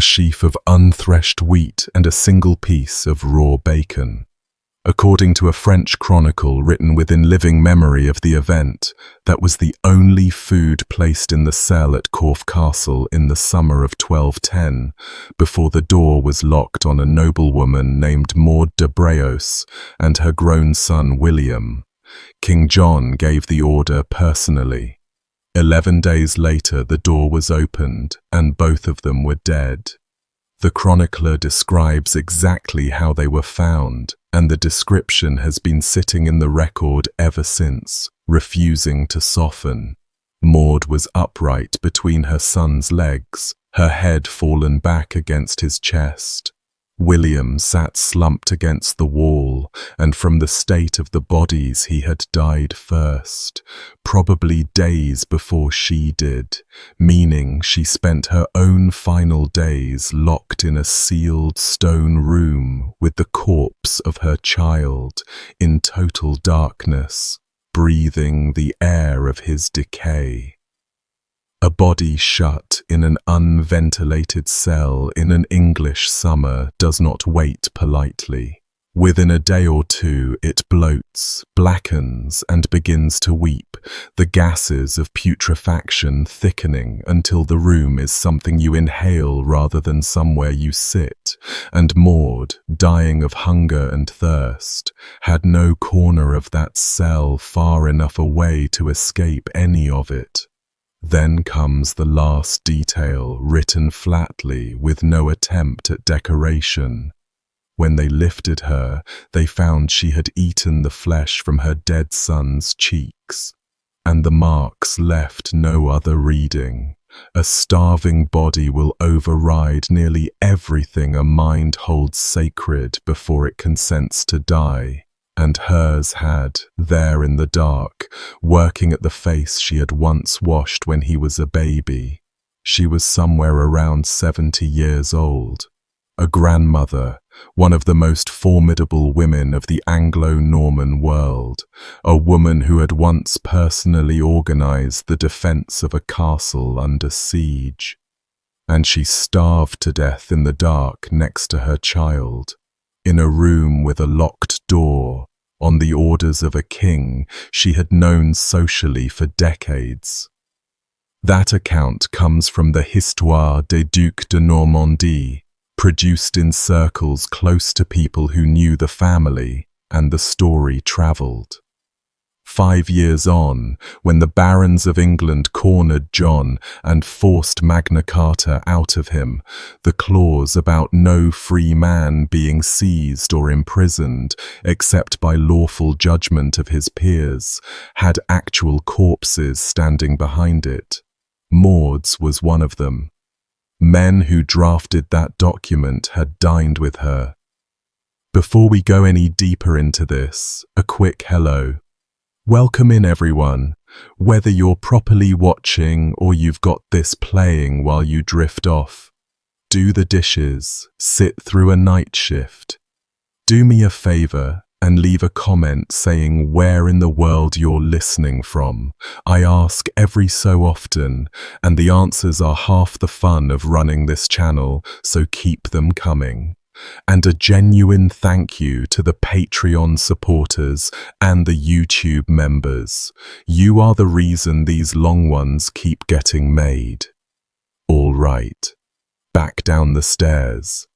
a sheaf of unthreshed wheat and a single piece of raw bacon. According to a French chronicle written within living memory of the event, that was the only food placed in the cell at Corfe Castle in the summer of 1210, before the door was locked on a noblewoman named Maud de Breos and her grown son William. King John gave the order personally. 11 days later, the door was opened, and both of them were dead. The chronicler describes exactly how they were found, and the description has been sitting in the record ever since, refusing to soften. Maud was upright between her son's legs, her head fallen back against his chest. William sat slumped against the wall, and from the state of the bodies he had died first, probably days before she did, meaning she spent her own final days locked in a sealed stone room with the corpse of her child in total darkness, breathing the air of his decay. A body shut in an unventilated cell in an English summer does not wait politely. Within a day or two it bloats, blackens, and begins to weep, the gases of putrefaction thickening until the room is something you inhale rather than somewhere you sit, and Maud, dying of hunger and thirst, had no corner of that cell far enough away to escape any of it. Then comes the last detail, written flatly with no attempt at decoration. When they lifted her, they found she had eaten the flesh from her dead son's cheeks, and the marks left no other reading. A starving body will override nearly everything a mind holds sacred before it consents to die. And hers had, there in the dark, working at the face she had once washed when he was a baby. She was somewhere around 70 years old. A grandmother, one of the most formidable women of the Anglo-Norman world, a woman who had once personally organized the defense of a castle under siege. And she starved to death in the dark next to her child, in a room with a locked door, on the orders of a king she had known socially for decades. That account comes from the Histoire des Ducs de Normandie, produced in circles close to people who knew the family, and the story travelled. 5 years on, when the barons of England cornered John and forced Magna Carta out of him, the clause about no free man being seized or imprisoned except by lawful judgment of his peers had actual corpses standing behind it. Maud's was one of them. Men who drafted that document had dined with her. Before we go any deeper into this, a quick hello. Welcome in, everyone. Whether you're properly watching or you've got this playing while you drift off, do the dishes, sit through a night shift. Do me a favor and leave a comment saying where in the world you're listening from. I ask every so often, and the answers are half the fun of running this channel, so keep them coming. And a genuine thank you to the Patreon supporters and the YouTube members. You are the reason these long ones keep getting made. All right, back down the stairs.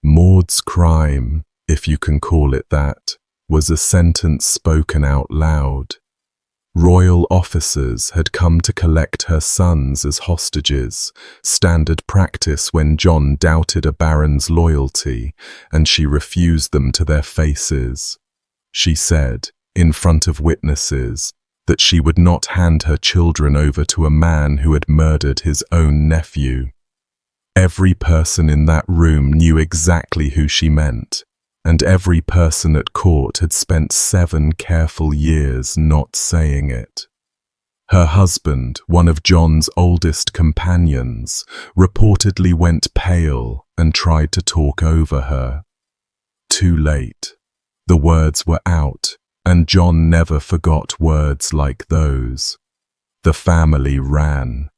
Maud's crime, if you can call it that, was a sentence spoken out loud. Royal officers had come to collect her sons as hostages, standard practice when John doubted a baron's loyalty, and she refused them to their faces. She said, in front of witnesses, that she would not hand her children over to a man who had murdered his own nephew. Every person in that room knew exactly who she meant, and every person at court had spent 7 careful years not saying it. Her husband, one of John's oldest companions, reportedly went pale and tried to talk over her. Too late. The words were out, and John never forgot words like those. The family ran.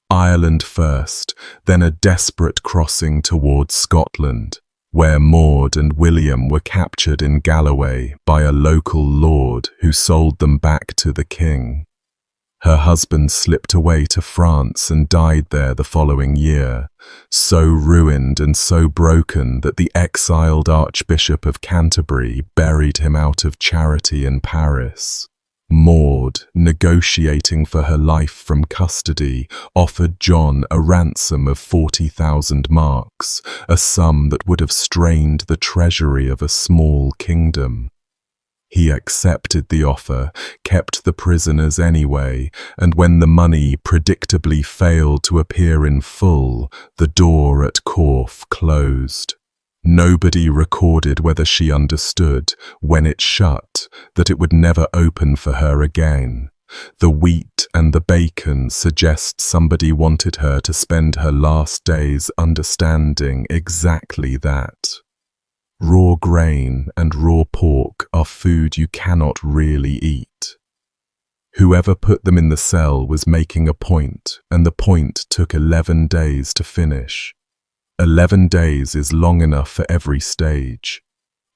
Ireland first, then a desperate crossing towards Scotland, where Maud and William were captured in Galloway by a local lord who sold them back to the king. Her husband slipped away to France and died there the following year, so ruined and so broken that the exiled Archbishop of Canterbury buried him out of charity in Paris. Maud, negotiating for her life from custody, offered John a ransom of 40,000 marks, a sum that would have strained the treasury of a small kingdom. He accepted the offer, kept the prisoners anyway, and when the money predictably failed to appear in full, the door at Corfe closed. Nobody recorded whether she understood, when it shut, that it would never open for her again. The wheat and the bacon suggest somebody wanted her to spend her last days understanding exactly that. Raw grain and raw pork are food you cannot really eat. Whoever put them in the cell was making a point, and the point took 11 days to finish. 11 days is long enough for every stage.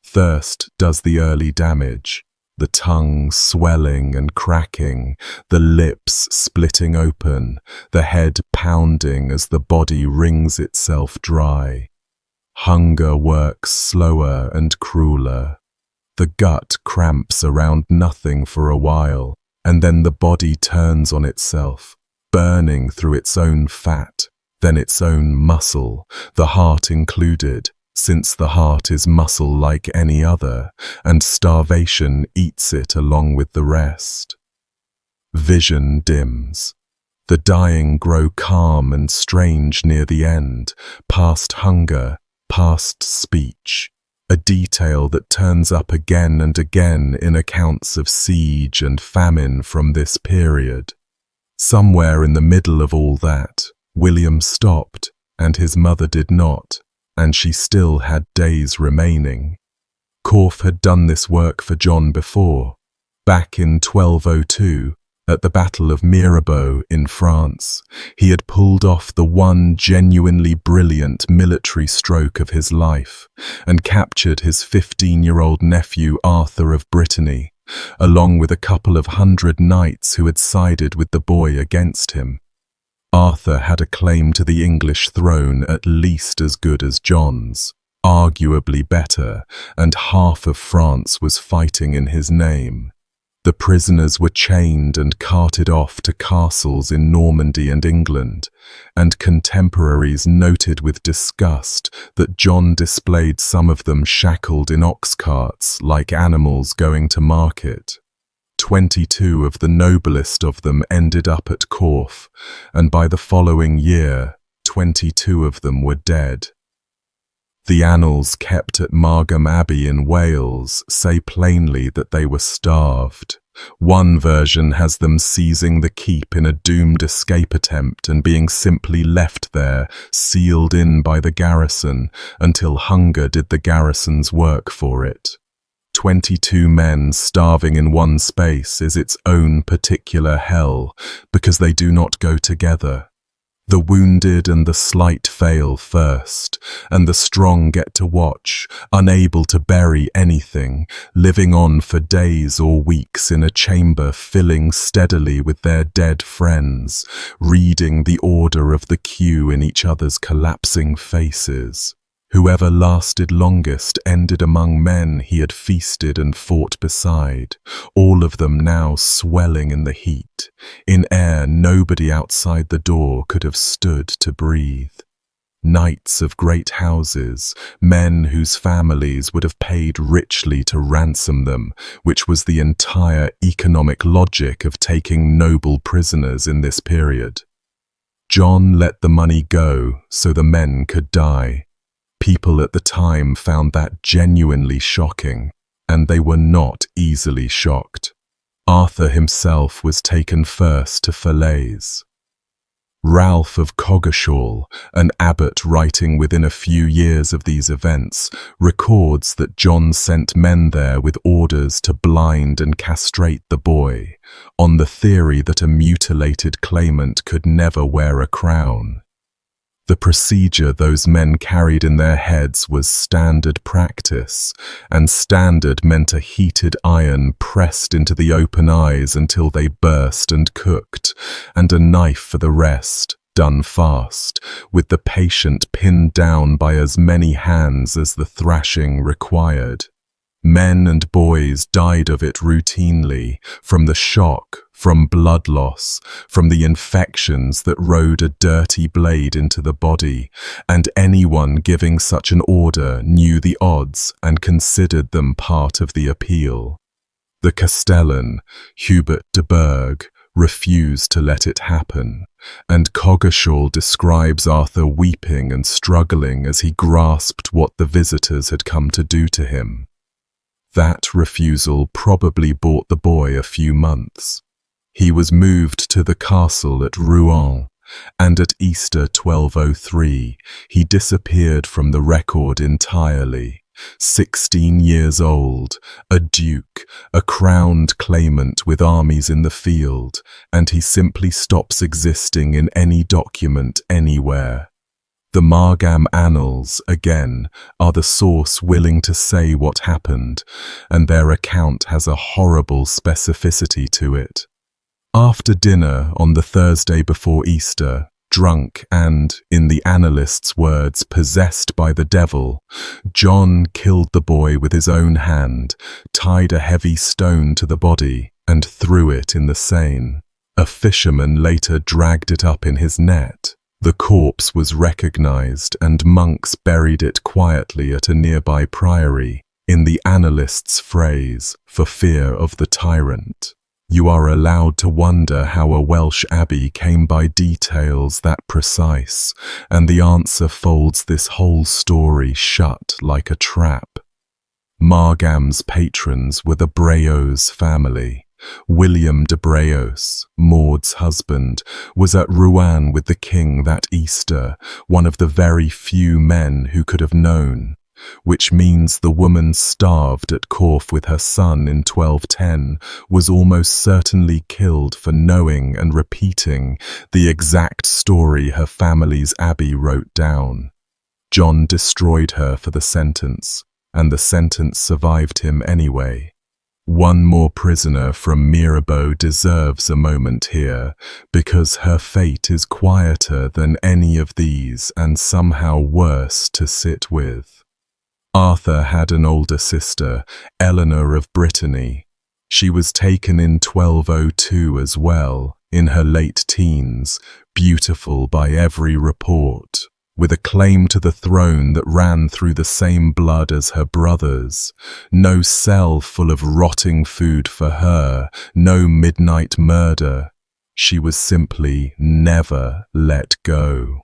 Thirst does the early damage, the tongue swelling and cracking, the lips splitting open, the head pounding as the body wrings itself dry. Hunger works slower and crueler. The gut cramps around nothing for a while, and then the body turns on itself, burning through its own fat, then its own muscle, the heart included, since the heart is muscle like any other, and starvation eats it along with the rest. Vision dims. The dying grow calm and strange near the end, past hunger, past speech, a detail that turns up again and again in accounts of siege and famine from this period. Somewhere in the middle of all that, William stopped, and his mother did not, and she still had days remaining. Corfe had done this work for John before, back in 1202, at the Battle of Mirabeau in France. He had pulled off the one genuinely brilliant military stroke of his life, and captured his 15-year-old nephew Arthur of Brittany, along with a couple of 100 knights who had sided with the boy against him. Arthur had a claim to the English throne at least as good as John's, arguably better, and half of France was fighting in his name. The prisoners were chained and carted off to castles in Normandy and England, and contemporaries noted with disgust that John displayed some of them shackled in ox carts like animals going to market. 22 of the noblest of them ended up at Corfe, and by the following year, 22 of them were dead. The annals kept at Margam Abbey in Wales say plainly that they were starved. One version has them seizing the keep in a doomed escape attempt and being simply left there, sealed in by the garrison, until hunger did the garrison's work for it. 22 men starving in one space is its own particular hell, because they do not go together. The wounded and the slight fail first, and the strong get to watch, unable to bury anything, living on for days or weeks in a chamber filling steadily with their dead friends, reading the order of the queue in each other's collapsing faces. Whoever lasted longest ended among men he had feasted and fought beside, all of them now swelling in the heat, in air nobody outside the door could have stood to breathe. Knights of great houses, men whose families would have paid richly to ransom them, which was the entire economic logic of taking noble prisoners in this period. John let the money go so the men could die. People at the time found that genuinely shocking, and they were not easily shocked. Arthur himself was taken first to Falaise. Ralph of Coggeshall, an abbot writing within a few years of these events, records that John sent men there with orders to blind and castrate the boy, on the theory that a mutilated claimant could never wear a crown. The procedure those men carried in their heads was standard practice, and standard meant a heated iron pressed into the open eyes until they burst and cooked, and a knife for the rest, done fast, with the patient pinned down by as many hands as the thrashing required. Men and boys died of it routinely, from the shock, from blood loss, from the infections that rode a dirty blade into the body, and anyone giving such an order knew the odds and considered them part of the appeal. The Castellan, Hubert de Burgh, refused to let it happen, and Coggeshall describes Arthur weeping and struggling as he grasped what the visitors had come to do to him. That refusal probably bought the boy a few months. He was moved to the castle at Rouen, and at Easter 1203 he disappeared from the record entirely. 16 years old, a duke, a crowned claimant with armies in the field, and he simply stops existing in any document anywhere. The Margam Annals, again, are the source willing to say what happened, and their account has a horrible specificity to it. After dinner on the Thursday before Easter, drunk and, in the annalists' words, possessed by the devil, John killed the boy with his own hand, tied a heavy stone to the body, and threw it in the Seine. A fisherman later dragged it up in his net. The corpse was recognized, and monks buried it quietly at a nearby priory, in the annalists' phrase, for fear of the tyrant. You are allowed to wonder how a Welsh abbey came by details that precise, and the answer folds this whole story shut like a trap. Margam's patrons were the Breaus family. William de Breaus, Maud's husband, was at Rouen with the king that Easter, one of the very few men who could have known, which means the woman starved at Corfe with her son in 1210 was almost certainly killed for knowing and repeating the exact story her family's abbey wrote down. John destroyed her for the sentence, and the sentence survived him anyway. One more prisoner from Mirabeau deserves a moment here, because her fate is quieter than any of these and somehow worse to sit with. Arthur had an older sister, Eleanor of Brittany. She was taken in 1202 as well, in her late teens, beautiful by every report, with a claim to the throne that ran through the same blood as her brothers. No cell full of rotting food for her, no midnight murder. She was simply never let go.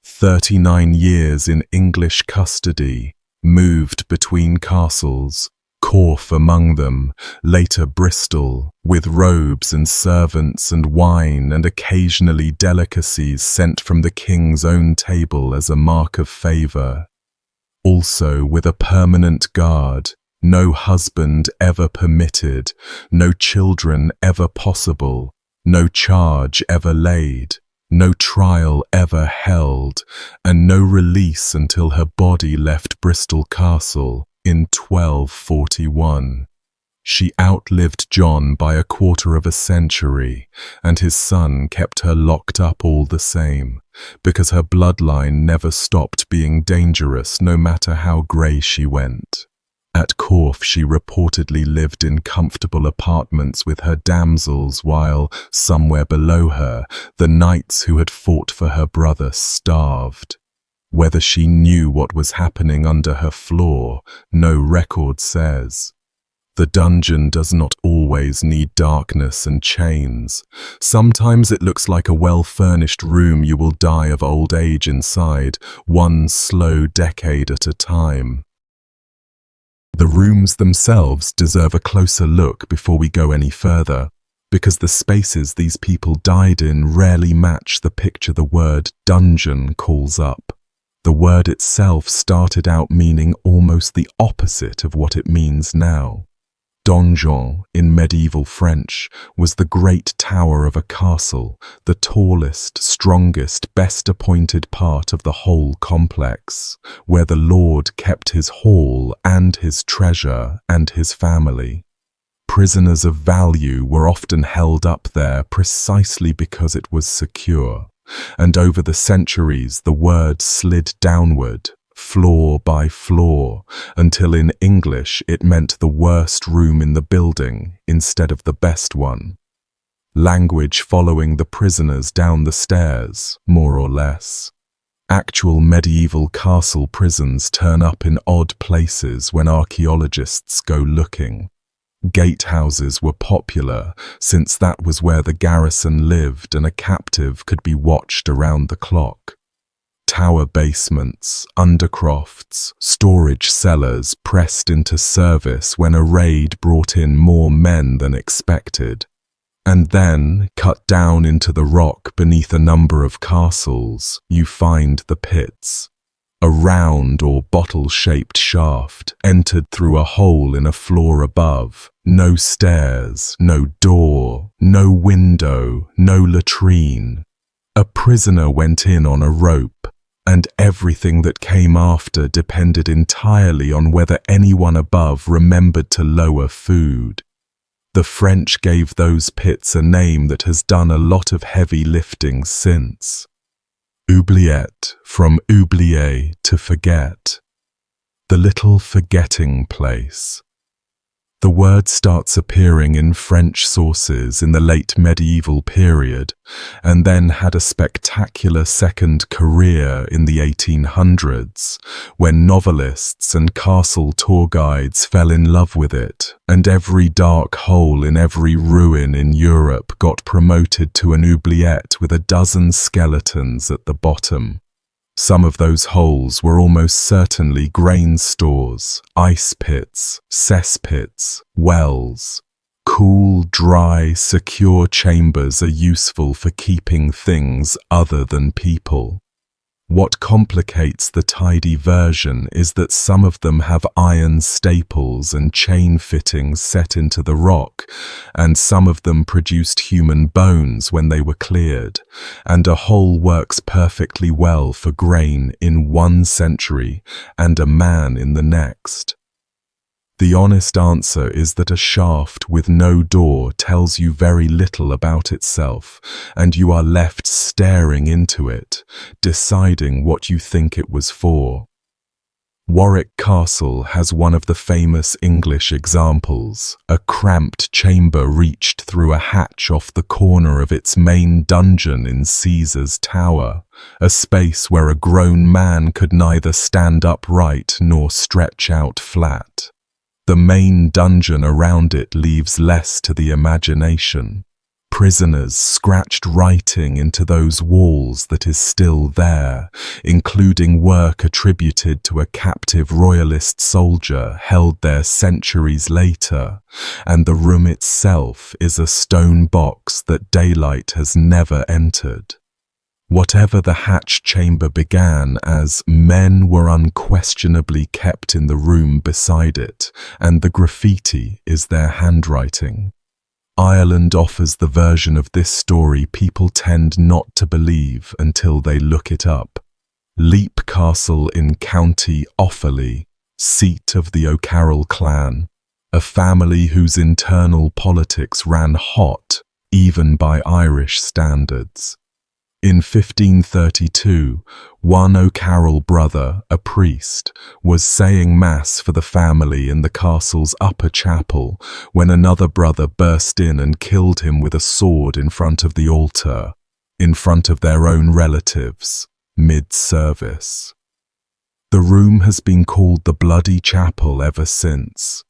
39 years in English custody, moved between castles, Corfe among them, later Bristol, with robes and servants and wine and occasionally delicacies sent from the king's own table as a mark of favour. Also with a permanent guard, no husband ever permitted, no children ever possible, no charge ever laid, no trial ever held, and no release until her body left Bristol Castle in 1241. She outlived John by a quarter of a century, and his son kept her locked up all the same, because her bloodline never stopped being dangerous no matter how grey she went. At Corfe she reportedly lived in comfortable apartments with her damsels while, somewhere below her, the knights who had fought for her brother starved. Whether she knew what was happening under her floor, no record says. The dungeon does not always need darkness and chains. Sometimes it looks like a well-furnished room you will die of old age inside, one slow decade at a time. The rooms themselves deserve a closer look before we go any further. because the spaces these people died in rarely match the picture the word dungeon calls up. The word itself started out meaning almost the opposite of what it means now. Donjon, in medieval French, was the great tower of a castle, the tallest, strongest, best appointed part of the whole complex, where the lord kept his hall and his treasure and his family. Prisoners of value were often held up there precisely because it was secure, and over the centuries the word slid downward, floor by floor, until in English it meant the worst room in the building instead of the best one. Language following the prisoners down the stairs, more or less. Actual medieval castle prisons turn up in odd places when archaeologists go looking. Gatehouses were popular, since that was where the garrison lived and a captive could be watched around the clock. Tower basements, undercrofts, storage cellars pressed into service when a raid brought in more men than expected. And then, cut down into the rock beneath a number of castles, you find the pits. A round or bottle-shaped shaft entered through a hole in a floor above. No stairs, no door, no window, no latrine. A prisoner went in on a rope, and everything that came after depended entirely on whether anyone above remembered to lower food. The French gave those pits a name that has done a lot of heavy lifting since. Oubliette, from oublier, to forget. The little forgetting place. The word starts appearing in French sources in the late medieval period, and then had a spectacular second career in the 1800s, when novelists and castle tour guides fell in love with it, and every dark hole in every ruin in Europe got promoted to an oubliette with a dozen skeletons at the bottom. Some of those holes were almost certainly grain stores, ice pits, cesspits, wells. Cool, dry, secure chambers are useful for keeping things other than people. What complicates the tidy version is that some of them have iron staples and chain fittings set into the rock, and some of them produced human bones when they were cleared, and a hole works perfectly well for grain in one century and a man in the next. The honest answer is that a shaft with no door tells you very little about itself, and you are left staring into it, deciding what you think it was for. Warwick Castle has one of the famous English examples, a cramped chamber reached through a hatch off the corner of its main dungeon in Caesar's Tower, a space where a grown man could neither stand upright nor stretch out flat. The main dungeon around it leaves less to the imagination. Prisoners scratched writing into those walls that is still there, including work attributed to a captive royalist soldier held there centuries later, and the room itself is a stone box that daylight has never entered. Whatever the hatch chamber began as, men were unquestionably kept in the room beside it, and the graffiti is their handwriting. Ireland offers the version of this story people tend not to believe until they look it up. Leap Castle in County Offaly, seat of the O'Carroll clan, a family whose internal politics ran hot, even by Irish standards. In 1532, one O'Carroll brother, a priest, was saying mass for the family in the castle's upper chapel when another brother burst in and killed him with a sword in front of the altar, in front of their own relatives, mid-service. The room has been called the Bloody Chapel ever since.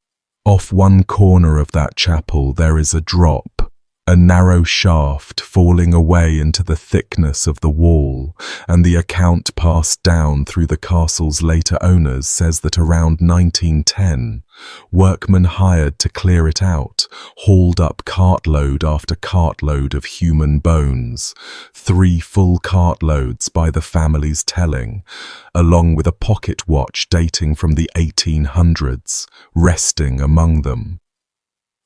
Off one corner of that chapel there is a drop, a narrow shaft falling away into the thickness of the wall, and the account passed down through the castle's later owners says that around 1910, workmen hired to clear it out hauled up cartload after cartload of human bones, 3 full cartloads by the family's telling, along with a pocket watch dating from the 1800s, resting among them.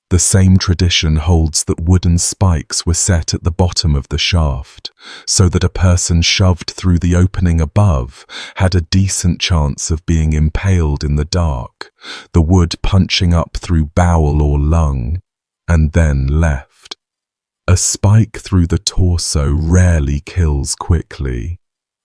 The same tradition holds that wooden spikes were set at the bottom of the shaft, so that a person shoved through the opening above had a decent chance of being impaled in the dark, the wood punching up through bowel or lung, and then left. A spike through the torso rarely kills quickly.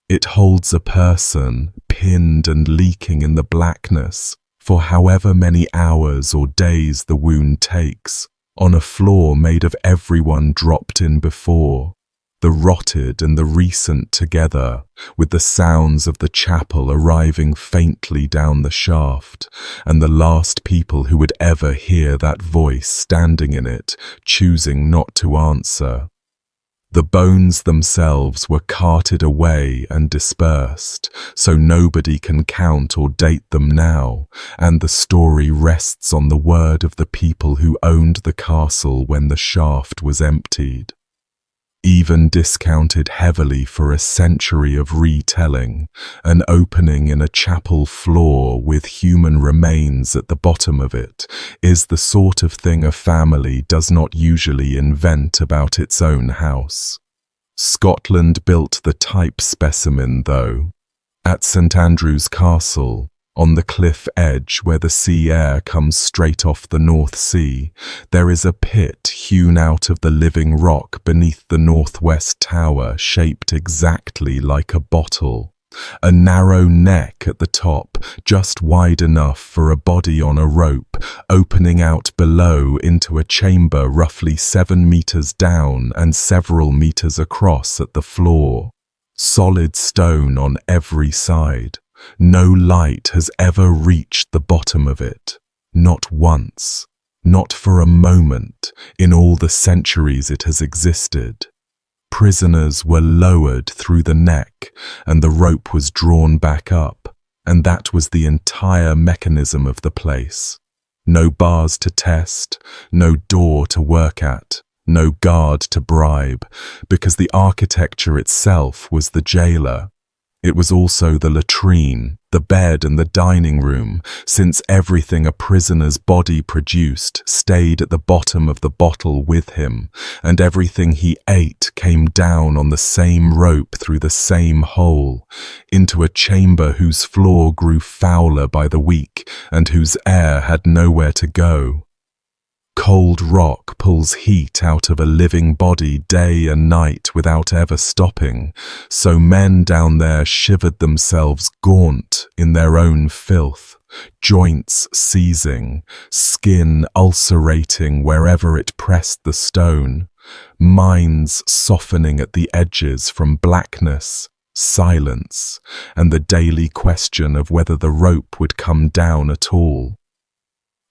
It holds a person, pinned and leaking in the blackness, for however many hours or days the wound takes, on a floor made of everyone dropped in before, the rotted and the recent together, with the sounds of the chapel arriving faintly down the shaft, and the last people who would ever hear that voice standing in it, choosing not to answer. The bones themselves were carted away and dispersed, so nobody can count or date them now, and the story rests on the word of the people who owned the castle when the shaft was emptied. Even discounted heavily for a century of retelling, an opening in a chapel floor with human remains at the bottom of it is the sort of thing a family does not usually invent about its own house. Scotland built the type specimen, though. At St Andrew's Castle, on the cliff edge where the sea air comes straight off the North Sea, there is a pit hewn out of the living rock beneath the northwest tower, shaped exactly like a bottle. A narrow neck at the top, just wide enough for a body on a rope, opening out below into a chamber roughly 7 meters down and several meters across at the floor. Solid stone on every side. No light has ever reached the bottom of it. Not once. Not for a moment in all the centuries it has existed. Prisoners were lowered through the neck and the rope was drawn back up, and that was the entire mechanism of the place. No bars to test, no door to work at, no guard to bribe, because the architecture itself was the jailer. It was also the latrine, the bed and the dining room, since everything a prisoner's body produced stayed at the bottom of the bottle with him, and everything he ate came down on the same rope through the same hole, into a chamber whose floor grew fouler by the week and whose air had nowhere to go. Cold rock pulls heat out of a living body day and night without ever stopping, so men down there shivered themselves gaunt in their own filth, joints seizing, skin ulcerating wherever it pressed the stone, minds softening at the edges from blackness, silence, and the daily question of whether the rope would come down at all.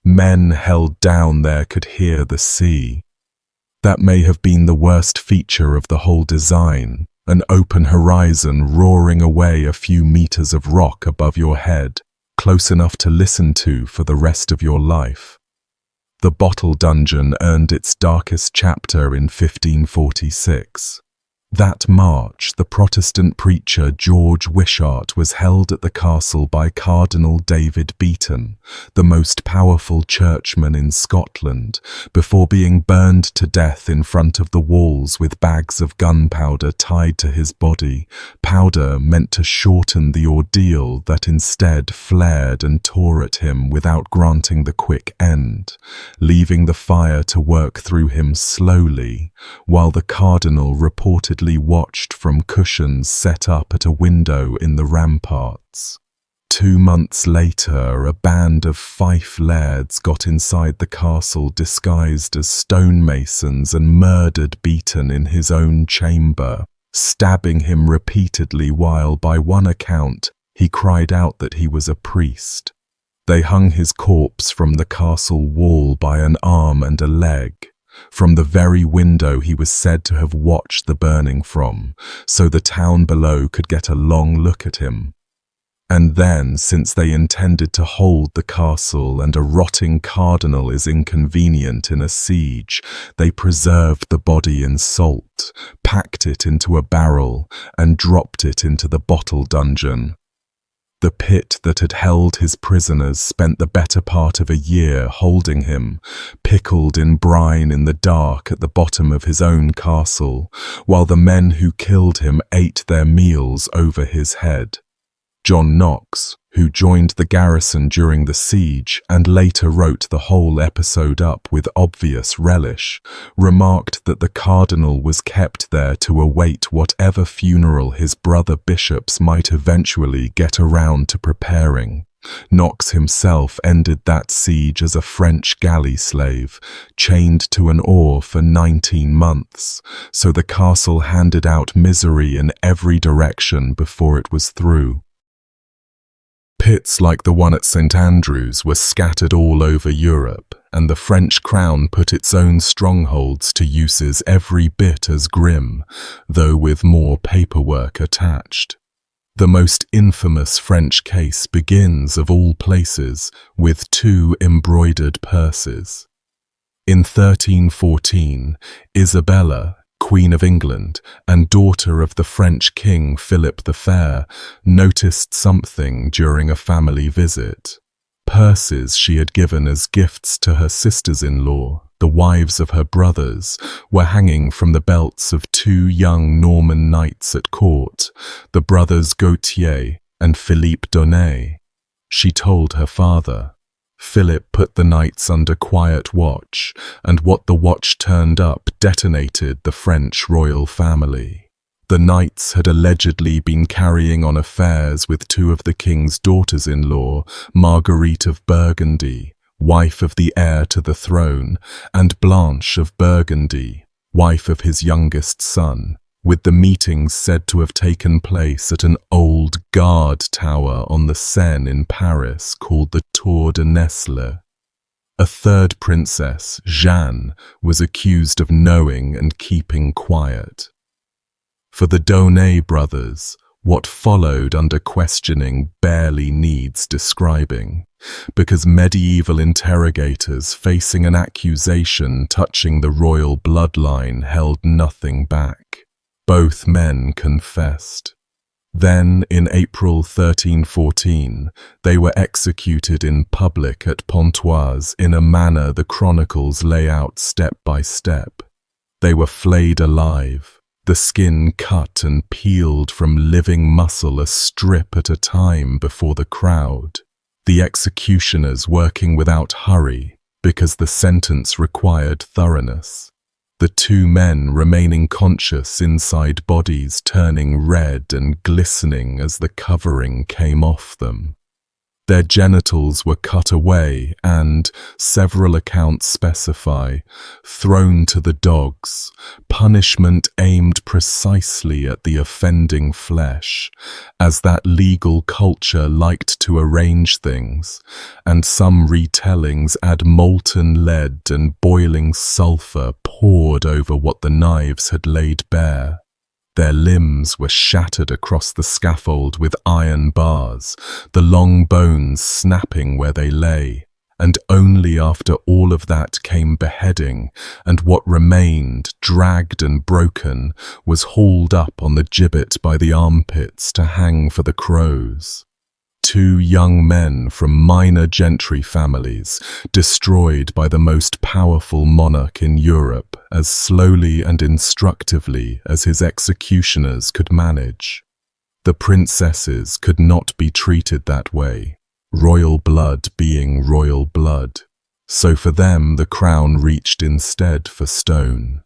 Men held down there could hear the sea. That may have been the worst feature of the whole design, an open horizon roaring away a few meters of rock above your head, close enough to listen to for the rest of your life. The bottle dungeon earned its darkest chapter in 1546. That March, the Protestant preacher George Wishart was held at the castle by Cardinal David Beaton, the most powerful churchman in Scotland, before being burned to death in front of the walls with bags of gunpowder tied to his body, powder meant to shorten the ordeal that instead flared and tore at him without granting the quick end, leaving the fire to work through him slowly, while the cardinal reportedly watched from cushions set up at a window in the ramparts. 2 months later, a band of Fife lairds got inside the castle disguised as stonemasons and murdered Beaton in his own chamber, stabbing him repeatedly while, by one account, he cried out that he was a priest. They hung his corpse from the castle wall by an arm and a leg. from the very window he was said to have watched the burning from, so the town below could get a long look at him. And then, since they intended to hold the castle and a rotting cardinal is inconvenient in a siege, they preserved the body in salt, packed it into a barrel, and dropped it into the bottle dungeon. The pit that had held his prisoners spent the better part of a year holding him, pickled in brine in the dark at the bottom of his own castle, while the men who killed him ate their meals over his head. John Knox, who joined the garrison during the siege and later wrote the whole episode up with obvious relish, remarked that the cardinal was kept there to await whatever funeral his brother bishops might eventually get around to preparing. Knox himself ended that siege as a French galley slave, chained to an oar for 19 months, so the castle handed out misery in every direction before it was through. Pits like the one at St. Andrews were scattered all over Europe, and the French crown put its own strongholds to uses every bit as grim, though with more paperwork attached. The most infamous French case begins, of all places, with 2 embroidered purses. In 1314, Isabella, Queen of England and daughter of the French King Philip the Fair, noticed something during a family visit. Purses she had given as gifts to her sisters-in-law, the wives of her brothers, were hanging from the belts of 2 young Norman knights at court, the brothers Gautier and Philippe d'Aunay. She told her father. Philip put the knights under quiet watch, and what the watch turned up detonated the French royal family. The knights had allegedly been carrying on affairs with 2 of the king's daughters-in-law, Marguerite of Burgundy, wife of the heir to the throne, and Blanche of Burgundy, wife of his youngest son, with the meetings said to have taken place at an old guard tower on the Seine in Paris called the Tour de Nesle. A third princess, Jeanne, was accused of knowing and keeping quiet. For the D'Aunay brothers, what followed under questioning barely needs describing, because medieval interrogators facing an accusation touching the royal bloodline held nothing back. Both men confessed. Then, in April 1314, they were executed in public at Pontoise in a manner the chronicles lay out step by step. They were flayed alive, the skin cut and peeled from living muscle a strip at a time before the crowd, the executioners working without hurry because the sentence required thoroughness. The 2 men remaining conscious inside bodies turning red and glistening as the covering came off them. Their genitals were cut away and, several accounts specify, thrown to the dogs, punishment aimed precisely at the offending flesh, as that legal culture liked to arrange things, and some retellings add molten lead and boiling sulphur poured over what the knives had laid bare. Their limbs were shattered across the scaffold with iron bars, the long bones snapping where they lay, and only after all of that came beheading, and what remained, dragged and broken, was hauled up on the gibbet by the armpits to hang for the crows. 2 young men from minor gentry families, destroyed by the most powerful monarch in Europe as slowly and instructively as his executioners could manage. The princesses could not be treated that way, royal blood being royal blood, so for them the crown reached instead for stone.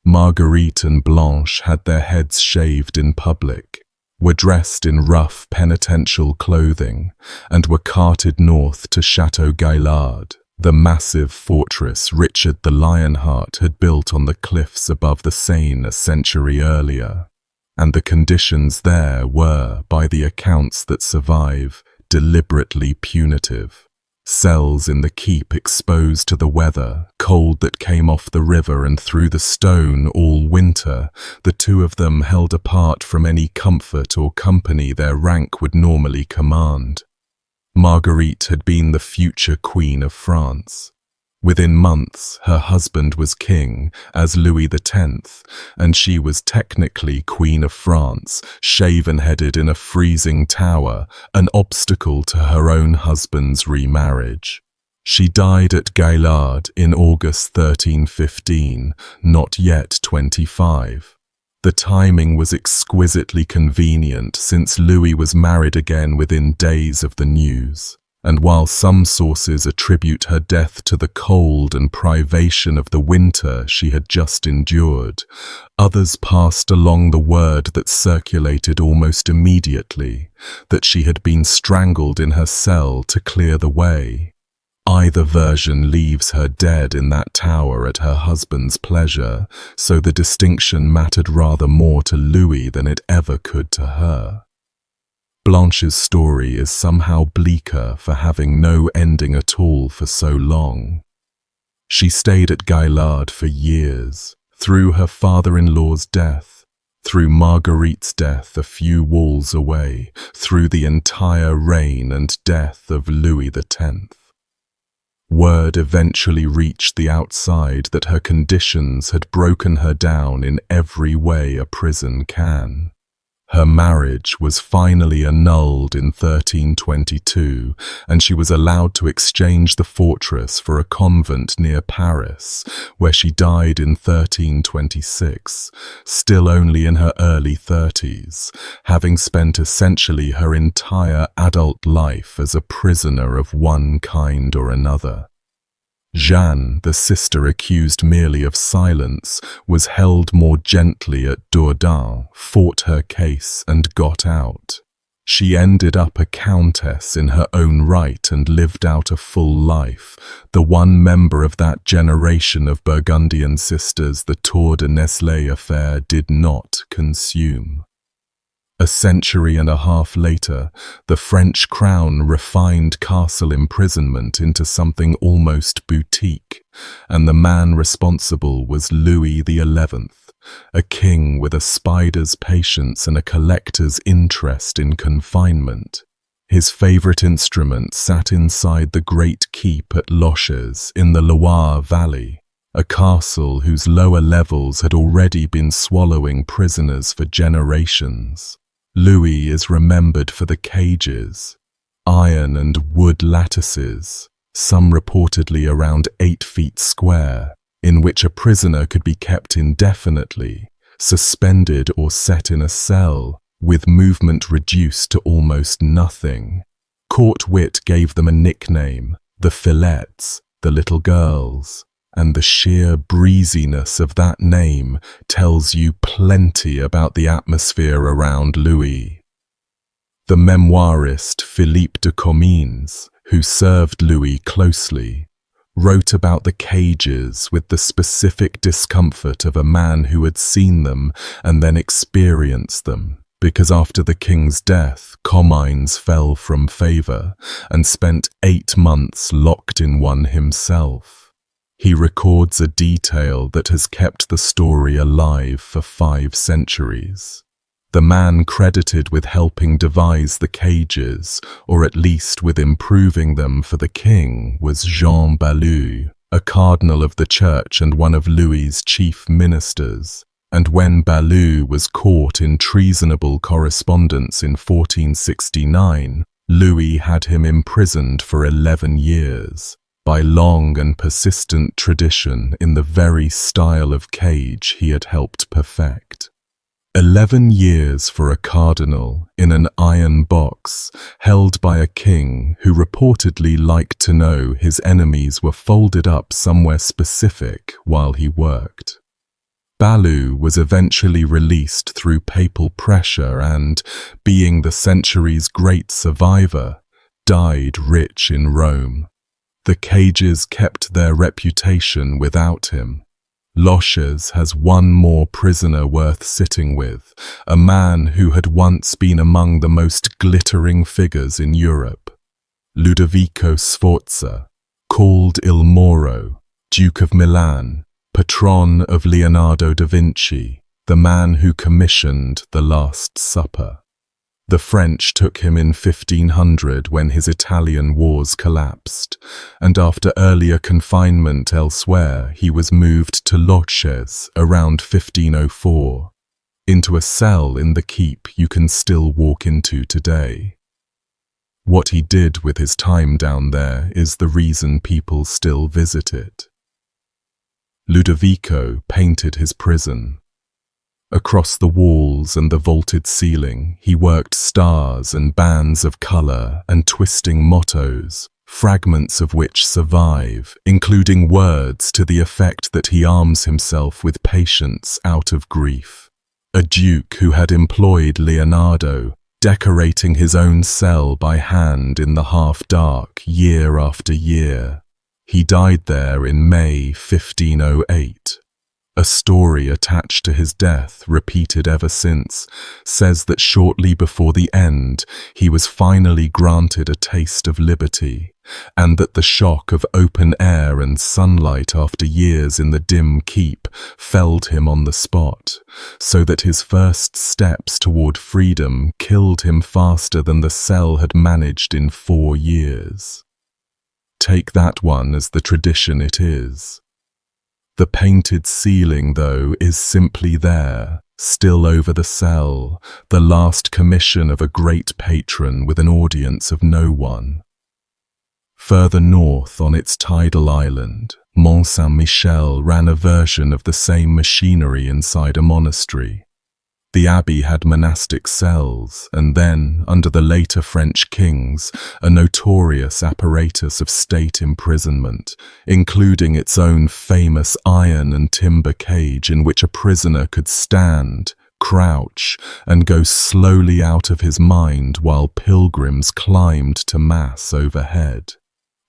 Marguerite and Blanche had their heads shaved in public, were dressed in rough penitential clothing, and were carted north to Château Gaillard, the massive fortress Richard the Lionheart had built on the cliffs above the Seine a century earlier, and the conditions there were, by the accounts that survive, deliberately punitive. Cells in the keep exposed to the weather, cold that came off the river and through the stone all winter, the two of them held apart from any comfort or company their rank would normally command. Marguerite had been the future Queen of France. Within months, her husband was king as Louis X, and she was technically Queen of France, shaven-headed in a freezing tower, an obstacle to her own husband's remarriage. She died at Gaillard in August 1315, not yet 25. The timing was exquisitely convenient since Louis was married again within days of the news. And while some sources attribute her death to the cold and privation of the winter she had just endured, others passed along the word that circulated almost immediately, that she had been strangled in her cell to clear the way. Either version leaves her dead in that tower at her husband's pleasure, so the distinction mattered rather more to Louis than it ever could to her. Blanche's story is somehow bleaker for having no ending at all for so long. She stayed at Gaillard for years, through her father-in-law's death, through Marguerite's death a few walls away, through the entire reign and death of Louis X. Word eventually reached the outside that her conditions had broken her down in every way a prison can. Her marriage was finally annulled in 1322, and she was allowed to exchange the fortress for a convent near Paris, where she died in 1326, still only in her early 30s, having spent essentially her entire adult life as a prisoner of one kind or another. Jeanne, the sister accused merely of silence, was held more gently at Dourdan, fought her case and got out. She ended up a countess in her own right and lived out a full life, the one member of that generation of Burgundian sisters the Tour de Nesle affair did not consume. A century and a half later, the French crown refined castle imprisonment into something almost boutique, and the man responsible was Louis XI, a king with a spider's patience and a collector's interest in confinement. His favorite instrument sat inside the great keep at Loches in the Loire Valley, a castle whose lower levels had already been swallowing prisoners for generations. Louis is remembered for the cages, iron and wood lattices, some reportedly around 8 feet square, in which a prisoner could be kept indefinitely, suspended or set in a cell, with movement reduced to almost nothing. Court wit gave them a nickname, the Fillettes, the little girls, and the sheer breeziness of that name tells you plenty about the atmosphere around Louis. The memoirist Philippe de Comines, who served Louis closely, wrote about the cages with the specific discomfort of a man who had seen them and then experienced them, because after the king's death, Comines fell from favor and spent 8 months locked in one himself. He records a detail that has kept the story alive for 5 centuries. The man credited with helping devise the cages, or at least with improving them for the king, was Jean Balue, a cardinal of the church and one of Louis's chief ministers. And when Balue was caught in treasonable correspondence in 1469, Louis had him imprisoned for 11 years. By long and persistent tradition in the very style of cage he had helped perfect. 11 years for a cardinal in an iron box held by a king who reportedly liked to know his enemies were folded up somewhere specific while he worked. Balue was eventually released through papal pressure and, being the century's great survivor, died rich in Rome. The cages kept their reputation without him. Loches has one more prisoner worth sitting with, a man who had once been among the most glittering figures in Europe. Ludovico Sforza, called Il Moro, Duke of Milan, patron of Leonardo da Vinci, the man who commissioned The Last Supper. The French took him in 1500 when his Italian wars collapsed, and after earlier confinement elsewhere, he was moved to Loches around 1504, into a cell in the keep you can still walk into today. What he did with his time down there is the reason people still visit it. Ludovico painted his prison. Across the walls and the vaulted ceiling, he worked stars and bands of color and twisting mottos, fragments of which survive, including words to the effect that he arms himself with patience out of grief. A duke who had employed Leonardo, decorating his own cell by hand in the half-dark year after year. He died there in May 1508. A story attached to his death, repeated ever since, says that shortly before the end, he was finally granted a taste of liberty, and that the shock of open air and sunlight after years in the dim keep felled him on the spot, so that his first steps toward freedom killed him faster than the cell had managed in 4 years. Take that one as the tradition it is. The painted ceiling, though, is simply there, still over the cell, the last commission of a great patron with an audience of no one. Further north on its tidal island, Mont Saint-Michel ran a version of the same machinery inside a monastery. The abbey had monastic cells, and then, under the later French kings, a notorious apparatus of state imprisonment, including its own famous iron and timber cage in which a prisoner could stand, crouch, and go slowly out of his mind while pilgrims climbed to mass overhead.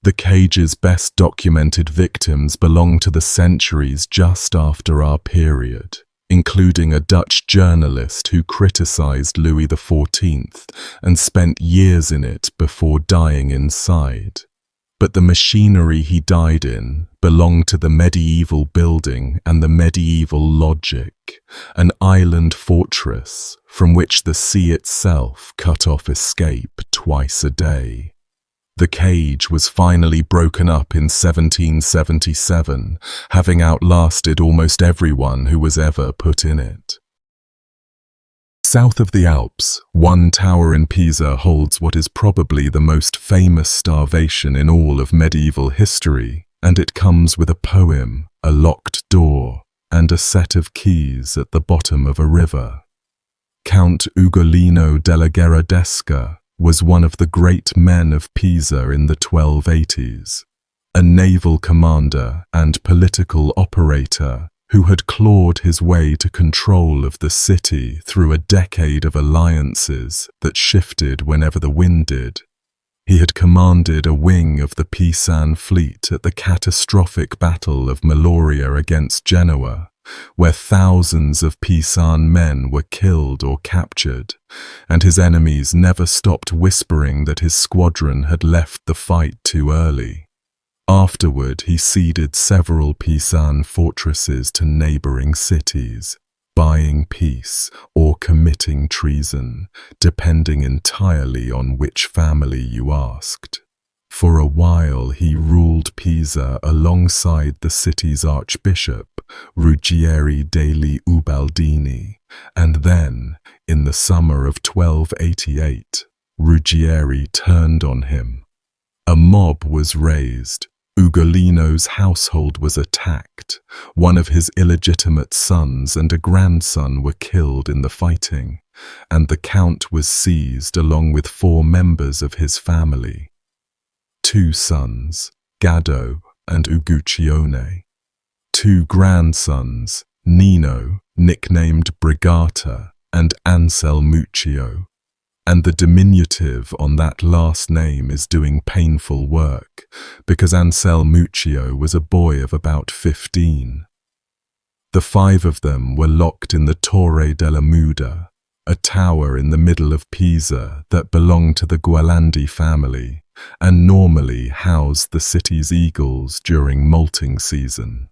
The cage's best documented victims belong to the centuries just after our period, including a Dutch journalist who criticized Louis XIV and spent years in it before dying inside. But the machinery he died in belonged to the medieval building and the medieval logic, an island fortress from which the sea itself cut off escape twice a day. The cage was finally broken up in 1777, having outlasted almost everyone who was ever put in it. South of the Alps, one tower in Pisa holds what is probably the most famous starvation in all of medieval history, and it comes with a poem, a locked door, and a set of keys at the bottom of a river. Count Ugolino della Gherardesca was one of the great men of Pisa in the 1280s, a naval commander and political operator who had clawed his way to control of the city through a decade of alliances that shifted whenever the wind did. He had commanded a wing of the Pisan fleet at the catastrophic Battle of Meloria against Genoa, where thousands of Pisan men were killed or captured, and his enemies never stopped whispering that his squadron had left the fight too early. Afterward, he ceded several Pisan fortresses to neighboring cities, buying peace or committing treason, depending entirely on which family you asked. For a while he ruled Pisa alongside the city's archbishop, Ruggieri degli Ubaldini, and then, in the summer of 1288, Ruggieri turned on him. A mob was raised. Ugolino's household was attacked. One of his illegitimate sons and a grandson were killed in the fighting, and the count was seized along with 4 members of his family. 2 sons, Gaddo and Uguccione. 2 grandsons, Nino, nicknamed Brigata, and Anselmuccio. And the diminutive on that last name is doing painful work, because Anselmuccio was a boy of about 15. The 5 of them were locked in the Torre della Muda, a tower in the middle of Pisa that belonged to the Gualandi family, and normally housed the city's eagles during molting season.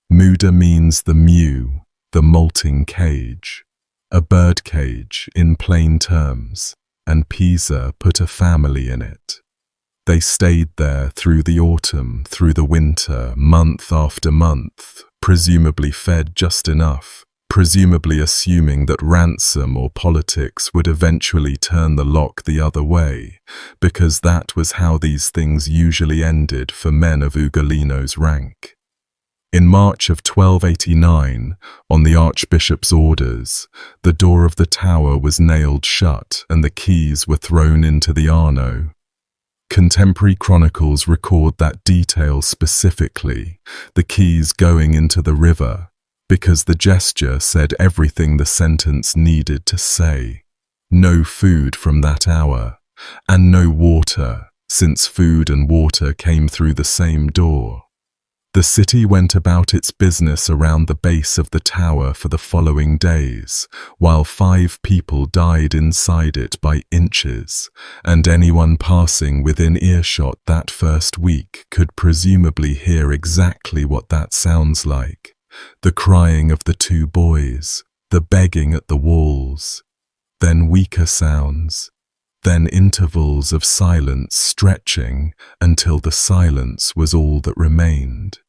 Muda means the mew, the molting cage, a bird cage in plain terms, and Pisa put a family in it. They stayed there through the autumn, through the winter, month after month, presumably fed just enough, presumably assuming that ransom or politics would eventually turn the lock the other way, because that was how these things usually ended for men of Ugolino's rank. In March of 1289, on the Archbishop's orders, the door of the tower was nailed shut and the keys were thrown into the Arno. Contemporary chronicles record that detail specifically, the keys going into the river, because the gesture said everything the sentence needed to say. No food from that hour, and no water, since food and water came through the same door. The city went about its business around the base of the tower for the following days, while 5 people died inside it by inches, and anyone passing within earshot that first week could presumably hear exactly what that sounds like. The crying of the 2 boys, the begging at the walls, then weaker sounds, then intervals of silence stretching until the silence was all that remained.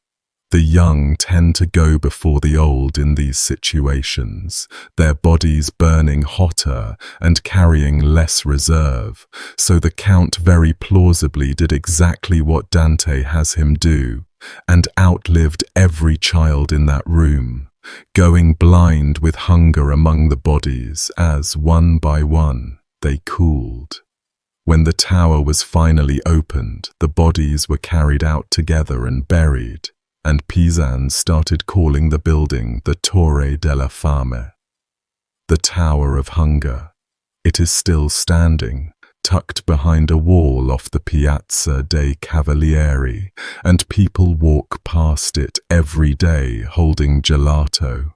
The young tend to go before the old in these situations, their bodies burning hotter and carrying less reserve, so the Count very plausibly did exactly what Dante has him do, and outlived every child in that room, going blind with hunger among the bodies as, one by one, they cooled. When the tower was finally opened, the bodies were carried out together and buried, and Pisans started calling the building the Torre della Fame, the Tower of Hunger. It is still standing, tucked behind a wall off the Piazza dei Cavalieri, and people walk past it every day holding gelato.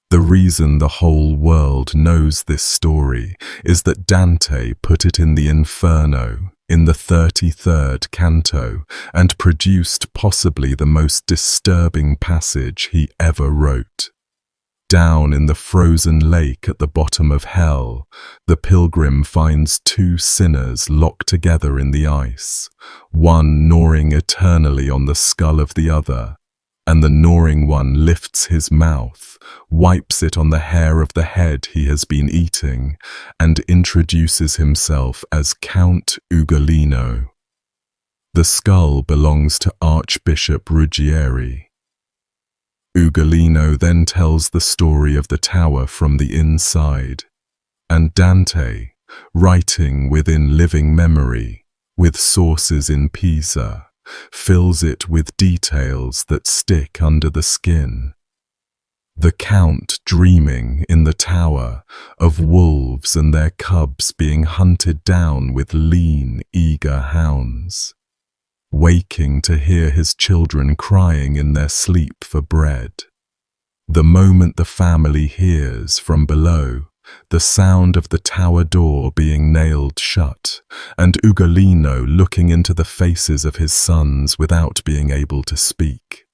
The reason the whole world knows this story is that Dante put it in the Inferno, in the 33rd canto, and produced possibly the most disturbing passage he ever wrote. Down in the frozen lake at the bottom of hell, the pilgrim finds 2 sinners locked together in the ice, one gnawing eternally on the skull of the other, and the gnawing one lifts his mouth, wipes it on the hair of the head he has been eating, and introduces himself as Count Ugolino. The skull belongs to Archbishop Ruggieri. Ugolino then tells the story of the tower from the inside, and Dante, writing within living memory, with sources in Pisa, fills it with details that stick under the skin. The Count dreaming in the tower of wolves and their cubs being hunted down with lean, eager hounds. Waking to hear his children crying in their sleep for bread. The moment the family hears from below the sound of the tower door being nailed shut, and Ugolino looking into the faces of his sons without being able to speak.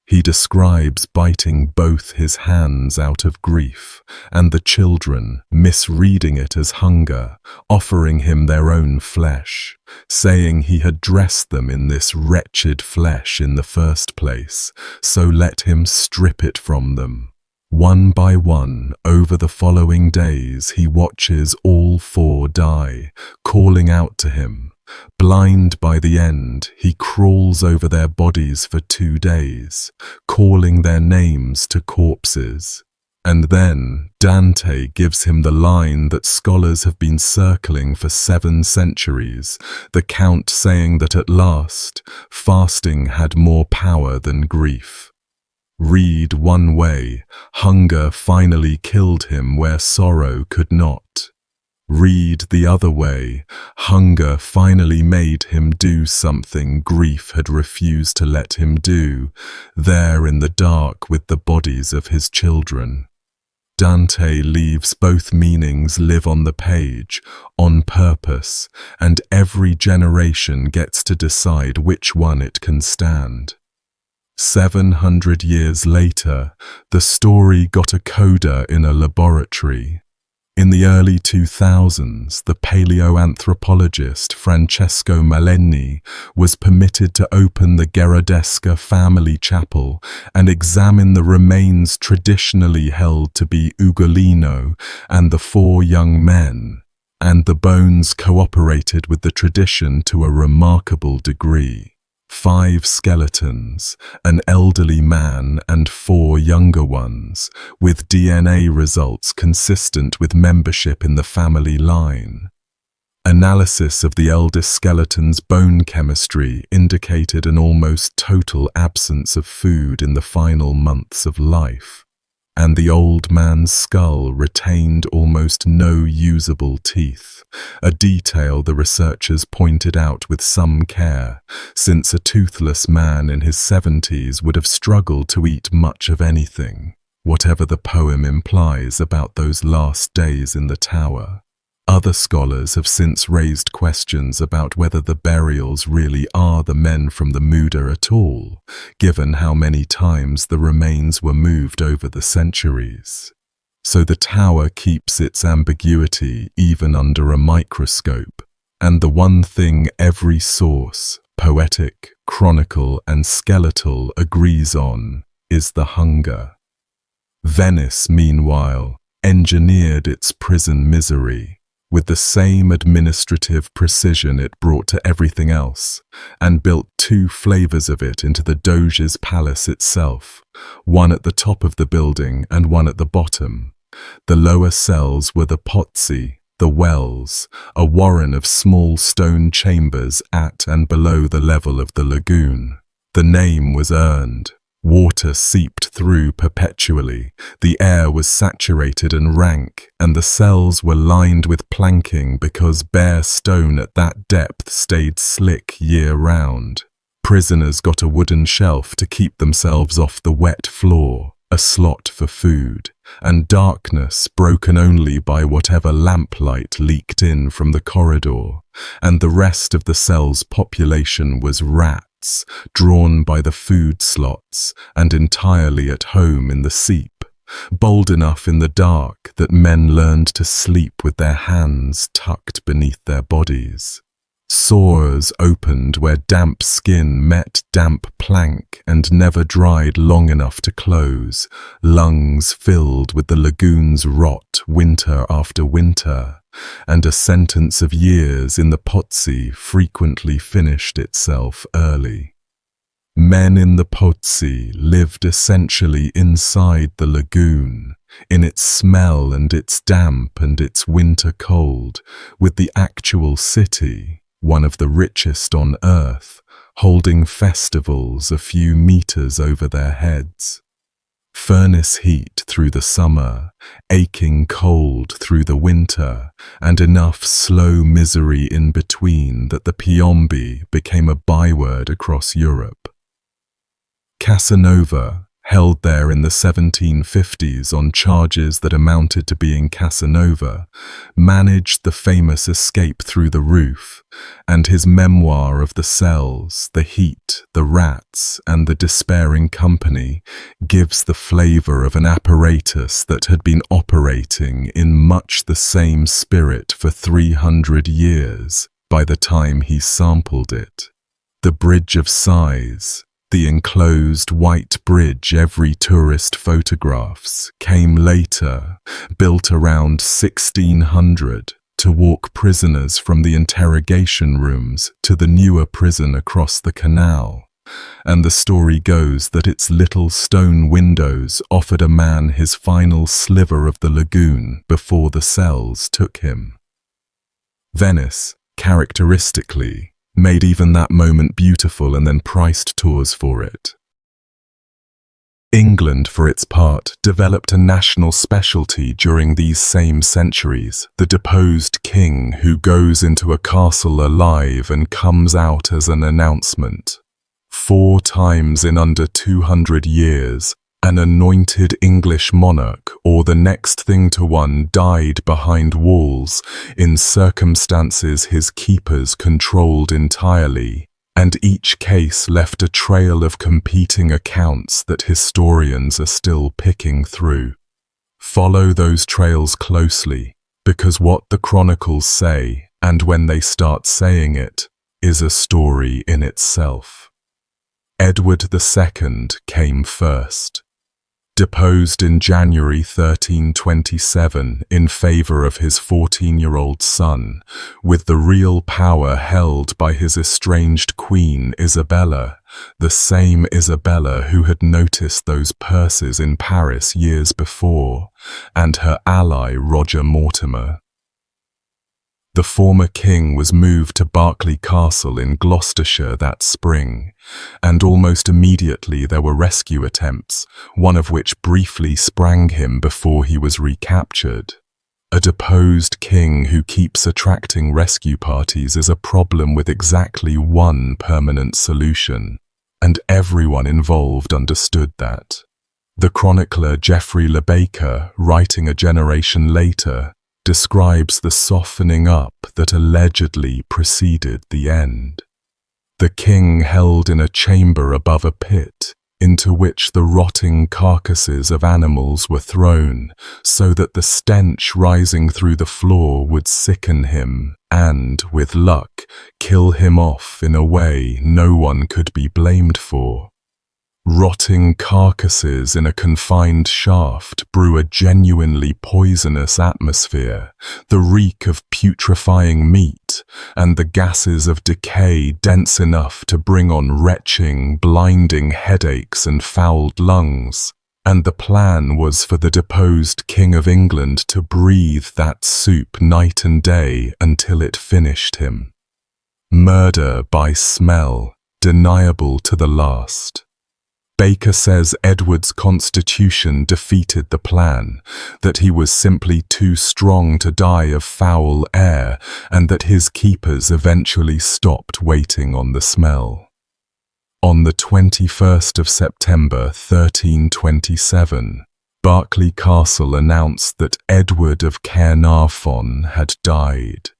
He describes biting both his hands out of grief, and the children, misreading it as hunger, offering him their own flesh, saying he had dressed them in this wretched flesh in the first place, so let him strip it from them. One by one, over the following days, he watches all 4 die, calling out to him. Blind by the end, he crawls over their bodies for 2 days, calling their names to corpses. And then Dante gives him the line that scholars have been circling for 7 centuries, the Count saying that at last, fasting had more power than grief. Read one way, hunger finally killed him where sorrow could not. Read the other way, hunger finally made him do something grief had refused to let him do, there in the dark with the bodies of his children. Dante leaves both meanings live on the page, on purpose, and every generation gets to decide which one it can stand. 700 years later, the story got a coda in a laboratory. In the early 2000s, the paleoanthropologist Francesco Maleni was permitted to open the Gherardesca family chapel and examine the remains traditionally held to be Ugolino and the 4 young men, and the bones cooperated with the tradition to a remarkable degree. 5 skeletons, an elderly man and 4 younger ones, with DNA results consistent with membership in the family line. Analysis of the eldest skeleton's bone chemistry indicated an almost total absence of food in the final months of life, and the old man's skull retained almost no usable teeth, a detail the researchers pointed out with some care, since a toothless man in his 70s would have struggled to eat much of anything, whatever the poem implies about those last days in the tower. Other scholars have since raised questions about whether the burials really are the men from the Muda at all, given how many times the remains were moved over the centuries. So the tower keeps its ambiguity even under a microscope, and the one thing every source, poetic, chronicle, and skeletal, agrees on is the hunger. Venice, meanwhile, engineered its prison misery with the same administrative precision it brought to everything else, and built 2 flavors of it into the Doge's palace itself, one at the top of the building and one at the bottom. The lower cells were the pozzi, the wells, a warren of small stone chambers at and below the level of the lagoon. The name was earned. Water seeped through perpetually, the air was saturated and rank, and the cells were lined with planking because bare stone at that depth stayed slick year-round. Prisoners got a wooden shelf to keep themselves off the wet floor, a slot for food, and darkness broken only by whatever lamplight leaked in from the corridor, and the rest of the cell's population was rats, drawn by the food slots and entirely at home in the seep, bold enough in the dark that men learned to sleep with their hands tucked beneath their bodies. Sores opened where damp skin met damp plank and never dried long enough to close, lungs filled with the lagoon's rot winter after winter, and a sentence of years in the pozzi frequently finished itself early. Men in the pozzi lived essentially inside the lagoon, in its smell and its damp and its winter cold, with the actual city, one of the richest on earth, holding festivals a few meters over their heads. Furnace heat through the summer, aching cold through the winter, and enough slow misery in between that the piombi became a byword across Europe. Casanova, held there in the 1750s on charges that amounted to being Casanova, managed the famous escape through the roof, and his memoir of the cells, the heat, the rats, and the despairing company gives the flavor of an apparatus that had been operating in much the same spirit for 300 years by the time he sampled it. The Bridge of Sighs, the enclosed white bridge every tourist photographs, came later, built around 1600, to walk prisoners from the interrogation rooms to the newer prison across the canal, and the story goes that its little stone windows offered a man his final sliver of the lagoon before the cells took him. Venice, characteristically, made even that moment beautiful and then priced tours for it. England, for its part, developed a national specialty during these same centuries, the deposed king who goes into a castle alive and comes out as an announcement. 4 times in under 200 years, An anointed English monarch or the next thing to one died behind walls in circumstances his keepers controlled entirely, and each case left a trail of competing accounts that historians are still picking through. Follow those trails closely, because what the chronicles say, and when they start saying it, is a story in itself. Edward II came first. Deposed in January 1327 in favour of his 14-year-old son, with the real power held by his estranged queen Isabella, the same Isabella who had noticed those purses in Paris years before, and her ally Roger Mortimer. The former king was moved to Berkeley Castle in Gloucestershire that spring, and almost immediately there were rescue attempts, one of which briefly sprang him before he was recaptured. A deposed king who keeps attracting rescue parties is a problem with exactly one permanent solution, and everyone involved understood that. The chronicler Geoffrey Le Baker, writing a generation later, describes the softening up that allegedly preceded the end. The king held in a chamber above a pit, into which the rotting carcasses of animals were thrown, so that the stench rising through the floor would sicken him and, with luck, kill him off in a way no one could be blamed for. Rotting carcasses in a confined shaft brew a genuinely poisonous atmosphere, the reek of putrefying meat, and the gases of decay dense enough to bring on retching, blinding headaches and fouled lungs. And the plan was for the deposed King of England to breathe that soup night and day until it finished him. Murder by smell, deniable to the last. Baker says Edward's constitution defeated the plan, that he was simply too strong to die of foul air, and that his keepers eventually stopped waiting on the smell. On the 21st of September 1327, Berkeley Castle announced that Edward of Caernarfon had died.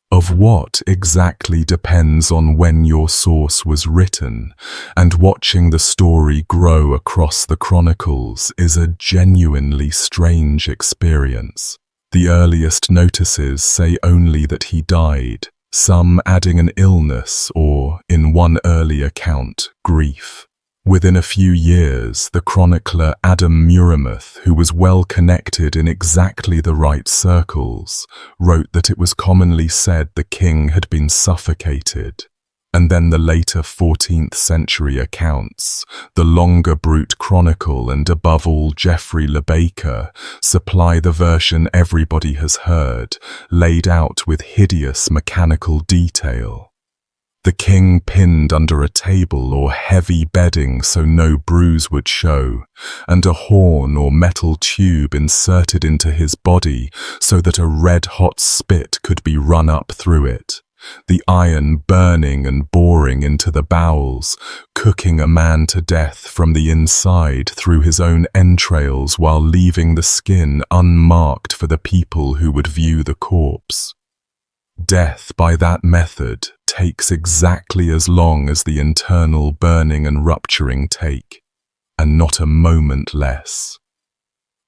Of what exactly depends on when your source was written, and watching the story grow across the chronicles is a genuinely strange experience. The earliest notices say only that he died, some adding an illness or, in one early account, grief. Within a few years, the chronicler Adam Muirmouth, who was well connected in exactly the right circles, wrote that it was commonly said the king had been suffocated. And then the later 14th century accounts, the longer Brut Chronicle and above all Geoffrey Le Baker, supply the version everybody has heard, laid out with hideous mechanical detail. The king pinned under a table or heavy bedding so no bruise would show, and a horn or metal tube inserted into his body so that a red-hot spit could be run up through it, the iron burning and boring into the bowels, cooking a man to death from the inside through his own entrails while leaving the skin unmarked for the people who would view the corpse. Death by that method takes exactly as long as the internal burning and rupturing take, and not a moment less.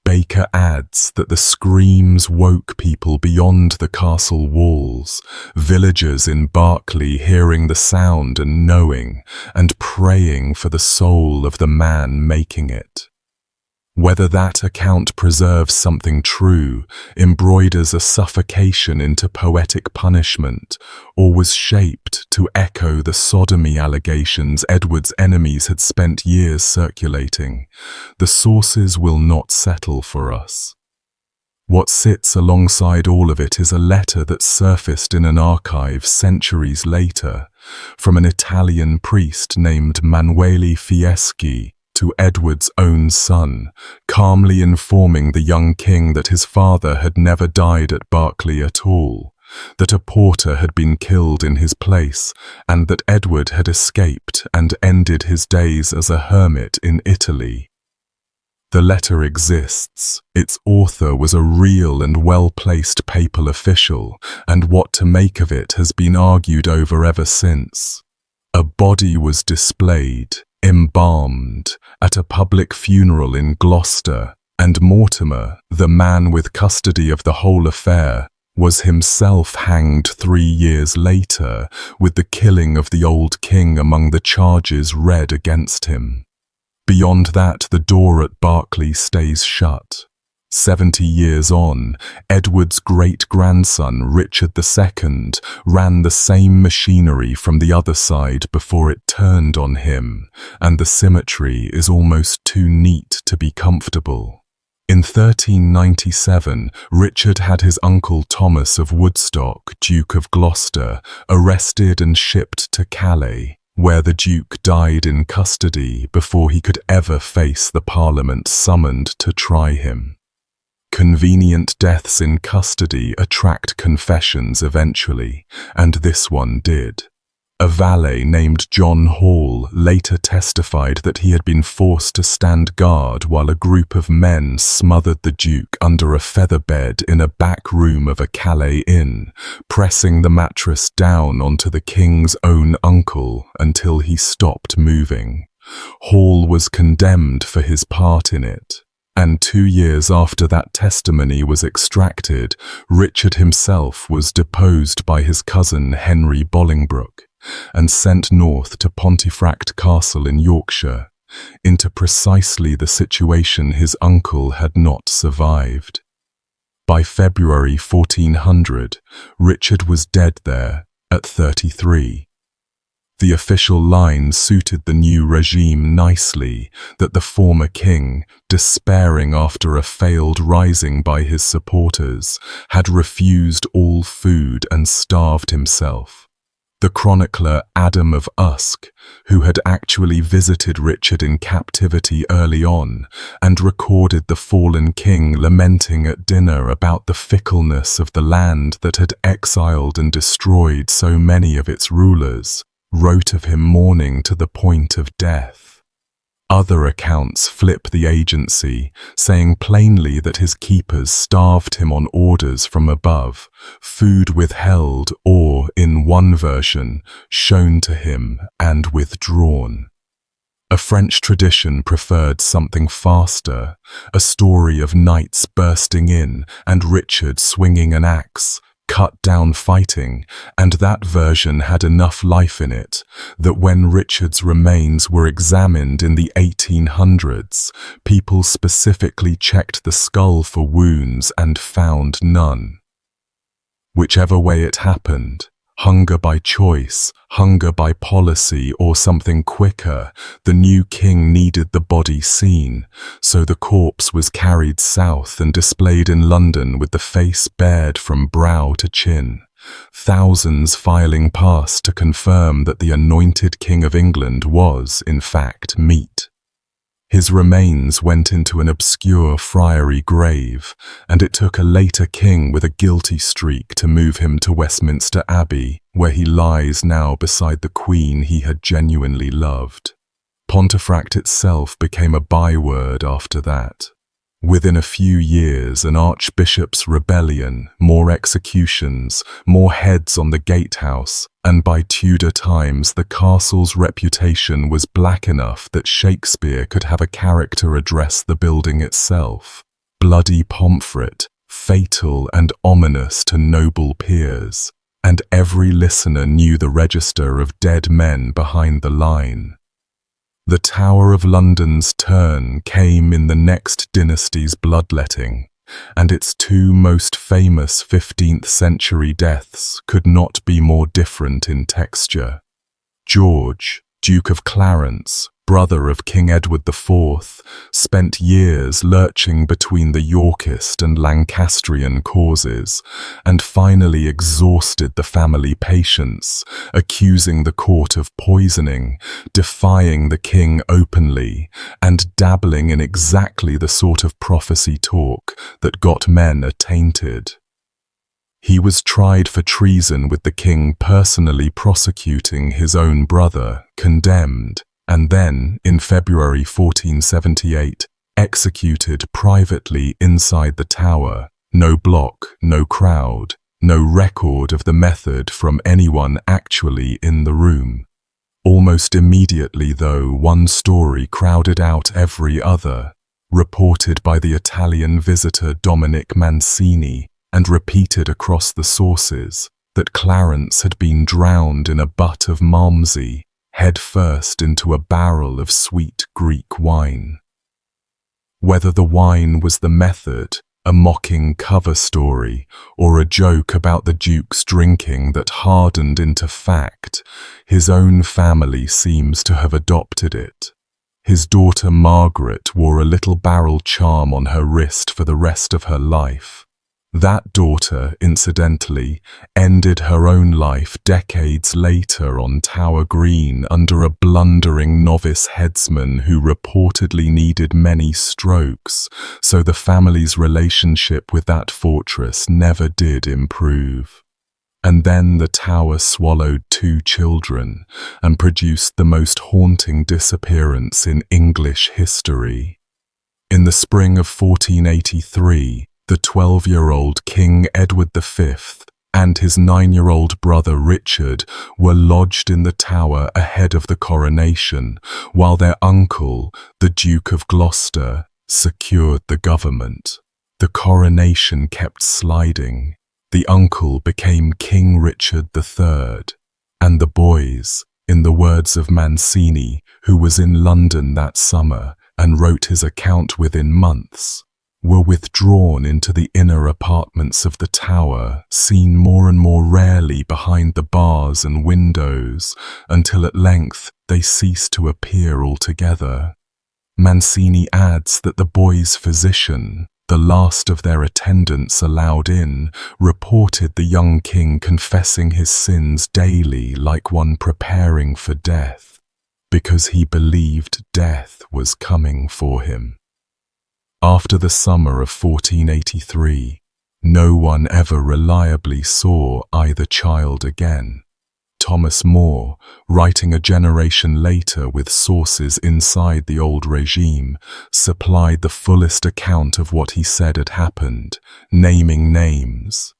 Baker adds that the screams woke people beyond the castle walls, villagers in Berkeley hearing the sound and knowing, and praying for the soul of the man making it. Whether that account preserves something true, embroiders a suffocation into poetic punishment, or was shaped to echo the sodomy allegations Edward's enemies had spent years circulating, the sources will not settle for us. What sits alongside all of it is a letter that surfaced in an archive centuries later, from an Italian priest named Manuele Fieschi, to Edward's own son, calmly informing the young king that his father had never died at Berkeley at all, that a porter had been killed in his place, and that Edward had escaped and ended his days as a hermit in Italy. The letter exists. Its author was a real and well-placed papal official, and what to make of it has been argued over ever since. A body was displayed, embalmed, at a public funeral in Gloucester, and Mortimer, the man with custody of the whole affair, was himself hanged 3 years later, with the killing of the old king among the charges read against him. Beyond that, the door at Berkeley stays shut. 70 years on, Edward's great-grandson, Richard II, ran the same machinery from the other side before it turned on him, and the symmetry is almost too neat to be comfortable. In 1397, Richard had his uncle Thomas of Woodstock, Duke of Gloucester, arrested and shipped to Calais, where the Duke died in custody before he could ever face the Parliament summoned to try him. Convenient deaths in custody attract confessions eventually, and this one did. A valet named John Hall later testified that he had been forced to stand guard while a group of men smothered the Duke under a feather bed in a back room of a Calais inn, pressing the mattress down onto the king's own uncle until he stopped moving. Hall was condemned for his part in it, and 2 years after that testimony was extracted, Richard himself was deposed by his cousin Henry Bolingbroke and sent north to Pontefract Castle in Yorkshire, into precisely the situation his uncle had not survived. By February 1400, Richard was dead there at 33. The official line suited the new regime nicely, that the former king, despairing after a failed rising by his supporters, had refused all food and starved himself. The chronicler Adam of Usk, who had actually visited Richard in captivity early on, and recorded the fallen king lamenting at dinner about the fickleness of the land that had exiled and destroyed so many of its rulers, wrote of him mourning to the point of death. Other accounts flip the agency, saying plainly that his keepers starved him on orders from above, food withheld or, in one version, shown to him and withdrawn. A French tradition preferred something faster, a story of knights bursting in and Richard swinging an axe, cut down fighting, and that version had enough life in it that when Richard's remains were examined in the 1800s, people specifically checked the skull for wounds and found none. Whichever way it happened, hunger by choice, hunger by policy, or something quicker, the new king needed the body seen, so the corpse was carried south and displayed in London with the face bared from brow to chin, thousands filing past to confirm that the anointed King of England was, in fact, meat. His remains went into an obscure friary grave, and it took a later king with a guilty streak to move him to Westminster Abbey, where he lies now beside the Queen he had genuinely loved. Pontefract itself became a byword after that. Within a few years, an archbishop's rebellion, more executions, more heads on the gatehouse, and by Tudor times the castle's reputation was black enough that Shakespeare could have a character address the building itself. Bloody Pomfret, fatal and ominous to noble peers, and every listener knew the register of dead men behind the line. The Tower of London's turn came in the next dynasty's bloodletting, and its two most famous 15th-century deaths could not be more different in texture. George, Duke of Clarence, brother of King Edward IV, spent years lurching between the Yorkist and Lancastrian causes, and finally exhausted the family patience, accusing the court of poisoning, defying the king openly, and dabbling in exactly the sort of prophecy talk that got men attainted. He was tried for treason with the king personally prosecuting his own brother, condemned, and then, in February 1478, executed privately inside the tower. No block, no crowd, no record of the method from anyone actually in the room. Almost immediately, though, one story crowded out every other, reported by the Italian visitor Dominic Mancini and repeated across the sources, that Clarence had been drowned in a butt of Malmsey, head first into a barrel of sweet Greek wine. Whether the wine was the method, a mocking cover story, or a joke about the Duke's drinking that hardened into fact, his own family seems to have adopted it. His daughter Margaret wore a little barrel charm on her wrist for the rest of her life. That daughter, incidentally, ended her own life decades later on Tower Green under a blundering novice headsman who reportedly needed many strokes, so the family's relationship with that fortress never did improve. And then the tower swallowed 2 children and produced the most haunting disappearance in English history. In the spring of 1483, the 12-year-old King Edward V and his 9-year-old brother Richard were lodged in the tower ahead of the coronation, while their uncle, the Duke of Gloucester, secured the government. The coronation kept sliding. The uncle became King Richard III, and the boys, in the words of Mancini, who was in London that summer and wrote his account within months, were withdrawn into the inner apartments of the tower, seen more and more rarely behind the bars and windows, until at length they ceased to appear altogether. Mancini adds that the boys' physician, the last of their attendants allowed in, reported the young king confessing his sins daily like one preparing for death, because he believed death was coming for him. After the summer of 1483, no one ever reliably saw either child again. Thomas More, writing a generation later with sources inside the old regime, supplied the fullest account of what he said had happened, naming names.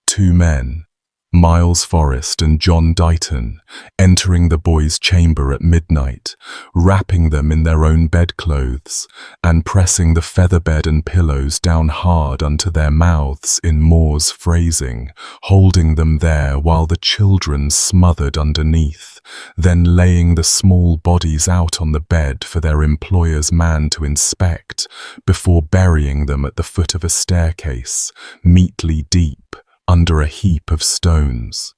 2 men, Miles Forrest and John Dighton, entering the boys' chamber at midnight, wrapping them in their own bedclothes, and pressing the featherbed and pillows down hard unto their mouths in Moore's phrasing, holding them there while the children smothered underneath, then laying the small bodies out on the bed for their employer's man to inspect, before burying them at the foot of a staircase, meatly deep, under a heap of stones.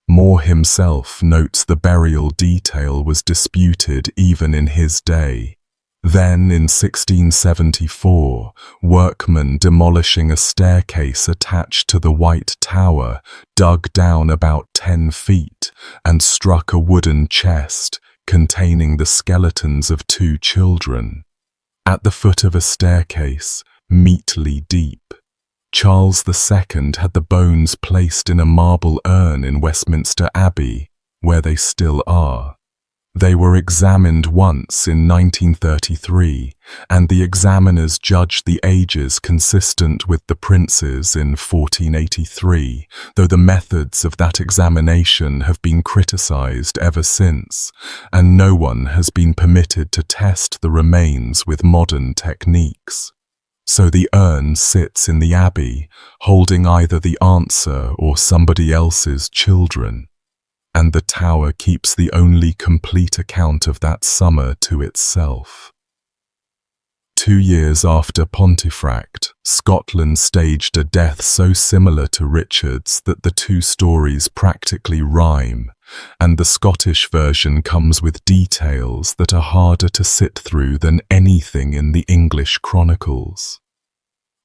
Moore himself notes the burial detail was disputed even in his day. Then, in 1674, workmen demolishing a staircase attached to the White Tower dug down about 10 feet and struck a wooden chest containing the skeletons of 2 children. At the foot of a staircase, meatly deep, Charles II had the bones placed in a marble urn in Westminster Abbey, where they still are. They were examined once in 1933, and the examiners judged the ages consistent with the prince's in 1483, though the methods of that examination have been criticized ever since, and no one has been permitted to test the remains with modern techniques. So the urn sits in the abbey, holding either the answer or somebody else's children, and the tower keeps the only complete account of that summer to itself. 2 years after Pontefract, Scotland staged a death so similar to Richard's that the 2 stories practically rhyme, and the Scottish version comes with details that are harder to sit through than anything in the English chronicles.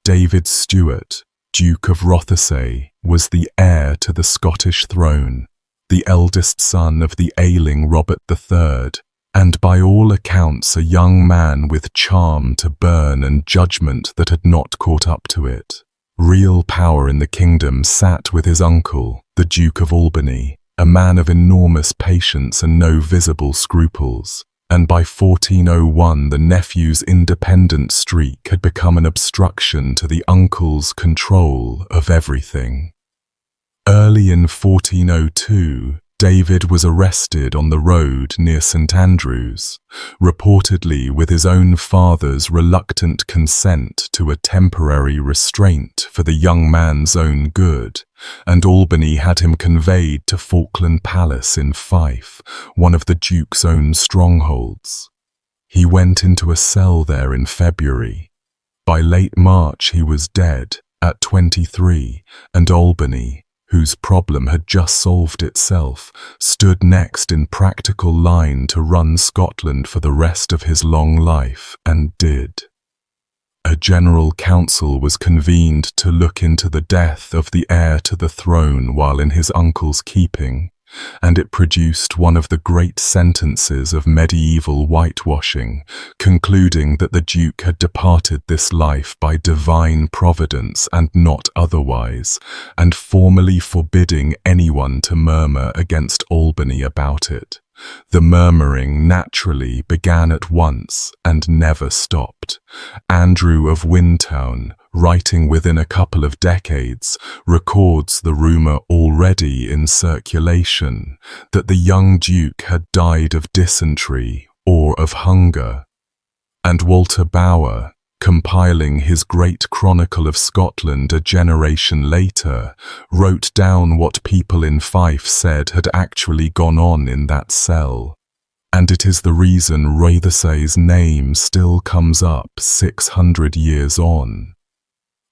David Stewart, Duke of Rothesay, was the heir to the Scottish throne, the eldest son of the ailing Robert III, and by all accounts a young man with charm to burn and judgment that had not caught up to it. Real power in the kingdom sat with his uncle, the Duke of Albany, a man of enormous patience and no visible scruples, and by 1401 the nephew's independent streak had become an obstruction to the uncle's control of everything. Early in 1402, David was arrested on the road near St. Andrews, reportedly with his own father's reluctant consent to a temporary restraint for the young man's own good, and Albany had him conveyed to Falkland Palace in Fife, one of the Duke's own strongholds. He went into a cell there in February. By late March he was dead, at 23, and Albany, whose problem had just solved itself, stood next in practical line to run Scotland for the rest of his long life, and did. A general council was convened to look into the death of the heir to the throne while in his uncle's keeping, and it produced one of the great sentences of medieval whitewashing, concluding that the Duke had departed this life by divine providence and not otherwise, and formally forbidding anyone to murmur against Albany about it. The murmuring naturally began at once and never stopped. Andrew of Windtown, writing within a couple of decades, records the rumour already in circulation that the young Duke had died of dysentery or of hunger. And Walter Bower, compiling his great Chronicle of Scotland a generation later, wrote down what people in Fife said had actually gone on in that cell. And it is the reason Rothesay's name still comes up 600 years on.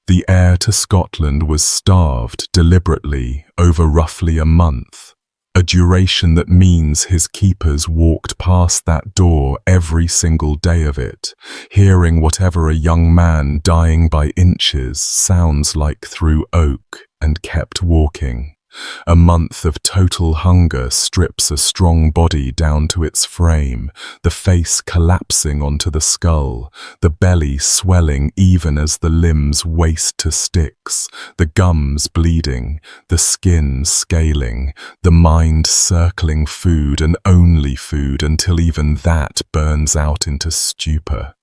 The heir to Scotland was starved deliberately over roughly a month, a duration that means his keepers walked past that door every single day of it, hearing whatever a young man dying by inches sounds like through oak, and kept walking. A month of total hunger strips a strong body down to its frame, the face collapsing onto the skull, the belly swelling even as the limbs waste to sticks, the gums bleeding, the skin scaling, the mind circling food and only food until even that burns out into stupor.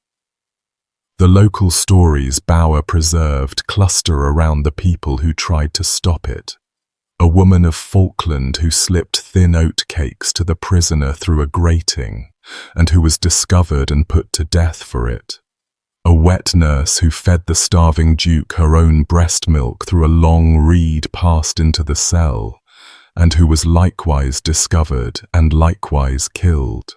The local stories Bower preserved cluster around the people who tried to stop it. A woman of Falkland who slipped thin oat cakes to the prisoner through a grating, and who was discovered and put to death for it. A wet nurse who fed the starving Duke her own breast milk through a long reed passed into the cell, and who was likewise discovered and likewise killed.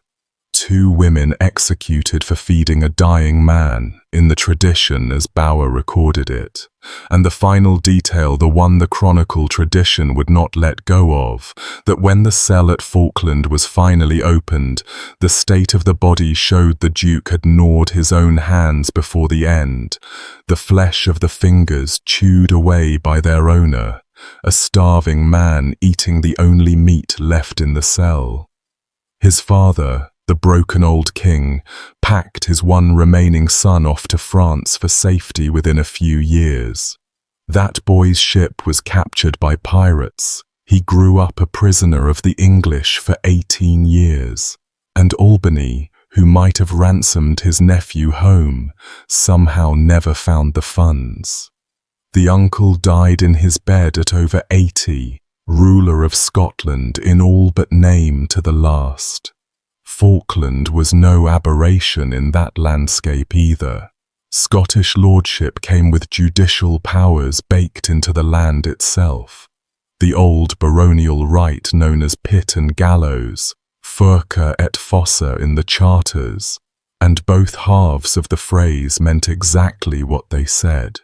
2 women executed for feeding a dying man, in the tradition as Bower recorded it, and the final detail, the one the chronicle tradition would not let go of, that when the cell at Falkland was finally opened, the state of the body showed the Duke had gnawed his own hands before the end, the flesh of the fingers chewed away by their owner, a starving man eating the only meat left in the cell. His father, the broken old king, packed his one remaining son off to France for safety within a few years. That boy's ship was captured by pirates. He grew up a prisoner of the English for 18 years. And Albany, who might have ransomed his nephew home, somehow never found the funds. The uncle died in his bed at over 80, ruler of Scotland in all but name to the last. Falkland was no aberration in that landscape either. Scottish lordship came with judicial powers baked into the land itself. The old baronial right known as pit and gallows, furca et fossa in the charters, and both halves of the phrase meant exactly what they said.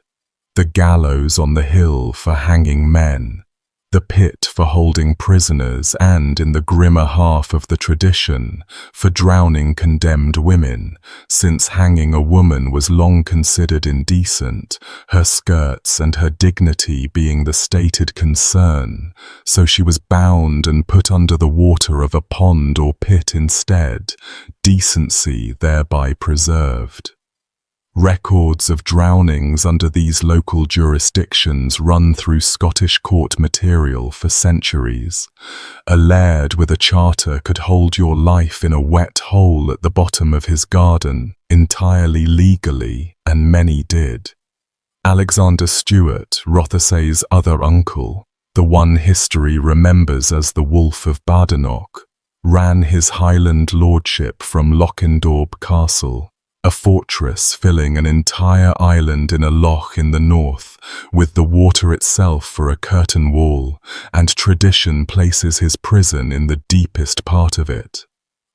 The gallows on the hill for hanging men, the pit for holding prisoners, and, in the grimmer half of the tradition, for drowning condemned women, since hanging a woman was long considered indecent, her skirts and her dignity being the stated concern, so she was bound and put under the water of a pond or pit instead, decency thereby preserved. Records of drownings under these local jurisdictions run through Scottish court material for centuries. A laird with a charter could hold your life in a wet hole at the bottom of his garden, entirely legally, and many did. Alexander Stewart, Rothesay's other uncle, the one history remembers as the Wolf of Badenoch, ran his Highland lordship from Lochendorb Castle, a fortress filling an entire island in a loch in the north, with the water itself for a curtain wall, and tradition places his prison in the deepest part of it.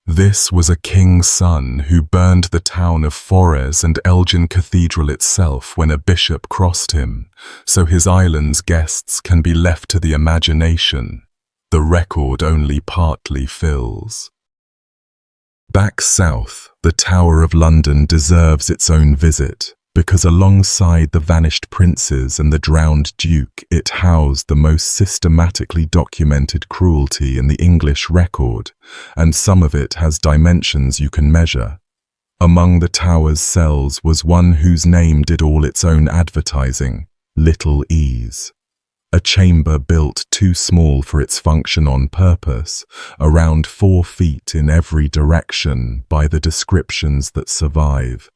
This was a king's son who burned the town of Forres and Elgin Cathedral itself when a bishop crossed him, so his island's guests can be left to the imagination. The record only partly fills. Back south, the Tower of London deserves its own visit, because alongside the vanished princes and the drowned duke, it housed the most systematically documented cruelty in the English record, and some of it has dimensions you can measure. Among the tower's cells was one whose name did all its own advertising, Little Ease. A chamber built too small for its function on purpose, around 4 feet in every direction by the descriptions that survive,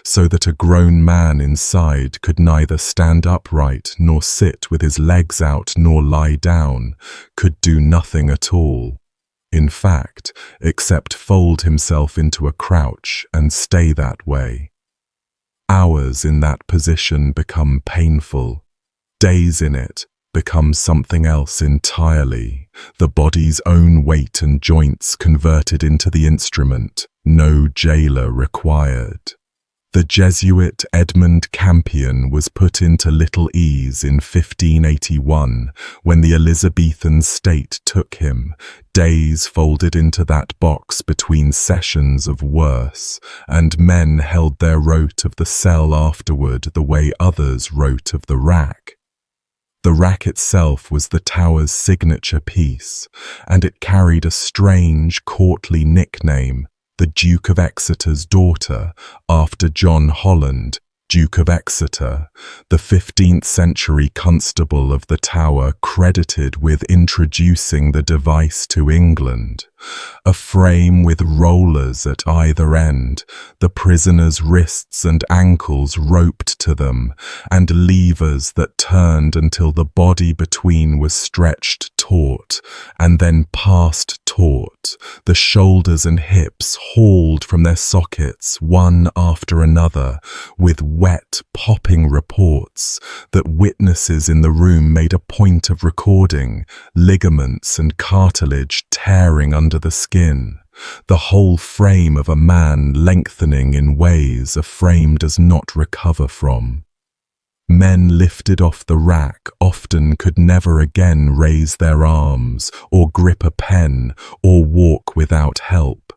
so that a grown man inside could neither stand upright nor sit with his legs out nor lie down, could do nothing at all. In fact, except fold himself into a crouch and stay that way. Hours in that position become painful. Days in it become something else entirely, the body's own weight and joints converted into the instrument, no jailer required. The Jesuit Edmund Campion was put into Little Ease in 1581 when the Elizabethan state took him, days folded into that box between sessions of worse, and men held their rote of the cell afterward the way others wrote of the rack. The rack itself was the tower's signature piece, and it carried a strange, courtly nickname, the Duke of Exeter's daughter, after John Holland, Duke of Exeter, the 15th century constable of the Tower credited with introducing the device to England. A frame with rollers at either end, the prisoner's wrists and ankles roped to them, and levers that turned until the body between was stretched taut, and then passed taut, the shoulders and hips hauled from their sockets one after another, with wet, popping reports that witnesses in the room made a point of recording, ligaments and cartilage tearing under the skin, the whole frame of a man lengthening in ways a frame does not recover from. Men lifted off the rack often could never again raise their arms, or grip a pen, or walk without help.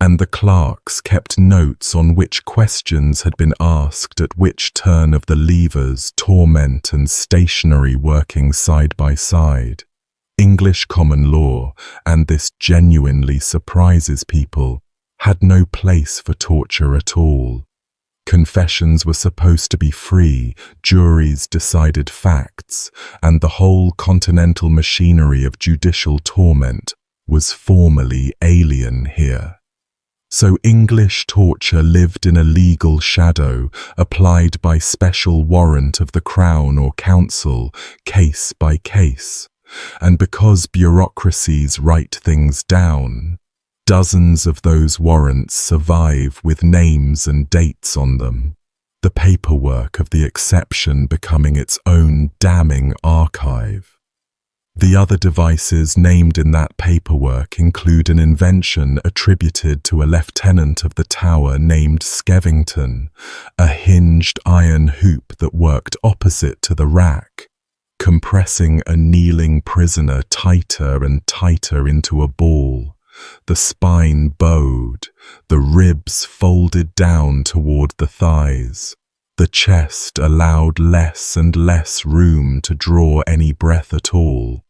And the clerks kept notes on which questions had been asked at which turn of the levers, torment and stationery working side by side. English common law, and this genuinely surprises people, had no place for torture at all. Confessions were supposed to be free, juries decided facts, and the whole continental machinery of judicial torment was formally alien here. So English torture lived in a legal shadow, applied by special warrant of the Crown or Council, case by case. And because bureaucracies write things down, dozens of those warrants survive with names and dates on them, the paperwork of the exception becoming its own damning archive. The other devices named in that paperwork include an invention attributed to a lieutenant of the Tower named Skevington, a hinged iron hoop that worked opposite to the rack, compressing a kneeling prisoner tighter and tighter into a ball. The spine bowed, the ribs folded down toward the thighs. The chest allowed less and less room to draw any breath at all,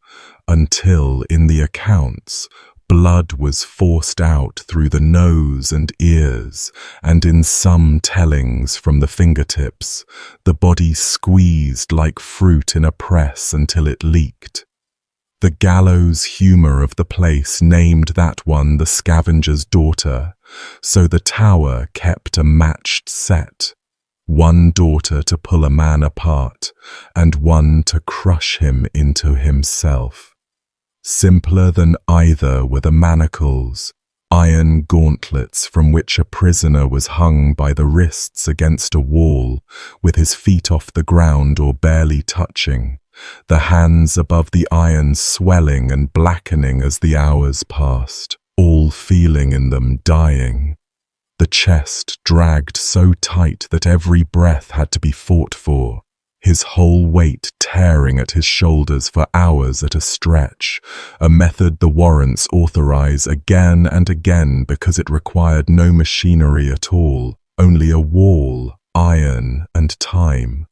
until, in the accounts, Blood was forced out through the nose and ears, and in some tellings from the fingertips, the body squeezed like fruit in a press until it leaked. The gallows humor of the place named that one the scavenger's daughter, so the tower kept a matched set. One daughter to pull a man apart, and one to crush him into himself. Simpler than either were the manacles, iron gauntlets from which a prisoner was hung by the wrists against a wall, with his feet off the ground or barely touching, the hands above the iron swelling and blackening as the hours passed, all feeling in them dying. The chest dragged so tight that every breath had to be fought for, his whole weight tearing at his shoulders for hours at a stretch, a method the warrants authorize again and again because it required no machinery at all, only a wall, iron, and time.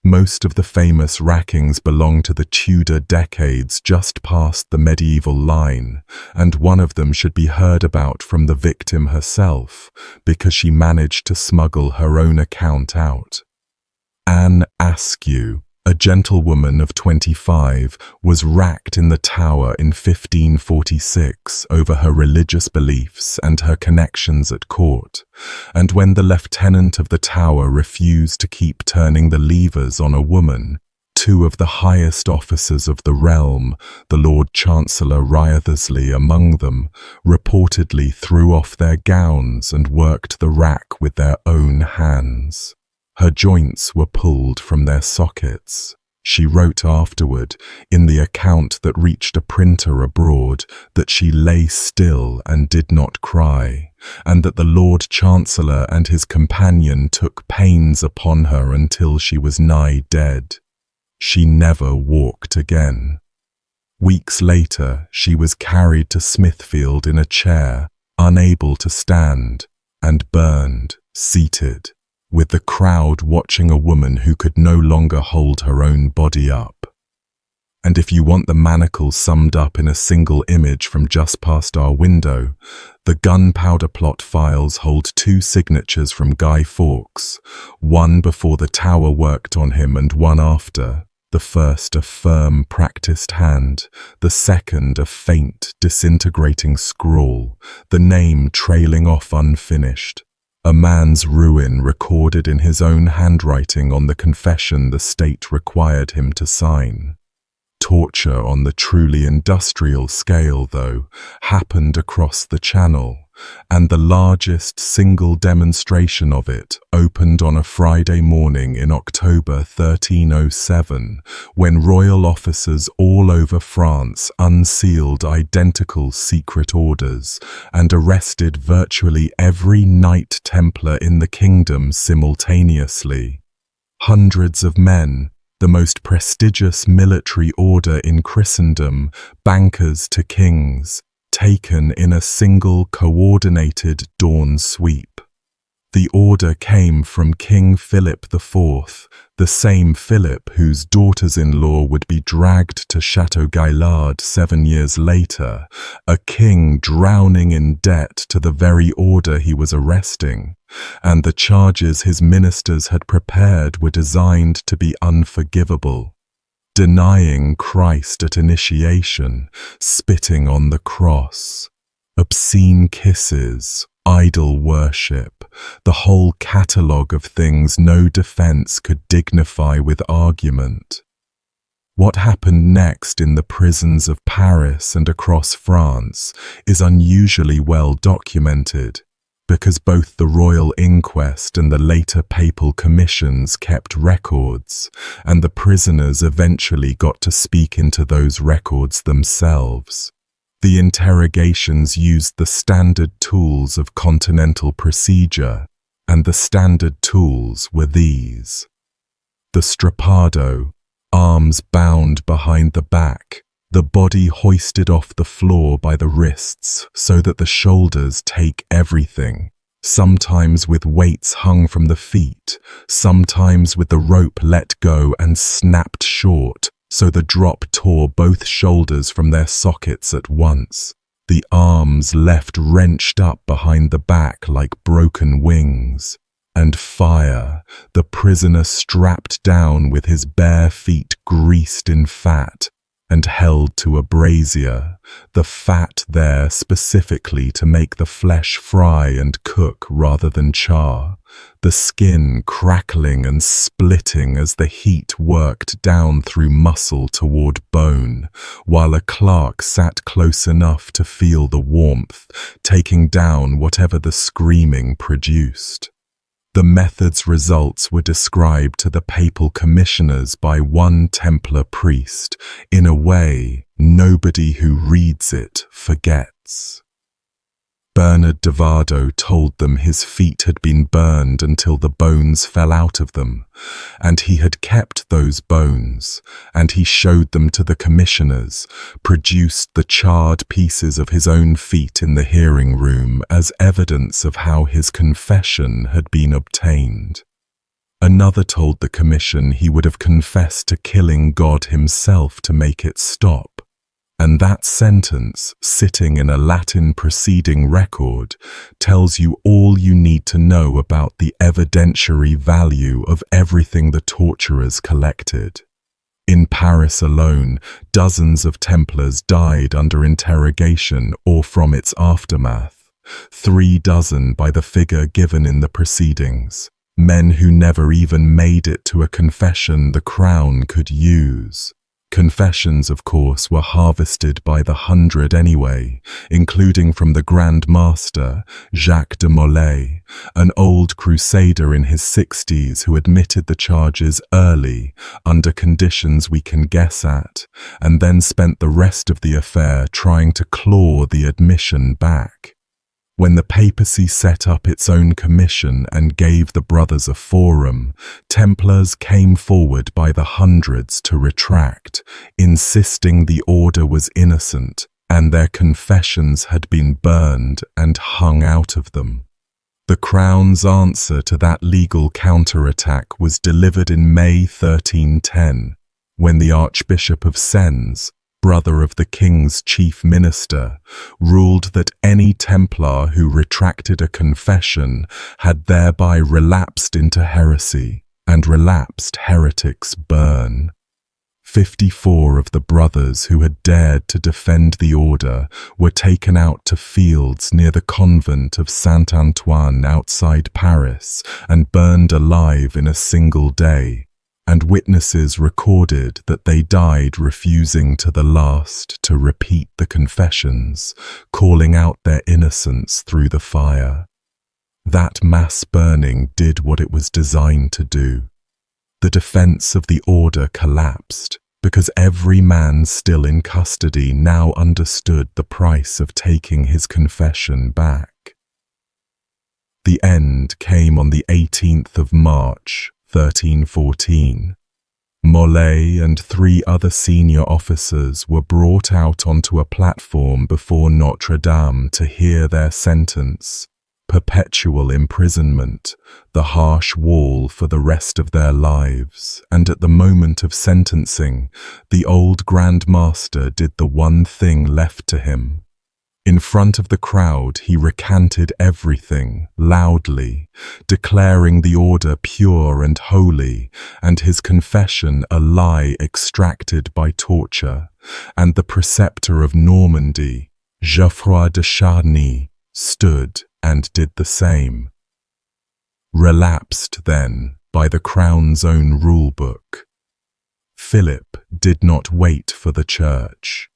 Most of the famous rackings belong to the Tudor decades just past the medieval line, and one of them should be heard about from the victim herself, because she managed to smuggle her own account out. Anne Askew, a gentlewoman of 25, was racked in the Tower in 1546 over her religious beliefs and her connections at court, and when the lieutenant of the Tower refused to keep turning the levers on a woman, two of the highest officers of the realm, the Lord Chancellor Wriothesley among them, reportedly threw off their gowns and worked the rack with their own hands. Her joints were pulled from their sockets. She wrote afterward, in the account that reached a printer abroad, that she lay still and did not cry, and that the Lord Chancellor and his companion took pains upon her until she was nigh dead. She never walked again. Weeks later, she was carried to Smithfield in a chair, unable to stand, and burned, seated, with the crowd watching a woman who could no longer hold her own body up. And if you want the manacles summed up in a single image from just past our window, the gunpowder plot files hold two signatures from Guy Fawkes, one before the Tower worked on him and one after, the first a firm, practiced hand, the second a faint, disintegrating scrawl, the name trailing off unfinished. A man's ruin recorded in his own handwriting on the confession the state required him to sign. Torture on the truly industrial scale, though, happened across the Channel, and the largest single demonstration of it opened on a Friday morning in October 1307, when royal officers all over France unsealed identical secret orders and arrested virtually every Knight Templar in the kingdom simultaneously. Hundreds of men, the most prestigious military order in Christendom, bankers to kings, taken in a single coordinated dawn sweep. The order came from King Philip IV, the same Philip whose daughters-in-law would be dragged to Chateau Gaillard 7 years later, a king drowning in debt to the very order he was arresting, and the charges his ministers had prepared were designed to be unforgivable. Denying Christ at initiation, spitting on the cross, obscene kisses, idol worship, the whole catalogue of things no defence could dignify with argument. What happened next in the prisons of Paris and across France is unusually well documented, because both the royal inquest and the later papal commissions kept records, and the prisoners eventually got to speak into those records themselves. The interrogations used the standard tools of continental procedure, and the standard tools were these: the strappado, arms bound behind the back, the body hoisted off the floor by the wrists so that the shoulders take everything, sometimes with weights hung from the feet, sometimes with the rope let go and snapped short, so the drop tore both shoulders from their sockets at once. the arms left wrenched up behind the back like broken wings, and fire, the prisoner strapped down with his bare feet greased in fat and held to a brazier, the fat there specifically to make the flesh fry and cook rather than char, the skin crackling and splitting as the heat worked down through muscle toward bone, while a clerk sat close enough to feel the warmth, taking down whatever the screaming produced. The method's results were described to the papal commissioners by one Templar priest, in a way nobody who reads it forgets. Bernard de Vado told them his feet had been burned until the bones fell out of them, and he had kept those bones, and he showed them to the commissioners, produced the charred pieces of his own feet in the hearing room as evidence of how his confession had been obtained. Another told the commission he would have confessed to killing God himself to make it stop. And that sentence, sitting in a Latin preceding record, tells you all you need to know about the evidentiary value of everything the torturers collected. In Paris alone, dozens of Templars died under interrogation or from its aftermath, 36 by the figure given in the proceedings, men who never even made it to a confession the Crown could use. Confessions, of course, were harvested by the hundred anyway, including from the Grand Master, Jacques de Molay, an old Crusader in his 60s who admitted the charges early, under conditions we can guess at, and then spent the rest of the affair trying to claw the admission back. When the papacy set up its own commission and gave the brothers a forum, Templars came forward by the hundreds to retract, insisting the order was innocent and their confessions had been burned and hung out of them. The Crown's answer to that legal counterattack was delivered in May 1310, when the Archbishop of Sens, brother of the king's chief minister, ruled that any Templar who retracted a confession had thereby relapsed into heresy, and relapsed heretics burn. 54 of the brothers who had dared to defend the order were taken out to fields near the convent of Saint-Antoine outside Paris and burned alive in a single day, and witnesses recorded that they died refusing to the last to repeat the confessions, calling out their innocence through the fire. That mass burning did what it was designed to do. The defense of the order collapsed because every man still in custody now understood the price of taking his confession back. The end came on the 18th of March, 1314. Molay and 3 other senior officers were brought out onto a platform before Notre Dame to hear their sentence, perpetual imprisonment, the harsh wall for the rest of their lives, and at the moment of sentencing, the old Grand Master did the one thing left to him. In front of the crowd, he recanted everything, loudly, declaring the order pure and holy, and his confession a lie extracted by torture, and the preceptor of Normandy, Geoffroy de Charny, stood and did the same. Relapsed, then, by the Crown's own rulebook. Philip did not wait for the church.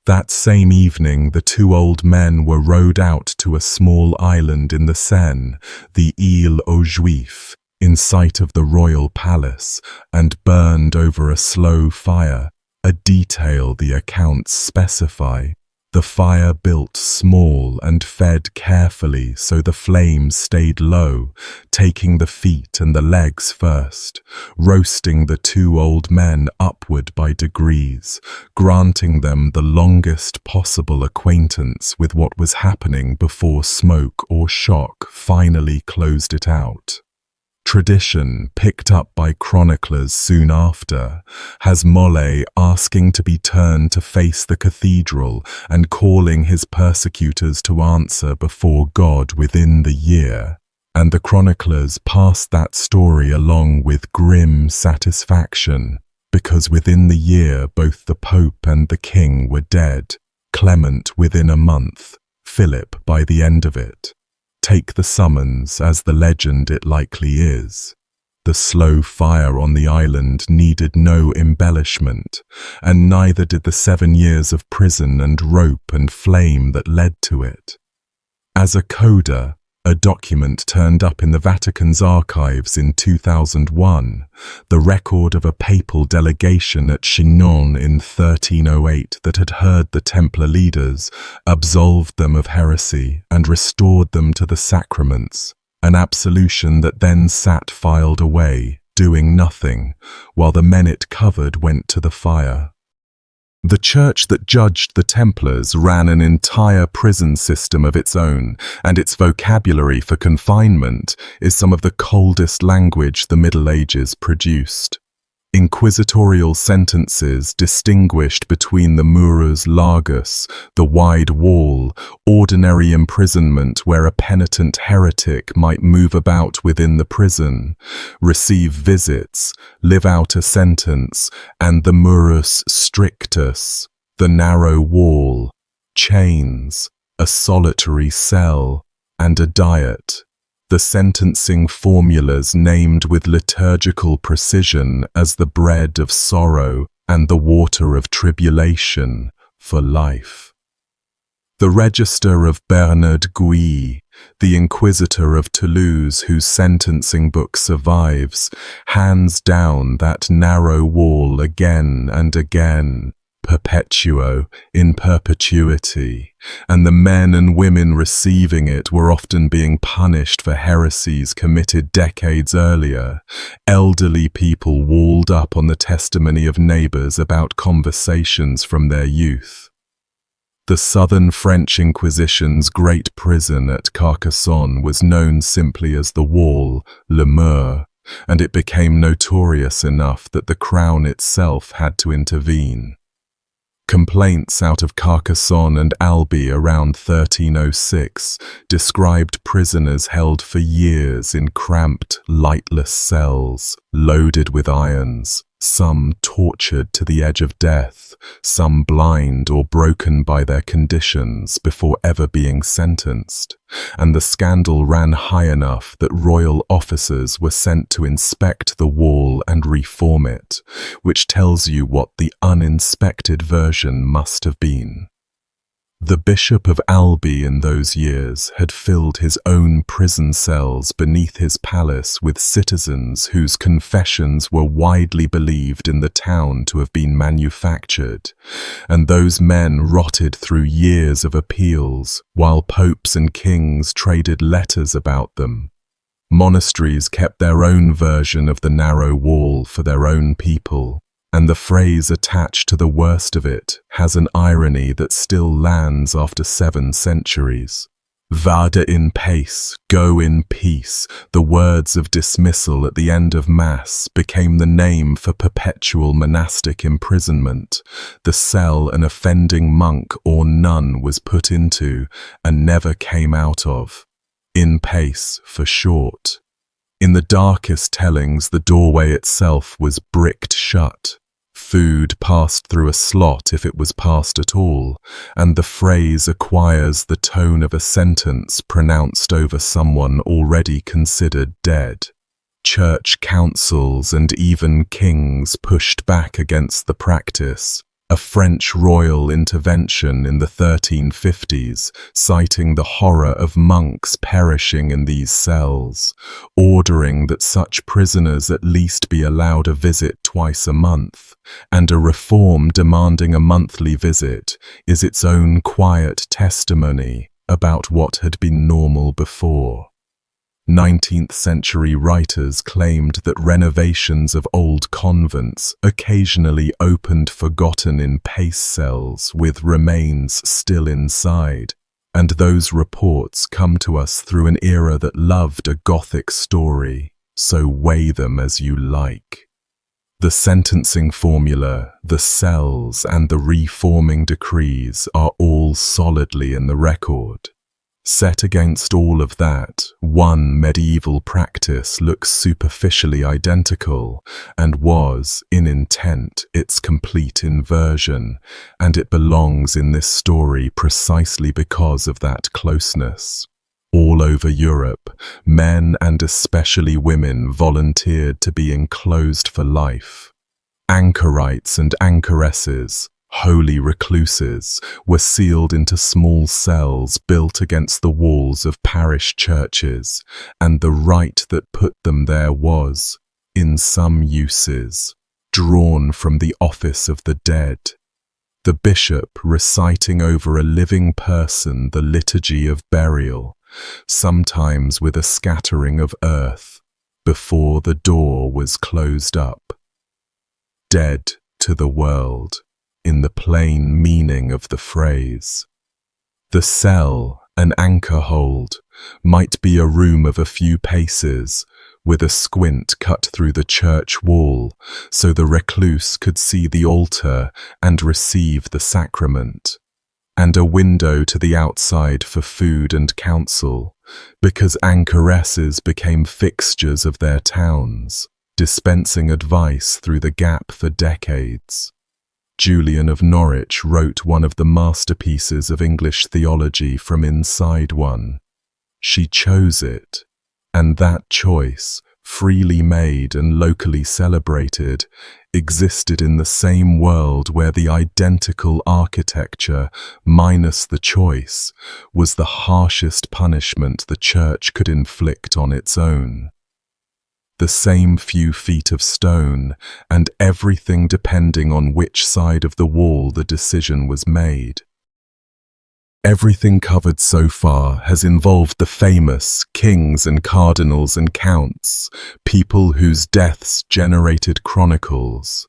That same evening, the 2 old men were rowed out to a small island in the Seine, the Île aux Juifs, in sight of the royal palace, and burned over a slow fire, a detail the accounts specify. The fire built small and fed carefully so the flames stayed low, taking the feet and the legs first, roasting the 2 old men upward by degrees, granting them the longest possible acquaintance with what was happening before smoke or shock finally closed it out. Tradition, picked up by chroniclers soon after, has Mole asking to be turned to face the cathedral and calling his persecutors to answer before God within the year. And the chroniclers passed that story along with grim satisfaction, because within the year both the Pope and the King were dead, Clement within a month, Philip by the end of it. Take the summons as the legend it likely is. The slow fire on the island needed no embellishment, and neither did the 7 years of prison and rope and flame that led to it. As a coda, a document turned up in the Vatican's archives in 2001, the record of a papal delegation at Chinon in 1308 that had heard the Templar leaders, absolved them of heresy and restored them to the sacraments, an absolution that then sat filed away, doing nothing, while the men it covered went to the fire. The church that judged the Templars ran an entire prison system of its own, and its vocabulary for confinement is some of the coldest language the Middle Ages produced. Inquisitorial sentences distinguished between the murus largus, the wide wall, ordinary imprisonment where a penitent heretic might move about within the prison, receive visits, live out a sentence, and the murus strictus, the narrow wall, chains, a solitary cell, and a diet. The sentencing formulas named with liturgical precision as the bread of sorrow and the water of tribulation for life. The register of Bernard Gouy, the Inquisitor of Toulouse whose sentencing book survives, hands down that narrow wall again and again, perpetuo, in perpetuity, and the men and women receiving it were often being punished for heresies committed decades earlier, elderly people walled up on the testimony of neighbors about conversations from their youth. The southern French Inquisition's great prison at Carcassonne was known simply as the Wall, Le Mur, and it became notorious enough that the Crown itself had to intervene. Complaints out of Carcassonne and Albi around 1306 described prisoners held for years in cramped, lightless cells, loaded with irons, some tortured to the edge of death, some blind or broken by their conditions before ever being sentenced, and the scandal ran high enough that royal officers were sent to inspect the wall and reform it, which tells you what the uninspected version must have been. The Bishop of Albi in those years had filled his own prison cells beneath his palace with citizens whose confessions were widely believed in the town to have been manufactured, and those men rotted through years of appeals while popes and kings traded letters about them. Monasteries kept their own version of the narrow wall for their own people, and the phrase attached to the worst of it has an irony that still lands after 7 centuries. Vade in pace, go in peace, the words of dismissal at the end of Mass became the name for perpetual monastic imprisonment, the cell an offending monk or nun was put into and never came out of. In pace for short. In the darkest tellings, the doorway itself was bricked shut. Food passed through a slot if it was passed at all, and the phrase acquires the tone of a sentence pronounced over someone already considered dead. Church councils and even kings pushed back against the practice. A French royal intervention in the 1350s, citing the horror of monks perishing in these cells, ordering that such prisoners at least be allowed a visit twice a month, and a reform demanding a monthly visit, is its own quiet testimony about what had been normal before. 19th century writers claimed that renovations of old convents occasionally opened forgotten in pace cells with remains still inside, and those reports come to us through an era that loved a Gothic story, so weigh them as you like. The sentencing formula, the cells, and the reforming decrees are all solidly in the record. Set against all of that, one medieval practice looks superficially identical and was, in intent, its complete inversion, and it belongs in this story precisely because of that closeness. All over Europe, men and especially women volunteered to be enclosed for life. Anchorites and anchoresses, holy recluses, were sealed into small cells built against the walls of parish churches, and the rite that put them there was, in some uses, drawn from the office of the dead. The bishop reciting over a living person the liturgy of burial, sometimes with a scattering of earth, before the door was closed up. Dead to the world, in the plain meaning of the phrase. The cell, an anchor hold, might be a room of a few paces, with a squint cut through the church wall, so the recluse could see the altar and receive the sacrament, and a window to the outside for food and counsel, because anchoresses became fixtures of their towns, dispensing advice through the gap for decades. Julian of Norwich wrote one of the masterpieces of English theology from inside one. She chose it, and that choice, freely made and locally celebrated, existed in the same world where the identical architecture, minus the choice, was the harshest punishment the church could inflict on its own. The same few feet of stone, and everything depending on which side of the wall the decision was made. Everything covered so far has involved the famous kings and cardinals and counts, people whose deaths generated chronicles.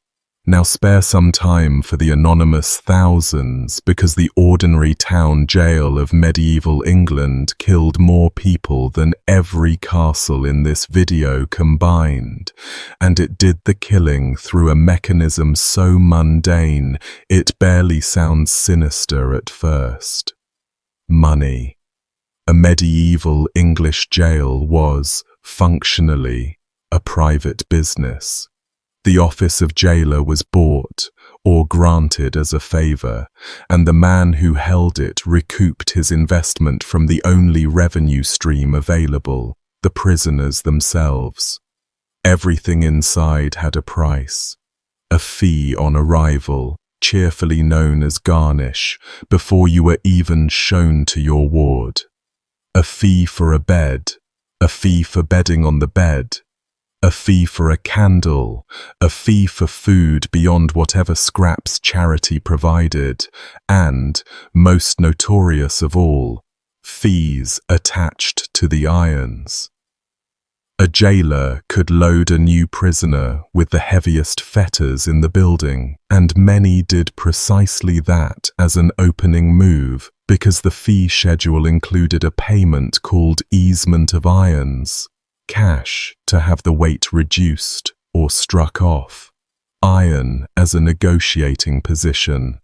Now spare some time for the anonymous thousands, because the ordinary town jail of medieval England killed more people than every castle in this video combined, and it did the killing through a mechanism so mundane it barely sounds sinister at first. Money. A medieval English jail was, functionally, a private business. The office of jailer was bought or granted as a favour, and the man who held it recouped his investment from the only revenue stream available, the prisoners themselves. Everything inside had a price, a fee on arrival, cheerfully known as garnish, before you were even shown to your ward. A fee for a bed, a fee for bedding on the bed, a fee for a candle, a fee for food beyond whatever scraps charity provided, and, most notorious of all, fees attached to the irons. A jailer could load a new prisoner with the heaviest fetters in the building, and many did precisely that as an opening move, because the fee schedule included a payment called easement of irons, cash to have the weight reduced or struck off, iron as a negotiating position,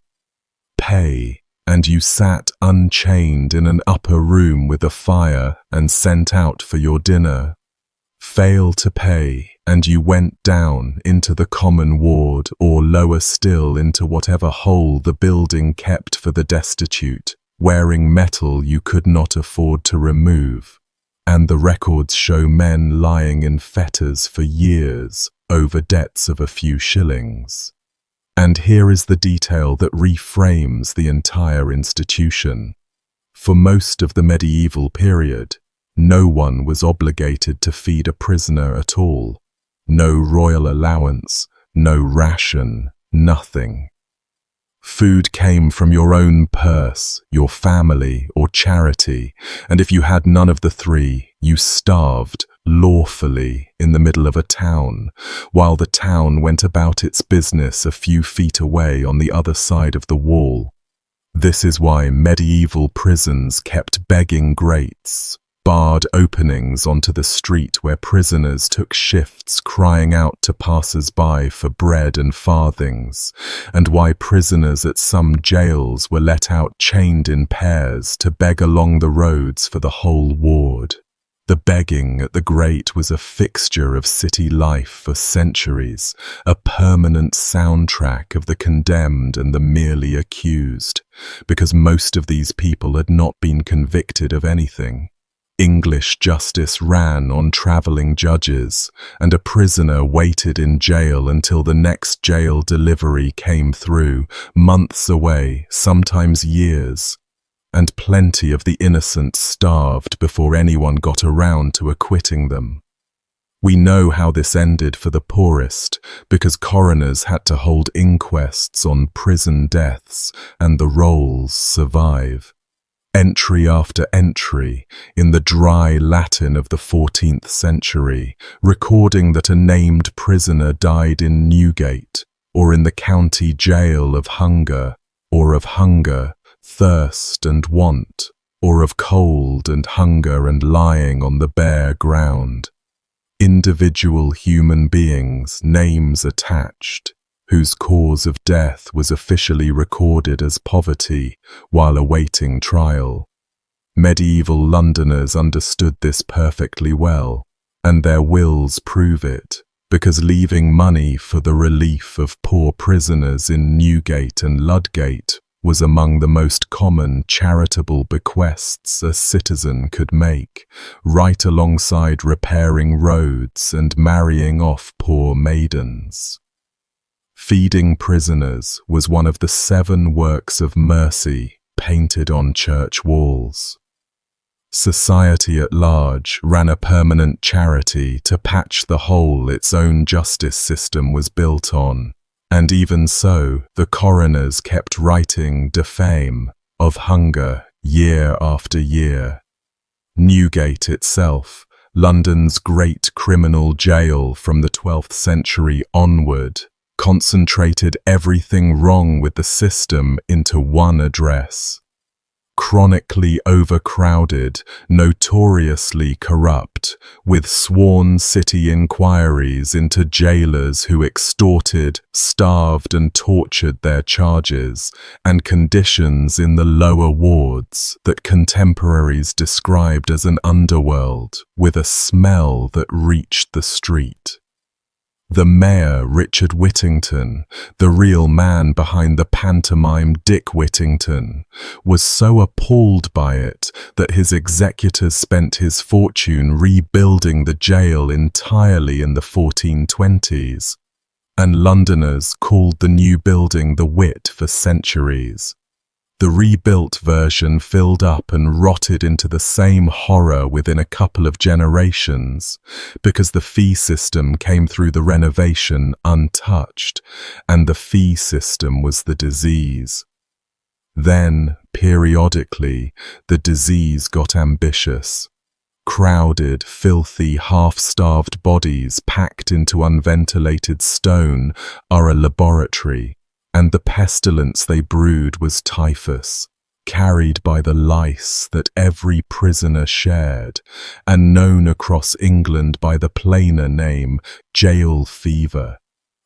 pay, and you sat unchained in an upper room with a fire and sent out for your dinner. Fail to pay, and you went down into the common ward, or lower still into whatever hole the building kept for the destitute, wearing metal you could not afford to remove. And the records show men lying in fetters for years over debts of a few shillings. And here is the detail that reframes the entire institution. For most of the medieval period, no one was obligated to feed a prisoner at all. No royal allowance, no ration, nothing. Food came from your own purse, your family, or charity, and if you had none of the three, you starved, lawfully, in the middle of a town, while the town went about its business a few feet away on the other side of the wall. This is why medieval prisons kept begging grates, barred openings onto the street where prisoners took shifts crying out to passers-by for bread and farthings, and why prisoners at some jails were let out chained in pairs to beg along the roads for the whole ward. The begging at the grate was a fixture of city life for centuries, a permanent soundtrack of the condemned and the merely accused, because most of these people had not been convicted of anything. English justice ran on travelling judges, and a prisoner waited in jail until the next jail delivery came through, months away, sometimes years. And plenty of the innocent starved before anyone got around to acquitting them. We know how this ended for the poorest, because coroners had to hold inquests on prison deaths, and the rolls survive. Entry after entry, in the dry Latin of the 14th century, recording that a named prisoner died in Newgate, or in the county jail of hunger, or of hunger, thirst and want, or of cold and hunger and lying on the bare ground. Individual human beings, names attached, whose cause of death was officially recorded as poverty while awaiting trial. Medieval Londoners understood this perfectly well, and their wills prove it, because leaving money for the relief of poor prisoners in Newgate and Ludgate was among the most common charitable bequests a citizen could make, right alongside repairing roads and marrying off poor maidens. Feeding prisoners was one of the 7 works of mercy painted on church walls. Society at large ran a permanent charity to patch the hole its own justice system was built on. And even so, the coroners kept writing defame of hunger year after year. Newgate itself, London's great criminal jail from the 12th century onward, concentrated everything wrong with the system into one address. Chronically overcrowded, notoriously corrupt, with sworn city inquiries into jailers who extorted, starved and tortured their charges, and conditions in the lower wards that contemporaries described as an underworld, with a smell that reached the street. The mayor, Richard Whittington, the real man behind the pantomime Dick Whittington, was so appalled by it that his executors spent his fortune rebuilding the jail entirely in the 1420s, and Londoners called the new building the Whit for centuries. The rebuilt version filled up and rotted into the same horror within a couple of generations, because the fee system came through the renovation untouched, and the fee system was the disease. Then, periodically, the disease got ambitious. Crowded, filthy, half-starved bodies packed into unventilated stone are a laboratory, and the pestilence they brewed was typhus, carried by the lice that every prisoner shared, and known across England by the plainer name jail fever.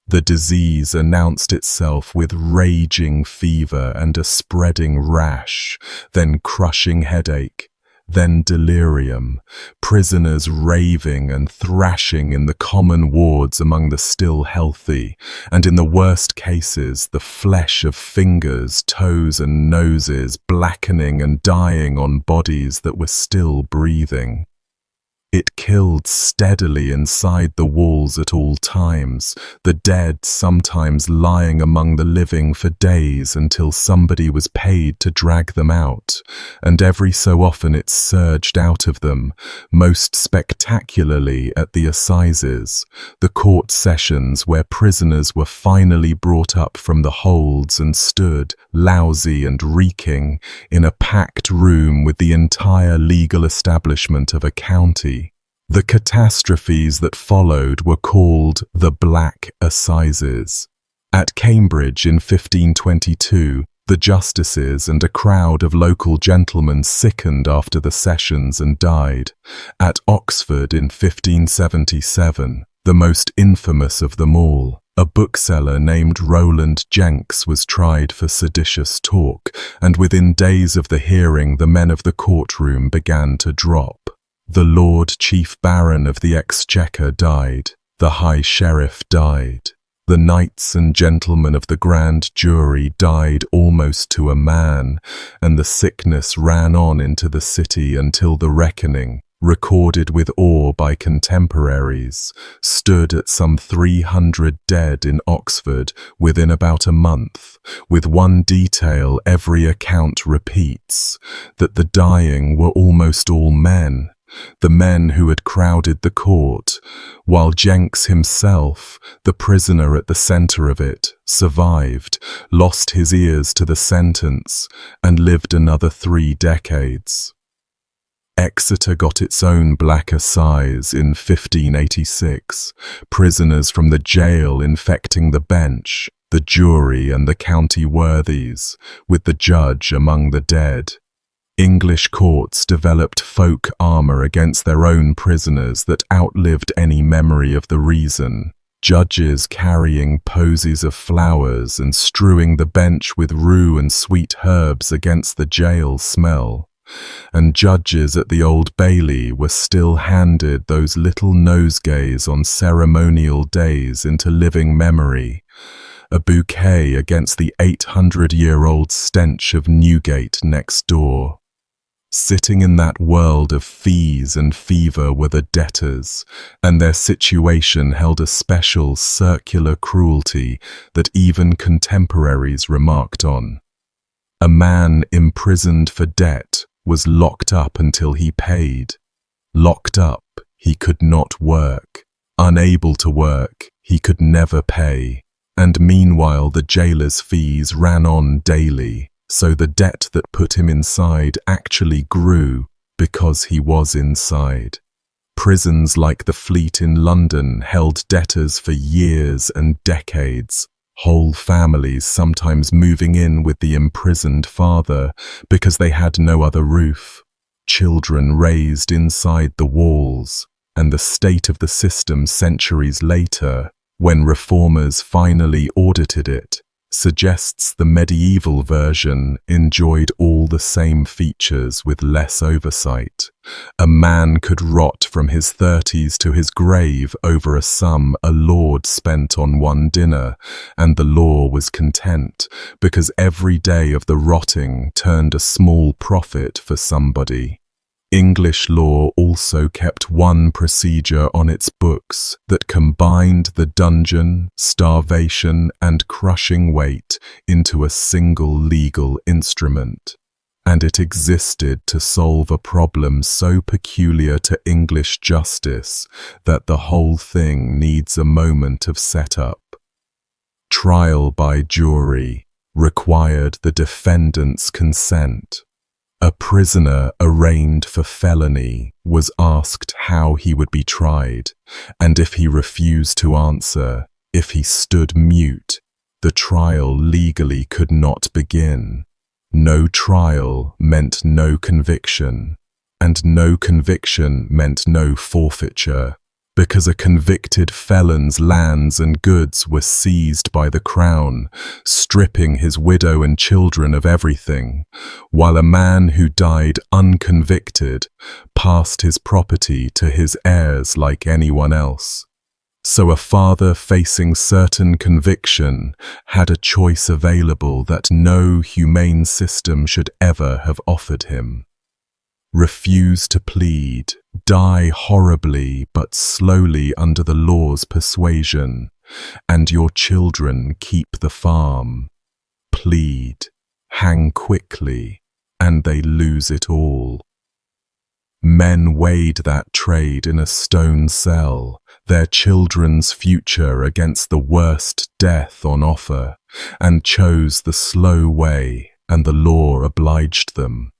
The disease announced itself with raging fever and a spreading rash, then crushing headache, then delirium, prisoners raving and thrashing in the common wards among the still healthy, and in the worst cases the flesh of fingers, toes and noses blackening and dying on bodies that were still breathing. It killed steadily inside the walls at all times, the dead sometimes lying among the living for days until somebody was paid to drag them out, and every so often it surged out of them, most spectacularly at the assizes, the court sessions where prisoners were finally brought up from the holds and stood, lousy and reeking, in a packed room with the entire legal establishment of a county. The catastrophes that followed were called the Black Assizes. At Cambridge in 1522, The justices and a crowd of local gentlemen sickened after the sessions and died. At Oxford in 1577, the most infamous of them all, a bookseller named Rowland Jenks was tried for seditious talk, and within days of the hearing the men of the courtroom began to drop. The Lord Chief Baron of the Exchequer died. The High Sheriff died. The knights and gentlemen of the grand jury died almost to a man, and the sickness ran on into the city until the reckoning, recorded with awe by contemporaries, stood at some 300 dead in Oxford within about a month, with one detail every account repeats, that the dying were almost all men, the men who had crowded the court, while Jenks himself, the prisoner at the centre of it, survived, lost his ears to the sentence, and lived another 3 decades. Exeter got its own Black Assize in 1586, prisoners from the jail infecting the bench, the jury and the county worthies, with the judge among the dead. English courts developed folk armour against their own prisoners that outlived any memory of the reason, judges carrying posies of flowers and strewing the bench with rue and sweet herbs against the jail smell. And judges at the Old Bailey were still handed those little nosegays on ceremonial days into living memory, a bouquet against the 800-year-old stench of Newgate next door. Sitting in that world of fees and fever were the debtors, and their situation held a special circular cruelty that even contemporaries remarked on. A man imprisoned for debt was locked up until he paid. Locked up, he could not work. Unable to work, he could never pay. And meanwhile the jailer's fees ran on daily. So the debt that put him inside actually grew because he was inside. Prisons like the Fleet in London held debtors for years and decades, whole families sometimes moving in with the imprisoned father because they had no other roof, children raised inside the walls, and the state of the system centuries later, when reformers finally audited it, suggests the medieval version enjoyed all the same features with less oversight. A man could rot from his 30s to his grave over a sum a lord spent on one dinner, and the law was content, because every day of the rotting turned a small profit for somebody. English law also kept one procedure on its books that combined the dungeon, starvation, and crushing weight into a single legal instrument. And it existed to solve a problem so peculiar to English justice that the whole thing needs a moment of setup. Trial by jury required the defendant's consent. A prisoner arraigned for felony was asked how he would be tried, and if he refused to answer, if he stood mute, the trial legally could not begin. No trial meant no conviction, and no conviction meant no forfeiture, because a convicted felon's lands and goods were seized by the crown, stripping his widow and children of everything, while a man who died unconvicted passed his property to his heirs like anyone else. So a father facing certain conviction had a choice available that no humane system should ever have offered him. Refuse to plead, die horribly but slowly under the law's persuasion, and your children keep the farm. Plead, hang quickly, and they lose it all. Men weighed that trade in a stone cell, their children's future against the worst death on offer, and chose the slow way, and the law obliged them.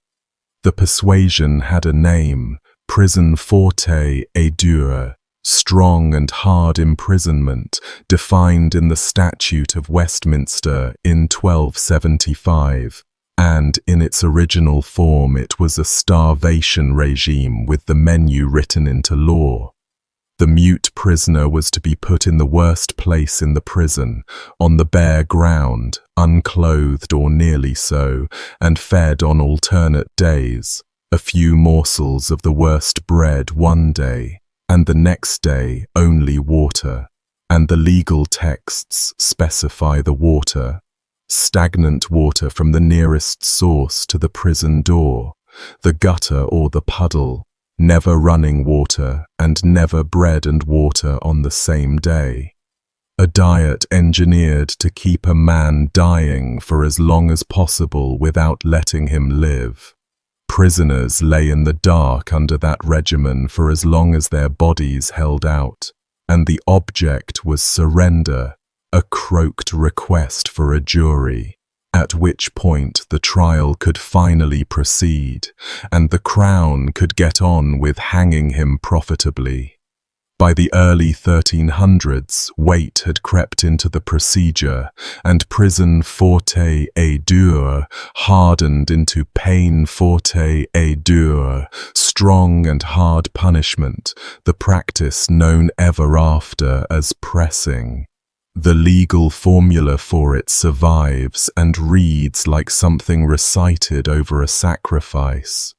The persuasion had a name, prison forte et dure, Strong and hard imprisonment, defined in the Statute of Westminster in 1275, and in its original form it was a starvation regime with the menu written into law. The mute prisoner was to be put in the worst place in the prison, on the bare ground, unclothed or nearly so, and fed on alternate days, a few morsels of the worst bread one day, and the next day only water, and the legal texts specify the water. Stagnant water from the nearest source to the prison door, the gutter or the puddle, never running water and never bread and water on the same day. A diet engineered to keep a man dying for as long as possible without letting him live. Prisoners lay in the dark under that regimen for as long as their bodies held out, and the object was surrender, a croaked request for a jury, at which point the trial could finally proceed, and the Crown could get on with hanging him profitably. By the early 1300s, weight had crept into the procedure, and prison forte et dure hardened into peine forte et dure, strong and hard punishment, the practice known ever after as pressing. The legal formula for it survives and reads like something recited over a sacrifice.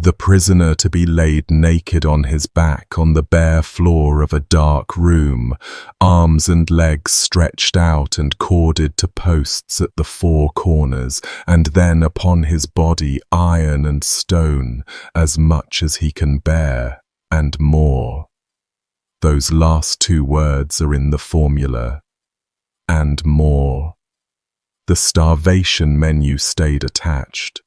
The prisoner to be laid naked on his back on the bare floor of a dark room, arms and legs stretched out and corded to posts at the four corners, and then upon his body iron and stone, as much as he can bear, and more. Those last two words are in the formula. And more. The starvation menu stayed attached.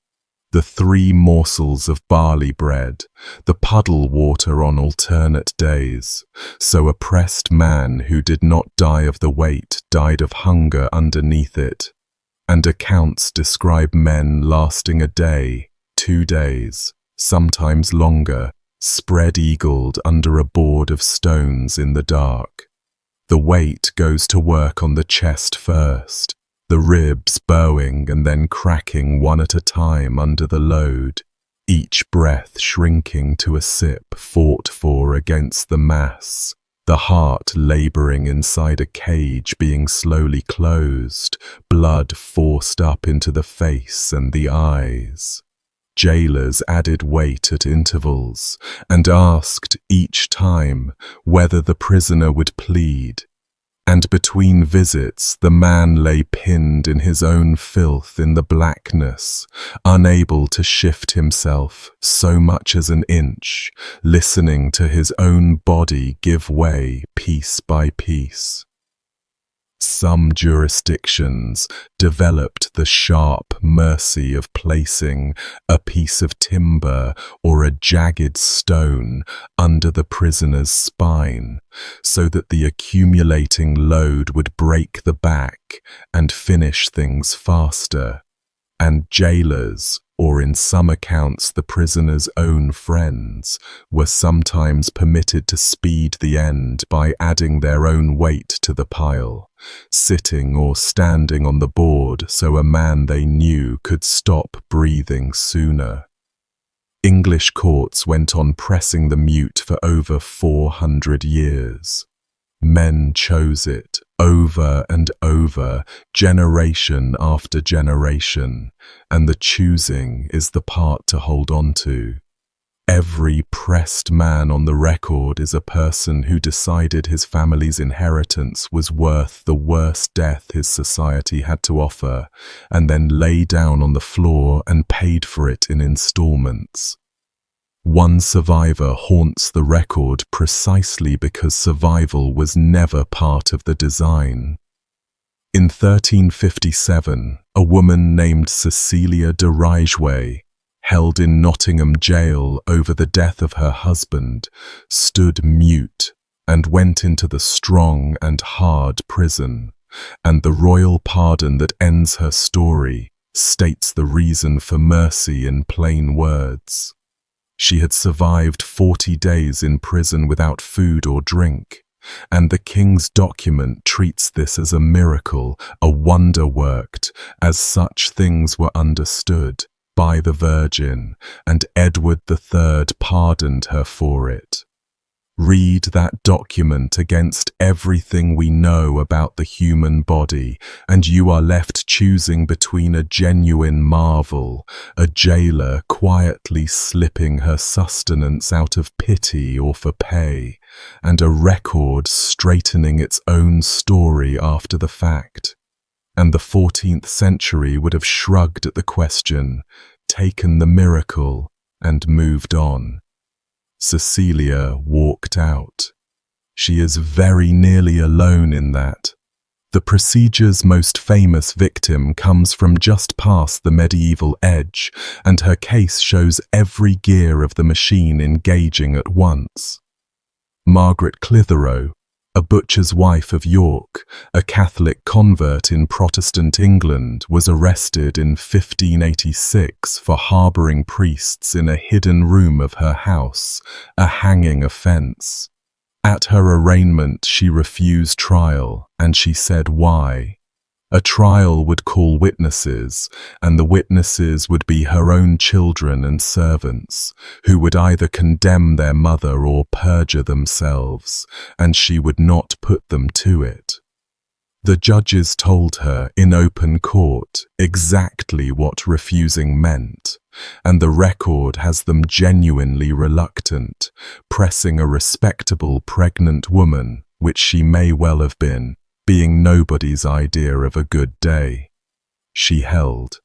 The 3 morsels of barley bread, the puddle water on alternate days, so a pressed man who did not die of the weight died of hunger underneath it, and accounts describe men lasting a day, 2 days, sometimes longer, spread-eagled under a board of stones in the dark. The weight goes to work on the chest first, the ribs bowing and then cracking one at a time under the load, each breath shrinking to a sip fought for against the mass, the heart labouring inside a cage being slowly closed, blood forced up into the face and the eyes. Jailers added weight at intervals and asked each time whether the prisoner would plead. And between visits the man lay pinned in his own filth in the blackness, unable to shift himself so much as an inch, listening to his own body give way piece by piece. Some jurisdictions developed the sharp mercy of placing a piece of timber or a jagged stone under the prisoner's spine, so that the accumulating load would break the back and finish things faster, and jailers, or in some accounts the prisoner's own friends, were sometimes permitted to speed the end by adding their own weight to the pile, sitting or standing on the board so a man they knew could stop breathing sooner. English courts went on pressing the mute for over 400 years. Men chose it over and over, generation after generation, and the choosing is the part to hold on to. Every pressed man on the record is a person who decided his family's inheritance was worth the worst death his society had to offer, and then lay down on the floor and paid for it in installments. One survivor haunts the record precisely because survival was never part of the design. In 1357, a woman named Cecilia de Rijswijk, held in Nottingham jail over the death of her husband, stood mute and went into the strong and hard prison, and the royal pardon that ends her story states the reason for mercy in plain words. She had survived 40 days in prison without food or drink, and the king's document treats this as a miracle, a wonder worked, as such things were understood by the Virgin, and Edward III pardoned her for it. Read that document against everything we know about the human body, and you are left choosing between a genuine marvel, a jailer quietly slipping her sustenance out of pity or for pay, and a record straightening its own story after the fact. And the 14th century would have shrugged at the question, taken the miracle, and moved on. Cecilia walked out. She is very nearly alone in that. The procedure's most famous victim comes from just past the medieval edge, and her case shows every gear of the machine engaging at once. Margaret Clitheroe, a butcher's wife of York, a Catholic convert in Protestant England, was arrested in 1586 for harbouring priests in a hidden room of her house, a hanging offence. At her arraignment, she refused trial, and she said why. A trial would call witnesses, and the witnesses would be her own children and servants, who would either condemn their mother or perjure themselves, and she would not put them to it. The judges told her in open court exactly what refusing meant, and the record has them genuinely reluctant, pressing a respectable pregnant woman, which she may well have been, being nobody's idea of a good day. She held.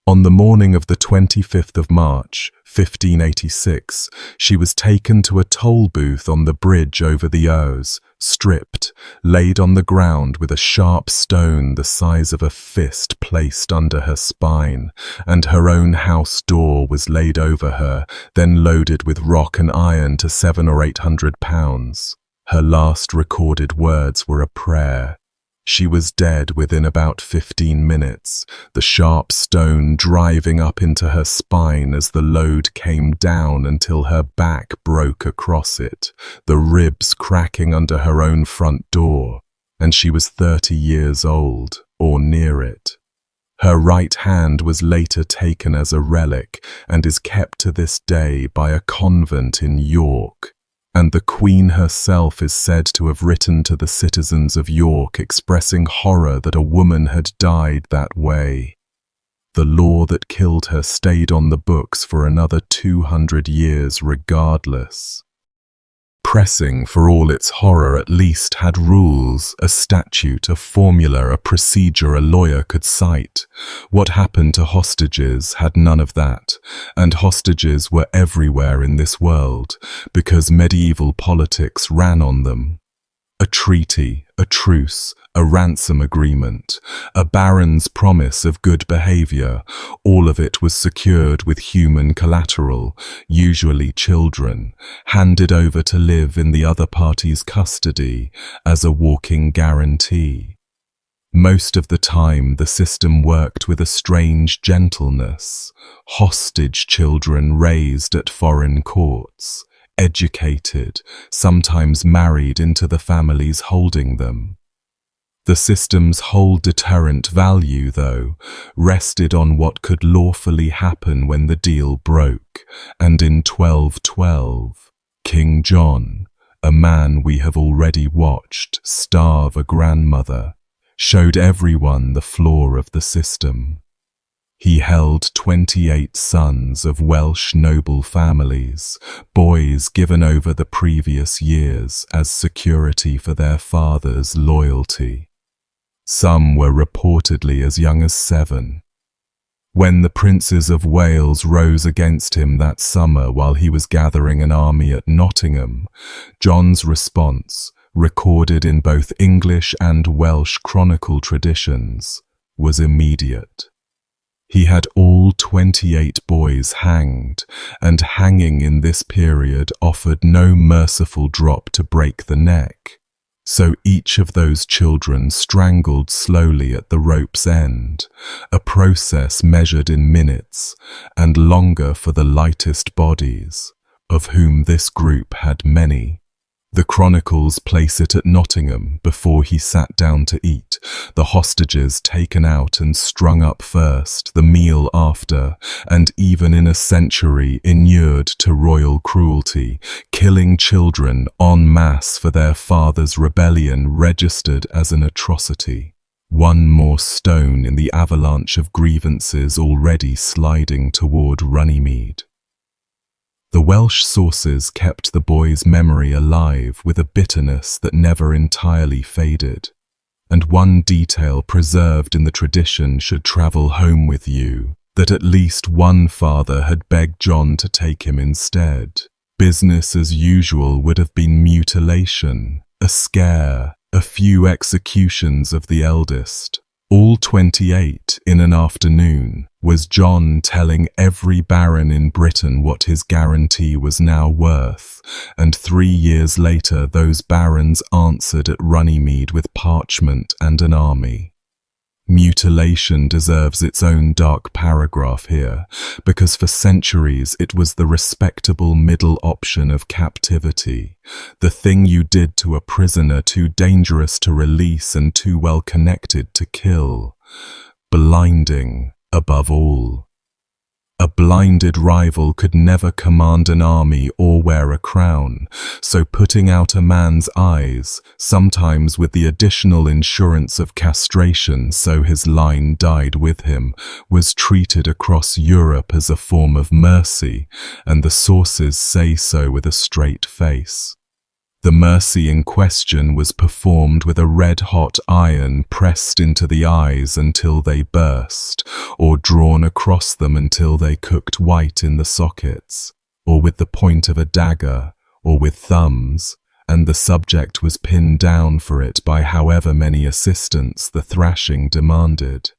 On the morning of the 25th of March, 1586, she was taken to a toll booth on the bridge over the Ouse, stripped, laid on the ground with a sharp stone the size of a fist placed under her spine, and her own house door was laid over her, then loaded with rock and iron to 700 or 800 pounds. Her last recorded words were a prayer. She was dead within about 15 minutes, the sharp stone driving up into her spine as the load came down until her back broke across it, the ribs cracking under her own front door, and she was 30 years old, or near it. Her right hand was later taken as a relic and is kept to this day by a convent in York, and the Queen herself is said to have written to the citizens of York expressing horror that a woman had died that way. The law that killed her stayed on the books for another 200 years regardless. Pressing, for all its horror, at least had rules, a statute, a formula, a procedure a lawyer could cite. What happened to hostages had none of that, and hostages were everywhere in this world, because medieval politics ran on them. A treaty, a truce, a ransom agreement, a baron's promise of good behaviour, all of it was secured with human collateral, usually children, handed over to live in the other party's custody as a walking guarantee. Most of the time the system worked with a strange gentleness. Hostage children raised at foreign courts, educated, sometimes married into the families holding them. The system's whole deterrent value, though, rested on what could lawfully happen when the deal broke, and in 1212, King John, a man we have already watched starve a grandmother, showed everyone the flaw of the system. He held 28 sons of Welsh noble families, boys given over the previous years as security for their father's loyalty. Some were reportedly as young as 7. When the princes of Wales rose against him that summer while he was gathering an army at Nottingham, John's response, recorded in both English and Welsh chronicle traditions, was immediate. He had all 28 boys hanged, and hanging in this period offered no merciful drop to break the neck. So each of those children strangled slowly at the rope's end, a process measured in minutes and longer for the lightest bodies, of whom this group had many. The chronicles place it at Nottingham before he sat down to eat, the hostages taken out and strung up first, the meal after, and even in a century inured to royal cruelty, killing children en masse for their father's rebellion registered as an atrocity. One more stone in the avalanche of grievances already sliding toward Runnymede. The Welsh sources kept the boy's memory alive with a bitterness that never entirely faded, and one detail preserved in the tradition should travel home with you, that at least one father had begged John to take him instead. Business as usual would have been mutilation, a scare, a few executions of the eldest. All 28 in an afternoon, was John telling every baron in Britain what his guarantee was now worth, and 3 years later those barons answered at Runnymede with parchment and an army. Mutilation deserves its own dark paragraph here, because for centuries it was the respectable middle option of captivity, the thing you did to a prisoner too dangerous to release and too well connected to kill. Blinding, above all. A blinded rival could never command an army or wear a crown, so putting out a man's eyes, sometimes with the additional insurance of castration so his line died with him, was treated across Europe as a form of mercy, and the sources say so with a straight face. The mercy in question was performed with a red-hot iron pressed into the eyes until they burst, or drawn across them until they cooked white in the sockets, or with the point of a dagger, or with thumbs, and the subject was pinned down for it by however many assistants the thrashing demanded.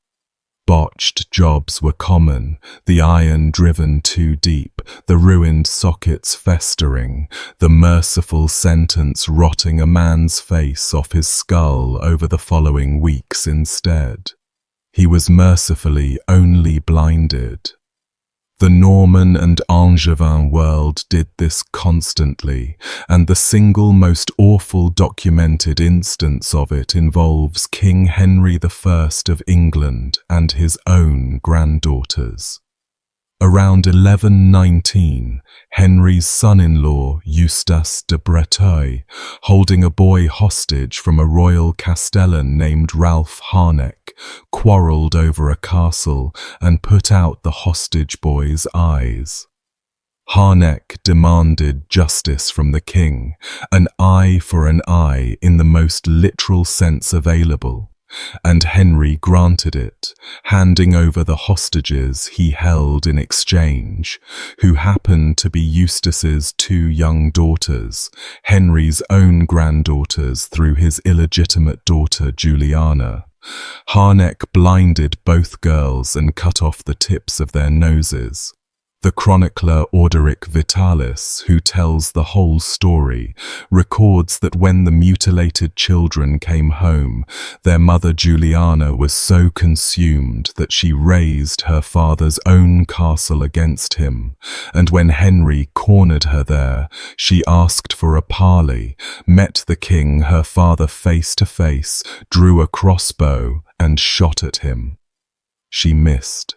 Botched jobs were common, the iron driven too deep, the ruined sockets festering, the merciful sentence rotting a man's face off his skull over the following weeks instead. He was mercifully only blinded. The Norman and Angevin world did this constantly, and the single most awful documented instance of it involves King Henry I of England and his own granddaughters. Around 1119, Henry's son-in-law, Eustace de Breteuil, holding a boy hostage from a royal castellan named Ralph Harnack, quarrelled over a castle and put out the hostage boy's eyes. Harnack demanded justice from the king, an eye for an eye in the most literal sense available, and Henry granted it, handing over the hostages he held in exchange, who happened to be Eustace's 2 young daughters, Henry's own granddaughters through his illegitimate daughter Juliana. Harnack blinded both girls and cut off the tips of their noses. The chronicler Orderic Vitalis, who tells the whole story, records that when the mutilated children came home, their mother Juliana was so consumed that she razed her father's own castle against him, and when Henry cornered her there, she asked for a parley, met the king, her father, face to face, drew a crossbow, and shot at him. She missed.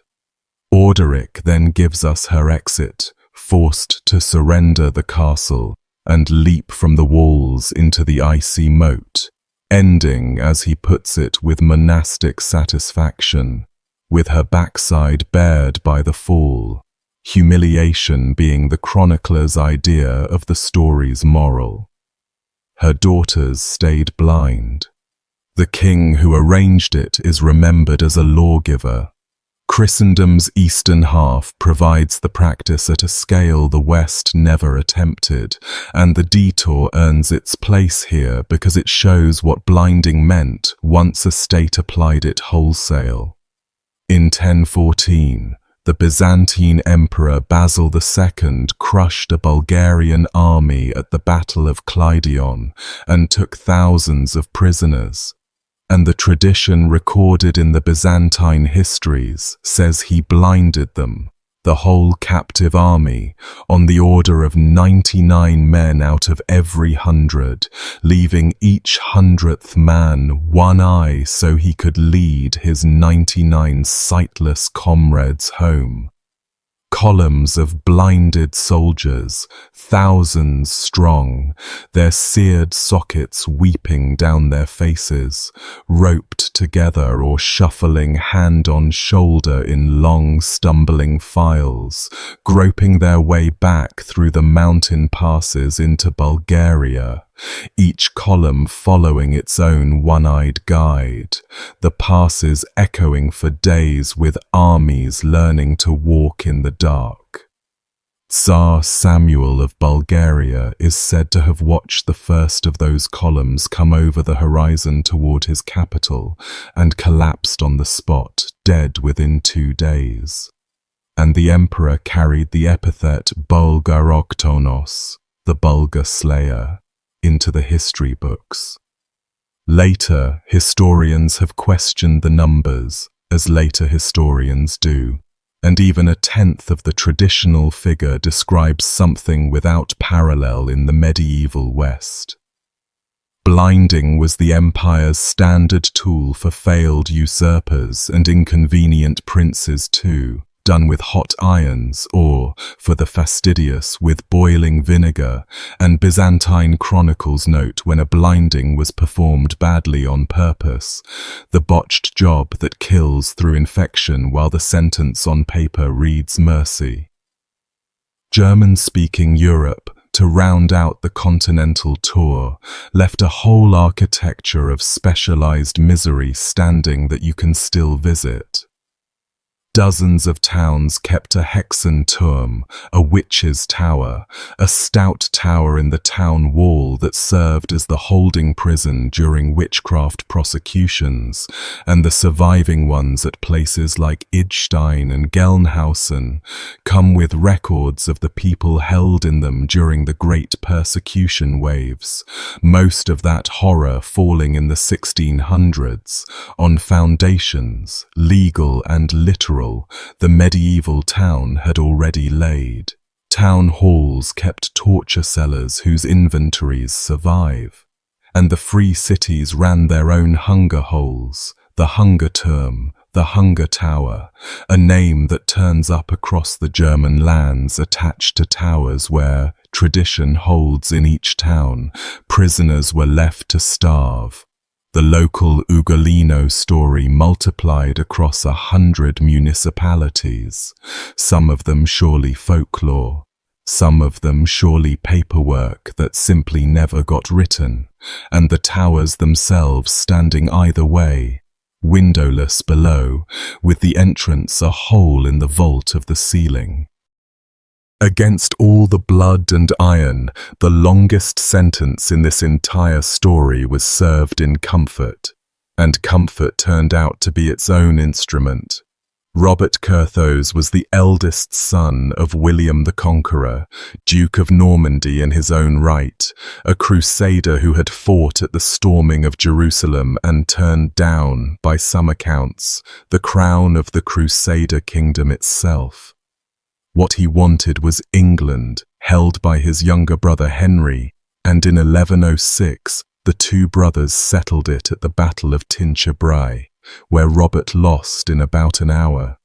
Orderic then gives us her exit, forced to surrender the castle and leap from the walls into the icy moat, ending, as he puts it, with monastic satisfaction, with her backside bared by the fall, humiliation being the chronicler's idea of the story's moral. Her daughters stayed blind. The king who arranged it is remembered as a lawgiver. Christendom's eastern half provides the practice at a scale the West never attempted, and the detour earns its place here because it shows what blinding meant once a state applied it wholesale. In 1014, The Byzantine Emperor Basil II crushed a Bulgarian army at the Battle of Kleidion and took thousands of prisoners. And the tradition recorded in the Byzantine histories says he blinded them, the whole captive army, on the order of 99 men out of every 100, leaving each 100th man one eye so he could lead his 99 sightless comrades home. Columns of blinded soldiers, thousands strong, their seared sockets weeping down their faces, roped together or shuffling hand on shoulder in long stumbling files, groping their way back through the mountain passes into Bulgaria, each column following its own one-eyed guide, the passes echoing for days with armies learning to walk in the dark. Tsar Samuel of Bulgaria is said to have watched the first of those columns come over the horizon toward his capital and collapsed on the spot, dead within 2 days. And the emperor carried the epithet Bulgaroktonos, the Bulgar slayer, into the history books. Later, historians have questioned the numbers, as later historians do, and even a tenth of the traditional figure describes something without parallel in the medieval West. Blinding was the empire's standard tool for failed usurpers and inconvenient princes too, done with hot irons or, for the fastidious, with boiling vinegar, and Byzantine chronicles note when a blinding was performed badly on purpose, the botched job that kills through infection while the sentence on paper reads mercy. German-speaking Europe, to round out the continental tour, left a whole architecture of specialized misery standing that you can still visit. Dozens of towns kept a Hexenturm, a witch's tower, a stout tower in the town wall that served as the holding prison during witchcraft prosecutions, and the surviving ones at places like Idstein and Gelnhausen come with records of the people held in them during the great persecution waves, most of that horror falling in the 1600s, on foundations, legal and literal, the medieval town had already laid. Town halls kept torture cellars whose inventories survive. And the free cities ran their own hunger holes, the Hunger Turm, the Hunger Tower, a name that turns up across the German lands attached to towers where, tradition holds in each town, prisoners were left to starve. The local Ugolino story multiplied across 100 municipalities, some of them surely folklore, some of them surely paperwork that simply never got written, and the towers themselves standing either way, windowless below, with the entrance a hole in the vault of the ceiling. Against all the blood and iron, the longest sentence in this entire story was served in comfort, and comfort turned out to be its own instrument. Robert Curthose was the eldest son of William the Conqueror, Duke of Normandy in his own right, a crusader who had fought at the storming of Jerusalem and turned down, by some accounts, the crown of the Crusader kingdom itself. What he wanted was England, held by his younger brother Henry, and in 1106 the two brothers settled it at the Battle of Tinchebrai, where Robert lost in about an hour.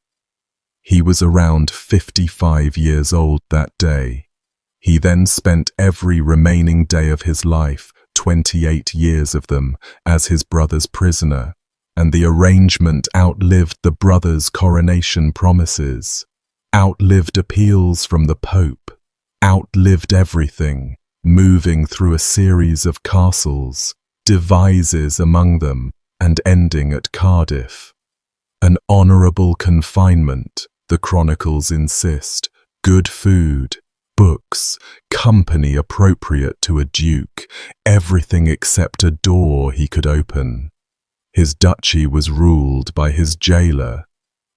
He was around 55 years old that day. He then spent every remaining day of his life, 28 years of them, as his brother's prisoner, and the arrangement outlived the brothers' coronation promises, outlived appeals from the Pope, outlived everything, moving through a series of castles, devises among them, and ending at Cardiff. An honourable confinement, the chronicles insist, good food, books, company appropriate to a duke, everything except a door he could open. His duchy was ruled by his jailer.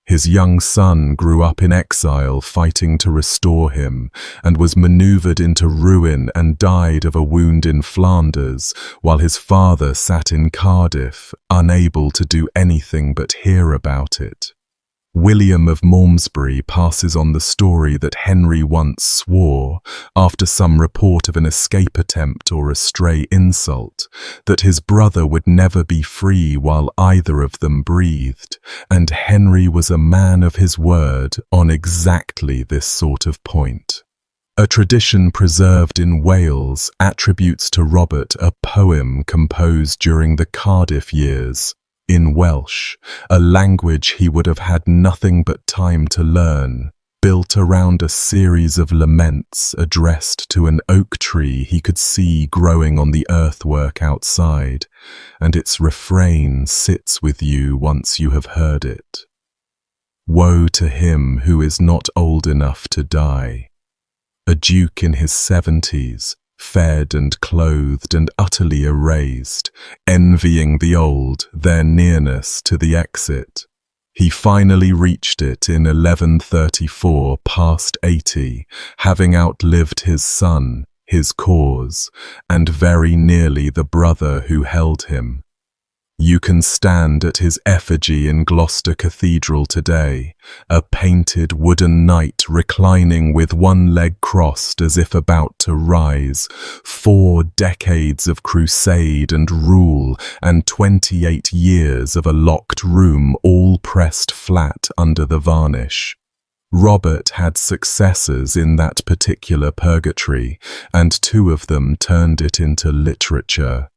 His young son grew up in exile fighting to restore him, and was maneuvered into ruin and died of a wound in Flanders, while his father sat in Cardiff, unable to do anything but hear about it. William of Malmesbury passes on the story that Henry once swore, after some report of an escape attempt or a stray insult, that his brother would never be free while either of them breathed, and Henry was a man of his word on exactly this sort of point. A tradition preserved in Wales attributes to Robert a poem composed during the Cardiff years, in Welsh, a language he would have had nothing but time to learn, built around a series of laments addressed to an oak tree he could see growing on the earthwork outside, and its refrain sits with you once you have heard it. Woe to him who is not old enough to die. A duke in his 70s, fed and clothed and utterly erased, envying the old, their nearness to the exit. He finally reached it in 1134, past 80, having outlived his son, his cause, and very nearly the brother who held him. You can stand at his effigy in Gloucester Cathedral today, a painted wooden knight reclining with one leg crossed as if about to rise, 4 decades of crusade and rule, and 28 years of a locked room all pressed flat under the varnish. Robert had successors in that particular purgatory, and 2 of them turned it into literature.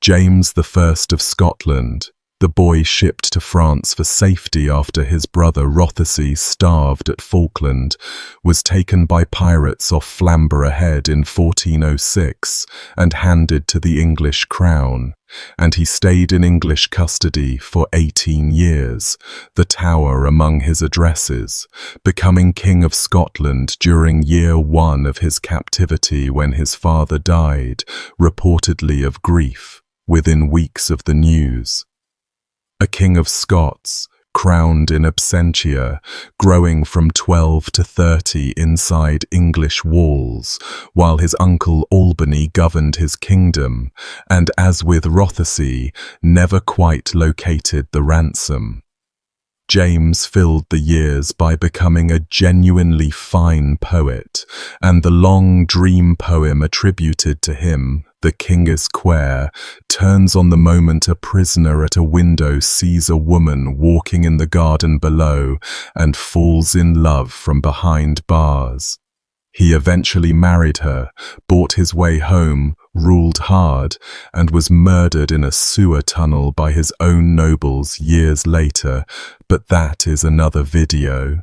James I of Scotland, the boy shipped to France for safety after his brother Rothesay starved at Falkland, was taken by pirates off Flamborough Head in 1406 and handed to the English crown, and he stayed in English custody for 18 years, the Tower among his addresses, becoming King of Scotland during year 1 of his captivity when his father died, reportedly of grief, within weeks of the news. A King of Scots, crowned in absentia, growing from 12 to 30 inside English walls, while his uncle Albany governed his kingdom, and as with Rothesay, never quite located the ransom. James filled the years by becoming a genuinely fine poet, and the long dream poem attributed to him, The King is Quare, turns on the moment a prisoner at a window sees a woman walking in the garden below and falls in love from behind bars. He eventually married her, bought his way home, ruled hard, and was murdered in a sewer tunnel by his own nobles years later, but that is another video.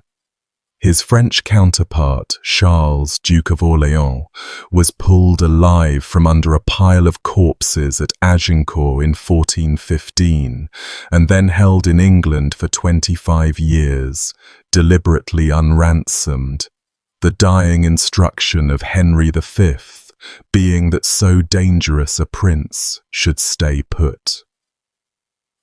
His French counterpart, Charles, Duke of Orléans, was pulled alive from under a pile of corpses at Agincourt in 1415, and then held in England for 25 years, deliberately unransomed. The dying instruction of Henry V being that so dangerous a prince should stay put.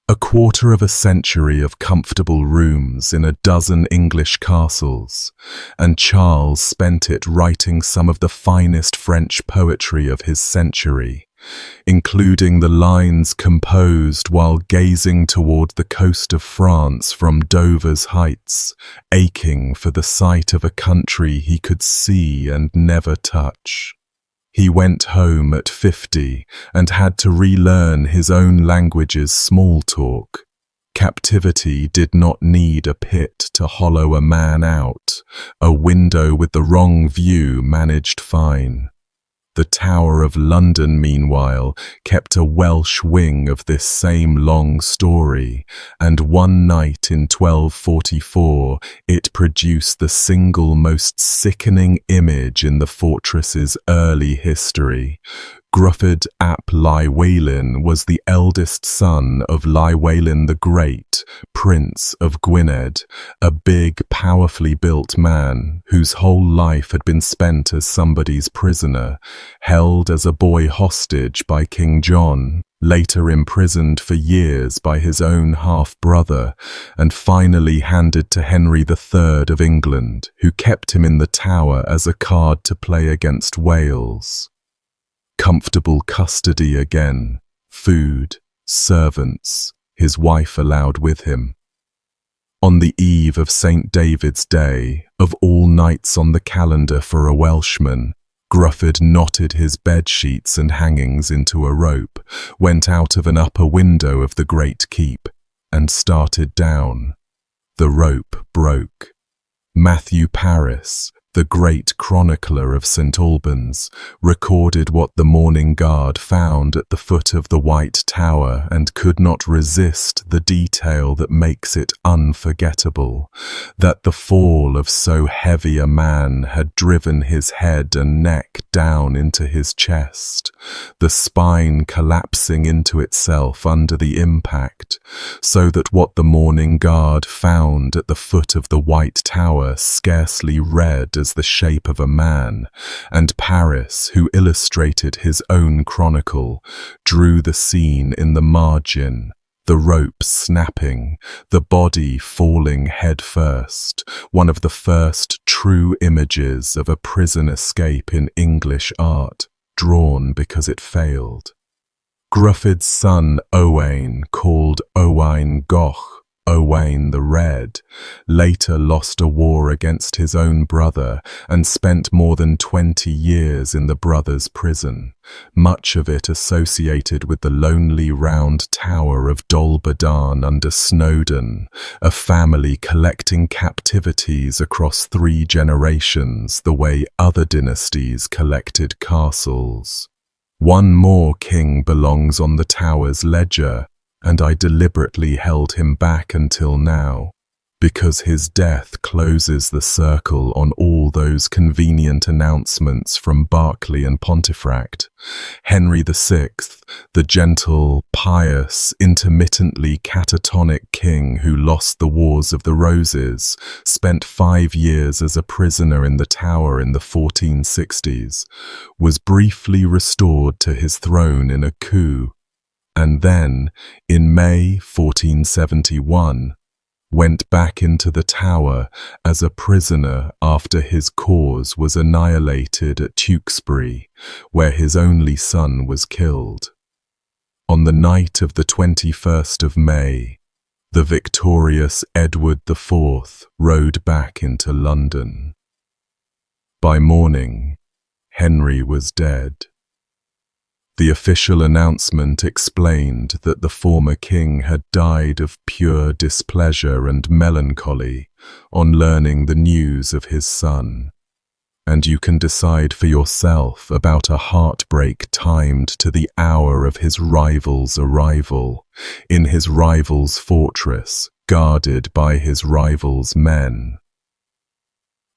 A quarter of a century of comfortable rooms in a dozen English castles, and Charles spent it writing some of the finest French poetry of his century, including the lines composed while gazing toward the coast of France from Dover's heights, aching for the sight of a country he could see and never touch. He went home at 50 and had to relearn his own language's small talk. Captivity did not need a pit to hollow a man out. A window with the wrong view managed fine. The Tower of London, meanwhile, kept a Welsh wing of this same long story, and one night in 1244 it produced the single most sickening image in the fortress's early history. Gruffydd ap Llywelyn was the eldest son of Llywelyn the Great, Prince of Gwynedd, a big, powerfully built man whose whole life had been spent as somebody's prisoner, held as a boy hostage by King John. later imprisoned for years by his own half-brother, and finally handed to Henry III of England, who kept him in the Tower as a card to play against Wales. Comfortable custody again, food, servants, his wife allowed with him. On the eve of St. David's Day, of all nights on the calendar for a Welshman, Gruffydd knotted his bedsheets and hangings into a rope, went out of an upper window of the great keep, and started down. The rope broke. Matthew Paris, the great chronicler of St. Albans, recorded what the morning guard found at the foot of the White Tower and could not resist the detail that makes it unforgettable, that the fall of so heavy a man had driven his head and neck down into his chest, the spine collapsing into itself under the impact, so that what the morning guard found at the foot of the White Tower scarcely read as the shape of a man, and Paris, who illustrated his own chronicle, drew the scene in the margin, the rope snapping, the body falling head first, one of the first true images of a prison escape in English art, drawn because it failed. Gruffydd's son Owain, called Owain Goch, Owain the Red, later lost a war against his own brother and spent more than 20 years in the brother's prison, much of it associated with the lonely round tower of Dolbadarn under Snowdon, a family collecting captivities across 3 generations the way other dynasties collected castles. One more king belongs on the tower's ledger, and I deliberately held him back until now, because his death closes the circle on all those convenient announcements from Berkeley and Pontefract. Henry VI, the gentle, pious, intermittently catatonic king who lost the Wars of the Roses, spent 5 years as a prisoner in the Tower in the 1460s, was briefly restored to his throne in a coup, and then, in May 1471, went back into the Tower as a prisoner after his cause was annihilated at Tewkesbury, where his only son was killed. On the night of the 21st of May, the victorious Edward IV rode back into London. By morning, Henry was dead. The official announcement explained that the former king had died of pure displeasure and melancholy on learning the news of his son, and you can decide for yourself about a heartbreak timed to the hour of his rival's arrival, in his rival's fortress, guarded by his rival's men.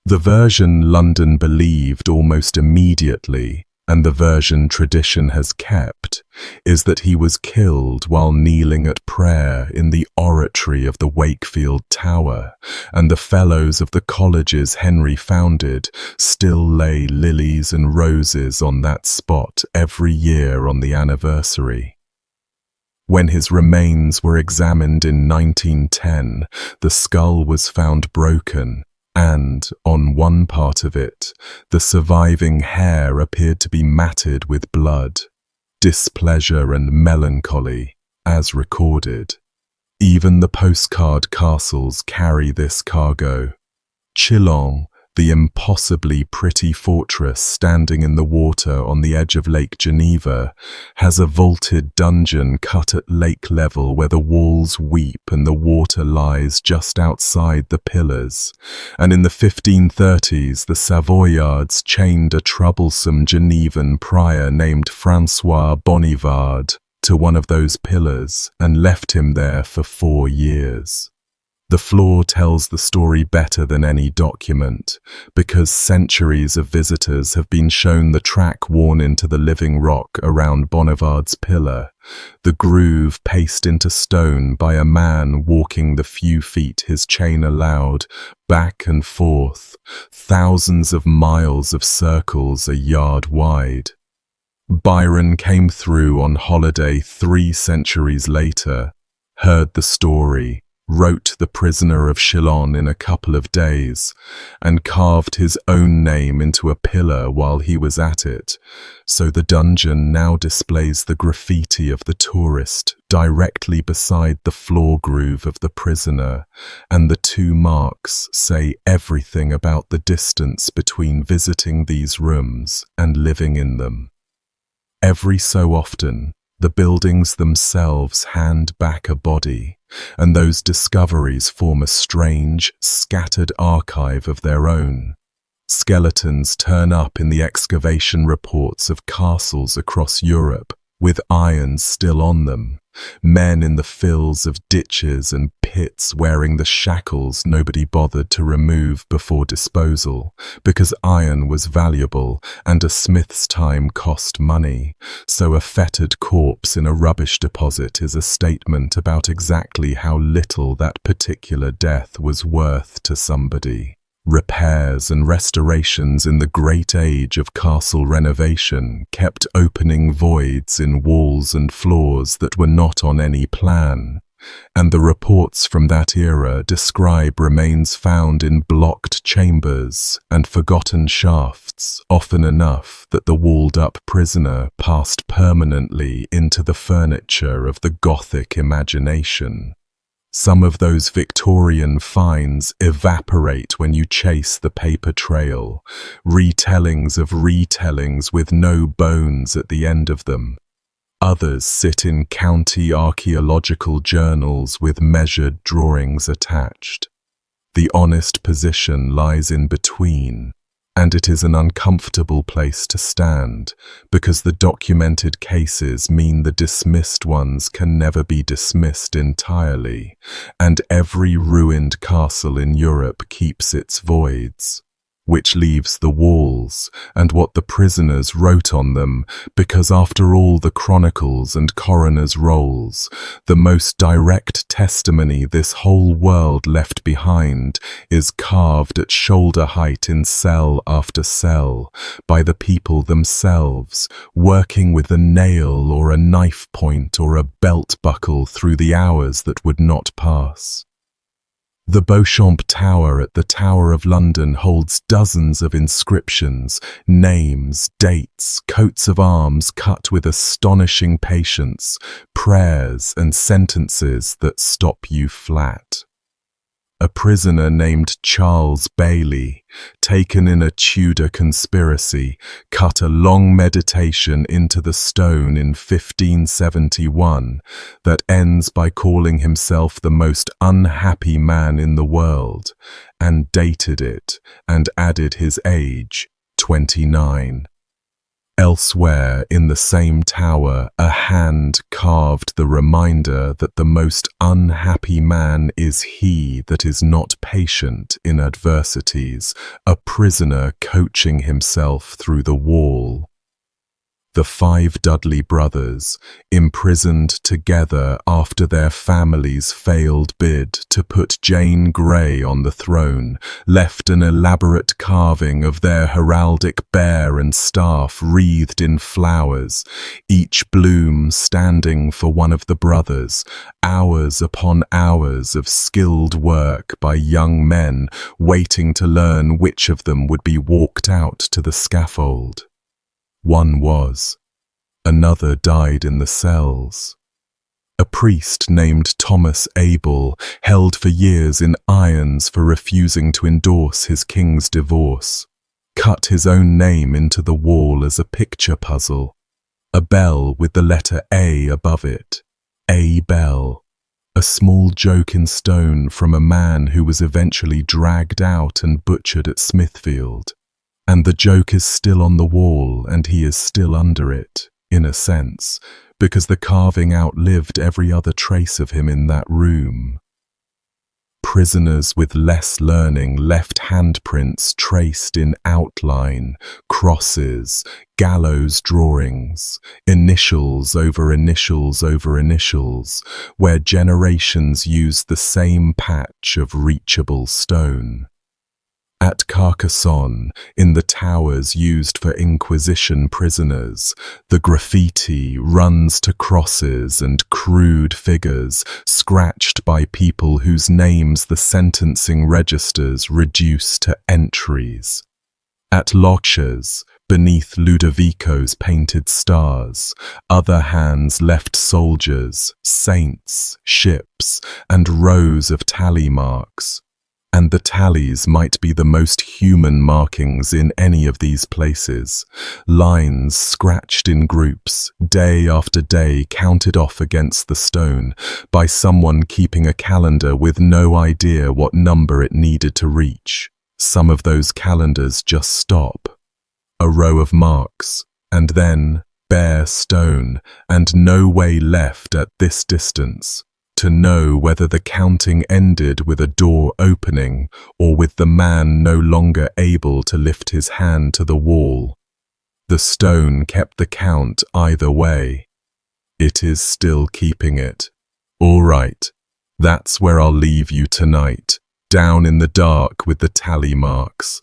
The version London believed almost immediately, and the version tradition has kept, is that he was killed while kneeling at prayer in the oratory of the Wakefield Tower, and the fellows of the colleges Henry founded still lay lilies and roses on that spot every year on the anniversary. When his remains were examined in 1910, the skull was found broken, and, on one part of it, the surviving hair appeared to be matted with blood, displeasure and melancholy, as recorded. Even the postcard castles carry this cargo. Chillon, the impossibly pretty fortress standing in the water on the edge of Lake Geneva, has a vaulted dungeon cut at lake level where the walls weep and the water lies just outside the pillars, and in the 1530s the Savoyards chained a troublesome Genevan prior named Francois Bonivard to one of those pillars and left him there for 4 years. The floor tells the story better than any document, because centuries of visitors have been shown the track worn into the living rock around Bonivard's pillar, the groove paced into stone by a man walking the few feet his chain allowed, back and forth, thousands of miles of circles a yard wide. Byron came through on holiday 3 centuries later, heard the story, wrote The Prisoner of Chillon in a couple of days, and carved his own name into a pillar while he was at it, so the dungeon now displays the graffiti of the tourist directly beside the floor groove of the prisoner, and the two marks say everything about the distance between visiting these rooms and living in them. Every so often, the buildings themselves hand back a body, and those discoveries form a strange, scattered archive of their own. Skeletons turn up in the excavation reports of castles across Europe, with irons still on them, men in the fills of ditches and pits wearing the shackles nobody bothered to remove before disposal, because iron was valuable and a smith's time cost money, so a fettered corpse in a rubbish deposit is a statement about exactly how little that particular death was worth to somebody. Repairs and restorations in the great age of castle renovation kept opening voids in walls and floors that were not on any plan, and the reports from that era describe remains found in blocked chambers and forgotten shafts, often enough that the walled-up prisoner passed permanently into the furniture of the Gothic imagination. Some of those Victorian finds evaporate when you chase the paper trail, retellings of retellings with no bones at the end of them. Others sit in county archaeological journals with measured drawings attached. The honest position lies in between, and it is an uncomfortable place to stand, because the documented cases mean the dismissed ones can never be dismissed entirely, and every ruined castle in Europe keeps its voids, which leaves the walls and what the prisoners wrote on them, because after all the chronicles and coroners' rolls, the most direct testimony this whole world left behind is carved at shoulder height in cell after cell by the people themselves, working with a nail or a knife point or a belt buckle through the hours that would not pass. The Beauchamp Tower at the Tower of London holds dozens of inscriptions, names, dates, coats of arms cut with astonishing patience, prayers and sentences that stop you flat. A prisoner named Charles Bailey, taken in a Tudor conspiracy, cut a long meditation into the stone in 1571 that ends by calling himself the most unhappy man in the world, and dated it and added his age, 29. Elsewhere in the same tower, a hand carved the reminder that the most unhappy man is he that is not patient in adversities, a prisoner coaching himself through the wall. The 5 Dudley brothers, imprisoned together after their families' failed bid to put Jane Grey on the throne, left an elaborate carving of their heraldic bear and staff wreathed in flowers, each bloom standing for one of the brothers, hours upon hours of skilled work by young men waiting to learn which of them would be walked out to the scaffold. One was. Another died in the cells. A priest named Thomas Abel, held for years in irons for refusing to endorse his king's divorce, cut his own name into the wall as a picture puzzle, a bell with the letter A above it, A Bell, a small joke in stone from a man who was eventually dragged out and butchered at Smithfield. And the joke is still on the wall, and he is still under it, in a sense, because the carving outlived every other trace of him in that room. Prisoners with less learning left handprints traced in outline, crosses, gallows drawings, initials over initials over initials, where generations used the same patch of reachable stone. At Carcassonne, in the towers used for Inquisition prisoners, the graffiti runs to crosses and crude figures scratched by people whose names the sentencing registers reduce to entries. At Loches, beneath Ludovico's painted stars, other hands left soldiers, saints, ships, and rows of tally marks. And the tallies might be the most human markings in any of these places. Lines scratched in groups, day after day counted off against the stone, by someone keeping a calendar with no idea what number it needed to reach. Some of those calendars just stop. A row of marks, and then bare stone, and no way left at this distance to know whether the counting ended with a door opening or with the man no longer able to lift his hand to the wall. The stone kept the count either way. It is still keeping it. All right, that's where I'll leave you tonight, down in the dark with the tally marks.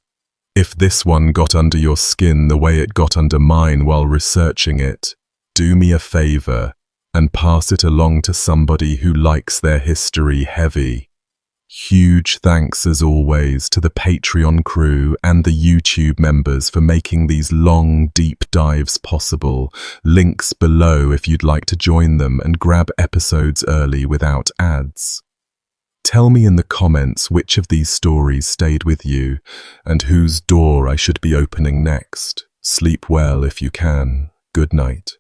If this one got under your skin the way it got under mine while researching it, do me a favor and pass it along to somebody who likes their history heavy. Huge thanks as always to the Patreon crew and the YouTube members for making these long, deep dives possible. Links below if you'd like to join them and grab episodes early without ads. Tell me in the comments which of these stories stayed with you and whose door I should be opening next. Sleep well if you can. Good night.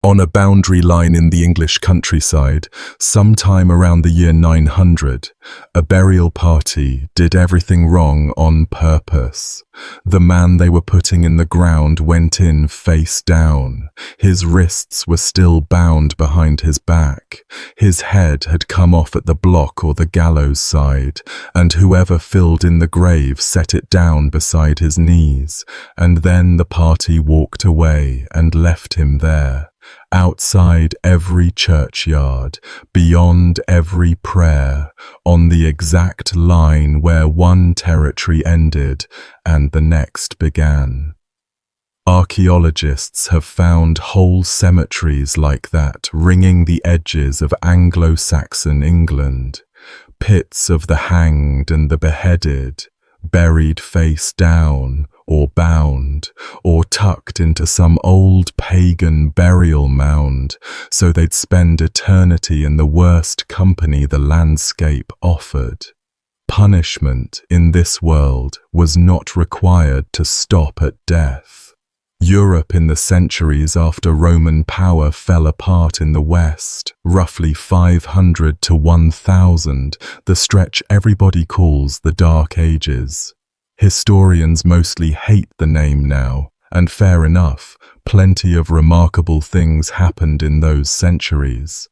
On a boundary line in the English countryside, sometime around the year 900, a burial party did everything wrong on purpose. The man they were putting in the ground went in face down. His wrists were still bound behind his back. His head had come off at the block or the gallows side, and whoever filled in the grave set it down beside his knees, and then the party walked away and left him there. Outside every churchyard, beyond every prayer, on the exact line where one territory ended and the next began. Archaeologists have found whole cemeteries like that ringing the edges of Anglo-Saxon England, pits of the hanged and the beheaded, buried face down, or bound, or tucked into some old pagan burial mound, so they'd spend eternity in the worst company the landscape offered. Punishment in this world was not required to stop at death. Europe in the centuries after Roman power fell apart in the West, roughly 500 to 1000, the stretch everybody calls the Dark Ages. Historians mostly hate the name now, and fair enough, plenty of remarkable things happened in those centuries.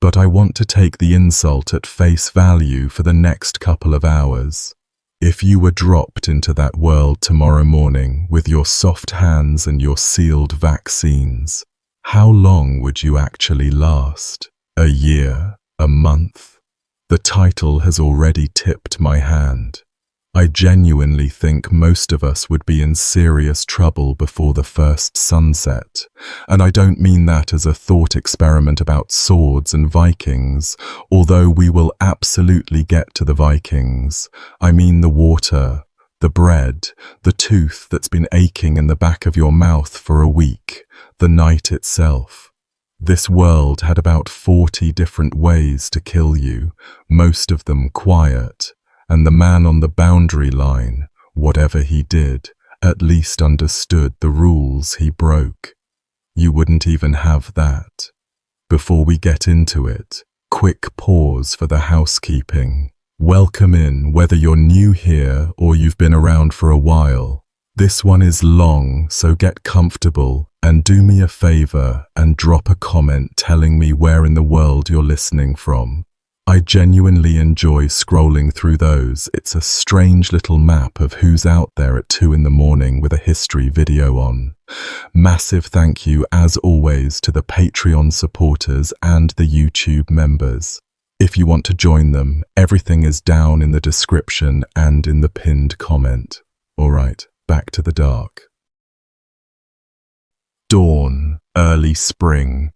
But I want to take the insult at face value for the next couple of hours. If you were dropped into that world tomorrow morning with your soft hands and your sealed vaccines, how long would you actually last? A year? A month? The title has already tipped my hand. I genuinely think most of us would be in serious trouble before the first sunset, and I don't mean that as a thought experiment about swords and Vikings, although we will absolutely get to the Vikings. I mean the water, the bread, the tooth that's been aching in the back of your mouth for a week, the night itself. This world had about 40 different ways to kill you, most of them quiet. And the man on the boundary line, whatever he did, at least understood the rules he broke. You wouldn't even have that. Before we get into it, quick pause for the housekeeping. Welcome in, whether you're new here or you've been around for a while. This one is long, so get comfortable and do me a favor and drop a comment telling me where in the world you're listening from. I genuinely enjoy scrolling through those. It's a strange little map of who's out there at 2 in the morning with a history video on. Massive thank you, as always, to the Patreon supporters and the YouTube members. If you want to join them, everything is down in the description and in the pinned comment. Alright, back to the dark. Dawn, early spring.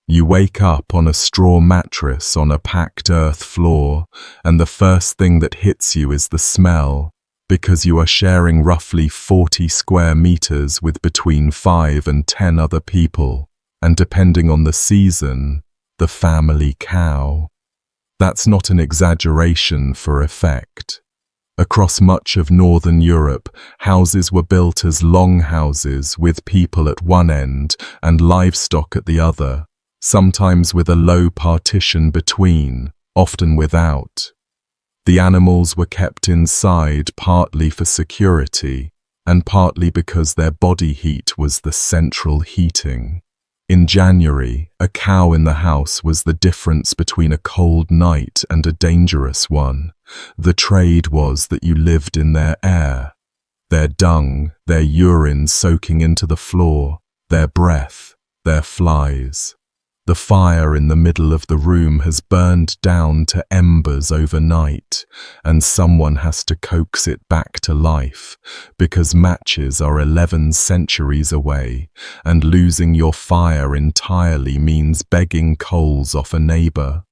You wake up on a straw mattress on a packed earth floor, and the first thing that hits you is the smell, because you are sharing roughly 40 square meters with between 5 and 10 other people, and depending on the season, the family cow. That's not an exaggeration for effect. Across much of Northern Europe, houses were built as longhouses with people at one end and livestock at the other, sometimes with a low partition between, often without. The animals were kept inside partly for security, and partly because their body heat was the central heating. In January, a cow in the house was the difference between a cold night and a dangerous one. The trade was that you lived in their air, their dung, their urine soaking into the floor, their breath, their flies. The fire in the middle of the room has burned down to embers overnight, and someone has to coax it back to life, because matches are 11 centuries away, and losing your fire entirely means begging coals off a neighbor.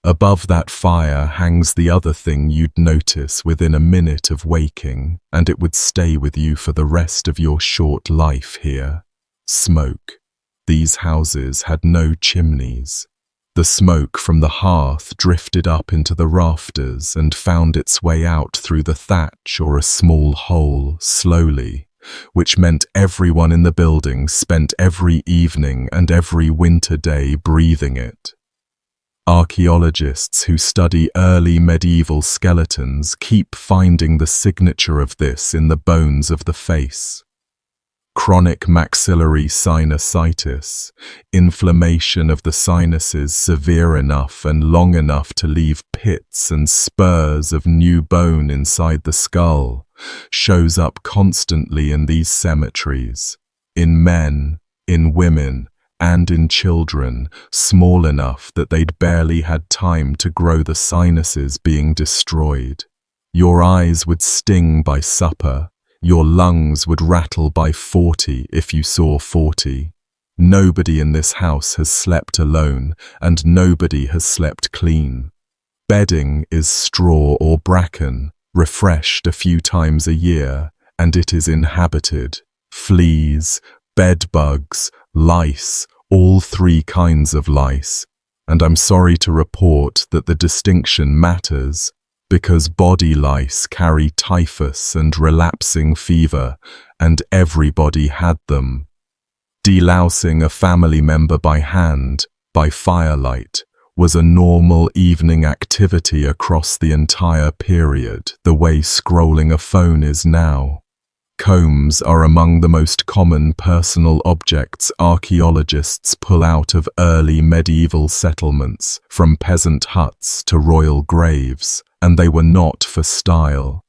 Above that fire hangs the other thing you'd notice within a minute of waking, and it would stay with you for the rest of your short life here. Smoke. These houses had no chimneys. The smoke from the hearth drifted up into the rafters and found its way out through the thatch or a small hole, slowly, which meant everyone in the building spent every evening and every winter day breathing it. Archaeologists who study early medieval skeletons keep finding the signature of this in the bones of the face. Chronic maxillary sinusitis, inflammation of the sinuses severe enough and long enough to leave pits and spurs of new bone inside the skull, shows up constantly in these cemeteries, in men, in women, and in children, small enough that they'd barely had time to grow the sinuses being destroyed. Your eyes would sting by supper. Your lungs would rattle by 40 if you saw 40. Nobody in this house has slept alone, and nobody has slept clean. Bedding is straw or bracken, refreshed a few times a year, and it is inhabited. Fleas, bedbugs, lice, all three kinds of lice, and I'm sorry to report that the distinction matters, because body lice carry typhus and relapsing fever, and everybody had them. Delousing a family member by hand, by firelight, was a normal evening activity across the entire period, the way scrolling a phone is now. Combs are among the most common personal objects archaeologists pull out of early medieval settlements, from peasant huts to royal graves, and they were not for style.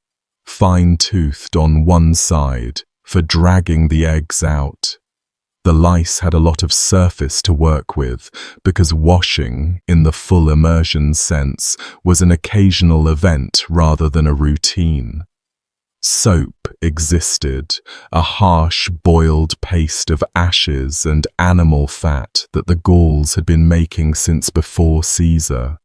Fine-toothed on one side, for dragging the eggs out. The lice had a lot of surface to work with, because washing, in the full immersion sense, was an occasional event rather than a routine. Soap existed, a harsh boiled paste of ashes and animal fat that the Gauls had been making since before Caesar.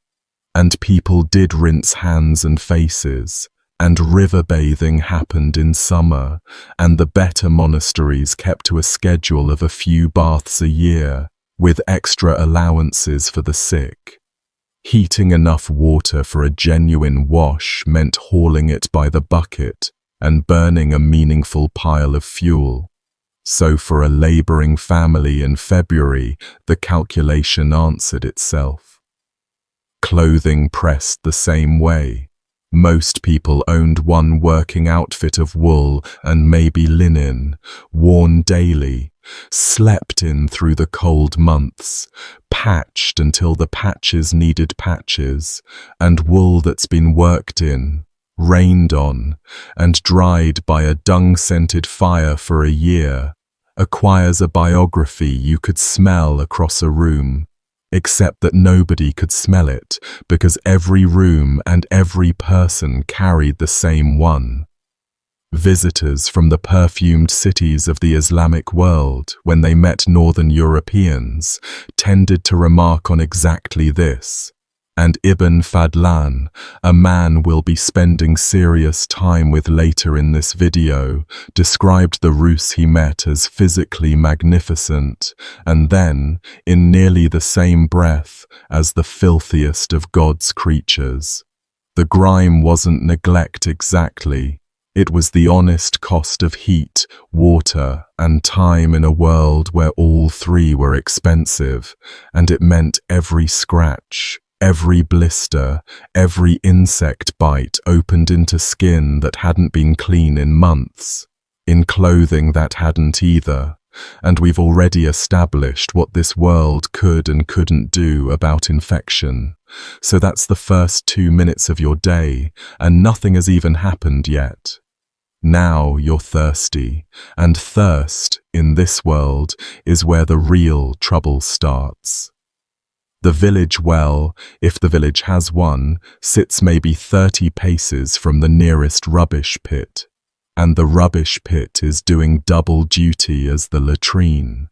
And people did rinse hands and faces, and river bathing happened in summer, and the better monasteries kept to a schedule of a few baths a year, with extra allowances for the sick. Heating enough water for a genuine wash meant hauling it by the bucket and burning a meaningful pile of fuel. So for a labouring family in February, the calculation answered itself. Clothing pressed the same way. Most people owned one working outfit of wool and maybe linen, worn daily, slept in through the cold months, patched until the patches needed patches, and wool that's been worked in, rained on, and dried by a dung-scented fire for a year, acquires a biography you could smell across a room, except that nobody could smell it because every room and every person carried the same one. Visitors from the perfumed cities of the Islamic world, when they met Northern Europeans, tended to remark on exactly this. And Ibn Fadlan, a man we'll be spending serious time with later in this video, described the Rus he met as physically magnificent, and then, in nearly the same breath, as the filthiest of God's creatures. The grime wasn't neglect exactly. It was the honest cost of heat, water, and time in a world where all three were expensive, and it meant every scratch, every blister, every insect bite opened into skin that hadn't been clean in months, in clothing that hadn't either, and we've already established what this world could and couldn't do about infection. So that's the first 2 minutes of your day, and nothing has even happened yet. Now you're thirsty, and thirst, in this world, is where the real trouble starts. The village well, if the village has one, sits maybe 30 paces from the nearest rubbish pit, and the rubbish pit is doing double duty as the latrine.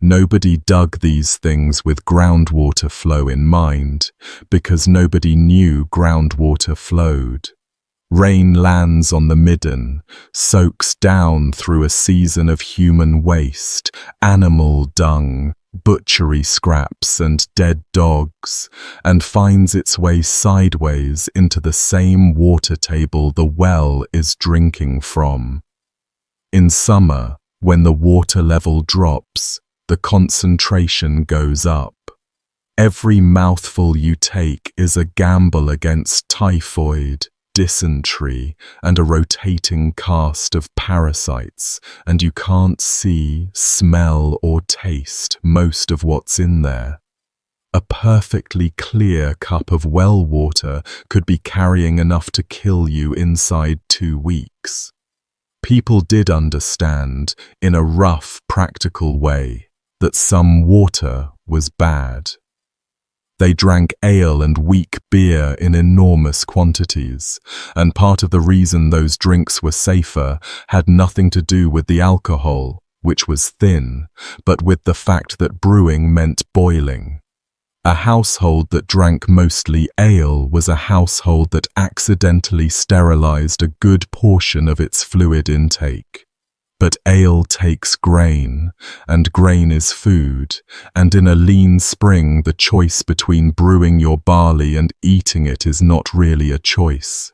Nobody dug these things with groundwater flow in mind, because nobody knew groundwater flowed. Rain lands on the midden, soaks down through a season of human waste, animal dung, butchery scraps and dead dogs, and finds its way sideways into the same water table the well is drinking from. In summer, when the water level drops, the concentration goes up. Every mouthful you take is a gamble against typhoid, dysentery, and a rotating cast of parasites, and you can't see, smell, or taste most of what's in there. A perfectly clear cup of well water could be carrying enough to kill you inside 2 weeks. People did understand, in a rough, practical way, that some water was bad. They drank ale and weak beer in enormous quantities, and part of the reason those drinks were safer had nothing to do with the alcohol, which was thin, but with the fact that brewing meant boiling. A household that drank mostly ale was a household that accidentally sterilized a good portion of its fluid intake. But ale takes grain, and grain is food, and in a lean spring the choice between brewing your barley and eating it is not really a choice.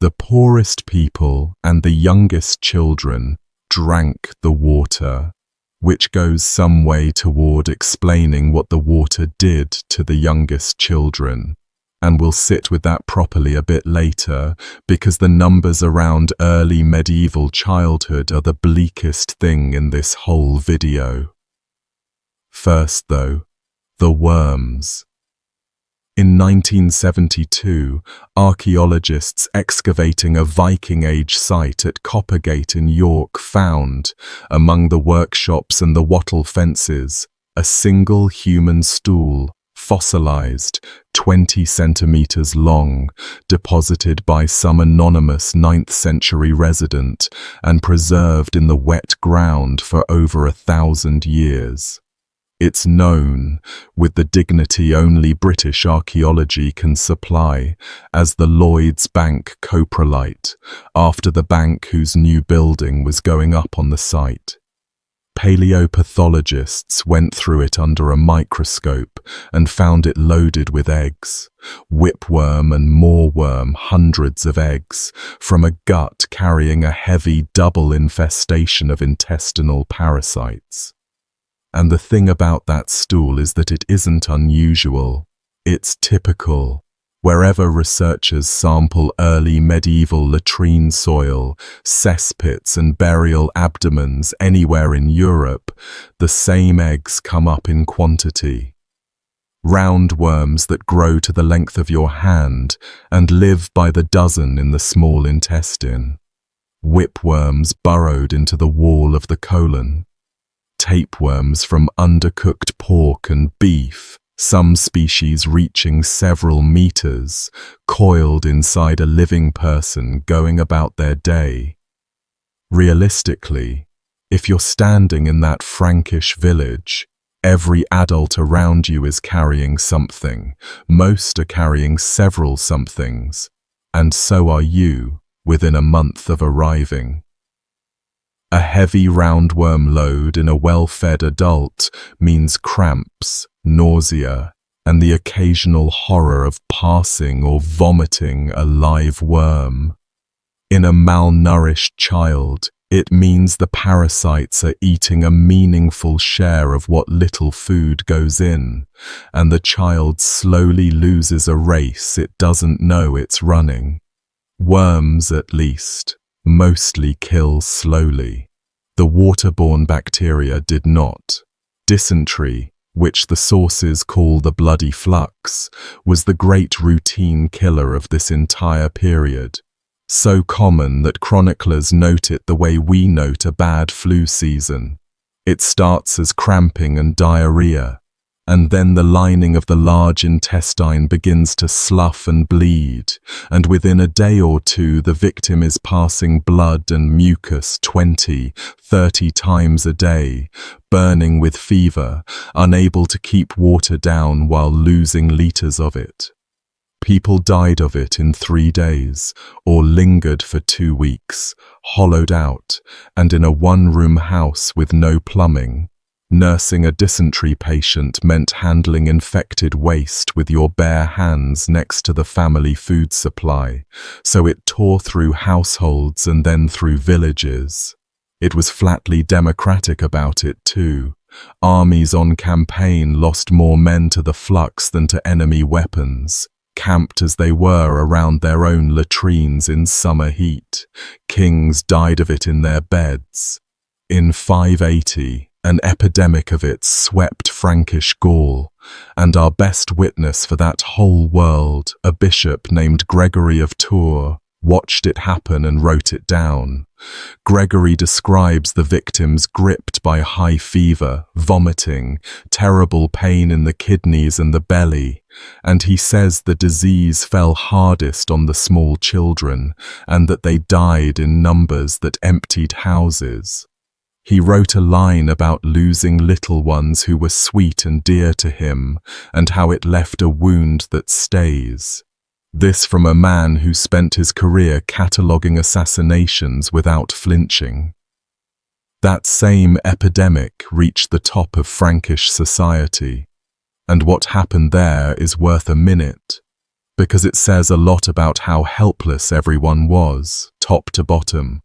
The poorest people and the youngest children drank the water, which goes some way toward explaining what the water did to the youngest children. And we'll sit with that properly a bit later, because the numbers around early medieval childhood are the bleakest thing in this whole video. First though, the worms. In 1972, archaeologists excavating a Viking Age site at Coppergate in York found, among the workshops and the wattle fences, a single human stool, fossilized, 20 centimeters long, deposited by some anonymous 9th century resident and preserved in the wet ground for over 1,000 years. It's known, with the dignity only British archaeology can supply, as the Lloyds Bank coprolite, after the bank whose new building was going up on the site. Paleopathologists went through it under a microscope and found it loaded with eggs, whipworm and moorworm, hundreds of eggs, from a gut carrying a heavy double infestation of intestinal parasites. And the thing about that stool is that it isn't unusual, it's typical. Wherever researchers sample early medieval latrine soil, cesspits and burial abdomens anywhere in Europe, the same eggs come up in quantity. Roundworms that grow to the length of your hand and live by the dozen in the small intestine. Whipworms burrowed into the wall of the colon. Tapeworms from undercooked pork and beef, some species reaching several meters, coiled inside a living person going about their day. Realistically, if you're standing in that Frankish village, every adult around you is carrying something, most are carrying several somethings, and so are you within a month of arriving. A heavy roundworm load in a well-fed adult means cramps, nausea, and the occasional horror of passing or vomiting a live worm. In a malnourished child, it means the parasites are eating a meaningful share of what little food goes in, and the child slowly loses a race it doesn't know it's running. Worms, at least, mostly kill slowly. The waterborne bacteria did not. Dysentery, which the sources call the bloody flux, was the great routine killer of this entire period. So common that chroniclers note it the way we note a bad flu season. It starts as cramping and diarrhea, and then the lining of the large intestine begins to slough and bleed, and within a day or two the victim is passing blood and mucus 20, 30 times a day, burning with fever, unable to keep water down while losing liters of it. People died of it in 3 days, or lingered for 2 weeks, hollowed out, and in a one-room house with no plumbing. Nursing a dysentery patient meant handling infected waste with your bare hands next to the family food supply, so it tore through households and then through villages. It was flatly democratic about it too. Armies on campaign lost more men to the flux than to enemy weapons, camped as they were around their own latrines in summer heat. Kings died of it in their beds. In 580, an epidemic of it swept Frankish Gaul, and our best witness for that whole world, a bishop named Gregory of Tours, watched it happen and wrote it down. Gregory describes the victims gripped by high fever, vomiting, terrible pain in the kidneys and the belly, and he says the disease fell hardest on the small children, and that they died in numbers that emptied houses. He wrote a line about losing little ones who were sweet and dear to him, and how it left a wound that stays. This from a man who spent his career cataloguing assassinations without flinching. That same epidemic reached the top of Frankish society, and what happened there is worth a minute, because it says a lot about how helpless everyone was, top to bottom.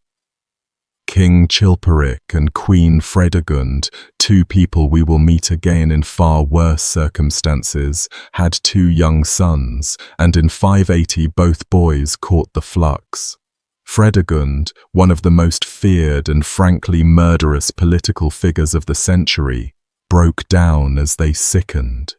King Chilperic and Queen Fredegund, two people we will meet again in far worse circumstances, had two young sons, and in 580 both boys caught the flux. Fredegund, one of the most feared and frankly murderous political figures of the century, broke down as they sickened.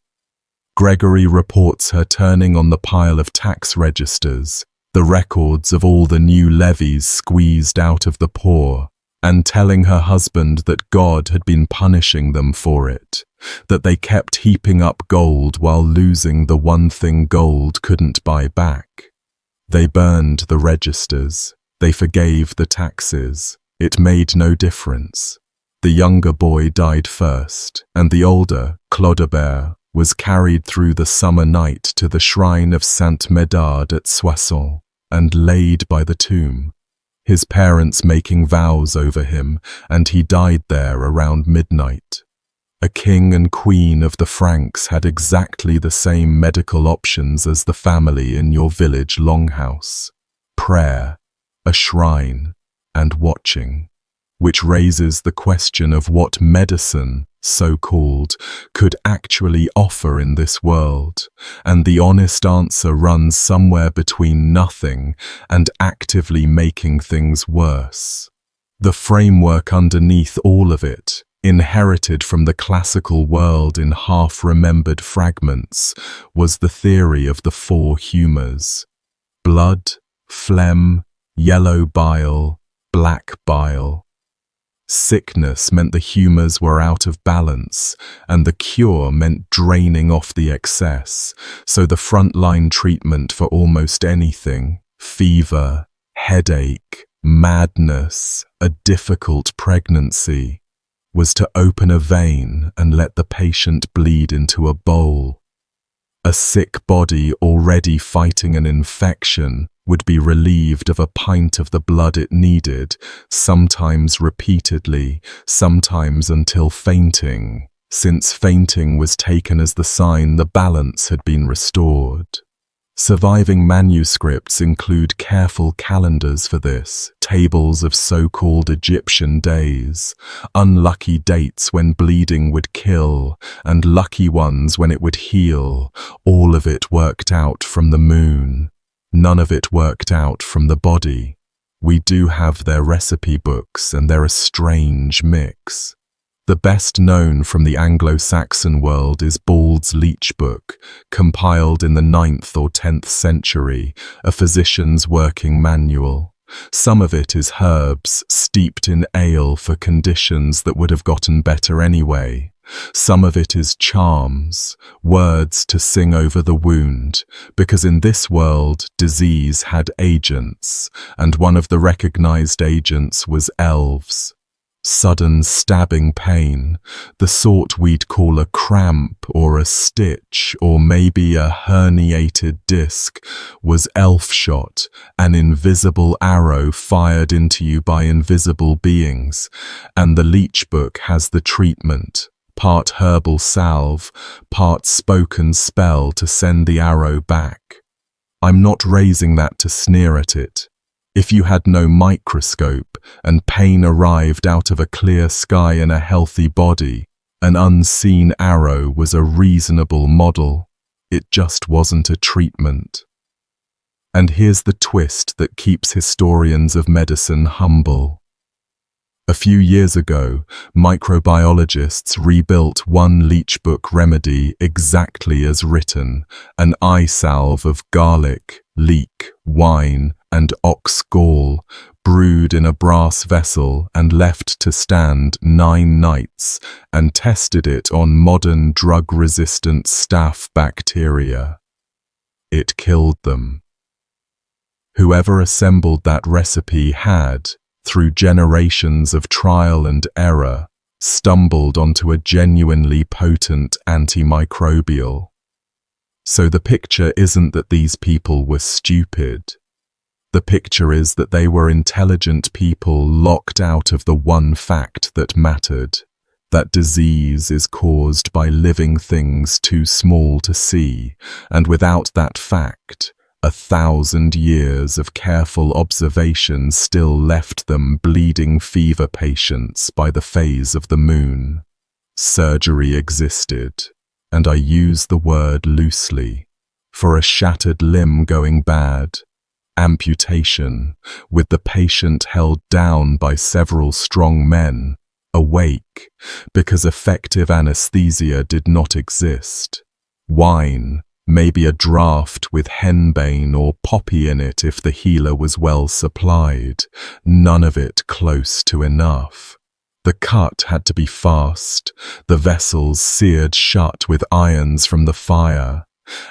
Gregory reports her turning on the pile of tax registers, the records of all the new levies squeezed out of the poor, and telling her husband that God had been punishing them for it, that they kept heaping up gold while losing the one thing gold couldn't buy back. They burned the registers, they forgave the taxes, it made no difference. The younger boy died first, and the older, Clodebert, was carried through the summer night to the shrine of Sainte Médard at Soissons, and laid by the tomb, his parents making vows over him, and he died there around midnight. A king and queen of the Franks had exactly the same medical options as the family in your village longhouse: prayer, a shrine, and watching, which raises the question of what medicine, so-called, could actually offer in this world, and the honest answer runs somewhere between nothing and actively making things worse. The framework underneath all of it, inherited from the classical world in half-remembered fragments, was the theory of the four humours: blood, phlegm, yellow bile, black bile. Sickness meant the humours were out of balance, and the cure meant draining off the excess, so the frontline treatment for almost anything, fever, headache, madness, a difficult pregnancy, was to open a vein and let the patient bleed into a bowl. A sick body already fighting an infection would be relieved of a pint of the blood it needed, sometimes repeatedly, sometimes until fainting, since fainting was taken as the sign the balance had been restored. Surviving manuscripts include careful calendars for this, tables of so-called Egyptian days, unlucky dates when bleeding would kill, and lucky ones when it would heal, all of it worked out from the moon. None of it worked out from the body. We do have their recipe books, and they're a strange mix. The best known from the Anglo-Saxon world is Bald's Leech Book, compiled in the 9th or 10th century, a physician's working manual. Some of it is herbs steeped in ale for conditions that would have gotten better anyway. Some of it is charms, words to sing over the wound, because in this world disease had agents, and one of the recognized agents was elves. Sudden stabbing pain, the sort we'd call a cramp or a stitch or maybe a herniated disc, was elf shot, an invisible arrow fired into you by invisible beings, and the Leech Book has the treatment. Part herbal salve, part spoken spell to send the arrow back. I'm not raising that to sneer at it. If you had no microscope, and pain arrived out of a clear sky in a healthy body. An unseen arrow was a reasonable model. It just wasn't a treatment. And here's the twist that keeps historians of medicine humble. A few years ago, microbiologists rebuilt one leech book remedy exactly as written, an eye salve of garlic, leek, wine, and ox gall, brewed in a brass vessel and left to stand 9 nights, and tested it on modern drug-resistant staph bacteria. It killed them. Whoever assembled that recipe had, through generations of trial and error, stumbled onto a genuinely potent antimicrobial. So the picture isn't that these people were stupid. The picture is that they were intelligent people locked out of the one fact that mattered, that disease is caused by living things too small to see, and without that fact, 1,000 years of careful observation still left them bleeding fever patients by the phase of the moon. Surgery existed, and I use the word loosely, for a shattered limb going bad, amputation, with the patient held down by several strong men, awake, because effective anesthesia did not exist. Wine, maybe a draught with henbane or poppy in it if the healer was well supplied, none of it close to enough. The cut had to be fast, the vessels seared shut with irons from the fire,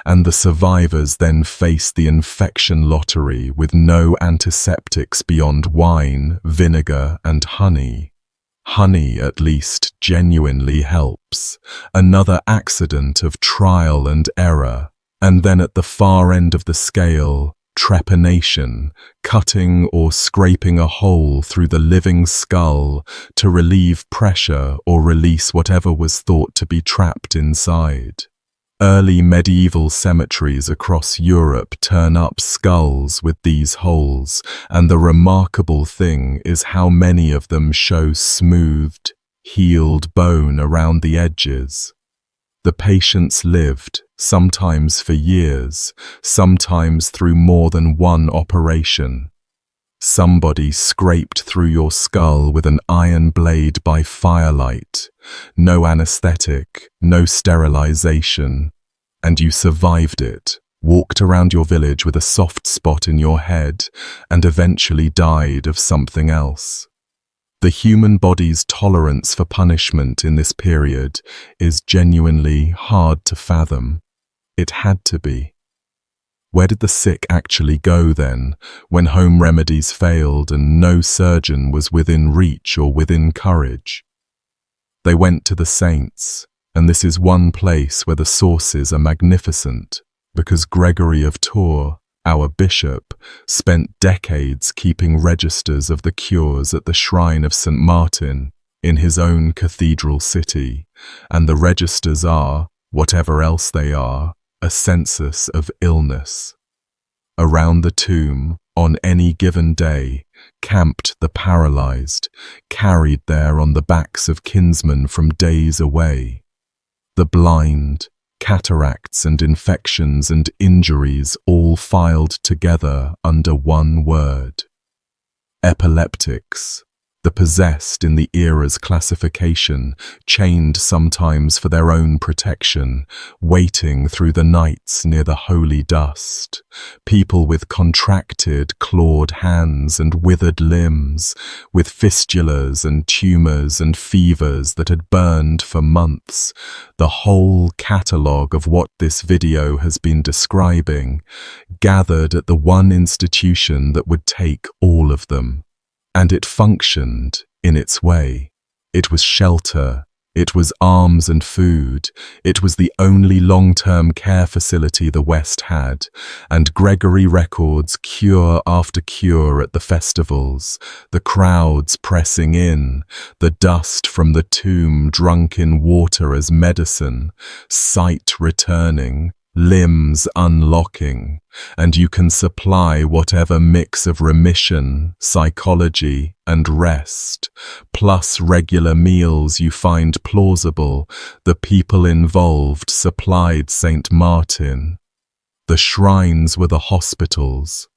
and the survivors then faced the infection lottery with no antiseptics beyond wine, vinegar, and honey. Honey, at least, genuinely helps. Another accident of trial and error. And then at the far end of the scale, trepanation, cutting or scraping a hole through the living skull to relieve pressure or release whatever was thought to be trapped inside. Early medieval cemeteries across Europe turn up skulls with these holes, and the remarkable thing is how many of them show smoothed, healed bone around the edges. The patients lived, sometimes for years, sometimes through more than one operation. Somebody scraped through your skull with an iron blade by firelight, no anesthetic, no sterilization, and you survived it, walked around your village with a soft spot in your head, and eventually died of something else. The human body's tolerance for punishment in this period is genuinely hard to fathom. It had to be. Where did the sick actually go then, when home remedies failed and no surgeon was within reach or within courage? They went to the saints, and this is one place where the sources are magnificent, because Gregory of Tours, our bishop, spent decades keeping registers of the cures at the shrine of St. Martin in his own cathedral city, and the registers are, whatever else they are, a census of illness. Around the tomb, on any given day, camped the paralyzed, carried there on the backs of kinsmen from days away. The blind, cataracts and infections and injuries all filed together under one word. Epileptics, the possessed in the era's classification, chained sometimes for their own protection, waiting through the nights near the holy dust. People with contracted, clawed hands and withered limbs, with fistulas and tumors and fevers that had burned for months. The whole catalogue of what this video has been describing, gathered at the one institution that would take all of them. And it functioned in its way. It was shelter, it was arms and food, it was the only long-term care facility the West had, and Gregory records cure after cure at the festivals, the crowds pressing in, the dust from the tomb drunk in water as medicine, sight returning, limbs unlocking, and you can supply whatever mix of remission, psychology, and rest, plus regular meals you find plausible. The people involved supplied St. Martin. The shrines were the hospitals.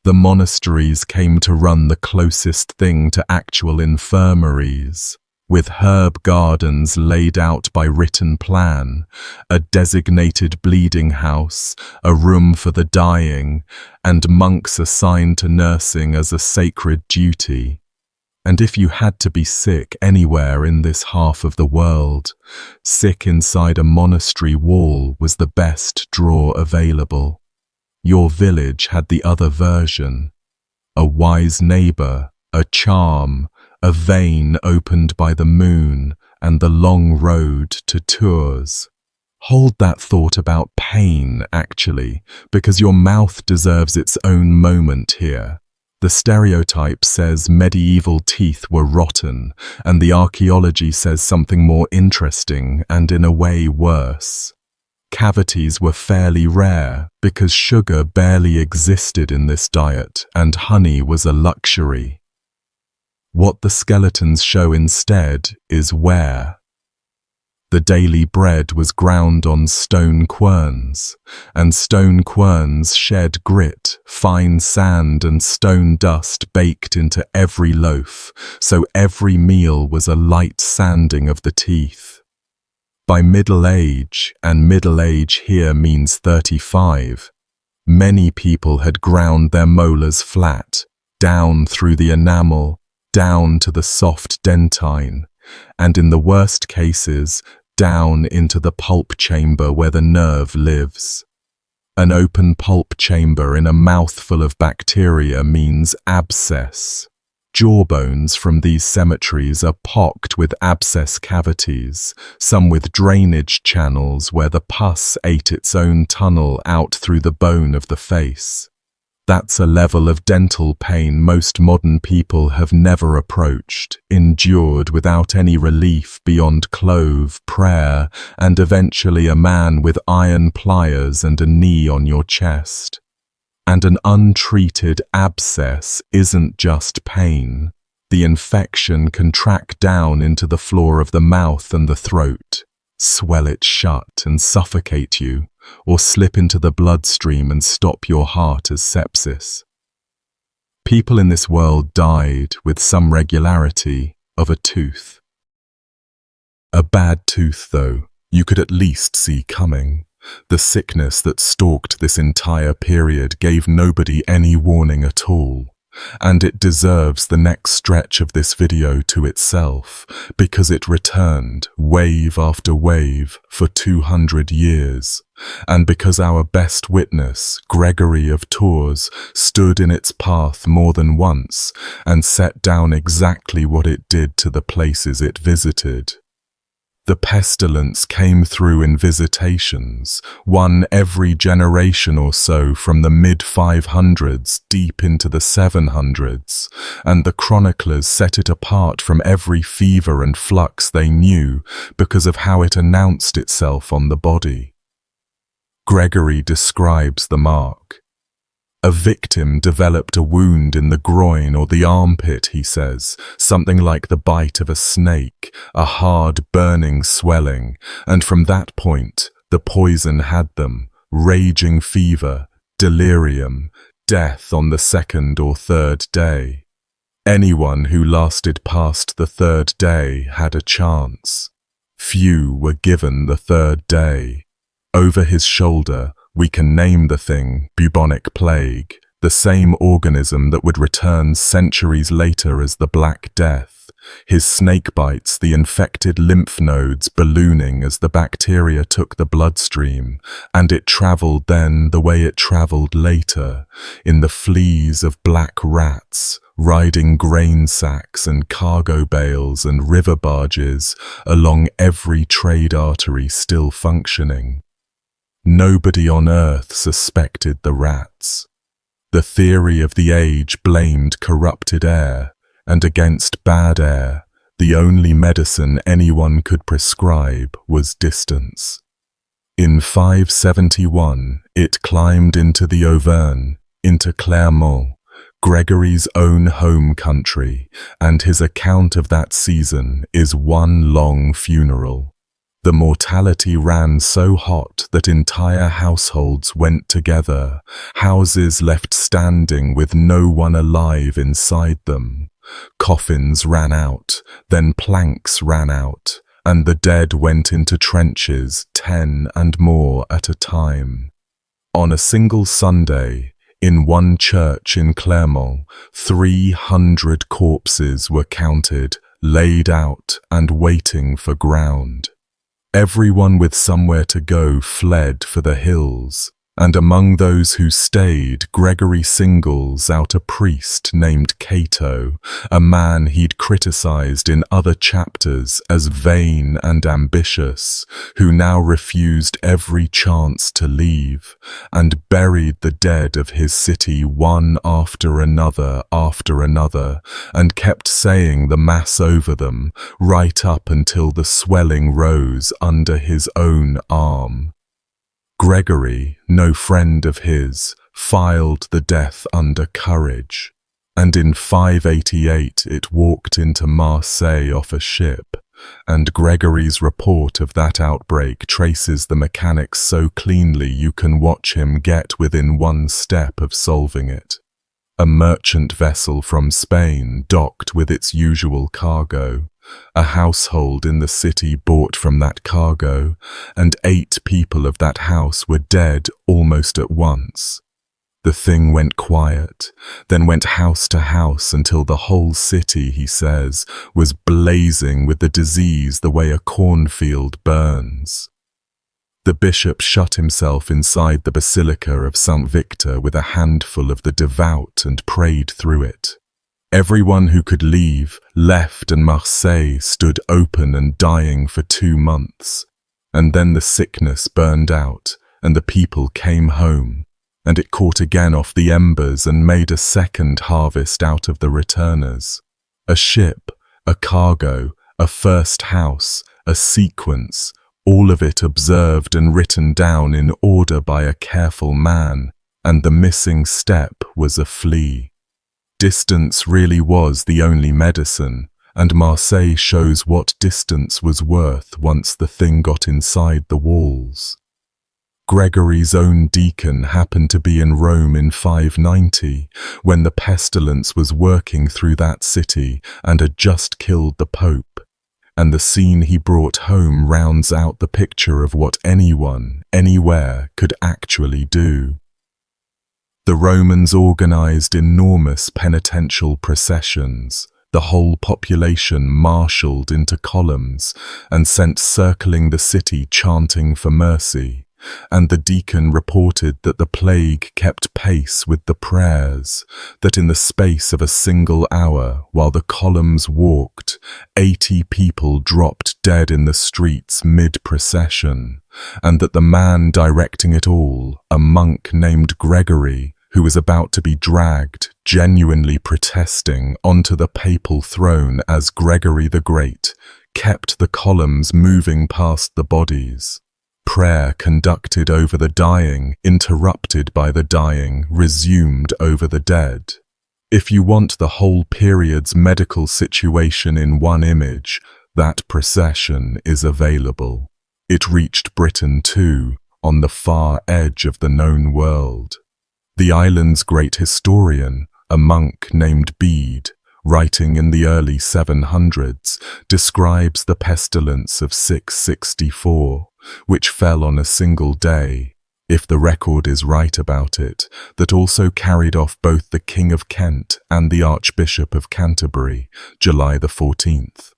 The monasteries came to run the closest thing to actual infirmaries, with herb gardens laid out by written plan, a designated bleeding house, a room for the dying, and monks assigned to nursing as a sacred duty. And if you had to be sick anywhere in this half of the world, sick inside a monastery wall was the best draw available. Your village had the other version, a wise neighbor, a charm, a vein opened by the moon, and the long road to Tours. Hold that thought about pain, actually, because your mouth deserves its own moment here. The stereotype says medieval teeth were rotten, and the archaeology says something more interesting and in a way worse. Cavities were fairly rare because sugar barely existed in this diet and honey was a luxury. What the skeletons show instead is ware. The daily bread was ground on stone querns, and stone querns shed grit, fine sand and stone dust baked into every loaf, so every meal was a light sanding of the teeth. By middle age, and middle age here means 35, many people had ground their molars flat, down through the enamel, down to the soft dentine, and in the worst cases, down into the pulp chamber where the nerve lives. An open pulp chamber in a mouthful of bacteria means abscess. Jawbones from these cemeteries are pocked with abscess cavities, some with drainage channels where the pus ate its own tunnel out through the bone of the face. That's a level of dental pain most modern people have never approached, endured without any relief beyond clove, prayer, and eventually a man with iron pliers and a knee on your chest. And an untreated abscess isn't just pain. The infection can track down into the floor of the mouth and the throat, swell it shut and suffocate you, or slip into the bloodstream and stop your heart as sepsis. People in this world died with some regularity of a tooth. A bad tooth, though, you could at least see coming. The sickness that stalked this entire period gave nobody any warning at all. And it deserves the next stretch of this video to itself, because it returned, wave after wave, for 200 years, and because our best witness, Gregory of Tours, stood in its path more than once, and set down exactly what it did to the places it visited. The pestilence came through in visitations, one every generation or so from the mid-500s deep into the 700s, and the chroniclers set it apart from every fever and flux they knew because of how it announced itself on the body. Gregory describes the mark. A victim developed a wound in the groin or the armpit, he says, something like the bite of a snake, a hard, burning swelling, and from that point, the poison had them, raging fever, delirium, death on the second or third day. Anyone who lasted past the third day had a chance. Few were given the third day. Over his shoulder, we can name the thing bubonic plague, the same organism that would return centuries later as the Black Death, his snake bites the infected lymph nodes ballooning as the bacteria took the bloodstream, and it travelled then the way it travelled later, in the fleas of black rats, riding grain sacks and cargo bales and river barges along every trade artery still functioning. Nobody on earth suspected the rats. The theory of the age blamed corrupted air, and against bad air, the only medicine anyone could prescribe was distance. In 571, it climbed into the Auvergne, into Clermont, Gregory's own home country, and his account of that season is one long funeral. The mortality ran so hot that entire households went together, houses left standing with no one alive inside them. Coffins ran out, then planks ran out, and the dead went into trenches, 10 and more at a time. On a single Sunday, in one church in Clermont, 300 corpses were counted, laid out and waiting for ground. Everyone with somewhere to go fled for the hills, and among those who stayed, Gregory singles out a priest named Cato, a man he'd criticized in other chapters as vain and ambitious, who now refused every chance to leave, and buried the dead of his city one after another, and kept saying the Mass over them, right up until the swelling rose under his own arm. Gregory, no friend of his, filed the death under courage, and in 588 it walked into Marseille off a ship, and Gregory's report of that outbreak traces the mechanics so cleanly you can watch him get within one step of solving it. A merchant vessel from Spain docked with its usual cargo. A household in the city bought from that cargo, and 8 people of that house were dead almost at once. The thing went quiet, then went house to house until the whole city, he says, was blazing with the disease the way a cornfield burns. The bishop shut himself inside the basilica of Saint Victor with a handful of the devout and prayed through it. Everyone who could leave left, and Marseille stood open and dying for 2 months. And then the sickness burned out, and the people came home, and it caught again off the embers and made a second harvest out of the returners. A ship, a cargo, a first house, a sequence, all of it observed and written down in order by a careful man, and the missing step was a flea. Distance really was the only medicine, and Marseille shows what distance was worth once the thing got inside the walls. Gregory's own deacon happened to be in Rome in 590, when the pestilence was working through that city and had just killed the Pope, and the scene he brought home rounds out the picture of what anyone, anywhere, could actually do. The Romans organized enormous penitential processions, the whole population marshaled into columns and sent circling the city chanting for mercy, and the deacon reported that the plague kept pace with the prayers, that in the space of a single hour, while the columns walked, 80 people dropped dead in the streets mid-procession, and that the man directing it all, a monk named Gregory, who was about to be dragged, genuinely protesting, onto the papal throne as Gregory the Great, kept the columns moving past the bodies. Prayer conducted over the dying, interrupted by the dying, resumed over the dead. If you want the whole period's medical situation in one image, that procession is available. It reached Britain too, on the far edge of the known world. The island's great historian, a monk named Bede, writing in the early 700s, describes the pestilence of 664, which fell on a single day, if the record is right about it, that also carried off both the King of Kent and the Archbishop of Canterbury, July the 14th.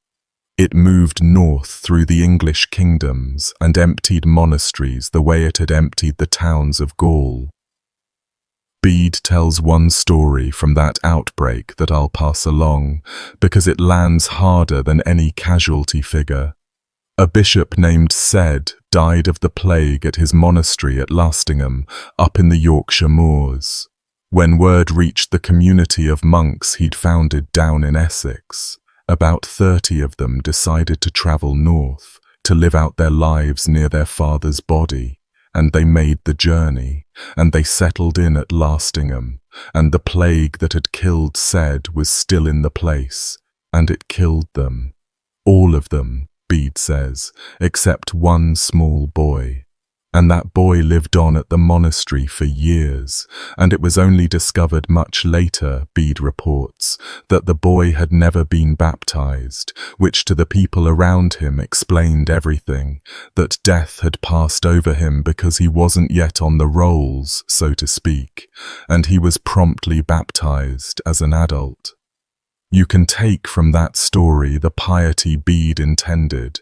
It moved north through the English kingdoms and emptied monasteries the way it had emptied the towns of Gaul. Bede tells one story from that outbreak that I'll pass along, because it lands harder than any casualty figure. A bishop named Cedd died of the plague at his monastery at Lastingham, up in the Yorkshire moors, when word reached the community of monks he'd founded down in Essex. About 30 of them decided to travel north, to live out their lives near their father's body. And they made the journey, and they settled in at Lastingham, and the plague that had killed Ced was still in the place, and it killed them. All of them, Bede says, except one small boy. And that boy lived on at the monastery for years, and it was only discovered much later, Bede reports, that the boy had never been baptized, which to the people around him explained everything, that death had passed over him because he wasn't yet on the rolls, so to speak, and he was promptly baptized as an adult. You can take from that story the piety Bede intended,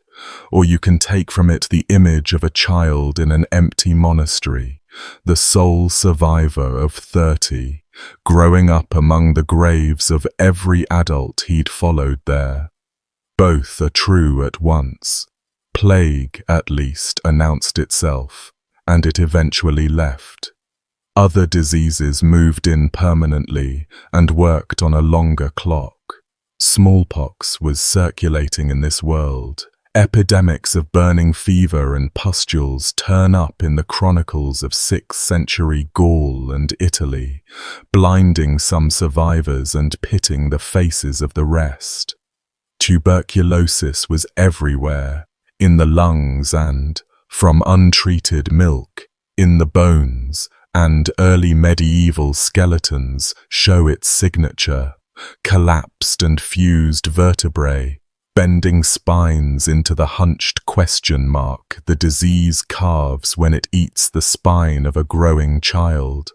or you can take from it the image of a child in an empty monastery, the sole survivor of 30, growing up among the graves of every adult he'd followed there. Both are true at once. Plague, at least, announced itself, and it eventually left. Other diseases moved in permanently and worked on a longer clock. Smallpox was circulating in this world. Epidemics of burning fever and pustules turn up in the chronicles of 6th century Gaul and Italy, blinding some survivors and pitting the faces of the rest. Tuberculosis was everywhere, in the lungs and, from untreated milk, in the bones, and early medieval skeletons show its signature, collapsed and fused vertebrae, bending spines into the hunched question mark the disease carves when it eats the spine of a growing child.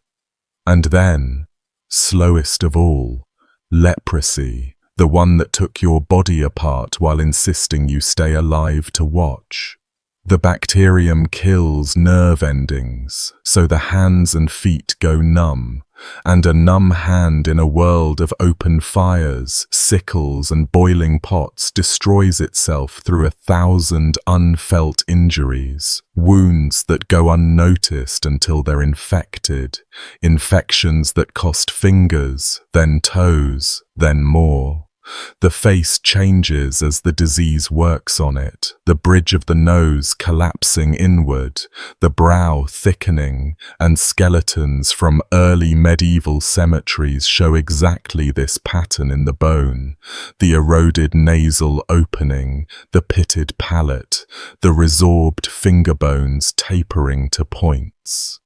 And then, slowest of all, leprosy, the one that took your body apart while insisting you stay alive to watch. The bacterium kills nerve endings, so the hands and feet go numb, and a numb hand in a world of open fires, sickles and boiling pots destroys itself through 1,000 unfelt injuries, wounds that go unnoticed until they're infected, infections that cost fingers, then toes, then more. The face changes as the disease works on it, the bridge of the nose collapsing inward, the brow thickening, and skeletons from early medieval cemeteries show exactly this pattern in the bone, the eroded nasal opening, the pitted palate, the resorbed finger bones tapering to points.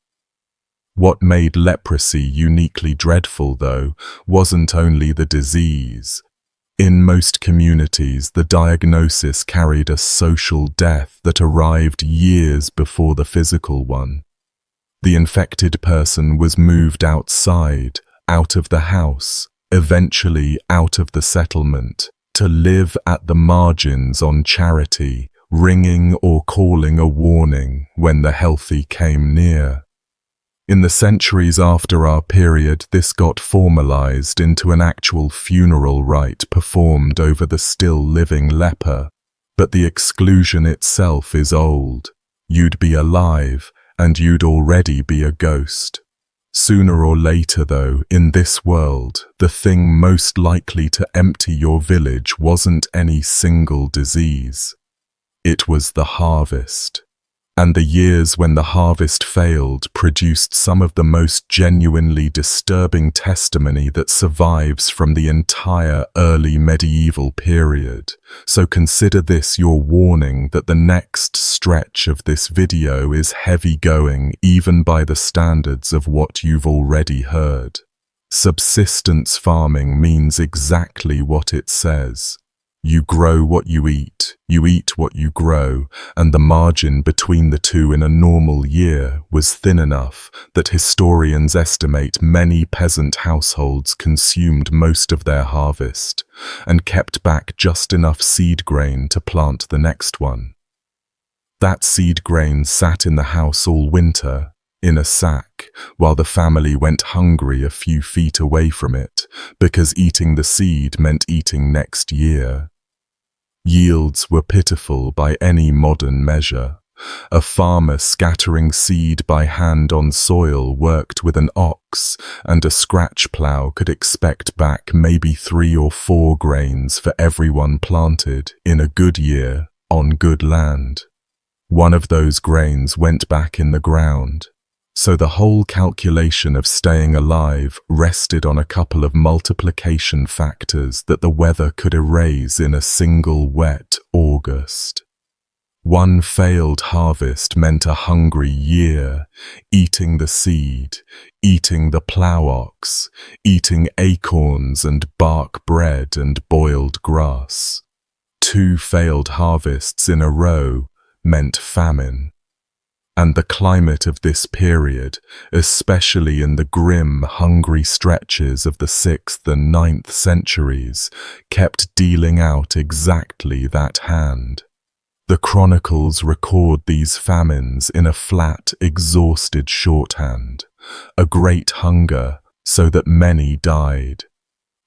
What made leprosy uniquely dreadful, though, wasn't only the disease. In most communities, the diagnosis carried a social death that arrived years before the physical one. The infected person was moved outside, out of the house, eventually out of the settlement, to live at the margins on charity, ringing or calling a warning when the healthy came near. In the centuries after our period, this got formalized into an actual funeral rite performed over the still living leper. But the exclusion itself is old. You'd be alive, and you'd already be a ghost. Sooner or later, though, in this world, the thing most likely to empty your village wasn't any single disease. It was the harvest. And the years when the harvest failed produced some of the most genuinely disturbing testimony that survives from the entire early medieval period. So consider this your warning that the next stretch of this video is heavy going even by the standards of what you've already heard. Subsistence farming means exactly what it says. You grow what you eat what you grow, and the margin between the two in a normal year was thin enough that historians estimate many peasant households consumed most of their harvest and kept back just enough seed grain to plant the next one. That seed grain sat in the house all winter, in a sack, while the family went hungry a few feet away from it, because eating the seed meant eating next year. Yields were pitiful by any modern measure. A farmer scattering seed by hand on soil worked with an ox, and a scratch plough could expect back maybe 3 or 4 grains for every one planted in a good year. on good land. One of those grains went back in the ground. So the whole calculation of staying alive rested on a couple of multiplication factors that the weather could erase in a single wet August. One failed harvest meant a hungry year, eating the seed, eating the plough ox, eating acorns and bark bread and boiled grass. Two failed harvests in a row meant famine. And the climate of this period, especially in the grim, hungry stretches of the 6th and 9th centuries, kept dealing out exactly that hand. The chronicles record these famines in a flat, exhausted shorthand, a great hunger, so that many died.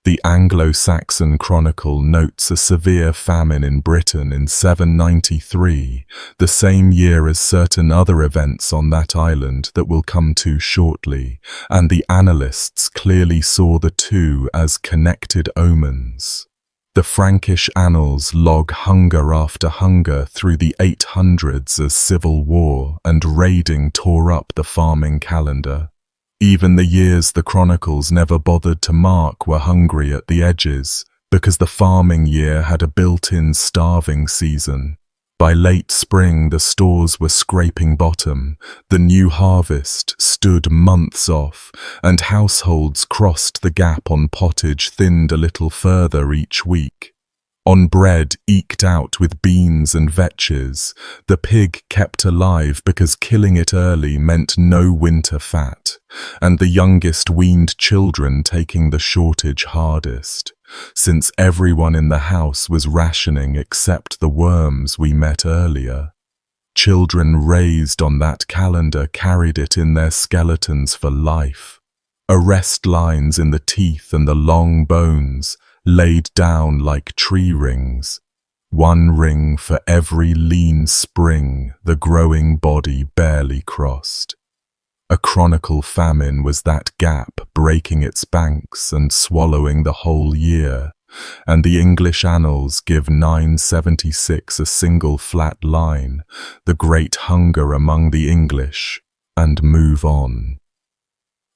The Anglo-Saxon Chronicle notes a severe famine in Britain in 793, the same year as certain other events on that island that we'll come to shortly, and the annalists clearly saw the two as connected omens. The Frankish annals log hunger after hunger through the 800s as civil war and raiding tore up the farming calendar. Even the years the chronicles never bothered to mark were hungry at the edges, because the farming year had a built-in starving season. By late spring the stores were scraping bottom, the new harvest stood months off, and households crossed the gap on pottage thinned a little further each week. On bread eked out with beans and vetches, the pig kept alive because killing it early meant no winter fat, and the youngest weaned children taking the shortage hardest, since everyone in the house was rationing except the worms we met earlier. Children raised on that calendar carried it in their skeletons for life. Arrest lines in the teeth and the long bones, laid down like tree rings, one ring for every lean spring the growing body barely crossed. A chronicle famine was that gap breaking its banks and swallowing the whole year, and the English annals give 976 a single flat line, the great hunger among the English, and move on.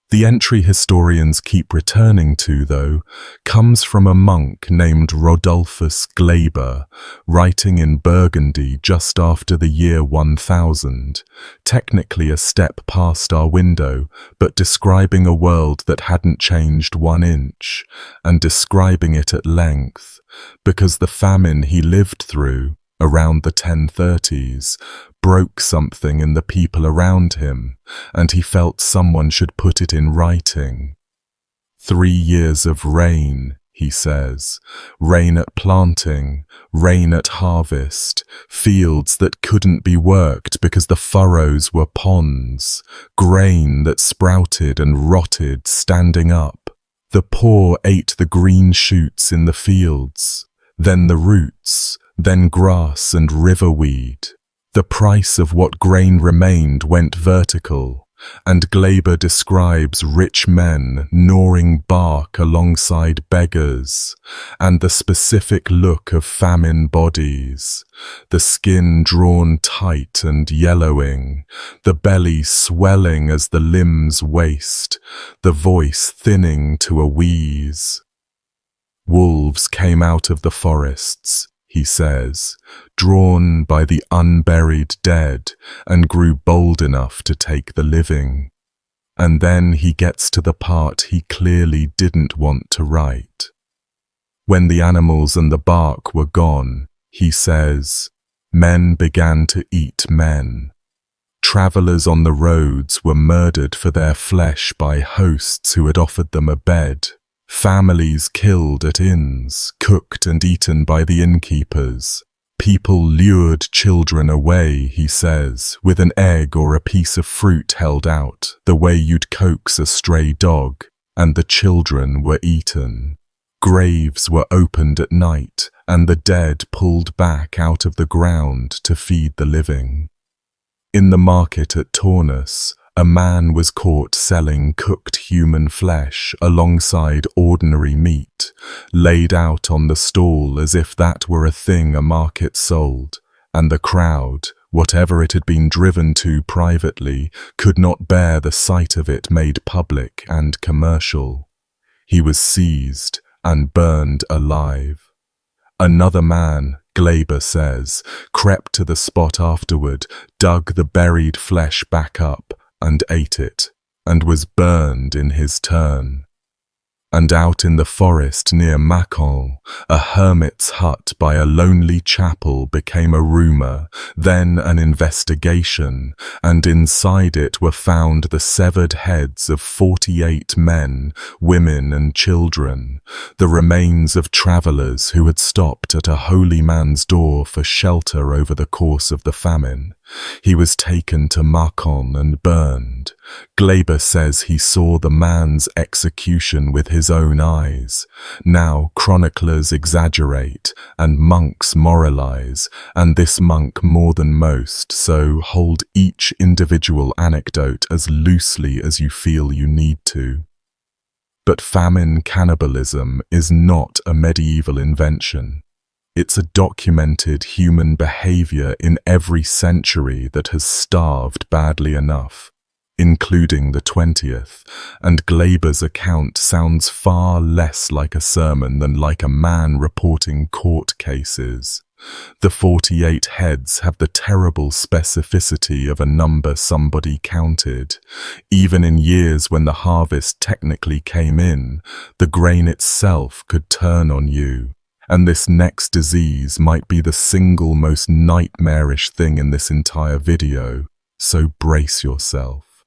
The entry historians keep returning to, though, comes from a monk named Rodolphus Glaber, writing in Burgundy just after the year 1000, technically a step past our window, but describing a world that hadn't changed 1 inch, and describing it at length, because the famine he lived through, around the 1030s, broke something in the people around him, and he felt someone should put it in writing. 3 years of rain, he says, rain at planting, rain at harvest, fields that couldn't be worked because the furrows were ponds, grain that sprouted and rotted standing up. The poor ate the green shoots in the fields, then the roots, then grass and riverweed. The price of what grain remained went vertical, and Glaber describes rich men gnawing bark alongside beggars, and the specific look of famine bodies, the skin drawn tight and yellowing, the belly swelling as the limbs waste, the voice thinning to a wheeze. Wolves came out of the forests, he says, drawn by the unburied dead, and grew bold enough to take the living. And then he gets to the part he clearly didn't want to write. When the animals and the bark were gone, he says, men began to eat men. Travellers on the roads were murdered for their flesh by hosts who had offered them a bed. Families killed at inns, cooked and eaten by the innkeepers. People lured children away, he says, with an egg or a piece of fruit held out, the way you'd coax a stray dog, and the children were eaten. Graves were opened at night, and the dead pulled back out of the ground to feed the living. In the market at Taunus, a man was caught selling cooked human flesh alongside ordinary meat, laid out on the stall as if that were a thing a market sold, and the crowd, whatever it had been driven to privately, could not bear the sight of it made public and commercial. He was seized and burned alive. Another man, Glaber says, crept to the spot afterward, dug the buried flesh back up and ate it, and was burned in his turn. And out in the forest near Mâcon, a hermit's hut by a lonely chapel became a rumour, then an investigation, and inside it were found the severed heads of 48 men, women and children, the remains of travellers who had stopped at a holy man's door for shelter over the course of the famine. He was taken to Mâcon and burned. Glaber says he saw the man's execution with his own eyes. Now chroniclers exaggerate and monks moralize, and this monk more than most, so hold each individual anecdote as loosely as you feel you need to. But famine cannibalism is not a medieval invention. It's a documented human behavior in every century that has starved badly enough, including the 20th, and Glaber's account sounds far less like a sermon than like a man reporting court cases. The 48 heads have the terrible specificity of a number somebody counted. Even in years when the harvest technically came in, the grain itself could turn on you. And this next disease might be the single most nightmarish thing in this entire video, so brace yourself.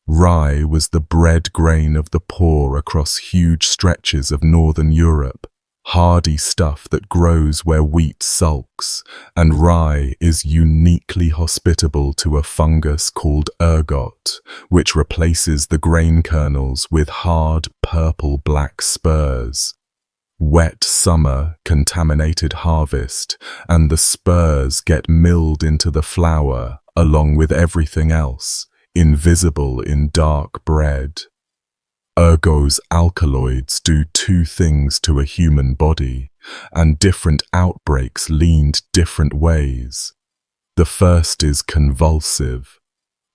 Rye was the bread grain of the poor across huge stretches of northern Europe, hardy stuff that grows where wheat sulks, and rye is uniquely hospitable to a fungus called ergot, which replaces the grain kernels with hard purple-black spurs. Wet summer, contaminated harvest, and the spurs get milled into the flour along with everything else, invisible in dark bread. Ergot's alkaloids do two things to a human body, and different outbreaks leaned different ways. The first is convulsive,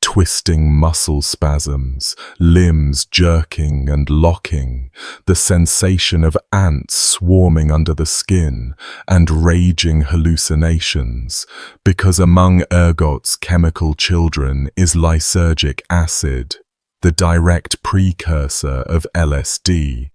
twisting muscle spasms, limbs jerking and locking, the sensation of ants swarming under the skin, and raging hallucinations, because among ergot's chemical children is lysergic acid, the direct precursor of LSD.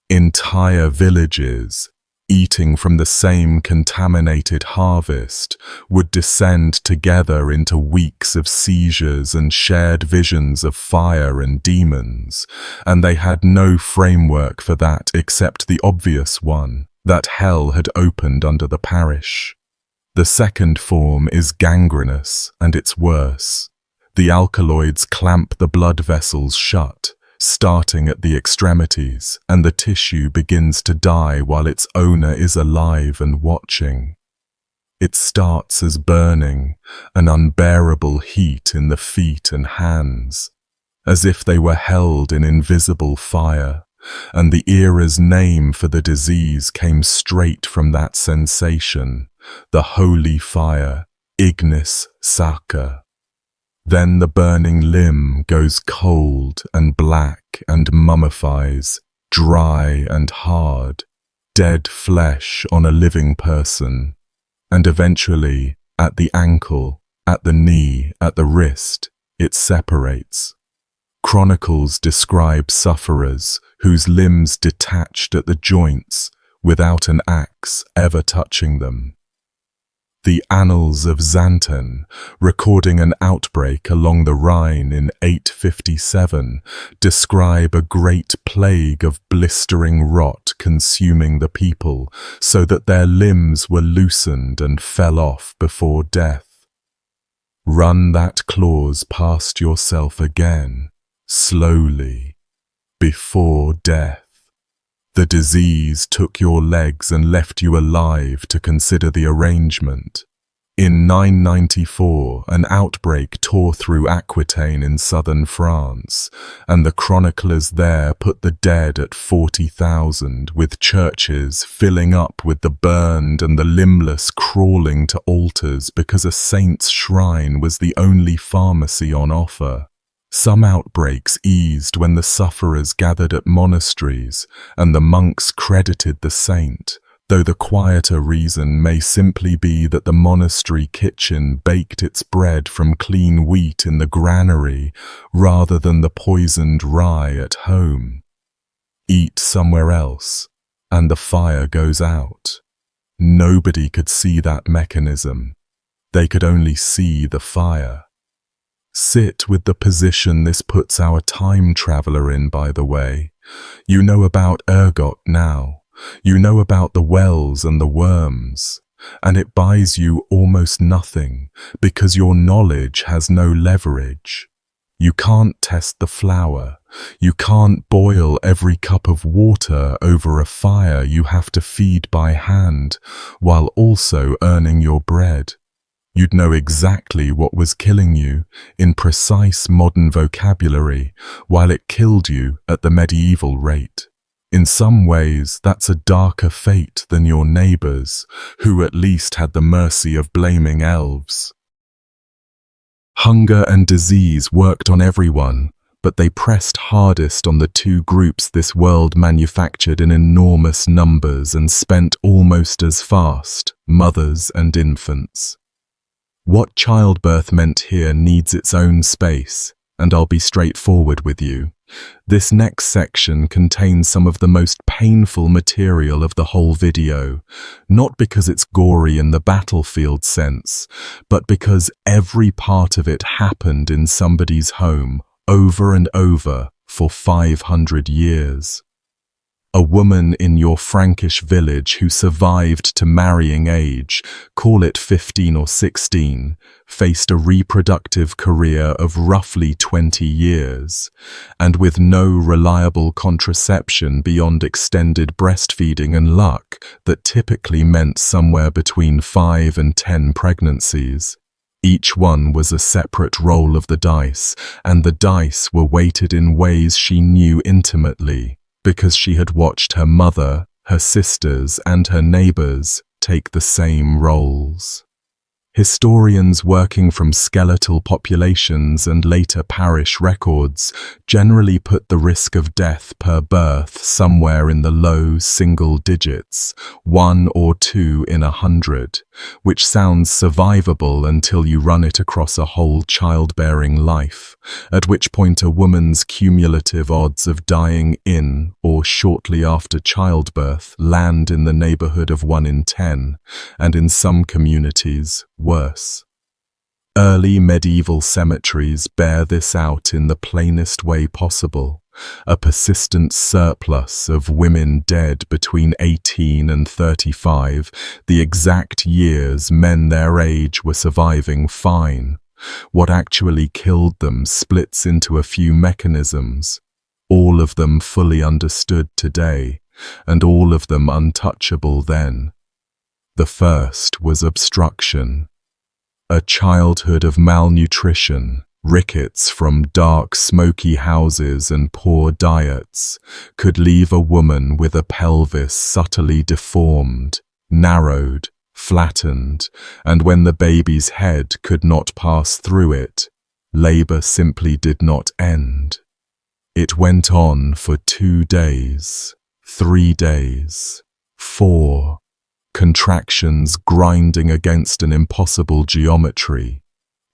Entire villages, eating from the same contaminated harvest, would descend together into weeks of seizures and shared visions of fire and demons, and they had no framework for that except the obvious one, that hell had opened under the parish. The second form is gangrenous, and it's worse. The alkaloids clamp the blood vessels shut, starting at the extremities, and the tissue begins to die while its owner is alive and watching. It starts as burning, an unbearable heat in the feet and hands, as if they were held in invisible fire, and the era's name for the disease came straight from that sensation, the holy fire, ignis sacer. Then the burning limb goes cold and black and mummifies, dry and hard, dead flesh on a living person, and eventually, at the ankle, at the knee, at the wrist, it separates. Chronicles describe sufferers whose limbs detached at the joints without an axe ever touching them. The Annals of Xanten, recording an outbreak along the Rhine in 857, describe a great plague of blistering rot consuming the people, so that their limbs were loosened and fell off before death. Run that clause past yourself again, slowly, before death. The disease took your legs and left you alive to consider the arrangement. In 994, an outbreak tore through Aquitaine in southern France, and the chroniclers there put the dead at 40,000, with churches filling up with the burned and the limbless crawling to altars because a saint's shrine was the only pharmacy on offer. Some outbreaks eased when the sufferers gathered at monasteries, and the monks credited the saint, though the quieter reason may simply be that the monastery kitchen baked its bread from clean wheat in the granary rather than the poisoned rye at home. Eat somewhere else, and the fire goes out. Nobody could see that mechanism. They could only see the fire. Sit with the position this puts our time traveler in, by the way. You know about ergot now. You know about the wells and the worms, and it buys you almost nothing because your knowledge has no leverage. You can't test the flour. You can't boil every cup of water over a fire you have to feed by hand while also earning your bread. You'd know exactly what was killing you in precise modern vocabulary while it killed you at the medieval rate. In some ways, that's a darker fate than your neighbors, who at least had the mercy of blaming elves. Hunger and disease worked on everyone, but they pressed hardest on the two groups this world manufactured in enormous numbers and spent almost as fast, mothers and infants. What childbirth meant here needs its own space, and I'll be straightforward with you. This next section contains some of the most painful material of the whole video, not because it's gory in the battlefield sense, but because every part of it happened in somebody's home over and over for 500 years. A woman in your Frankish village who survived to marrying age, call it 15 or 16, faced a reproductive career of roughly 20 years, and with no reliable contraception beyond extended breastfeeding and luck that typically meant somewhere between 5 and 10 pregnancies. Each one was a separate roll of the dice, and the dice were weighted in ways she knew intimately, because she had watched her mother, her sisters, and her neighbors take the same roles. Historians working from skeletal populations and later parish records generally put the risk of death per birth somewhere in the low single digits, 1 or 2 in 100, which sounds survivable until you run it across a whole childbearing life, at which point a woman's cumulative odds of dying in or shortly after childbirth land in the neighborhood of 1 in 10, and in some communities, worse. Early medieval cemeteries bear this out in the plainest way possible. A persistent surplus of women dead between 18 and 35, the exact years men their age were surviving fine. What actually killed them splits into a few mechanisms, all of them fully understood today, and all of them untouchable then. The first was obstruction. A childhood of malnutrition, rickets from dark, smoky houses and poor diets, could leave a woman with a pelvis subtly deformed, narrowed, flattened, and when the baby's head could not pass through it, labor simply did not end. It went on for 2 days, 3 days, 4, contractions grinding against an impossible geometry,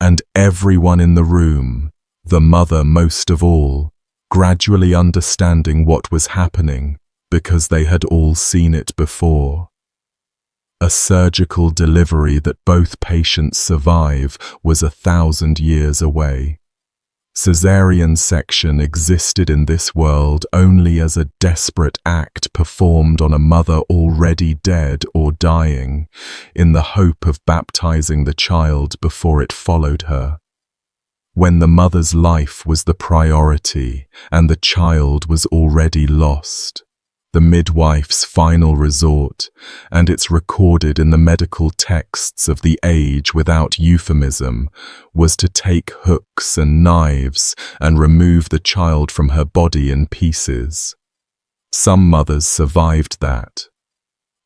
and everyone in the room, the mother most of all, gradually understanding what was happening because they had all seen it before. A surgical delivery that both patients survive was 1,000 years away. Caesarean section existed in this world only as a desperate act performed on a mother already dead or dying, in the hope of baptizing the child before it followed her. When the mother's life was the priority and the child was already lost, the midwife's final resort, and it's recorded in the medical texts of the age without euphemism, was to take hooks and knives and remove the child from her body in pieces. Some mothers survived that.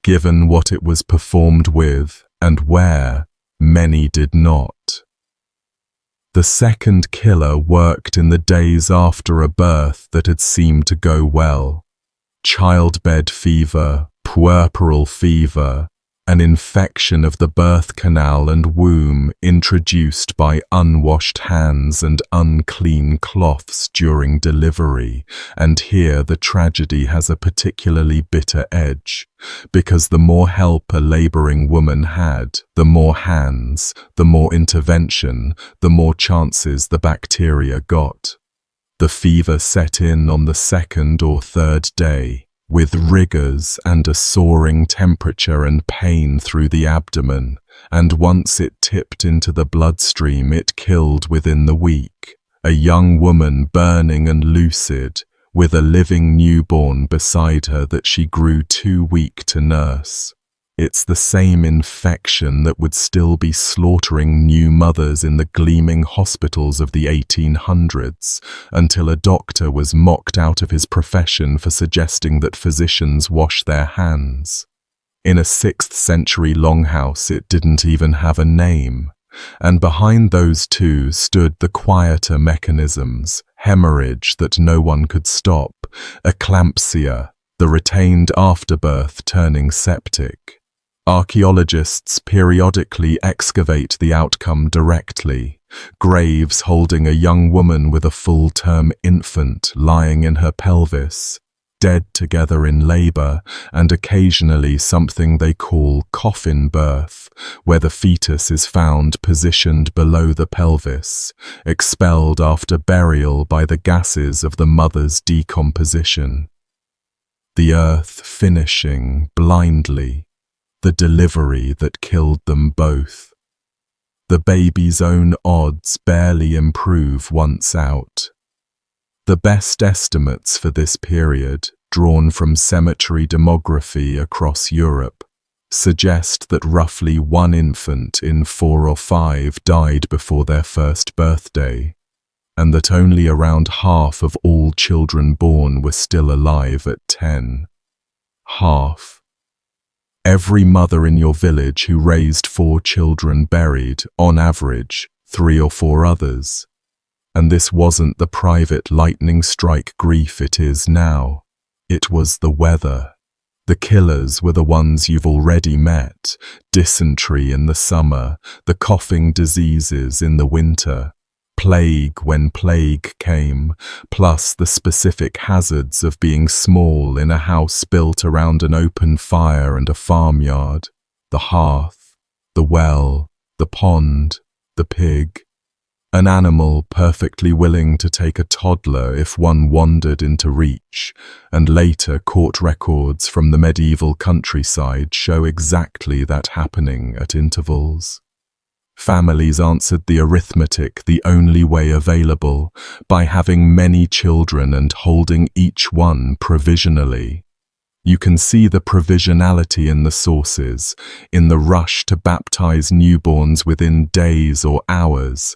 Given what it was performed with and where, many did not. The second killer worked in the days after a birth that had seemed to go well. Childbed fever, puerperal fever, an infection of the birth canal and womb introduced by unwashed hands and unclean cloths during delivery, and here the tragedy has a particularly bitter edge, because the more help a laboring woman had, the more hands, the more intervention, the more chances the bacteria got. The fever set in on the second or third day, with rigors and a soaring temperature and pain through the abdomen, and once it tipped into the bloodstream it killed within the week. A young woman burning and lucid, with a living newborn beside her that she grew too weak to nurse. It's the same infection that would still be slaughtering new mothers in the gleaming hospitals of the 1800s, until a doctor was mocked out of his profession for suggesting that physicians wash their hands. In a 6th century longhouse it didn't even have a name, and behind those two stood the quieter mechanisms, hemorrhage that no one could stop, eclampsia, the retained afterbirth turning septic. Archaeologists periodically excavate the outcome directly, graves holding a young woman with a full-term infant lying in her pelvis, dead together in labor, and occasionally something they call coffin birth, where the fetus is found positioned below the pelvis, expelled after burial by the gases of the mother's decomposition. The earth finishing blindly, the delivery that killed them both. The baby's own odds barely improve once out. The best estimates for this period, drawn from cemetery demography across Europe, suggest that roughly 1 infant in 4 or 5 died before their first birthday, and that only around half of all children born were still alive at 10. Half. Every mother in your village who raised 4 children buried, on average, 3 or 4 others. And this wasn't the private lightning strike grief it is now. It was the weather. The killers were the ones you've already met: dysentery in the summer, the coughing diseases in the winter, plague when plague came, plus the specific hazards of being small in a house built around an open fire and a farmyard, the hearth, the well, the pond, the pig. An animal perfectly willing to take a toddler if one wandered into reach, and later court records from the medieval countryside show exactly that happening at intervals. Families answered the arithmetic the only way available, by having many children and holding each one provisionally. You can see the provisionality in the sources, in the rush to baptize newborns within days or hours,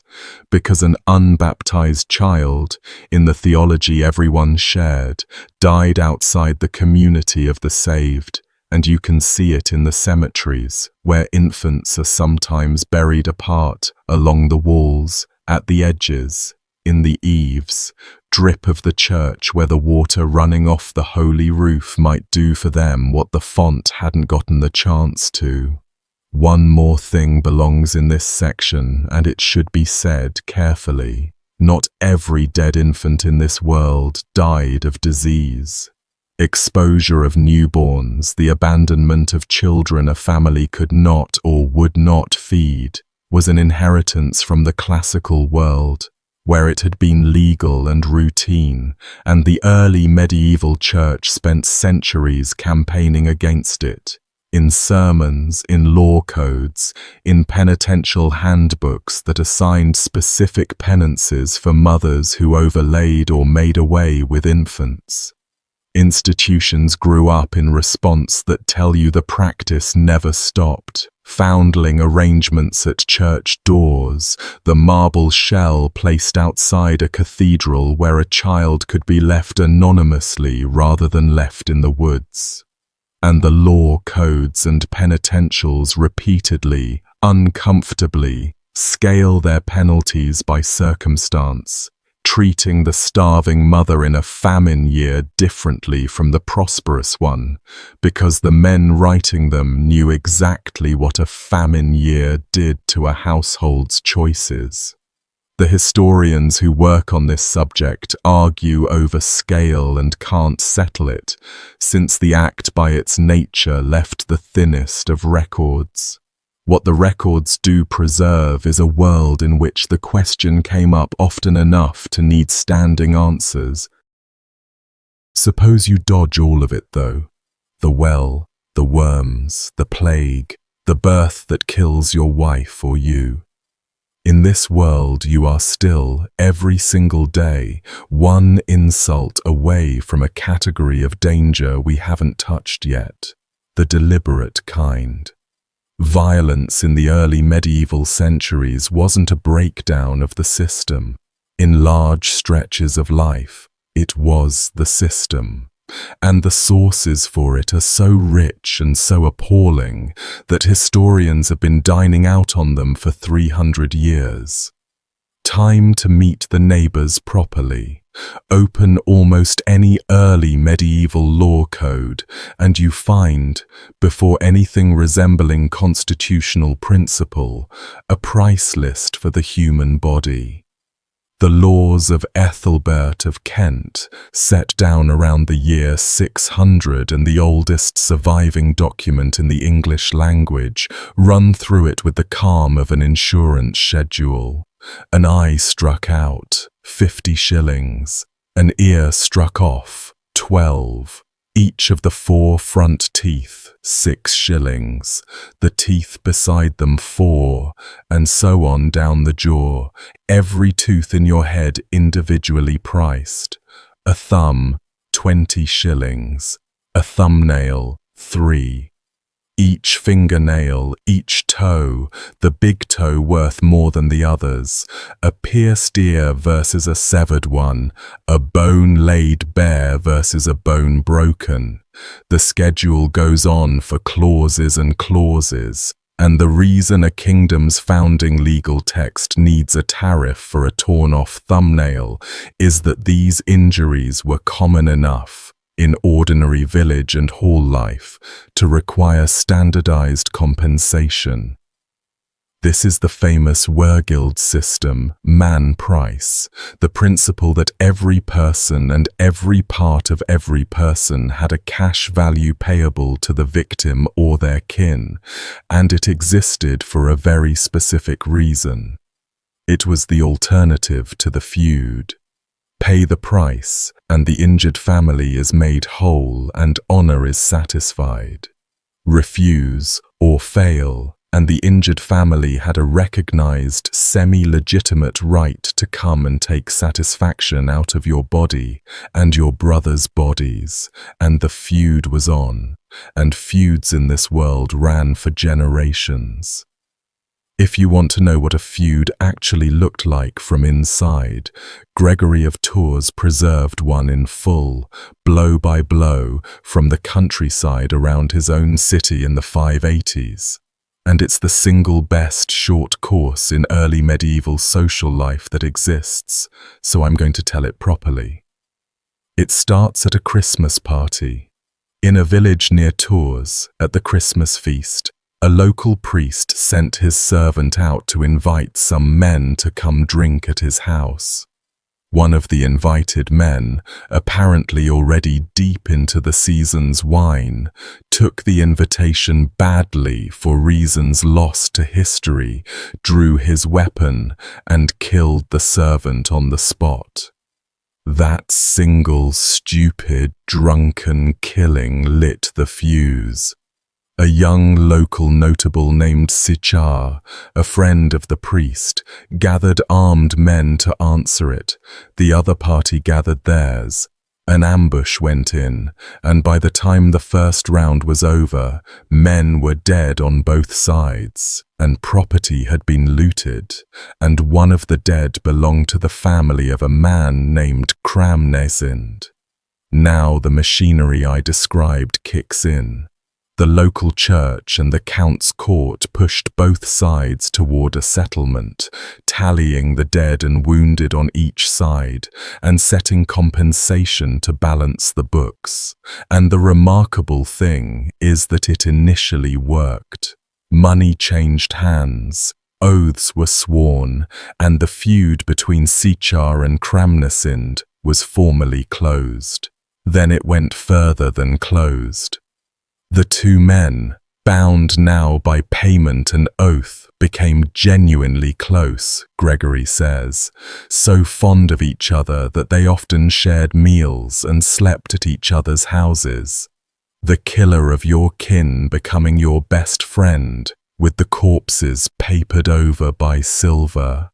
because an unbaptized child, in the theology everyone shared, died outside the community of the saved. And you can see it in the cemeteries, where infants are sometimes buried apart, along the walls, at the edges, in the eaves, drip of the church where the water running off the holy roof might do for them what the font hadn't gotten the chance to. One more thing belongs in this section, and it should be said carefully. Not every dead infant in this world died of disease. Exposure of newborns, the abandonment of children a family could not or would not feed, was an inheritance from the classical world, where it had been legal and routine, and the early medieval church spent centuries campaigning against it, in sermons, in law codes, in penitential handbooks that assigned specific penances for mothers who overlaid or made away with infants. Institutions grew up in response that tell you the practice never stopped. Foundling arrangements at church doors, the marble shell placed outside a cathedral where a child could be left anonymously rather than left in the woods. And the law codes and penitentials repeatedly, uncomfortably, scale their penalties by circumstance, treating the starving mother in a famine year differently from the prosperous one, because the men writing them knew exactly what a famine year did to a household's choices. The historians who work on this subject argue over scale and can't settle it, since the act by its nature left the thinnest of records. What the records do preserve is a world in which the question came up often enough to need standing answers. Suppose you dodge all of it, though. The well, the worms, the plague, the birth that kills your wife or you. In this world you are still, every single day, one insult away from a category of danger we haven't touched yet, the deliberate kind. Violence in the early medieval centuries wasn't a breakdown of the system. In large stretches of life, it was the system. And the sources for it are so rich and so appalling that historians have been dining out on them for 300 years. Time to meet the neighbors properly. Open almost any early medieval law code, and you find, before anything resembling constitutional principle, a price list for the human body. The laws of Ethelbert of Kent, set down around the year 600 and the oldest surviving document in the English language, run through it with the calm of an insurance schedule. An eye struck out, 50 shillings. An ear struck off, 12. Each of the 4 front teeth, 6 shillings. The teeth beside them 4, and so on down the jaw, every tooth in your head individually priced. A thumb, 20 shillings. A thumbnail, 3. Each fingernail, each toe, the big toe worth more than the others, a pierced ear versus a severed one, a bone laid bare versus a bone broken. The schedule goes on for clauses and clauses, and the reason a kingdom's founding legal text needs a tariff for a torn-off thumbnail is that these injuries were common enough in ordinary village and hall life to require standardized compensation. This is the famous Wergild system, man price, the principle that every person and every part of every person had a cash value payable to the victim or their kin, and it existed for a very specific reason. It was the alternative to the feud. Pay the price, and the injured family is made whole and honor is satisfied. Refuse or fail, and the injured family had a recognized, semi-legitimate right to come and take satisfaction out of your body and your brothers' bodies, and the feud was on, and feuds in this world ran for generations. If you want to know what a feud actually looked like from inside, Gregory of Tours preserved one in full, blow by blow, from the countryside around his own city in the 580s. And it's the single best short course in early medieval social life that exists, so I'm going to tell it properly. It starts at a Christmas party. In a village near Tours, at the Christmas feast, a local priest sent his servant out to invite some men to come drink at his house. One of the invited men, apparently already deep into the season's wine, took the invitation badly for reasons lost to history, drew his weapon, and killed the servant on the spot. That single stupid, drunken killing lit the fuse. A young local notable named Sichar, a friend of the priest, gathered armed men to answer it. The other party gathered theirs. An ambush went in, and by the time the first round was over, men were dead on both sides, and property had been looted, and one of the dead belonged to the family of a man named Cramnesind. Now the machinery I described kicks in. The local church and the Count's court pushed both sides toward a settlement, tallying the dead and wounded on each side, and setting compensation to balance the books. And the remarkable thing is that it initially worked. Money changed hands, oaths were sworn, and the feud between Sichar and Cramnesind was formally closed. Then it went further than closed. The two men, bound now by payment and oath, became genuinely close, Gregory says, so fond of each other that they often shared meals and slept at each other's houses. The killer of your kin becoming your best friend, with the corpses papered over by silver.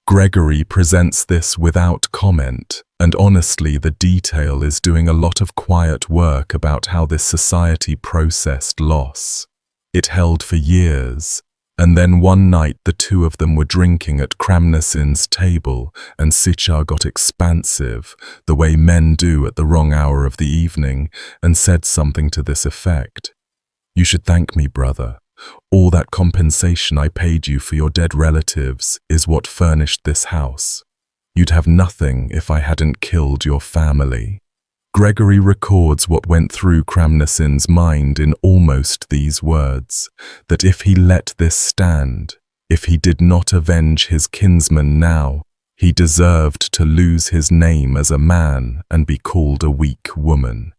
Gregory presents this without comment, and honestly the detail is doing a lot of quiet work about how this society processed loss. It held for years, and then one night the two of them were drinking at Cramnesind's table, and Sichar got expansive, the way men do at the wrong hour of the evening, and said something to this effect. "You should thank me, brother. All that compensation I paid you for your dead relatives is what furnished this house. You'd have nothing if I hadn't killed your family." Gregory records what went through Cramnesind's mind in almost these words, that if he let this stand, if he did not avenge his kinsman now, he deserved to lose his name as a man and be called a weak woman.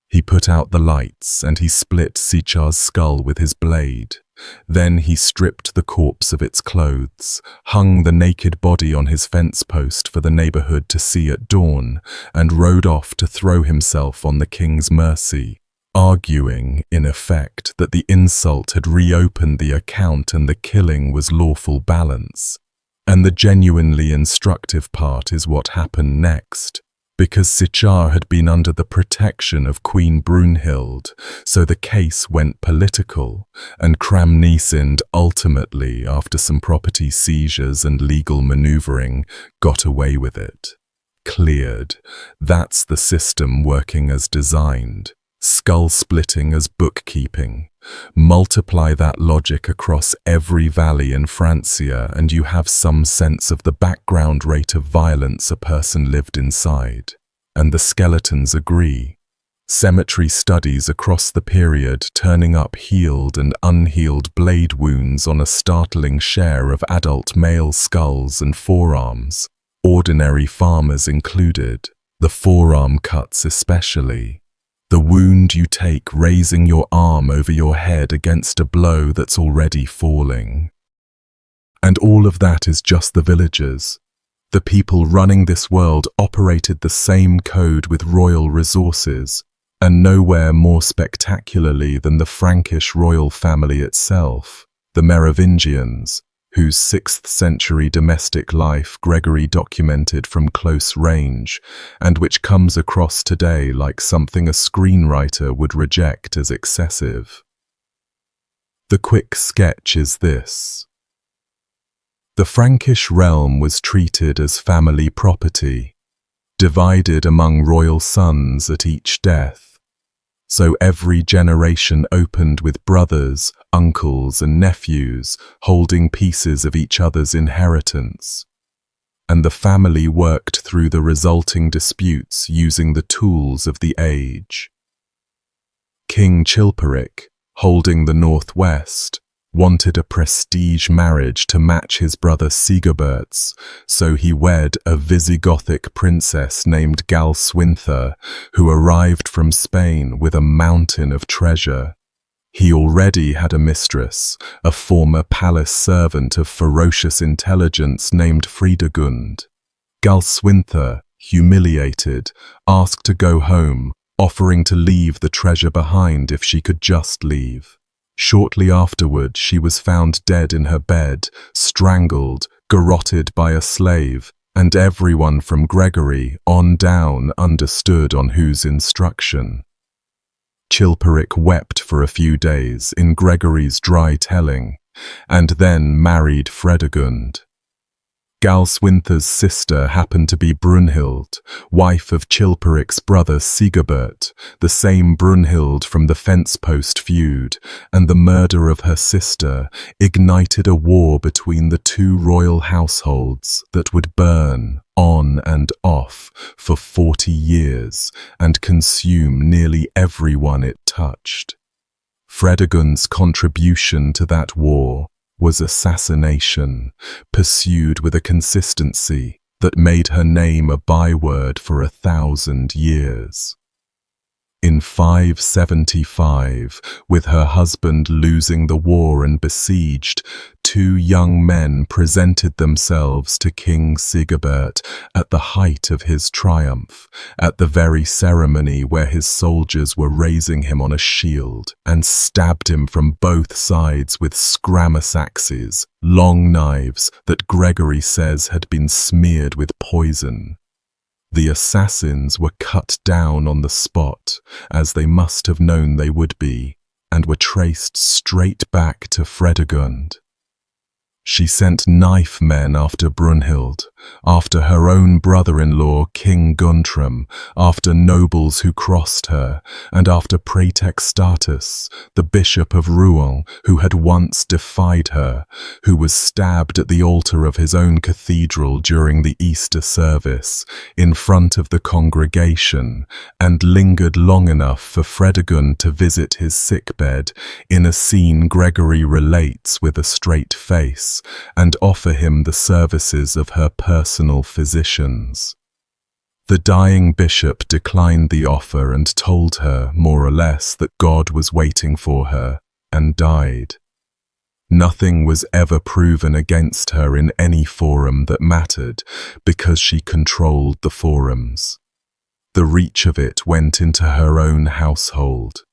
He put out the lights and he split Sichar's skull with his blade. Then he stripped the corpse of its clothes, hung the naked body on his fence post for the neighborhood to see at dawn, and rode off to throw himself on the king's mercy, arguing, in effect, that the insult had reopened the account and the killing was lawful balance. And the genuinely instructive part is what happened next. Because Sichar had been under the protection of Queen Brunhild, so the case went political, and Cramnesind ultimately, after some property seizures and legal maneuvering, got away with it. Cleared. That's the system working as designed. Skull-splitting as bookkeeping. Multiply that logic across every valley in Francia and you have some sense of the background rate of violence a person lived inside. And the skeletons agree. Cemetery studies across the period turning up healed and unhealed blade wounds on a startling share of adult male skulls and forearms, ordinary farmers included, the forearm cuts especially. The wound you take raising your arm over your head against a blow that's already falling. And all of that is just the villagers. The people running this world operated the same code with royal resources, and nowhere more spectacularly than the Frankish royal family itself, the Merovingians, whose 6th century domestic life Gregory documented from close range, and which comes across today like something a screenwriter would reject as excessive. The quick sketch is this. The Frankish realm was treated as family property, divided among royal sons at each death. So every generation opened with brothers, uncles and nephews holding pieces of each other's inheritance. And the family worked through the resulting disputes using the tools of the age. King Chilperic, holding the northwest, wanted a prestige marriage to match his brother Sigebert's, so he wed a Visigothic princess named Galswintha, who arrived from Spain with a mountain of treasure. He already had a mistress, a former palace servant of ferocious intelligence named Fridegund. Galswintha, humiliated, asked to go home, offering to leave the treasure behind if she could just leave. Shortly afterward, she was found dead in her bed, strangled, garroted by a slave, and everyone from Gregory on down understood on whose instruction. Chilperic wept for a few days in Gregory's dry telling, and then married Fredegund. Galswinther's sister happened to be Brunhild, wife of Chilperic's brother Sigebert, the same Brunhild from the fence-post feud, and the murder of her sister ignited a war between the two royal households that would burn on and off for 40 years and consume nearly everyone it touched. Fredegund's contribution to that war was assassination, pursued with a consistency that made her name a byword for 1,000 years. In 575, with her husband losing the war and besieged, two young men presented themselves to King Sigebert at the height of his triumph, at the very ceremony where his soldiers were raising him on a shield, and stabbed him from both sides with scramus axes, long knives that Gregory says had been smeared with poison. The assassins were cut down on the spot, as they must have known they would be, and were traced straight back to Fredegund. She sent knife men after Brunhild, after her own brother-in-law King Guntram, after nobles who crossed her, and after Praetextatus, the bishop of Rouen, who had once defied her, who was stabbed at the altar of his own cathedral during the Easter service, in front of the congregation, and lingered long enough for Fredegund to visit his sickbed, in a scene Gregory relates with a straight face, and offer him the services of her personal physicians. The dying bishop declined the offer and told her, more or less, that God was waiting for her, and died. Nothing was ever proven against her in any forum that mattered, because she controlled the forums. The reach of it went into her own household.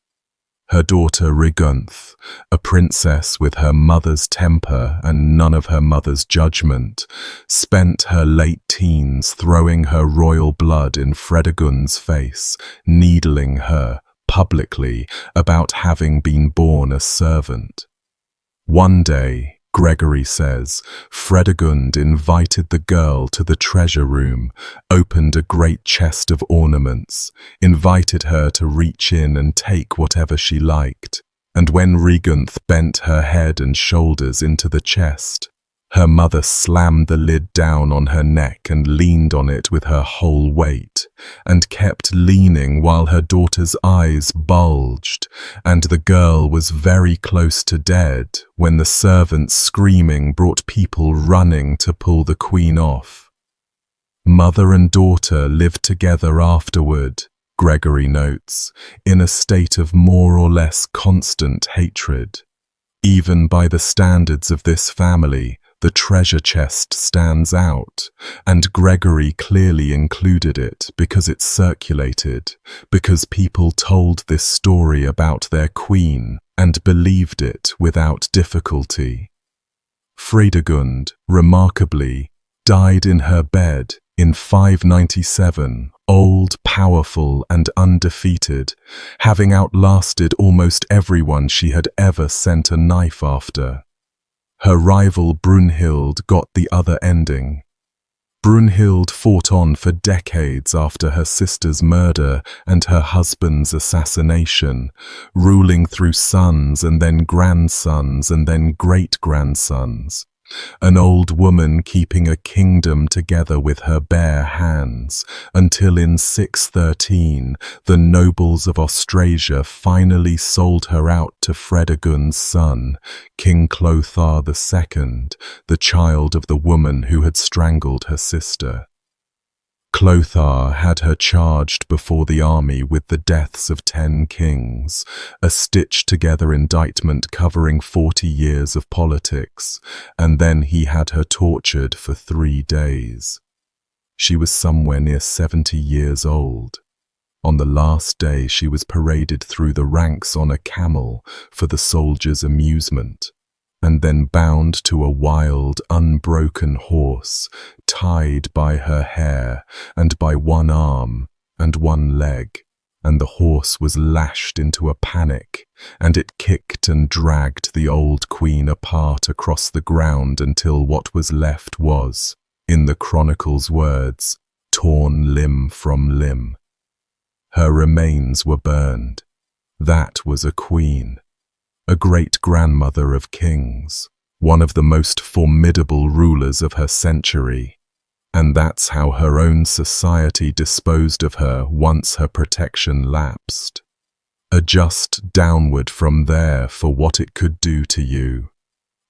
Her daughter Rigunth, a princess with her mother's temper and none of her mother's judgment, spent her late teens throwing her royal blood in Fredegund's face, needling her, publicly, about having been born a servant. One day, Gregory says, Fredegund invited the girl to the treasure room, opened a great chest of ornaments, invited her to reach in and take whatever she liked, and when Rigunth bent her head and shoulders into the chest, her mother slammed the lid down on her neck and leaned on it with her whole weight, and kept leaning while her daughter's eyes bulged, and the girl was very close to dead when the servants screaming brought people running to pull the queen off. Mother and daughter lived together afterward, Gregory notes, in a state of more or less constant hatred. Even by the standards of this family, the treasure chest stands out, and Gregory clearly included it because it circulated, because people told this story about their queen and believed it without difficulty. Fredegund, remarkably, died in her bed in 597, old, powerful, and undefeated, having outlasted almost everyone she had ever sent a knife after. Her rival Brunhild got the other ending. Brunhild fought on for decades after her sister's murder and her husband's assassination, ruling through sons and then grandsons and then great-grandsons. An old woman keeping a kingdom together with her bare hands, until in 613 the nobles of Austrasia finally sold her out to Fredegund's son, King Clothar II, the child of the woman who had strangled her sister. Clothar had her charged before the army with the deaths of 10 kings, a stitched-together indictment covering 40 years of politics, and then he had her tortured for 3 days. She was somewhere near 70 years old. On the last day she was paraded through the ranks on a camel for the soldiers' amusement, and then bound to a wild, unbroken horse, tied by her hair and by one arm and one leg, and the horse was lashed into a panic, and it kicked and dragged the old queen apart across the ground until what was left was, in the chronicle's words, torn limb from limb. Her remains were burned. That was a queen, a great-grandmother of kings, one of the most formidable rulers of her century. And that's how her own society disposed of her once her protection lapsed. Adjust downward from there for what it could do to you.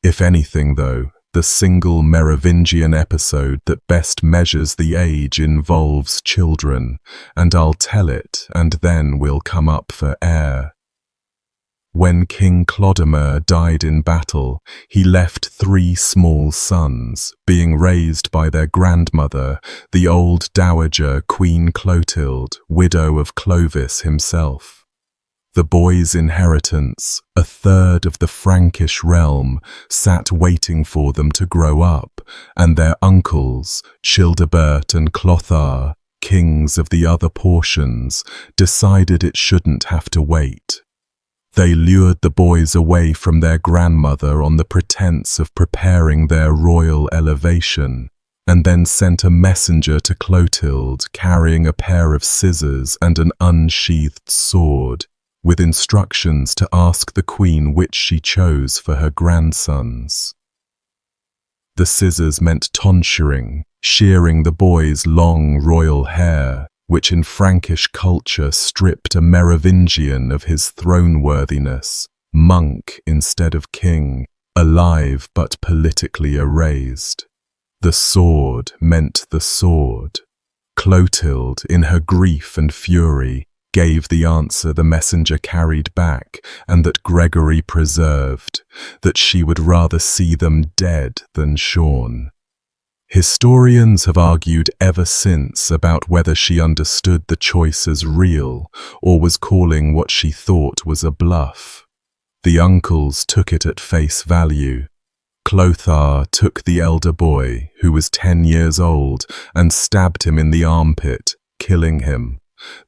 If anything, though, the single Merovingian episode that best measures the age involves children, and I'll tell it, and then we'll come up for air. When King Clodomir died in battle, he left 3 small sons, being raised by their grandmother, the old dowager Queen Clotilde, widow of Clovis himself. The boys' inheritance, a third of the Frankish realm, sat waiting for them to grow up, and their uncles, Childebert and Clothar, kings of the other portions, decided it shouldn't have to wait. They lured the boys away from their grandmother on the pretense of preparing their royal elevation, and then sent a messenger to Clotilde carrying a pair of scissors and an unsheathed sword, with instructions to ask the queen which she chose for her grandsons. The scissors meant tonsuring, shearing the boys' long royal hair, which in Frankish culture stripped a Merovingian of his throne-worthiness, monk instead of king, alive but politically erased. The sword meant the sword. Clotilde, in her grief and fury, gave the answer the messenger carried back, and that Gregory preserved, that she would rather see them dead than shorn. Historians have argued ever since about whether she understood the choice as real or was calling what she thought was a bluff. The uncles took it at face value. Clothar took the elder boy, who was 10 years old, and stabbed him in the armpit, killing him.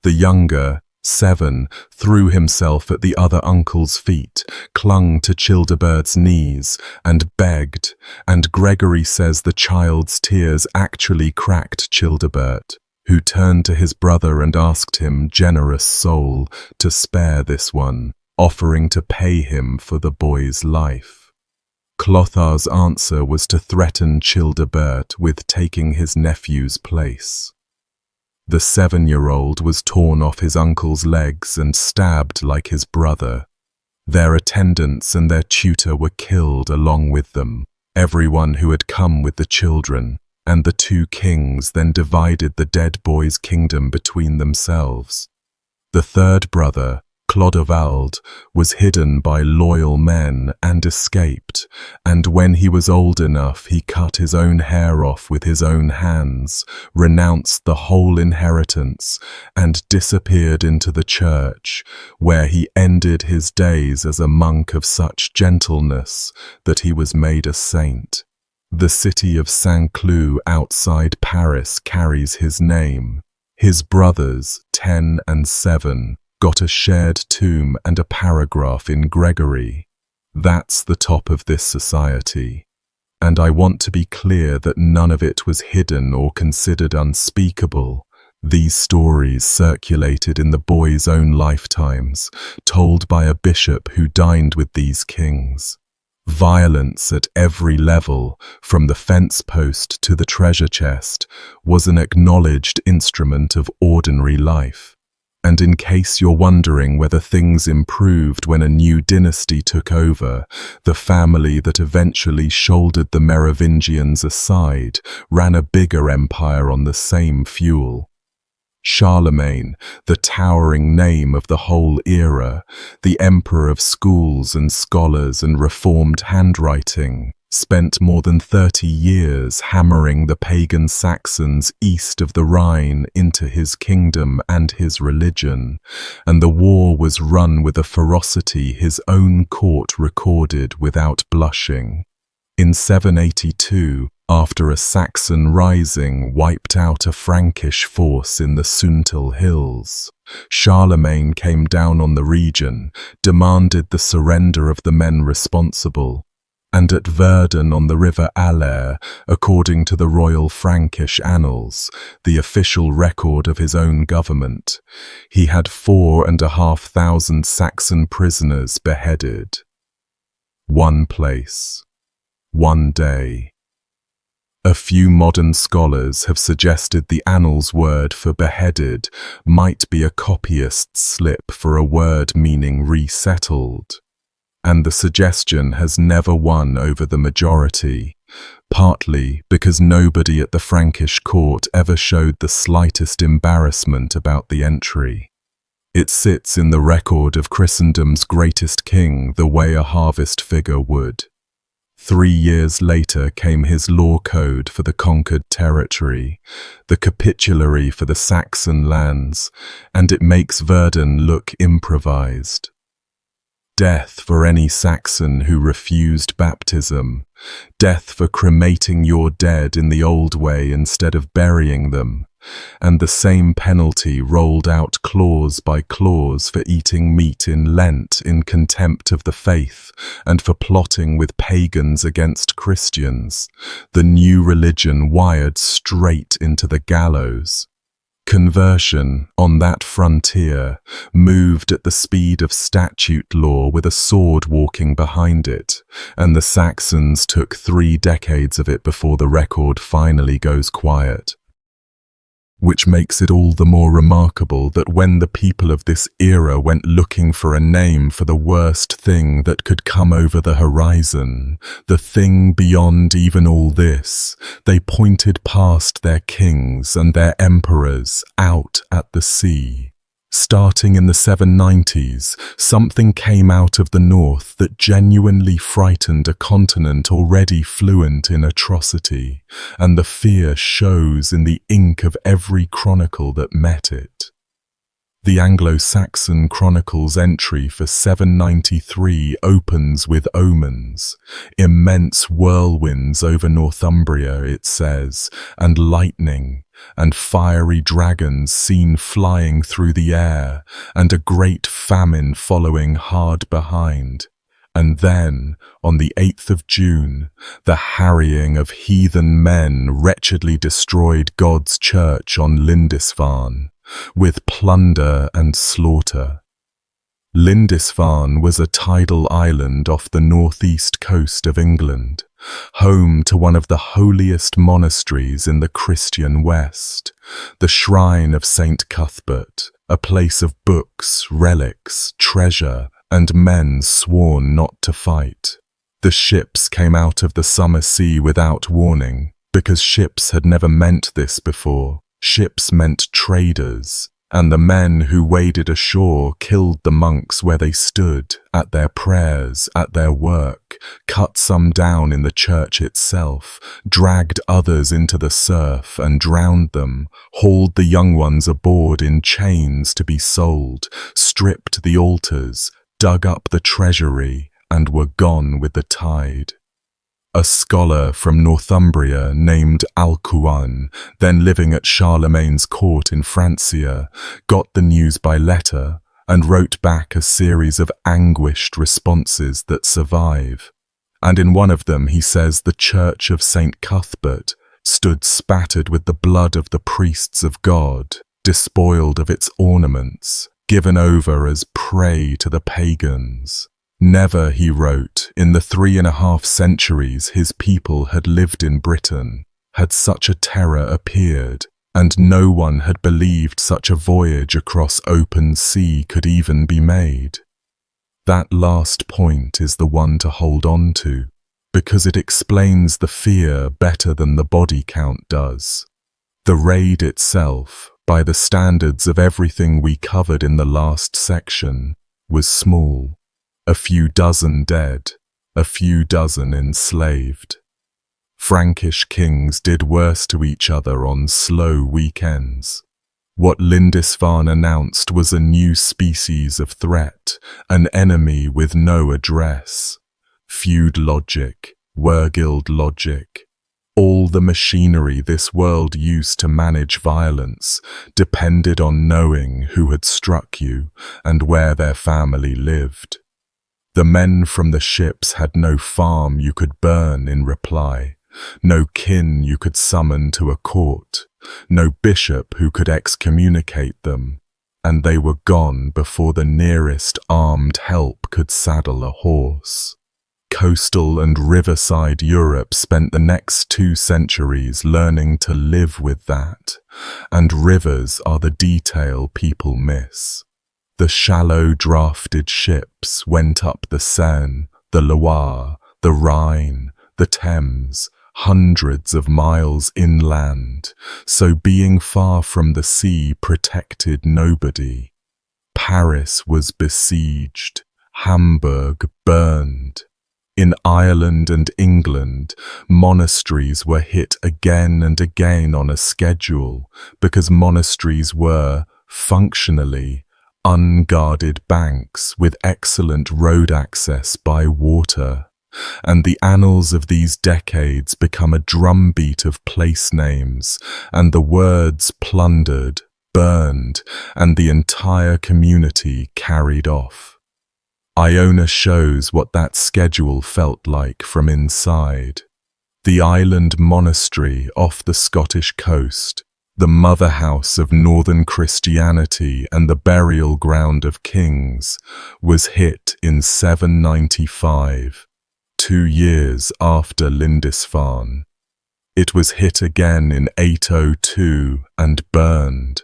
The younger, 7, threw himself at the other uncle's feet, clung to Childebert's knees, and begged, and Gregory says the child's tears actually cracked Childebert, who turned to his brother and asked him, generous soul, to spare this one, offering to pay him for the boy's life. Clothar's answer was to threaten Childebert with taking his nephew's place. The 7-year-old was torn off his uncle's legs and stabbed like his brother. Their attendants and their tutor were killed along with them, everyone who had come with the children, and the 2 kings then divided the dead boy's kingdom between themselves. The 3rd brother, Clodovald, was hidden by loyal men and escaped, and when he was old enough he cut his own hair off with his own hands, renounced the whole inheritance, and disappeared into the church, where he ended his days as a monk of such gentleness that he was made a saint. The city of Saint-Cloud outside Paris carries his name. His brothers, 10 and 7, got a shared tomb and a paragraph in Gregory. That's the top of this society. And I want to be clear that none of it was hidden or considered unspeakable. These stories circulated in the boys' own lifetimes, told by a bishop who dined with these kings. Violence at every level, from the fence post to the treasure chest, was an acknowledged instrument of ordinary life. And in case you're wondering whether things improved when a new dynasty took over, the family that eventually shouldered the Merovingians aside ran a bigger empire on the same fuel. Charlemagne, the towering name of the whole era, the emperor of schools and scholars and reformed handwriting, spent more than 30 years hammering the pagan Saxons east of the Rhine into his kingdom and his religion, and the war was run with a ferocity his own court recorded without blushing. In 782, after a Saxon rising wiped out a Frankish force in the Suntal Hills, Charlemagne came down on the region, demanded the surrender of the men responsible, and at Verdun on the river Aller, according to the Royal Frankish Annals, the official record of his own government, he had 4,500 Saxon prisoners beheaded. One place, one day. A few modern scholars have suggested the Annals word for beheaded might be a copyist's slip for a word meaning resettled, and the suggestion has never won over the majority, partly because nobody at the Frankish court ever showed the slightest embarrassment about the entry. It sits in the record of Christendom's greatest king the way a harvest figure would. 3 years later came his law code for the conquered territory, the capitulary for the Saxon lands, and it makes Verdun look improvised. Death for any Saxon who refused baptism, death for cremating your dead in the old way instead of burying them, and the same penalty rolled out clause by clause for eating meat in Lent in contempt of the faith and for plotting with pagans against Christians, the new religion wired straight into the gallows. Conversion, on that frontier, moved at the speed of statute law with a sword walking behind it, and the Saxons took 3 decades of it before the record finally goes quiet. Which makes it all the more remarkable that when the people of this era went looking for a name for the worst thing that could come over the horizon, the thing beyond even all this, they pointed past their kings and their emperors out at the sea. Starting in the 790s, something came out of the north that genuinely frightened a continent already fluent in atrocity, and the fear shows in the ink of every chronicle that met it. The Anglo-Saxon Chronicle's entry for 793 opens with omens. Immense whirlwinds over Northumbria, it says, and lightning, and fiery dragons seen flying through the air, and a great famine following hard behind. And then, on the 8th of June, the harrying of heathen men wretchedly destroyed God's church on Lindisfarne, with plunder and slaughter. Lindisfarne was a tidal island off the northeast coast of England, home to one of the holiest monasteries in the Christian West, the shrine of St. Cuthbert, a place of books, relics, treasure, and men sworn not to fight. The ships came out of the summer sea without warning, because ships had never meant this before. Ships meant traders, and the men who waded ashore killed the monks where they stood, at their prayers, at their work, cut some down in the church itself, dragged others into the surf and drowned them, hauled the young ones aboard in chains to be sold, stripped the altars, dug up the treasury, and were gone with the tide. A scholar from Northumbria named Alcuin, then living at Charlemagne's court in Francia, got the news by letter and wrote back a series of anguished responses that survive. And in one of them he says the church of St. Cuthbert stood spattered with the blood of the priests of God, despoiled of its ornaments, given over as prey to the pagans. Never, he wrote, in the 3.5 centuries his people had lived in Britain, had such a terror appeared, and no one had believed such a voyage across open sea could even be made. That last point is the one to hold on to, because it explains the fear better than the body count does. The raid itself, by the standards of everything we covered in the last section, was small. A few dozen dead, a few dozen enslaved. Frankish kings did worse to each other on slow weekends. What Lindisfarne announced was a new species of threat, an enemy with no address. Feud logic, Wergild logic. All the machinery this world used to manage violence depended on knowing who had struck you and where their family lived. The men from the ships had no farm you could burn in reply, no kin you could summon to a court, no bishop who could excommunicate them, and they were gone before the nearest armed help could saddle a horse. Coastal and riverside Europe spent the next 2 centuries learning to live with that, and rivers are the detail people miss. The shallow drafted ships went up the Seine, the Loire, the Rhine, the Thames, hundreds of miles inland, so being far from the sea protected nobody. Paris was besieged, Hamburg burned. In Ireland and England, monasteries were hit again and again on a schedule because monasteries were, functionally, unguarded banks with excellent road access by water, and the annals of these decades become a drumbeat of place names, and the words plundered, burned, and the entire community carried off. Iona shows what that schedule felt like from inside. The island monastery off the Scottish coast, the mother house of northern Christianity and the burial ground of kings, was hit in 795, 2 years after Lindisfarne. It was hit again in 802 and burned.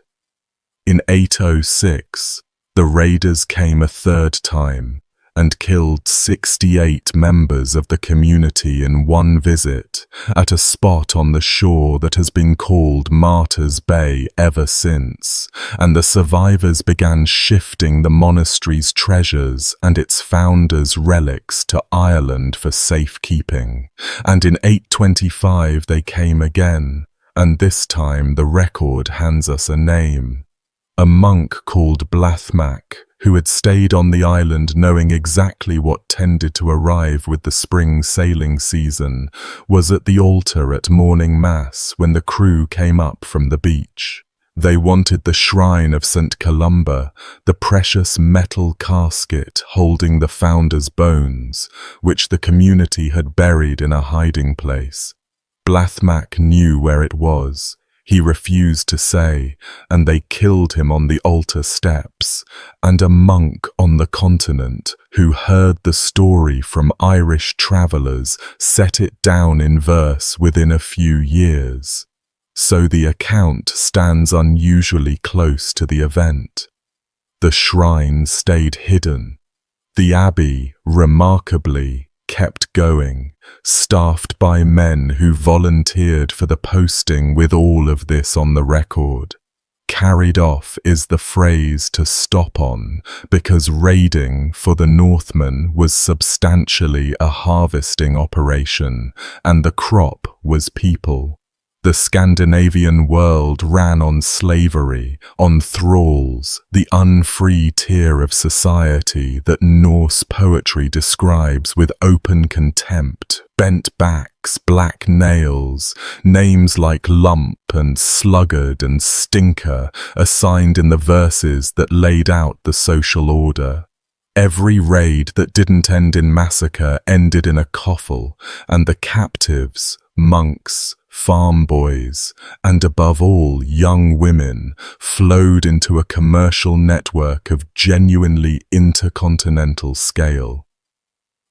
In 806, the raiders came a 3rd time and killed 68 members of the community in one visit at a spot on the shore that has been called Martyrs Bay ever since, and the survivors began shifting the monastery's treasures and its founders' relics to Ireland for safekeeping, and in 825 they came again, and this time the record hands us a name. A monk called Blathmac, who had stayed on the island knowing exactly what tended to arrive with the spring sailing season, was at the altar at morning mass when the crew came up from the beach. They wanted the shrine of St. Columba, the precious metal casket holding the founder's bones, which the community had buried in a hiding place. Blathmac knew where it was. He refused to say, and they killed him on the altar steps, and a monk on the continent who heard the story from Irish travellers set it down in verse within a few years. So the account stands unusually close to the event. The shrine stayed hidden. The abbey, remarkably, kept going, staffed by men who volunteered for the posting with all of this on the record. Carried off is the phrase to stop on, because raiding for the Northmen was substantially a harvesting operation, and the crop was people. The Scandinavian world ran on slavery, on thralls, the unfree tier of society that Norse poetry describes with open contempt, bent backs, black nails, names like lump and sluggard and stinker assigned in the verses that laid out the social order. Every raid that didn't end in massacre ended in a coffle, and the captives, monks, farm boys, and above all young women, flowed into a commercial network of genuinely intercontinental scale.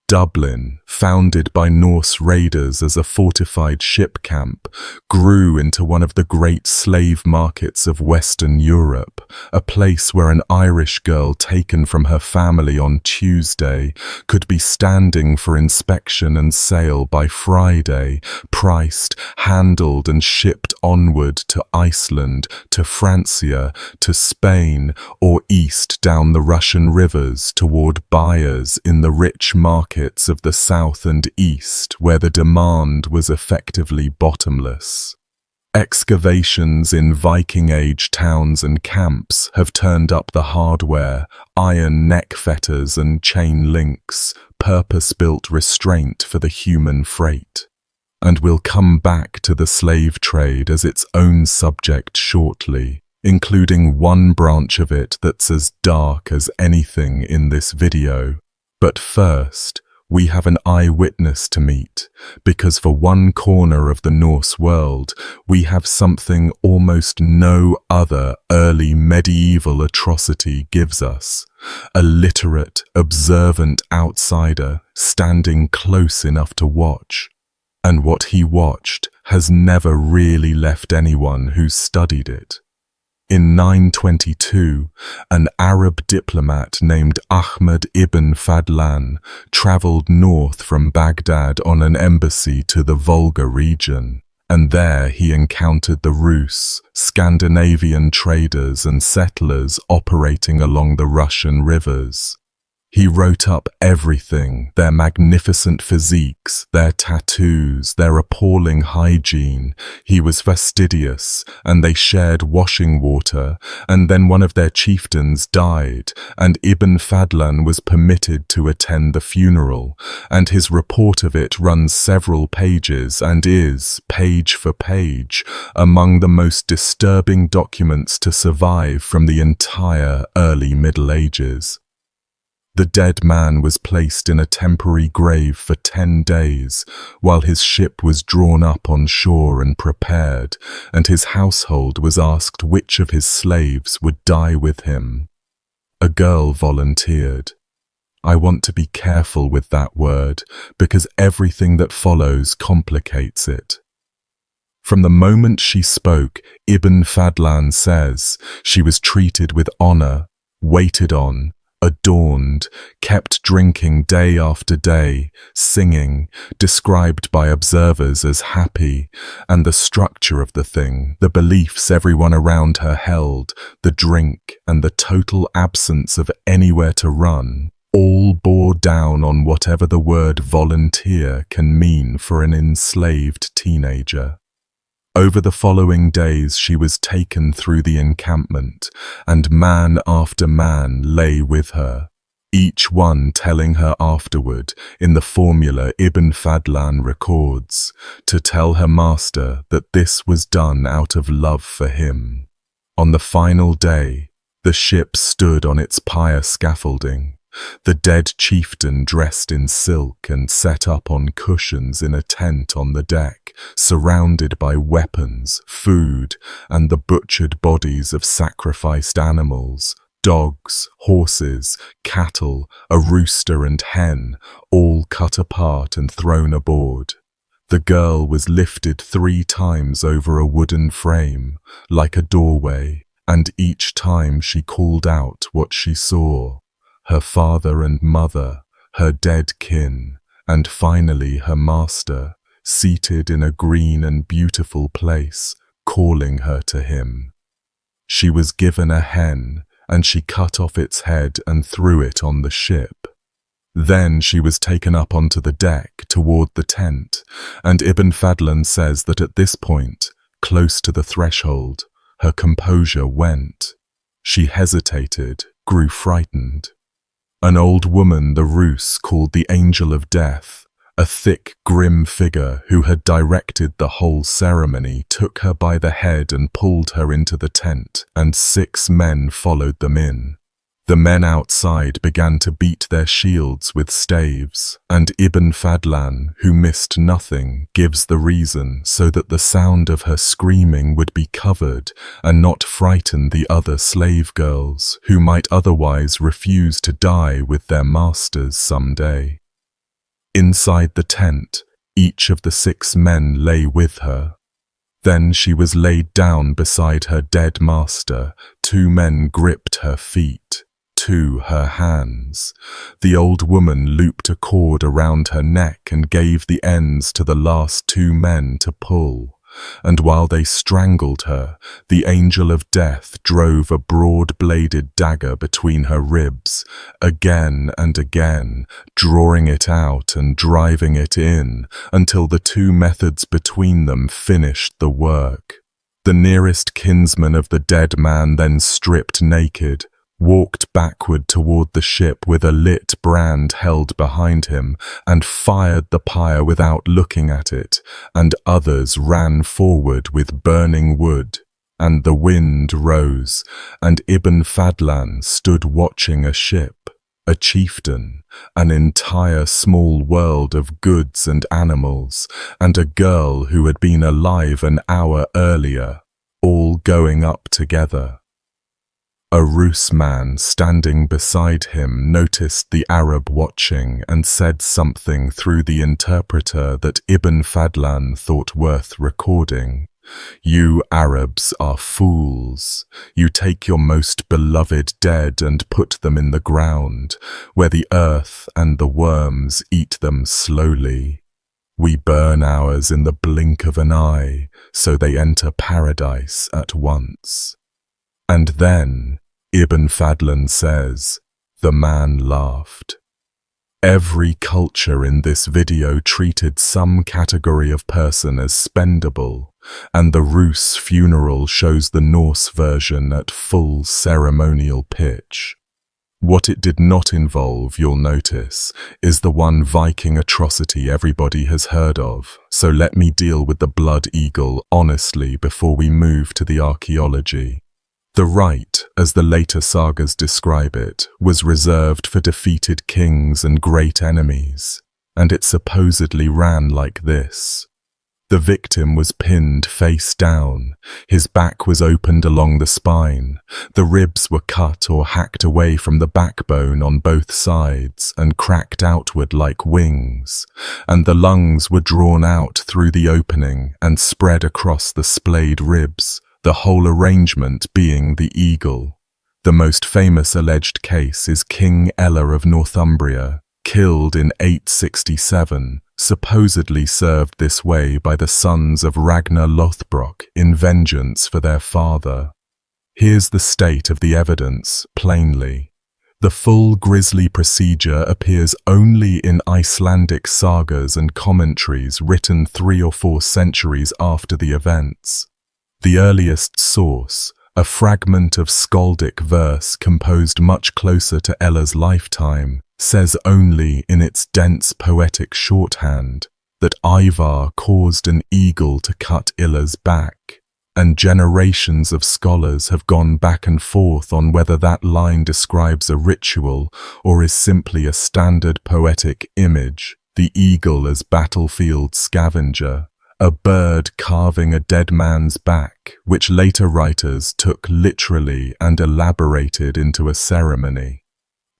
Dublin, founded by Norse raiders as a fortified ship camp, grew into one of the great slave markets of Western Europe, a place where an Irish girl taken from her family on Tuesday could be standing for inspection and sale by Friday, priced, handled and shipped onward to Iceland, to Francia, to Spain, or east down the Russian rivers toward buyers in the rich market markets of the south and east where the demand was effectively bottomless. Excavations in Viking-age towns and camps have turned up the hardware, iron neck fetters and chain links, purpose-built restraint for the human freight. And we'll come back to the slave trade as its own subject shortly, including one branch of it that's as dark as anything in this video. But first, we have an eyewitness to meet, because for one corner of the Norse world, we have something almost no other early medieval atrocity gives us. A literate, observant outsider standing close enough to watch. And what he watched has never really left anyone who's studied it. In 922, an Arab diplomat named Ahmed ibn Fadlan traveled north from Baghdad on an embassy to the Volga region, and there he encountered the Rus, Scandinavian traders and settlers operating along the Russian rivers. He wrote up everything, their magnificent physiques, their tattoos, their appalling hygiene. He was fastidious, and they shared washing water, and then one of their chieftains died, and Ibn Fadlan was permitted to attend the funeral, and his report of it runs several pages and is, page for page, among the most disturbing documents to survive from the entire early Middle Ages. The dead man was placed in a temporary grave for 10 days, while his ship was drawn up on shore and prepared, and his household was asked which of his slaves would die with him. A girl volunteered. I want to be careful with that word, because everything that follows complicates it. From the moment she spoke, Ibn Fadlan says, she was treated with honor, waited on, adorned, kept drinking day after day, singing, described by observers as happy, and the structure of the thing, the beliefs everyone around her held, the drink, and the total absence of anywhere to run, all bore down on whatever the word volunteer can mean for an enslaved teenager. Over the following days she was taken through the encampment, and man after man lay with her, each one telling her afterward, in the formula Ibn Fadlan records, to tell her master that this was done out of love for him. On the final day, the ship stood on its pier scaffolding, the dead chieftain dressed in silk and set up on cushions in a tent on the deck, surrounded by weapons, food, and the butchered bodies of sacrificed animals, dogs, horses, cattle, a rooster and hen, all cut apart and thrown aboard. The girl was lifted 3 times over a wooden frame, like a doorway, and each time she called out what she saw. Her father and mother, her dead kin, and finally her master, seated in a green and beautiful place, calling her to him. She was given a hen, and she cut off its head and threw it on the ship. Then she was taken up onto the deck toward the tent, and Ibn Fadlan says that at this point, close to the threshold, her composure went. She hesitated, grew frightened. An old woman the Rus called the Angel of Death, a thick, grim figure who had directed the whole ceremony, took her by the head and pulled her into the tent, and 6 men followed them in. The men outside began to beat their shields with staves, and Ibn Fadlan, who missed nothing, gives the reason so that the sound of her screaming would be covered and not frighten the other slave girls, who might otherwise refuse to die with their masters someday. Inside the tent, each of the 6 men lay with her. Then she was laid down beside her dead master. 2 men gripped her feet, 2 her hands. The old woman looped a cord around her neck and gave the ends to the last 2 men to pull. and while they strangled her, the angel of death drove a broad-bladed dagger between her ribs, again and again, drawing it out and driving it in, until the two methods between them finished the work. The nearest kinsman of the dead man then stripped naked, walked backward toward the ship with a lit brand held behind him, and fired the pyre without looking at it, and others ran forward with burning wood. And the wind rose, and Ibn Fadlan stood watching a ship, a chieftain, an entire small world of goods and animals, and a girl who had been alive an hour earlier, all going up together. A Rus man standing beside him noticed the Arab watching and said something through the interpreter that Ibn Fadlan thought worth recording. "You Arabs are fools. You take your most beloved dead and put them in the ground, where the earth and the worms eat them slowly. We burn ours in the blink of an eye, so they enter paradise at once." And then, Ibn Fadlan says, the man laughed. Every culture in this video treated some category of person as spendable, and the Rus funeral shows the Norse version at full ceremonial pitch. What it did not involve, you'll notice, is the one Viking atrocity everybody has heard of, so let me deal with the blood eagle honestly before we move to the archaeology. The rite, as the later sagas describe it, was reserved for defeated kings and great enemies, and it supposedly ran like this. The victim was pinned face down, his back was opened along the spine, the ribs were cut or hacked away from the backbone on both sides and cracked outward like wings, and the lungs were drawn out through the opening and spread across the splayed ribs, the whole arrangement being the eagle. The most famous alleged case is King Ella of Northumbria, killed in 867, supposedly served this way by the sons of Ragnar Lothbrok in vengeance for their father. Here's the state of the evidence, plainly. The full grisly procedure appears only in Icelandic sagas and commentaries written 3 or 4 centuries after the events. The earliest source, a fragment of skaldic verse composed much closer to Ella's lifetime, says only in its dense poetic shorthand that Ivar caused an eagle to cut Illa's back, and generations of scholars have gone back and forth on whether that line describes a ritual or is simply a standard poetic image, the eagle as battlefield scavenger, a bird carving a dead man's back, which later writers took literally and elaborated into a ceremony.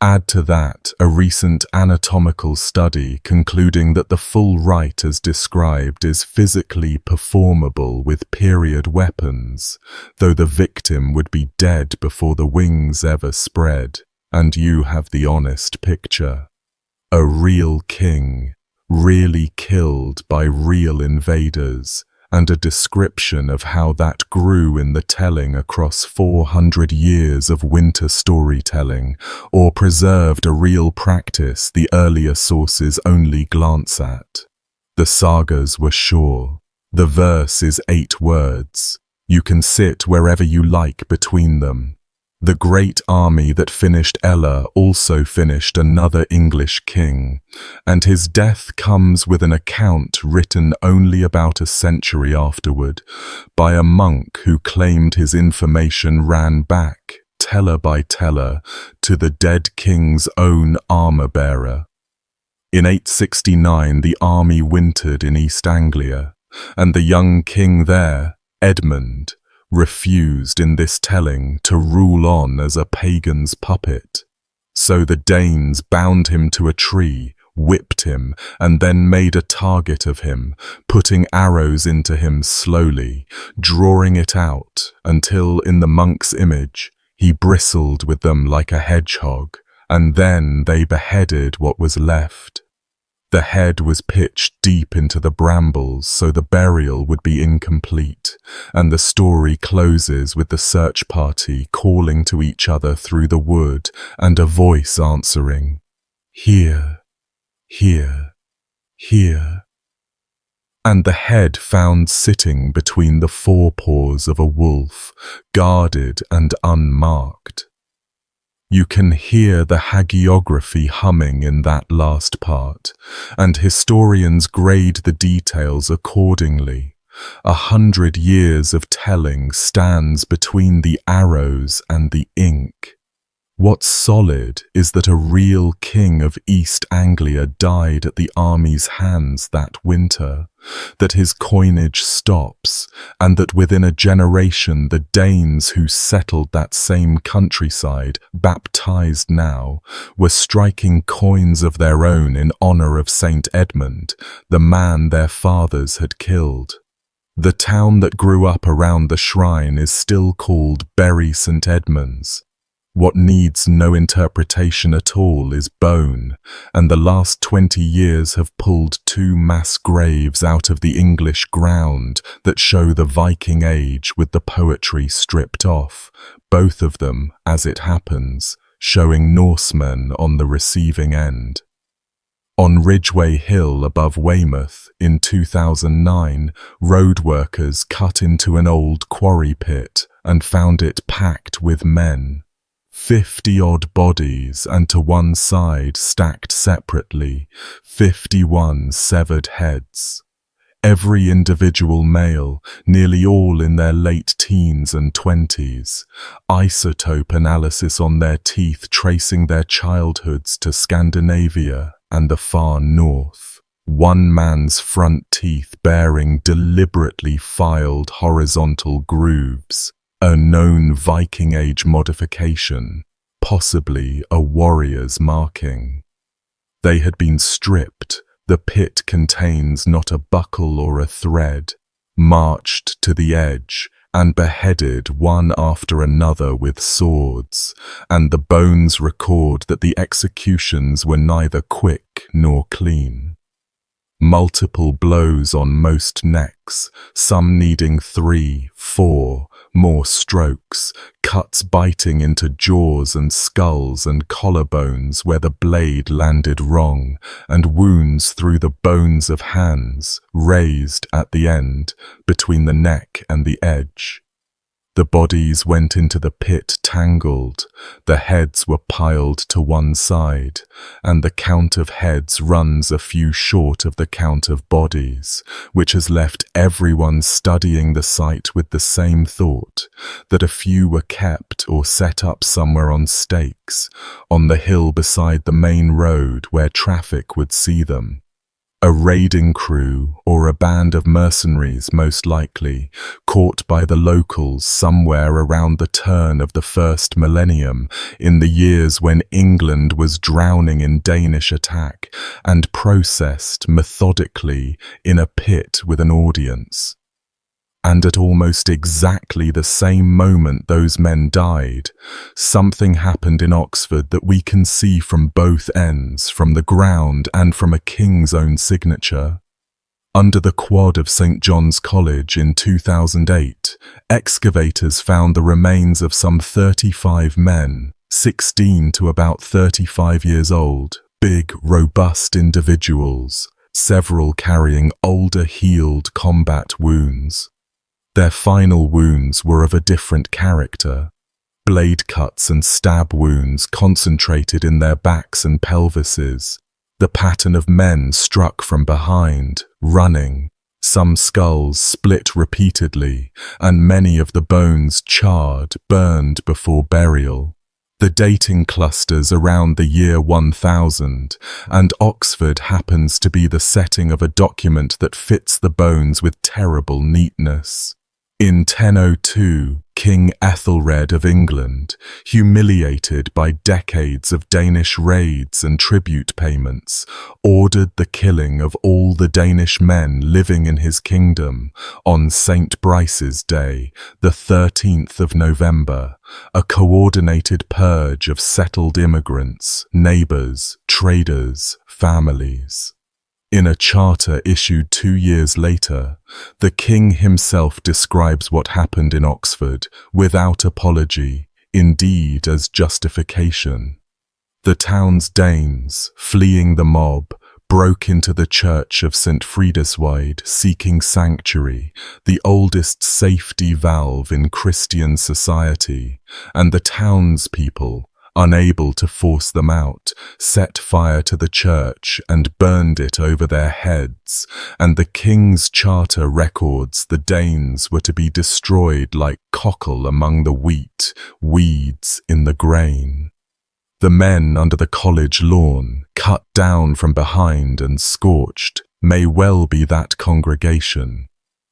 Add to that a recent anatomical study concluding that the full rite as described is physically performable with period weapons, though the victim would be dead before the wings ever spread, and you have the honest picture. A real king, really killed by real invaders, and a description of how that grew in the telling across 400 years of winter storytelling, or preserved a real practice the earlier sources only glance at. The sagas were sure. The verse is 8 words. You can sit wherever you like between them. The great army that finished Ella also finished another English king, and his death comes with an account written only about a century afterward by a monk who claimed his information ran back, teller by teller, to the dead king's own armor-bearer. In 869 the army wintered in East Anglia, and the young king there, Edmund, refused in this telling to rule on as a pagan's puppet. So the Danes bound him to a tree, whipped him, and then made a target of him, putting arrows into him slowly, drawing it out until, in the monk's image, he bristled with them like a hedgehog, and then they beheaded what was left. The head was pitched deep into the brambles so the burial would be incomplete, and the story closes with the search party calling to each other through the wood and a voice answering, "Here, here, here," and the head found sitting between the forepaws of a wolf, guarded and unmarked. You can hear the hagiography humming in that last part, and historians grade the details accordingly. 100 years of telling stands between the arrows and the ink. What's solid is that a real king of East Anglia died at the army's hands that winter, that his coinage stops, and that within a generation the Danes who settled that same countryside, baptized now, were striking coins of their own in honor of Saint Edmund, the man their fathers had killed. The town that grew up around the shrine is still called Bury St Edmunds. What needs no interpretation at all is bone, and the last 20 years have pulled 2 mass graves out of the English ground that show the Viking Age with the poetry stripped off, both of them, as it happens, showing Norsemen on the receiving end. On Ridgeway Hill above Weymouth in 2009, road workers cut into an old quarry pit and found it packed with men. 50-odd bodies, and to one side, stacked separately, 51 severed heads. Every individual male, nearly all in their late teens and 20s. Isotope analysis on their teeth tracing their childhoods to Scandinavia and the far north. One man's front teeth bearing deliberately filed horizontal grooves. A known Viking Age modification, possibly a warrior's marking. They had been stripped, the pit contains not a buckle or a thread, marched to the edge, and beheaded one after another with swords, and the bones record that the executions were neither quick nor clean. Multiple blows on most necks, some needing 3, 4, more strokes, cuts biting into jaws and skulls and collarbones where the blade landed wrong, and wounds through the bones of hands, raised at the end, between the neck and the edge. The bodies went into the pit tangled, the heads were piled to one side, and the count of heads runs a few short of the count of bodies, which has left everyone studying the site with the same thought, that a few were kept or set up somewhere on stakes, on the hill beside the main road where traffic would see them. A raiding crew, or a band of mercenaries most likely, caught by the locals somewhere around the turn of the first millennium, in the years when England was drowning in Danish attack, and processed methodically in a pit with an audience. And at almost exactly the same moment those men died, something happened in Oxford that we can see from both ends, from the ground and from a king's own signature. Under the quad of St John's College in 2008, excavators found the remains of some 35 men, 16 to about 35 years old, big, robust individuals, several carrying older healed combat wounds. Their final wounds were of a different character. Blade cuts and stab wounds concentrated in their backs and pelvises. The pattern of men struck from behind, running. Some skulls split repeatedly, and many of the bones charred, burned before burial. The dating clusters around the year 1000, and Oxford happens to be the setting of a document that fits the bones with terrible neatness. In 1002, King Ethelred of England, humiliated by decades of Danish raids and tribute payments, ordered the killing of all the Danish men living in his kingdom on St. Brice's Day, the 13th of November, a coordinated purge of settled immigrants, neighbours, traders, families. In a charter issued 2 years later, the king himself describes what happened in Oxford without apology, indeed as justification. The town's Danes, fleeing the mob, broke into the church of St. Frideswyde seeking sanctuary, the oldest safety valve in Christian society, and the townspeople, unable to force them out, set fire to the church and burned it over their heads, and the king's charter records the Danes were to be destroyed like cockle among the wheat, weeds in the grain. The men under the college lawn, cut down from behind and scorched, may well be that congregation.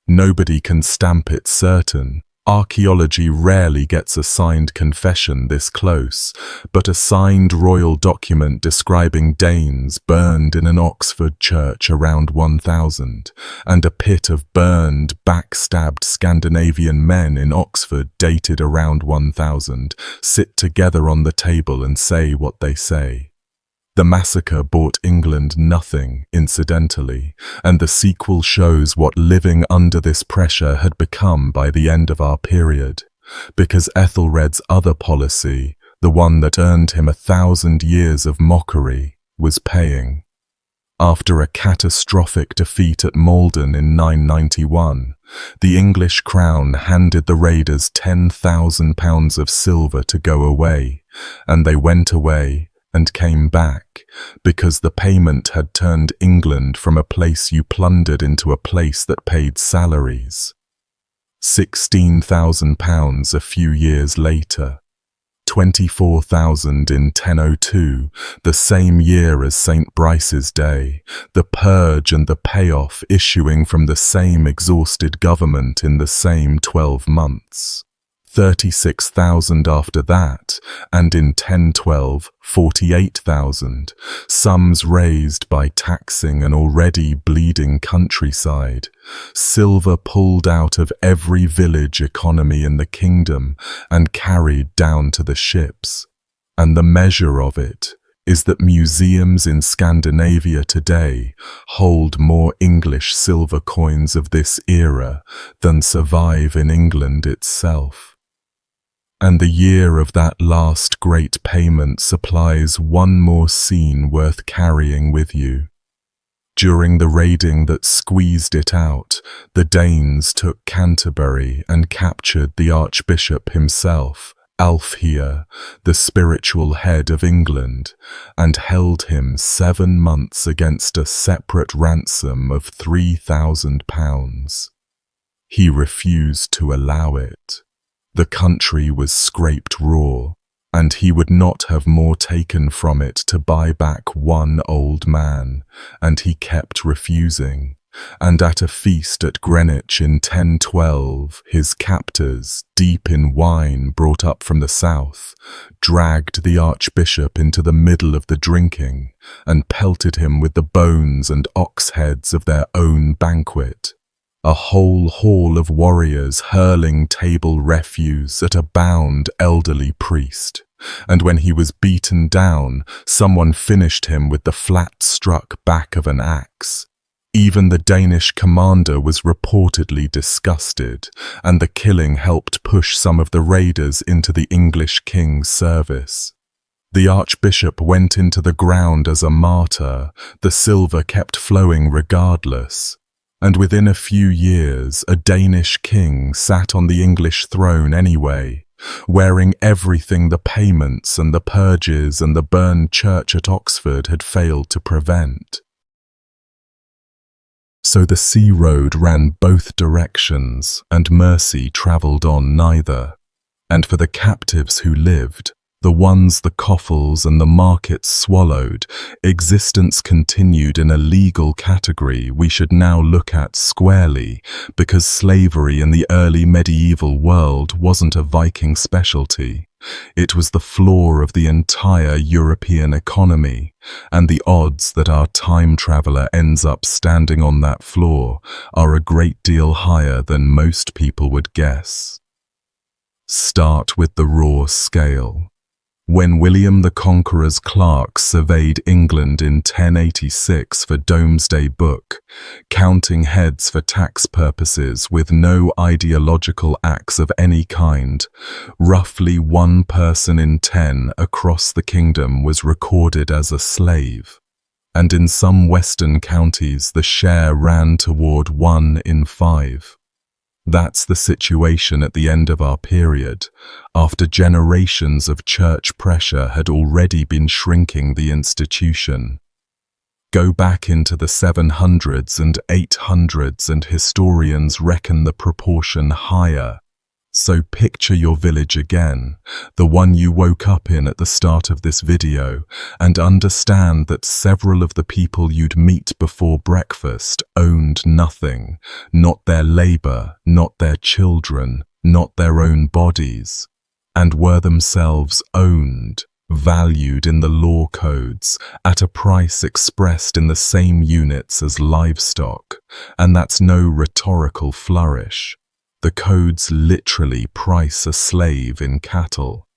Nobody can stamp it certain. Archaeology rarely gets a signed confession this close, but a signed royal document describing Danes burned in an Oxford church around 1000, and a pit of burned, backstabbed Scandinavian men in Oxford dated around 1000 sit together on the table and say what they say. The massacre bought England nothing, incidentally, and the sequel shows what living under this pressure had become by the end of our period, because Ethelred's other policy, the one that earned him 1,000 years of mockery, was paying. After a catastrophic defeat at Malden in 991, the English crown handed the raiders £10,000 of silver to go away, and they went away and came back, because the payment had turned England from a place you plundered into a place that paid salaries. £16,000 a few years later. 24,000 in 1002, the same year as St. Brice's Day, the purge and the payoff issuing from the same exhausted government in the same 12 months. 36,000 after that, and in 1012, 48,000, sums raised by taxing an already bleeding countryside, silver pulled out of every village economy in the kingdom and carried down to the ships. And the measure of it is that museums in Scandinavia today hold more English silver coins of this era than survive in England itself. And the year of that last great payment supplies one more scene worth carrying with you. During the raiding that squeezed it out, the Danes took Canterbury and captured the Archbishop himself, Alfheer, the spiritual head of England, and held him 7 months against a separate ransom of £3,000. He refused to allow it. The country was scraped raw, and he would not have more taken from it to buy back one old man, and he kept refusing. And at a feast at Greenwich in 1012, his captors, deep in wine brought up from the south, dragged the archbishop into the middle of the drinking, and pelted him with the bones and ox heads of their own banquet. A whole hall of warriors hurling table refuse at a bound elderly priest, and when he was beaten down, someone finished him with the flat-struck back of an axe. Even the Danish commander was reportedly disgusted, and the killing helped push some of the raiders into the English king's service. The archbishop went into the ground as a martyr, the silver kept flowing regardless. And within a few years, a Danish king sat on the English throne anyway, wearing everything the payments and the purges and the burned church at Oxford had failed to prevent. So the sea road ran both directions, and mercy travelled on neither. And for the captives who lived, the ones the coffles and the markets swallowed, existence continued in a legal category we should now look at squarely, because slavery in the early medieval world wasn't a Viking specialty. It was the floor of the entire European economy, and the odds that our time traveller ends up standing on that floor are a great deal higher than most people would guess. Start with the raw scale. When William the Conqueror's clerk surveyed England in 1086 for Domesday Book, counting heads for tax purposes with no ideological acts of any kind, roughly 1 person in 10 across the kingdom was recorded as a slave, and in some western counties the share ran toward 1 in 5. That's the situation at the end of our period, after generations of church pressure had already been shrinking the institution. Go back into the 700s and 800s and historians reckon the proportion higher. So picture your village again, the one you woke up in at the start of this video, and understand that several of the people you'd meet before breakfast owned nothing, not their labor, not their children, not their own bodies, and were themselves owned, valued in the law codes, at a price expressed in the same units as livestock, and that's no rhetorical flourish. The codes literally price a slave in cattle.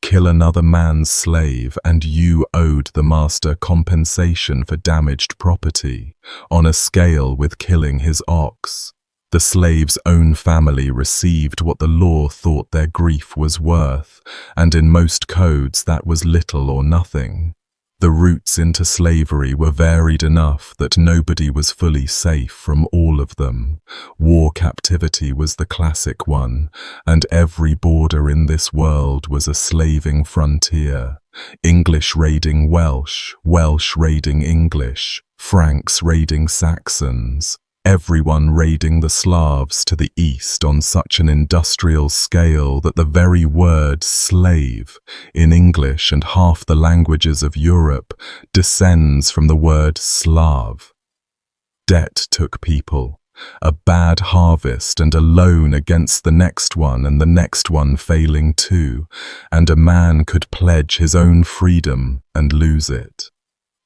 Kill another man's slave and you owed the master compensation for damaged property, on a scale with killing his ox. The slave's own family received what the law thought their grief was worth, and in most codes that was little or nothing. The routes into slavery were varied enough that nobody was fully safe from all of them. War captivity was the classic one, and every border in this world was a slaving frontier. English raiding Welsh, Welsh raiding English, Franks raiding Saxons. Everyone raiding the Slavs to the east on such an industrial scale that the very word slave in English and half the languages of Europe descends from the word Slav. Debt took people, a bad harvest and a loan against the next one and the next one failing too, and a man could pledge his own freedom and lose it.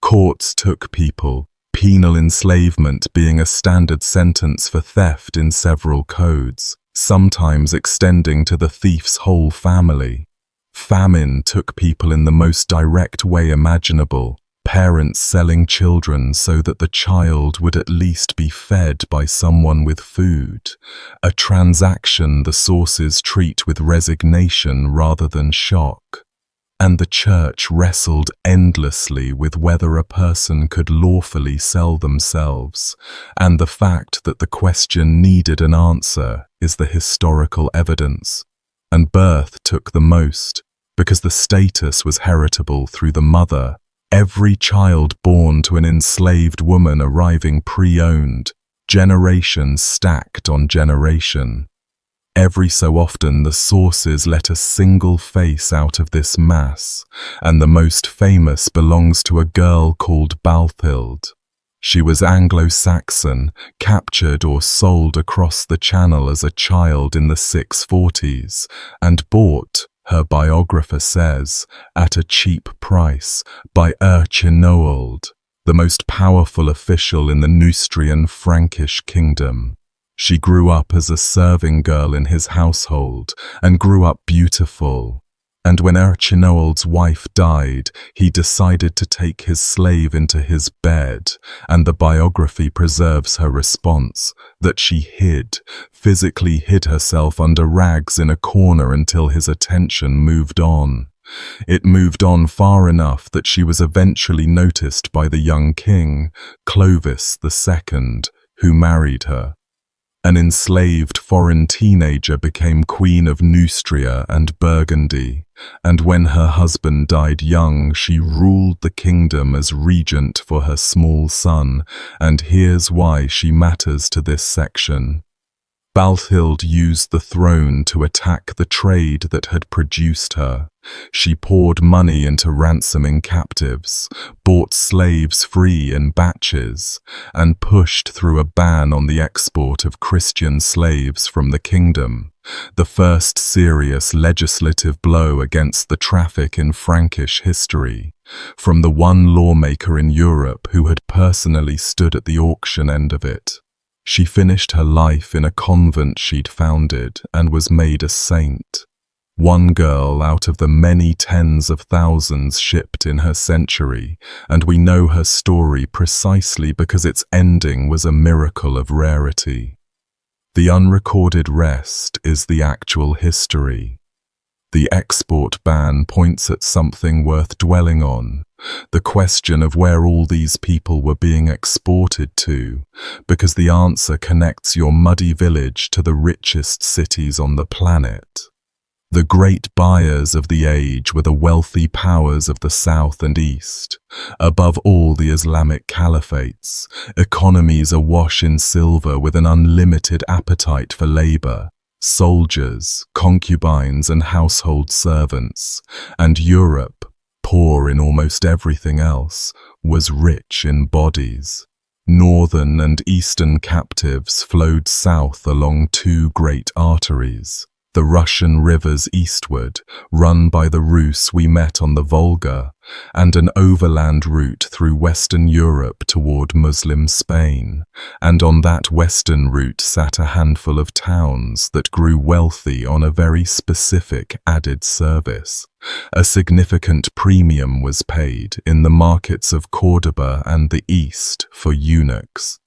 Courts took people, penal enslavement being a standard sentence for theft in several codes, sometimes extending to the thief's whole family. Famine took people in the most direct way imaginable, parents selling children so that the child would at least be fed by someone with food, a transaction the sources treat with resignation rather than shock. And the church wrestled endlessly with whether a person could lawfully sell themselves, and the fact that the question needed an answer is the historical evidence. And birth took the most, because the status was heritable through the mother, every child born to an enslaved woman arriving pre-owned, generation stacked on generation. Every so often the sources let a single face out of this mass, and the most famous belongs to a girl called Balthild. She was Anglo-Saxon, captured or sold across the Channel as a child in the 640s, and bought, her biographer says, at a cheap price by Erchinoald, the most powerful official in the Neustrian Frankish kingdom. She grew up as a serving girl in his household and grew up beautiful. And when Erchinoald's wife died, he decided to take his slave into his bed, and the biography preserves her response, that she physically hid herself under rags in a corner until his attention moved on. It moved on far enough that she was eventually noticed by the young king, Clovis II, who married her. An enslaved foreign teenager became Queen of Neustria and Burgundy, and when her husband died young, she ruled the kingdom as regent for her small son, and here's why she matters to this section. Balthild used the throne to attack the trade that had produced her. She poured money into ransoming captives, bought slaves free in batches, and pushed through a ban on the export of Christian slaves from the kingdom, the first serious legislative blow against the traffic in Frankish history, from the one lawmaker in Europe who had personally stood at the auction end of it. She finished her life in a convent she'd founded and was made a saint. One girl out of the many tens of thousands shipped in her century, and we know her story precisely because its ending was a miracle of rarity. The unrecorded rest is the actual history. The export ban points at something worth dwelling on, the question of where all these people were being exported to, because the answer connects your muddy village to the richest cities on the planet. The great buyers of the age were the wealthy powers of the South and East, above all the Islamic caliphates, economies awash in silver with an unlimited appetite for labor, soldiers, concubines and household servants, and Europe, poor in almost everything else, was rich in bodies. Northern and eastern captives flowed south along two great arteries. The Russian rivers eastward, run by the Rus we met on the Volga, and an overland route through Western Europe toward Muslim Spain, and on that western route sat a handful of towns that grew wealthy on a very specific added service. A significant premium was paid in the markets of Cordoba and the East for eunuchs.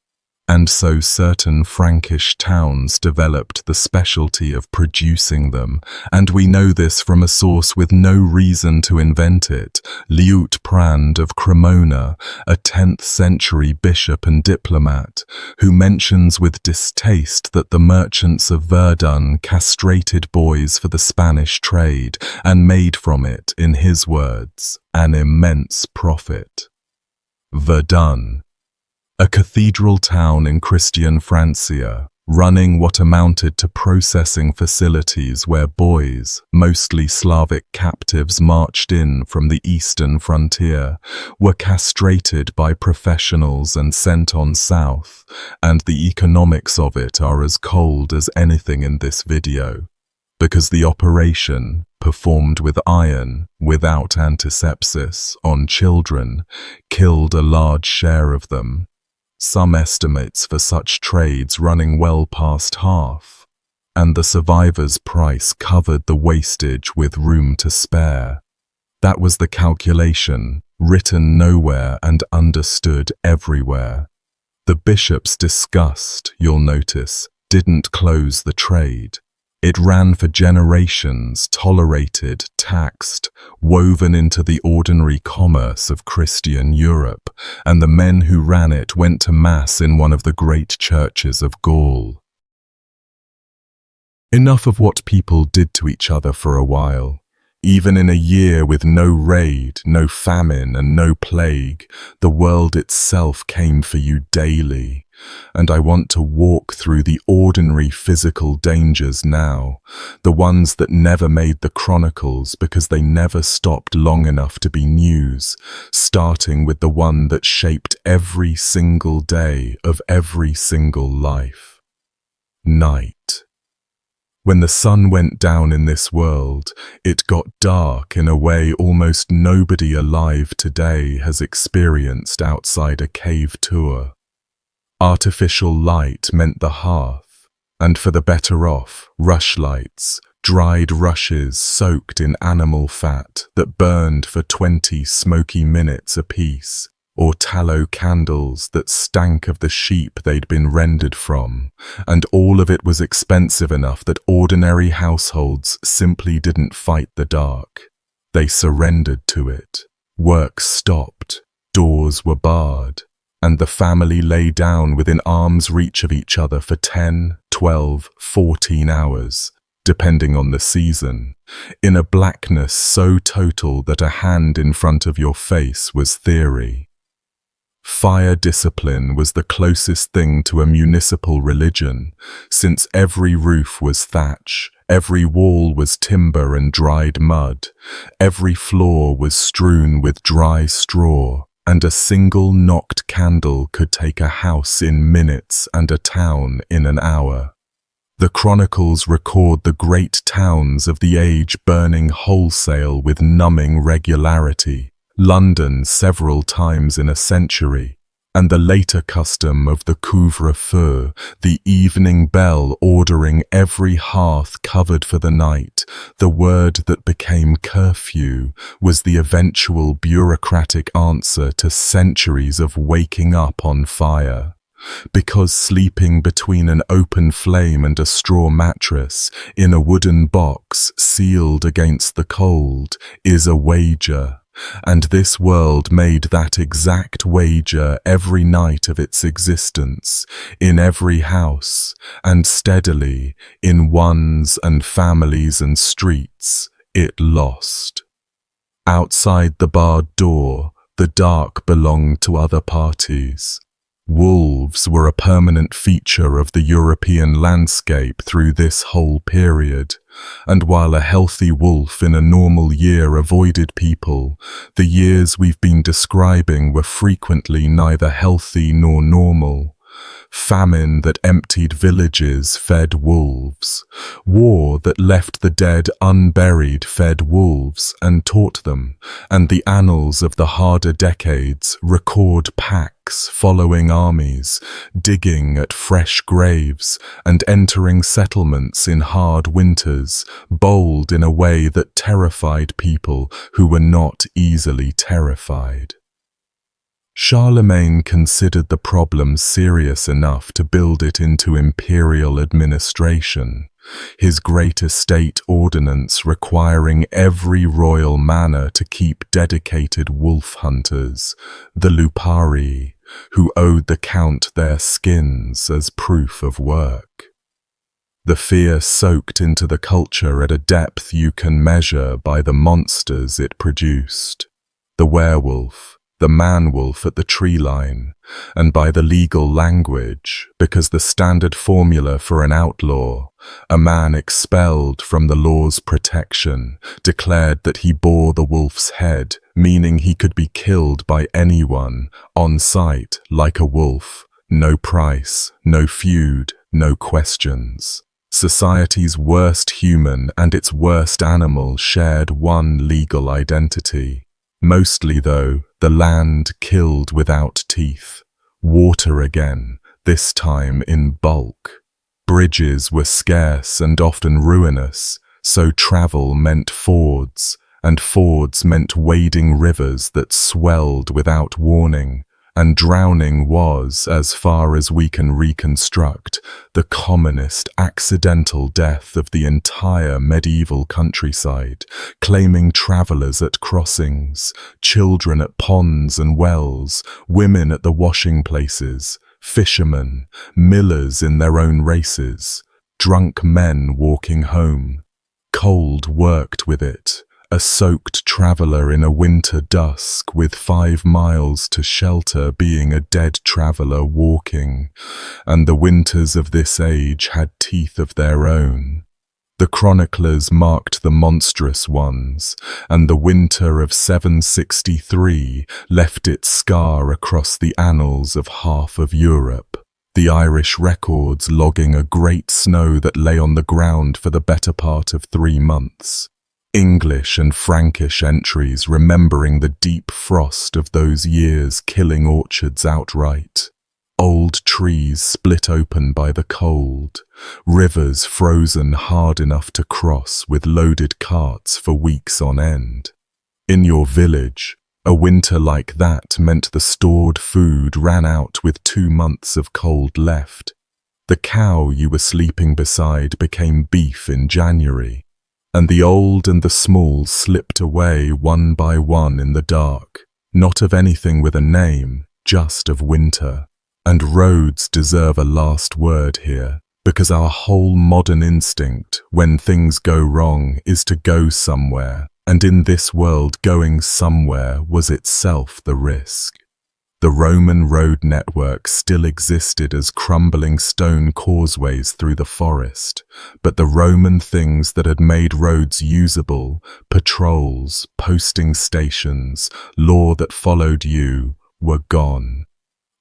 And so certain Frankish towns developed the specialty of producing them, and we know this from a source with no reason to invent it, Liutprand of Cremona, a 10th century bishop and diplomat, who mentions with distaste that the merchants of Verdun castrated boys for the Spanish trade and made from it, in his words, an immense profit. Verdun, a cathedral town in Christian Francia, running what amounted to processing facilities where boys, mostly Slavic captives marched in from the eastern frontier, were castrated by professionals and sent on south, and the economics of it are as cold as anything in this video. Because the operation, performed with iron, without antisepsis, on children, killed a large share of them. Some estimates for such trades running well past half, and the survivor's price covered the wastage with room to spare. That was the calculation, written nowhere and understood everywhere. The bishop's disgust, you'll notice, didn't close the trade. It ran for generations, tolerated, taxed, woven into the ordinary commerce of Christian Europe, and the men who ran it went to Mass in one of the great churches of Gaul. Enough of what people did to each other for a while. Even in a year with no raid, no famine, and no plague, the world itself came for you daily. And I want to walk through the ordinary physical dangers now, the ones that never made the chronicles because they never stopped long enough to be news, starting with the one that shaped every single day of every single life. Night. When the sun went down in this world, it got dark in a way almost nobody alive today has experienced outside a cave tour. Artificial light meant the hearth, and for the better off, rushlights, dried rushes soaked in animal fat that burned for 20 smoky minutes apiece, or tallow candles that stank of the sheep they'd been rendered from, and all of it was expensive enough that ordinary households simply didn't fight the dark. They surrendered to it. Work stopped, doors were barred, and the family lay down within arm's reach of each other for 10, 12, 14 hours, depending on the season, in a blackness so total that a hand in front of your face was theory. Fire discipline was the closest thing to a municipal religion, since every roof was thatch, every wall was timber and dried mud, every floor was strewn with dry straw, and a single knocked candle could take a house in minutes and a town in an hour. The chronicles record the great towns of the age burning wholesale with numbing regularity. London several times in a century, and the later custom of the couvre-feu, the evening bell ordering every hearth covered for the night, the word that became curfew, was the eventual bureaucratic answer to centuries of waking up on fire. Because sleeping between an open flame and a straw mattress, in a wooden box sealed against the cold, is a wager. And this world made that exact wager every night of its existence, in every house, and steadily, in ones and families and streets, it lost. Outside the barred door, the dark belonged to other parties. Wolves were a permanent feature of the European landscape through this whole period, and while a healthy wolf in a normal year avoided people, the years we've been describing were frequently neither healthy nor normal. Famine that emptied villages fed wolves. War that left the dead unburied fed wolves and taught them, and the annals of the harder decades record packs following armies, digging at fresh graves and entering settlements in hard winters, bold in a way that terrified people who were not easily terrified. Charlemagne considered the problem serious enough to build it into imperial administration, his great estate ordinance requiring every royal manor to keep dedicated wolf hunters, the luparii, who owed the count their skins as proof of work. The fear soaked into the culture at a depth you can measure by the monsters it produced. The werewolf, the man-wolf at the tree line, and by the legal language, because the standard formula for an outlaw, a man expelled from the law's protection, declared that he bore the wolf's head, meaning he could be killed by anyone, on sight, like a wolf, no price, no feud, no questions. Society's worst human and its worst animal shared one legal identity. Mostly, though, the land killed without teeth. Water again, this time in bulk. Bridges were scarce and often ruinous, so travel meant fords, and fords meant wading rivers that swelled without warning, and drowning was, as far as we can reconstruct, the commonest accidental death of the entire medieval countryside, claiming travellers at crossings, children at ponds and wells, women at the washing places, fishermen, millers in their own races, drunk men walking home. Cold worked with it. A soaked traveller in a winter dusk with 5 miles to shelter being a dead traveller walking, and the winters of this age had teeth of their own. The chroniclers marked the monstrous ones, and the winter of 763 left its scar across the annals of half of Europe. The Irish records logging a great snow that lay on the ground for the better part of 3 months. English and Frankish entries remembering the deep frost of those years killing orchards outright. Old trees split open by the cold, rivers frozen hard enough to cross with loaded carts for weeks on end. In your village, a winter like that meant the stored food ran out with 2 months of cold left. The cow you were sleeping beside became beef in January, and the old and the small slipped away one by one in the dark, not of anything with a name, just of winter. And roads deserve a last word here, because our whole modern instinct, when things go wrong, is to go somewhere, and in this world going somewhere was itself the risk. The Roman road network still existed as crumbling stone causeways through the forest, but the Roman things that had made roads usable, patrols, posting stations, law that followed you, were gone.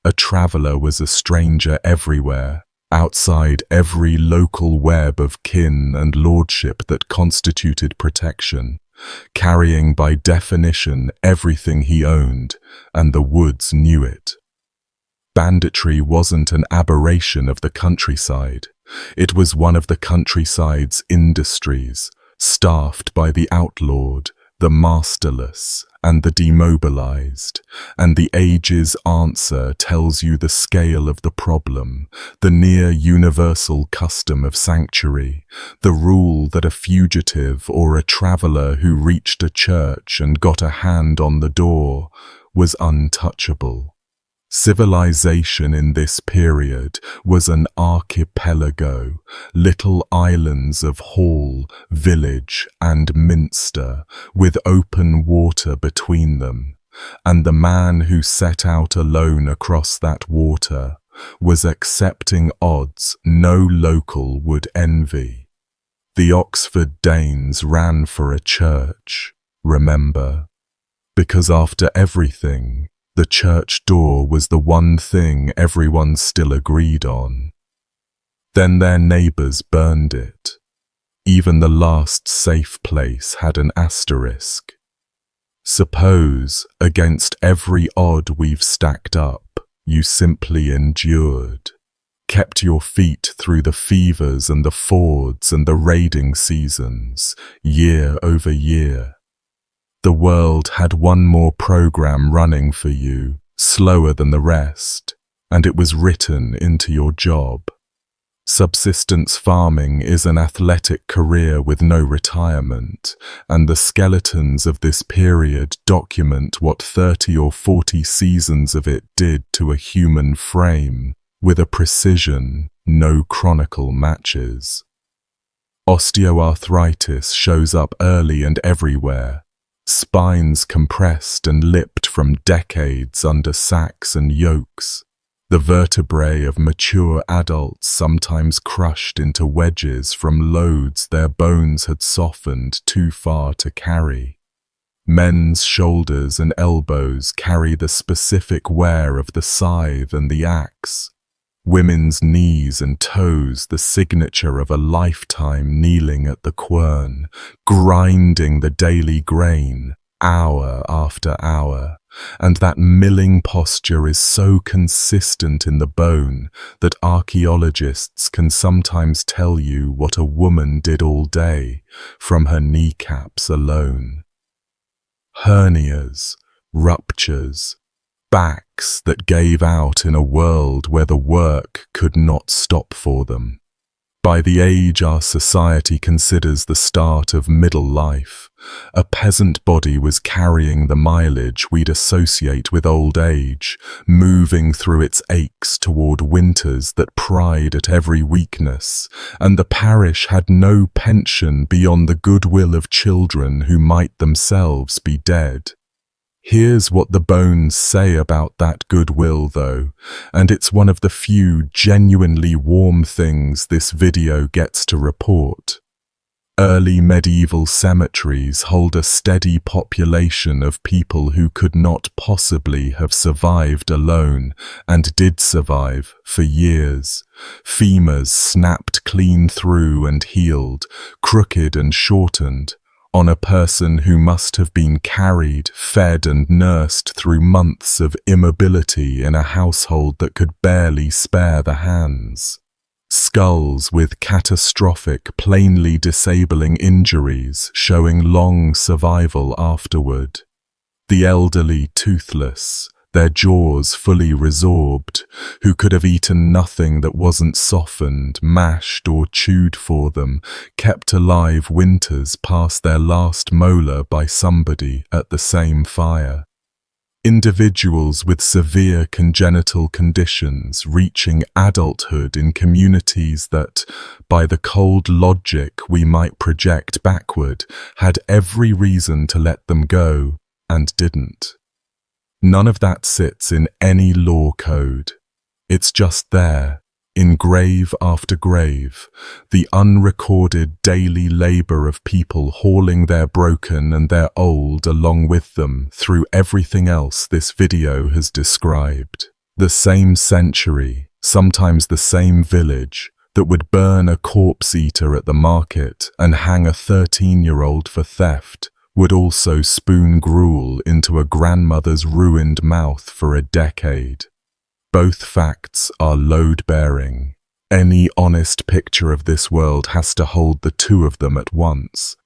A traveller was a stranger everywhere, outside every local web of kin and lordship that constituted protection, carrying by definition everything he owned, and the woods knew it. Banditry wasn't an aberration of the countryside. It was one of the countryside's industries, staffed by the outlawed, the masterless, and the demobilized. And the age's answer tells you the scale of the problem, the near-universal custom of sanctuary, the rule that a fugitive or a traveler who reached a church and got a hand on the door was untouchable. Civilization in this period was an archipelago, little islands of hall, village, and minster, with open water between them, and the man who set out alone across that water was accepting odds no local would envy. The Oxford Danes ran for a church, remember, because after everything, the church door was the one thing everyone still agreed on. Then their neighbours burned it. Even the last safe place had an asterisk. Suppose, against every odd we've stacked up, you simply endured, kept your feet through the fevers and the fords and the raiding seasons, year over year. The world had one more program running for you, slower than the rest, and it was written into your job. Subsistence farming is an athletic career with no retirement, and the skeletons of this period document what 30 or 40 seasons of it did to a human frame, with a precision no chronicle matches. Osteoarthritis shows up early and everywhere. Spines compressed and lipped from decades under sacks and yokes, the vertebrae of mature adults sometimes crushed into wedges from loads their bones had softened too far to carry. Men's shoulders and elbows carry the specific wear of the scythe and the axe. Women's knees and toes the signature of a lifetime kneeling at the quern, grinding the daily grain, hour after hour, and that milling posture is so consistent in the bone that archaeologists can sometimes tell you what a woman did all day from her kneecaps alone. Hernias, ruptures, backs that gave out in a world where the work could not stop for them. By the age our society considers the start of middle life, a peasant body was carrying the mileage we'd associate with old age, moving through its aches toward winters that pried at every weakness, and the parish had no pension beyond the goodwill of children who might themselves be dead. Here's what the bones say about that goodwill, though, and it's one of the few genuinely warm things this video gets to report. Early medieval cemeteries hold a steady population of people who could not possibly have survived alone, and did survive for years. Femurs snapped clean through and healed, crooked and shortened, on a person who must have been carried, fed and nursed through months of immobility in a household that could barely spare the hands. Skulls with catastrophic, plainly disabling injuries showing long survival afterward. The elderly toothless, their jaws fully resorbed, who could have eaten nothing that wasn't softened, mashed or chewed for them, kept alive winters past their last molar by somebody at the same fire. Individuals with severe congenital conditions reaching adulthood in communities that, by the cold logic we might project backward, had every reason to let them go, and didn't. None of that sits in any law code. It's just there, in grave after grave, the unrecorded daily labor of people hauling their broken and their old along with them through everything else this video has described. The same century, sometimes the same village, that would burn a corpse eater at the market and hang a 13-year-old for theft, would also spoon gruel into a grandmother's ruined mouth for a decade. Both facts are load-bearing. Any honest picture of this world has to hold the two of them at once.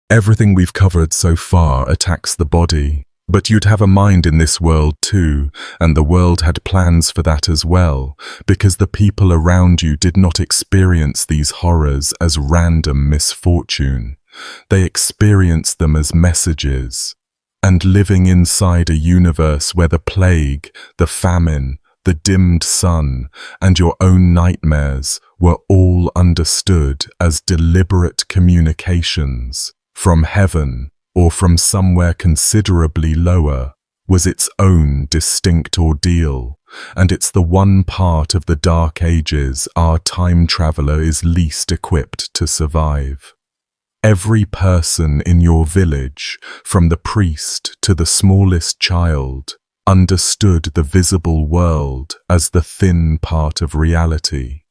Everything we've covered so far attacks the body, but you'd have a mind in this world too, and the world had plans for that as well, because the people around you did not experience these horrors as random misfortune. They experienced them as messages. And living inside a universe where the plague, the famine, the dimmed sun, and your own nightmares were all understood as deliberate communications from heaven or from somewhere considerably lower, was its own distinct ordeal, and it's the one part of the Dark Ages our time traveler is least equipped to survive. Every person in your village, from the priest to the smallest child, understood the visible world as the thin part of reality.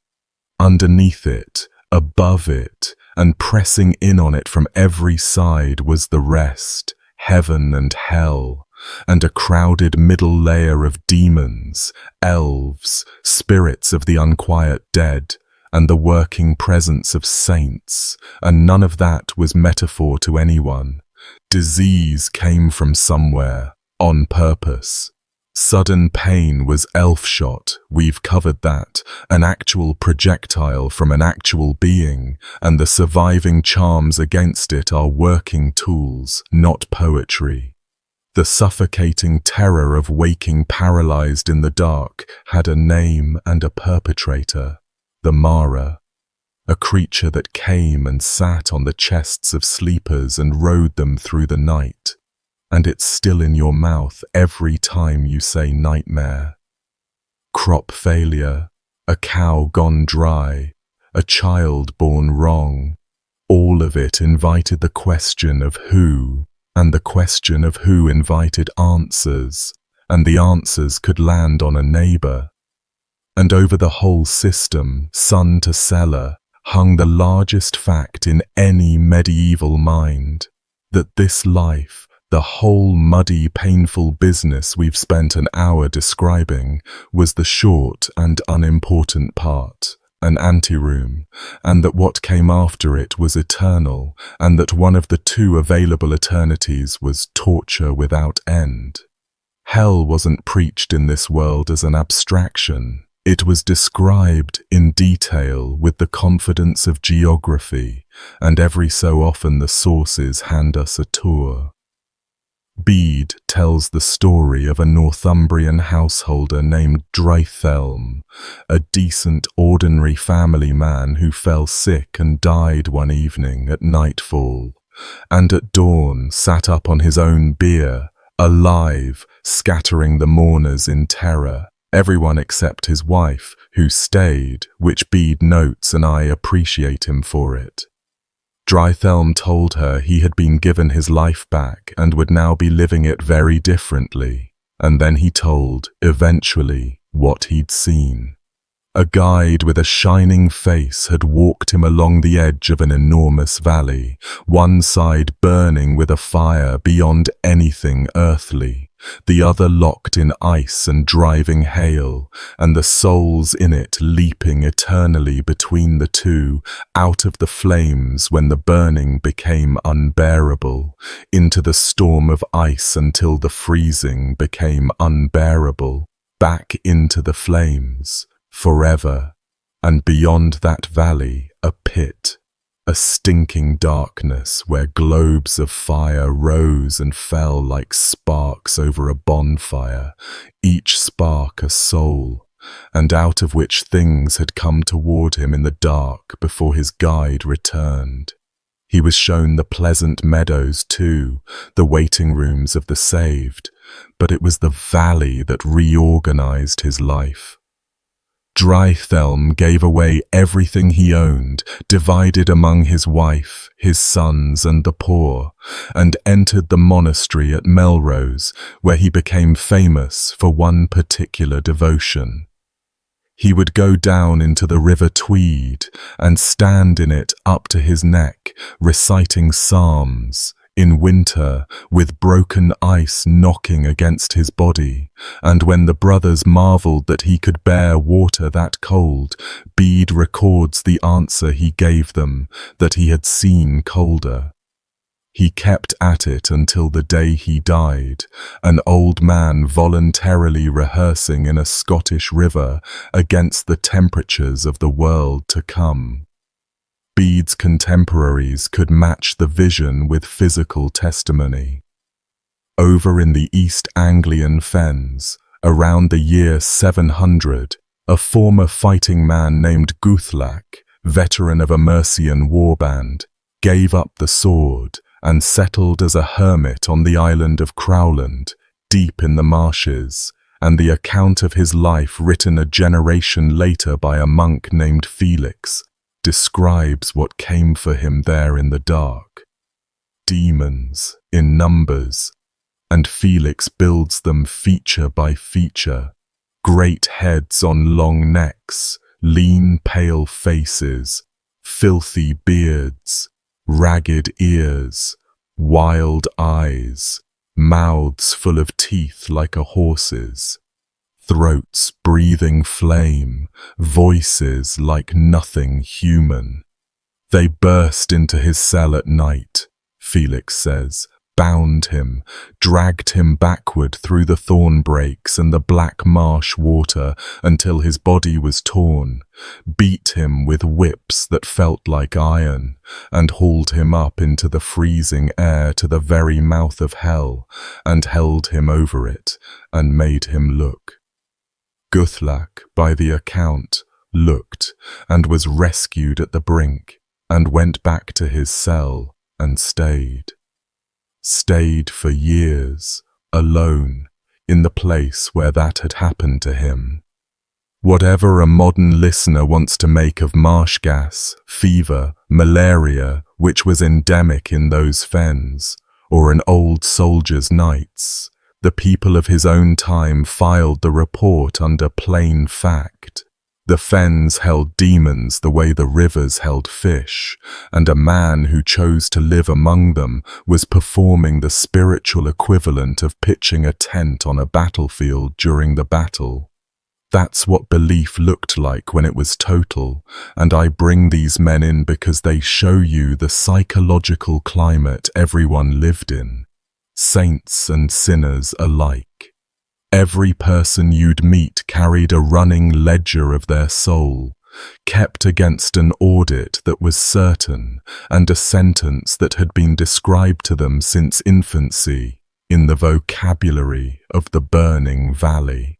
Underneath it, above it, and pressing in on it from every side was the rest, heaven and hell, and a crowded middle layer of demons, elves, spirits of the unquiet dead, and the working presence of saints, and none of that was metaphor to anyone. Disease came from somewhere, on purpose. Sudden pain was elf-shot, we've covered that, an actual projectile from an actual being, and the surviving charms against it are working tools, not poetry. The suffocating terror of waking paralyzed in the dark had a name and a perpetrator, the Mara, a creature that came and sat on the chests of sleepers and rode them through the night. And it's still in your mouth every time you say nightmare. Crop failure, a cow gone dry, a child born wrong, all of it invited the question of who, and the question of who invited answers, and the answers could land on a neighbor. And over the whole system, sun to cellar, hung the largest fact in any medieval mind, that this life, the whole muddy, painful business we've spent an hour describing, was the short and unimportant part, an anteroom, and that what came after it was eternal, and that one of the two available eternities was torture without end. Hell wasn't preached in this world as an abstraction. It was described in detail with the confidence of geography, and every so often the sources hand us a tour. Bede tells the story of a Northumbrian householder named Drythelm, a decent, ordinary family man who fell sick and died one evening at nightfall, and at dawn sat up on his own bier, alive, scattering the mourners in terror, everyone except his wife, who stayed, which Bede notes, and I appreciate him for it. Drythelm told her he had been given his life back and would now be living it very differently, and then he told, eventually, what he'd seen. A guide with a shining face had walked him along the edge of an enormous valley, one side burning with a fire beyond anything earthly, the other locked in ice and driving hail, and the souls in it leaping eternally between the two, out of the flames when the burning became unbearable, into the storm of ice until the freezing became unbearable, back into the flames, forever, and beyond that valley a pit, a stinking darkness where globes of fire rose and fell like sparks over a bonfire, each spark a soul, and out of which things had come toward him in the dark before his guide returned. He was shown the pleasant meadows too, the waiting rooms of the saved, but it was the valley that reorganized his life. Drythelm gave away everything he owned, divided among his wife, his sons, and the poor, and entered the monastery at Melrose, where he became famous for one particular devotion. He would go down into the River Tweed and stand in it up to his neck, reciting psalms, in winter, with broken ice knocking against his body, and when the brothers marveled that he could bear water that cold, Bede records the answer he gave them, that he had seen colder. He kept at it until the day he died, an old man voluntarily rehearsing in a Scottish river against the temperatures of the world to come. Bede's contemporaries could match the vision with physical testimony. Over in the East Anglian Fens, around the year 700, a former fighting man named Guthlac, veteran of a Mercian warband, gave up the sword and settled as a hermit on the island of Crowland, deep in the marshes, and the account of his life, written a generation later by a monk named Felix, describes what came for him there in the dark. Demons, in numbers, and Felix builds them feature by feature. Great heads on long necks, lean pale faces, filthy beards, ragged ears, wild eyes, mouths full of teeth like a horse's, throats breathing flame, voices like nothing human. They burst into his cell at night, Felix says, bound him, dragged him backward through the thorn brakes and the black marsh water until his body was torn, beat him with whips that felt like iron, and hauled him up into the freezing air to the very mouth of hell, and held him over it, and made him look. Guthlac, by the account, looked, and was rescued at the brink, and went back to his cell, and stayed. Stayed for years, alone, in the place where that had happened to him. Whatever a modern listener wants to make of marsh gas, fever, malaria, which was endemic in those fens, or an old soldier's nights, the people of his own time filed the report under plain fact. The fens held demons the way the rivers held fish, and a man who chose to live among them was performing the spiritual equivalent of pitching a tent on a battlefield during the battle. That's what belief looked like when it was total, and I bring these men in because they show you the psychological climate everyone lived in, saints and sinners alike. Every person you'd meet carried a running ledger of their soul, kept against an audit that was certain, and a sentence that had been described to them since infancy in the vocabulary of the burning valley.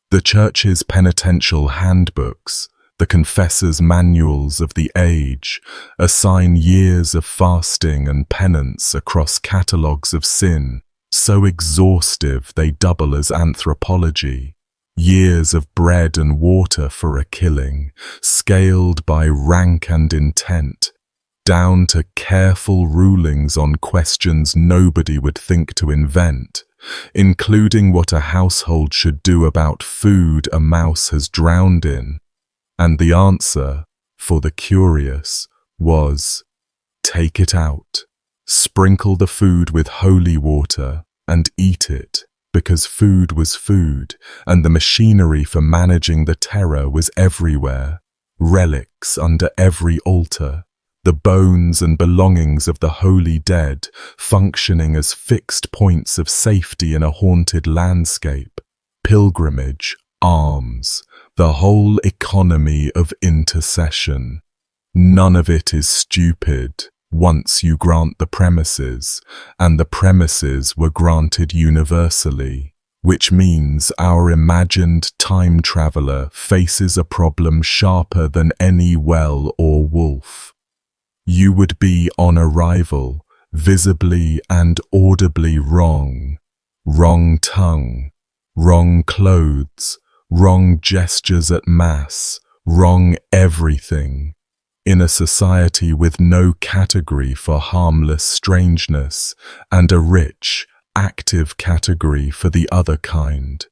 The Church's penitential handbooks, the confessors' manuals of the age, assign years of fasting and penance across catalogues of sin, so exhaustive they double as anthropology, years of bread and water for a killing, scaled by rank and intent, down to careful rulings on questions nobody would think to invent, including what a household should do about food a mouse has drowned in. And the answer, for the curious, was, take it out. Sprinkle the food with holy water and eat it, because food was food, and the machinery for managing the terror was everywhere, relics under every altar, the bones and belongings of the holy dead functioning as fixed points of safety in a haunted landscape, pilgrimage, alms, the whole economy of intercession. None of it is stupid, once you grant the premises, and the premises were granted universally, which means our imagined time traveler faces a problem sharper than any well or wolf. You would be on arrival, visibly and audibly wrong, wrong tongue, wrong clothes, wrong gestures at mass, wrong everything, in a society with no category for harmless strangeness and a rich, active category for the other kind.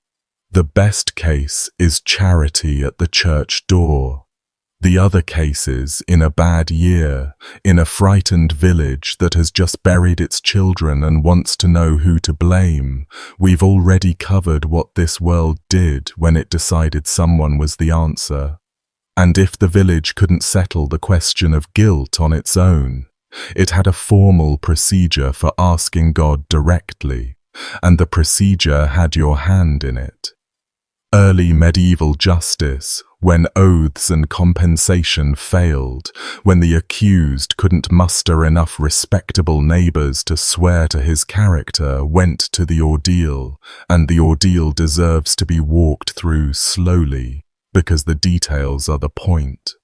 The best case is charity at the church door. The other cases, in a bad year, in a frightened village that has just buried its children and wants to know who to blame. We've already covered what this world did when it decided someone was the answer. And if the village couldn't settle the question of guilt on its own, it had a formal procedure for asking God directly, and the procedure had your hand in it. Early medieval justice, when oaths and compensation failed, when the accused couldn't muster enough respectable neighbors to swear to his character, went to the ordeal, and the ordeal deserves to be walked through slowly, because the details are the point.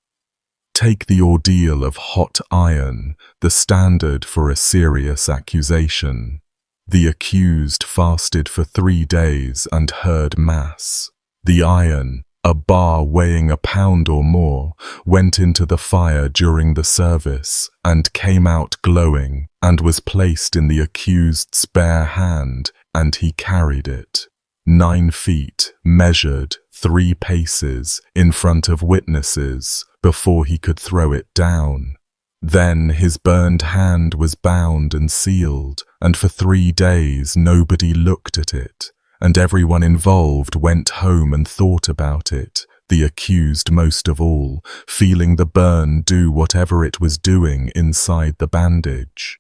Take the ordeal of hot iron, the standard for a serious accusation. The accused fasted for 3 days and heard mass. The iron, a bar weighing a pound or more, went into the fire during the service and came out glowing and was placed in the accused's bare hand, and he carried it. 9 feet, measured 3 paces, in front of witnesses, before he could throw it down. Then his burned hand was bound and sealed, and for 3 days nobody looked at it, and everyone involved went home and thought about it, the accused most of all, feeling the burn do whatever it was doing inside the bandage.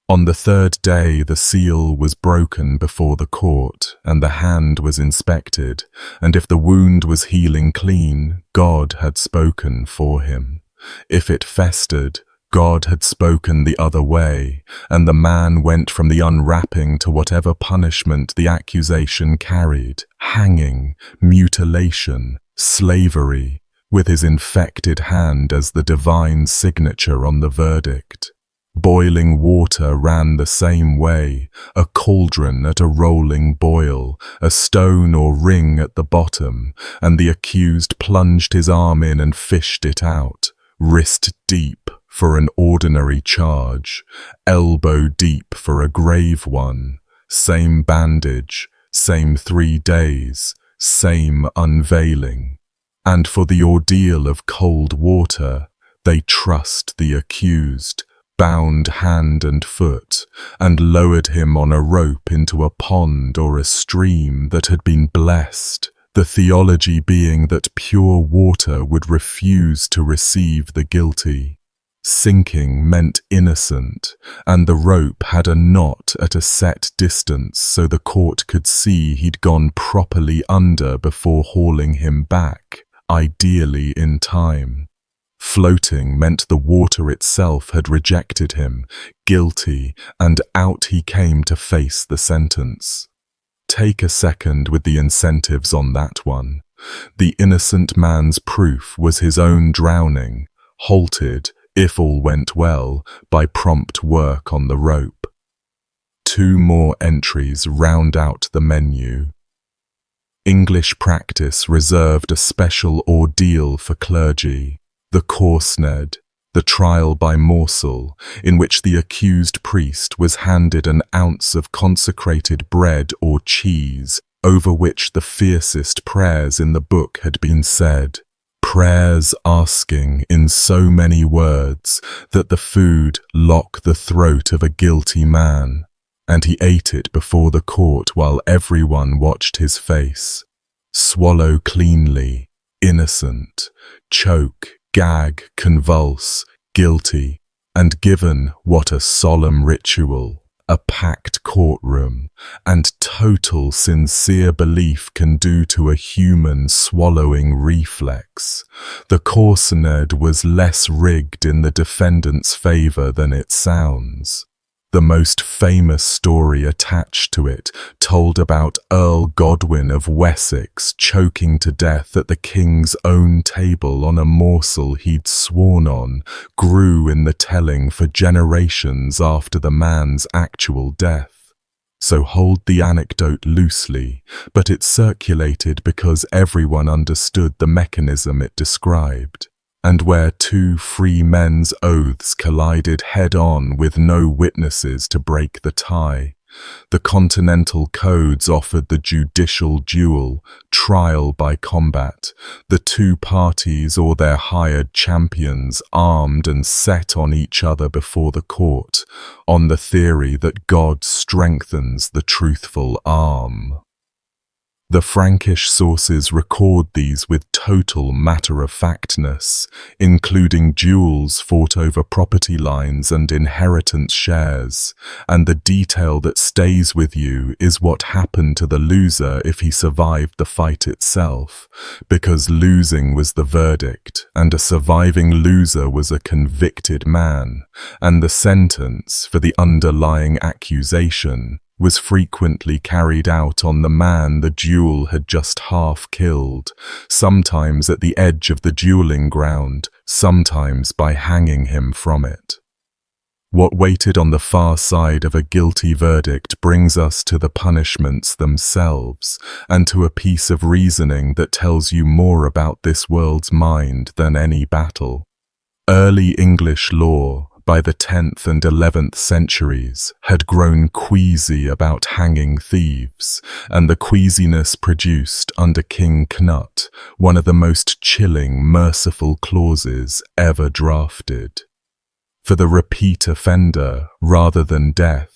On the 3rd day the seal was broken before the court, and the hand was inspected, and if the wound was healing clean, God had spoken for him. If it festered, God had spoken the other way, and the man went from the unwrapping to whatever punishment the accusation carried, hanging, mutilation, slavery, with his infected hand as the divine signature on the verdict. Boiling water ran the same way, a cauldron at a rolling boil, a stone or ring at the bottom, and the accused plunged his arm in and fished it out, wrist deep for an ordinary charge, elbow deep for a grave one, same bandage, same 3 days, same unveiling. And for the ordeal of cold water, they trussed the accused, bound hand and foot, and lowered him on a rope into a pond or a stream that had been blessed, the theology being that pure water would refuse to receive the guilty. Sinking meant innocent, and the rope had a knot at a set distance so the court could see he'd gone properly under before hauling him back, ideally in time. Floating meant the water itself had rejected him, guilty, and out he came to face the sentence. Take a second with the incentives on that one. The innocent man's proof was his own drowning, halted, if all went well, by prompt work on the rope. 2 more entries round out the menu. English practice reserved a special ordeal for clergy, the corsned, the trial by morsel, in which the accused priest was handed an ounce of consecrated bread or cheese, over which the fiercest prayers in the book had been said. Prayers asking in so many words that the food lock the throat of a guilty man, and he ate it before the court while everyone watched his face. Swallow cleanly, innocent, choke, gag, convulse, guilty, and given what a solemn ritual, a packed courtroom, and total sincere belief can do to a human swallowing reflex. The corsned was less rigged in the defendant's favor than it sounds. The most famous story attached to it told about Earl Godwin of Wessex choking to death at the king's own table on a morsel he'd sworn on, grew in the telling for generations after the man's actual death. So hold the anecdote loosely, but it circulated because everyone understood the mechanism it described. And where 2 free men's oaths collided head-on with no witnesses to break the tie, The continental codes offered the judicial duel, trial by combat, the two parties or their hired champions armed and set on each other before the court, on the theory that God strengthens the truthful arm. The Frankish sources record these with total matter-of-factness, including duels fought over property lines and inheritance shares, and the detail that stays with you is what happened to the loser if he survived the fight itself, because losing was the verdict, and a surviving loser was a convicted man, and the sentence for the underlying accusation was frequently carried out on the man the duel had just half killed, sometimes at the edge of the dueling ground, sometimes by hanging him from it. What waited on the far side of a guilty verdict brings us to the punishments themselves, and to a piece of reasoning that tells you more about this world's mind than any battle. Early English law, by the 10th and 11th centuries, had grown queasy about hanging thieves, and the queasiness produced under King Knut one of the most chilling, merciful clauses ever drafted. For the repeat offender, rather than death,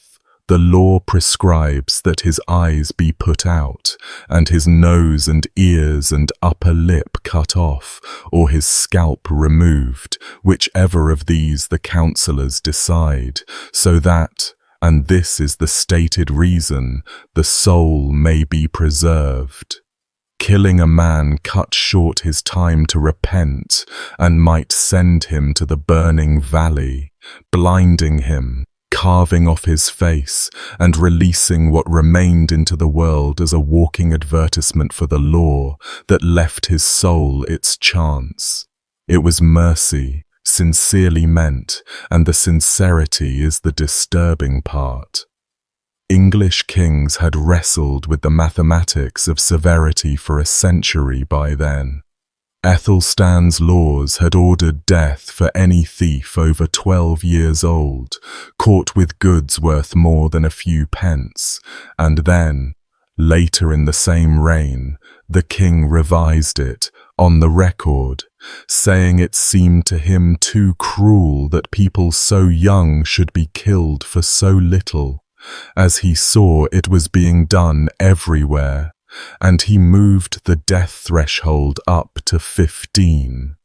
the law prescribes that his eyes be put out, and his nose and ears and upper lip cut off, or his scalp removed, whichever of these the councillors decide, so that, and this is the stated reason, the soul may be preserved. Killing a man cut short his time to repent, and might send him to the burning valley, blinding him, carving off his face, and releasing what remained into the world as a walking advertisement for the law that left his soul its chance. It was mercy, sincerely meant, and the sincerity is the disturbing part. English kings had wrestled with the mathematics of severity for a century by then. Ethelstan's laws had ordered death for any thief over 12 years old, caught with goods worth more than a few pence, and then, later in the same reign, the king revised it, on the record, saying it seemed to him too cruel that people so young should be killed for so little, as he saw it was being done everywhere, and he moved the death threshold up to 15.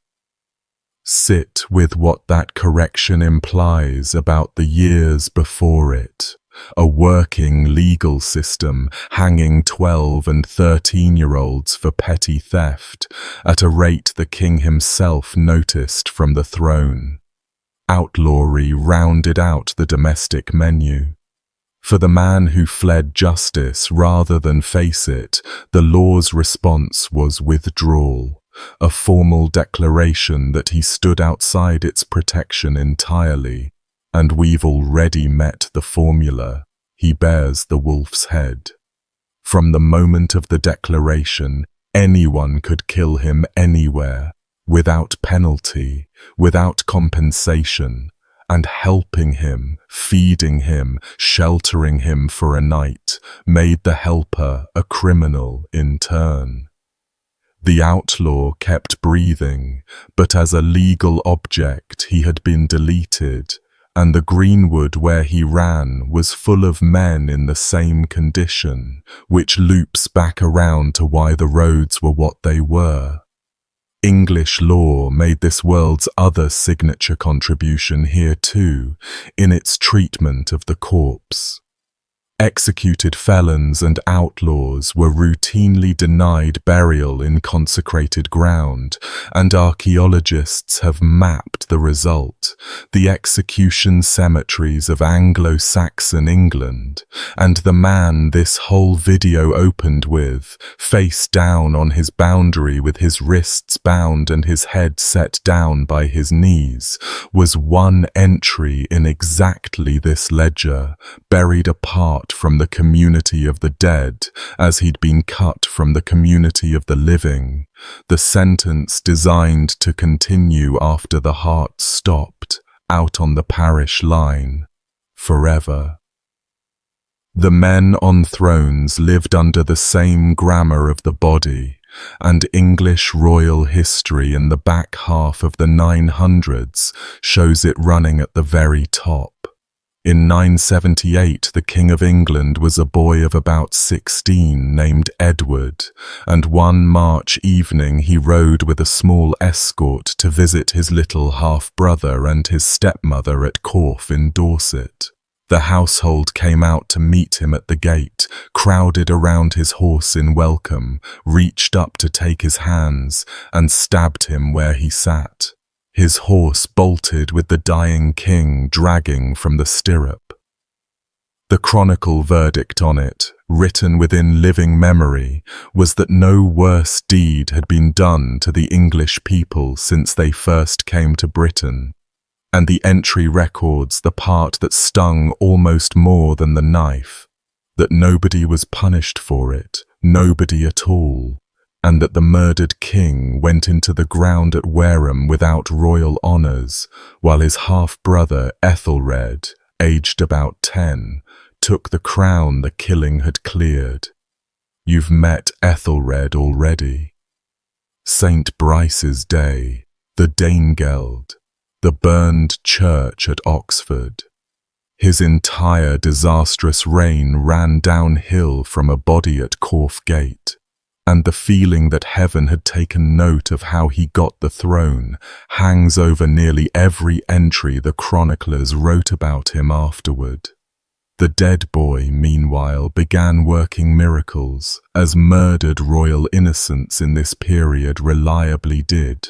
Sit with what that correction implies about the years before it, a working legal system hanging 12 and 13-year-olds for petty theft at a rate the king himself noticed from the throne. Outlawry rounded out the domestic menu. For the man who fled justice rather than face it, the law's response was withdrawal, a formal declaration that he stood outside its protection entirely, and we've already met the formula. He bears the wolf's head. From the moment of the declaration, anyone could kill him anywhere, without penalty, without compensation, and helping him, feeding him, sheltering him for a night, made the helper a criminal in turn. The outlaw kept breathing, but as a legal object he had been deleted, and the greenwood where he ran was full of men in the same condition, which loops back around to why the roads were what they were. English law made this world's other signature contribution here too, in its treatment of the corpse. Executed felons and outlaws were routinely denied burial in consecrated ground, and archaeologists have mapped the result, the execution cemeteries of Anglo-Saxon England, and the man this whole video opened with, face down on his boundary with his wrists bound and his head set down by his knees, was one entry in exactly this ledger, buried apart from the community of the dead, as he'd been cut from the community of the living, the sentence designed to continue after the heart stopped, out on the parish line, forever. The men on thrones lived under the same grammar of the body, and English royal history in the back half of the 900s shows it running at the very top. In 978, the King of England was a boy of about 16 named Edward, and one March evening he rode with a small escort to visit his little half-brother and his stepmother at Corfe in Dorset. The household came out to meet him at the gate, crowded around his horse in welcome, reached up to take his hands, and stabbed him where he sat. His horse bolted with the dying king dragging from the stirrup. The chronicle verdict on it, written within living memory, was that no worse deed had been done to the English people since they first came to Britain, and the entry records the part that stung almost more than the knife, that nobody was punished for it, nobody at all, and that the murdered king went into the ground at Wareham without royal honours, while his half-brother Ethelred, aged about 10, took the crown the killing had cleared. You've met Ethelred already. St. Bryce's Day, the Danegeld, the burned church at Oxford. His entire disastrous reign ran downhill from a body at Corfe Gate, and the feeling that heaven had taken note of how he got the throne hangs over nearly every entry the chroniclers wrote about him afterward. The dead boy, meanwhile, began working miracles, as murdered royal innocents in this period reliably did,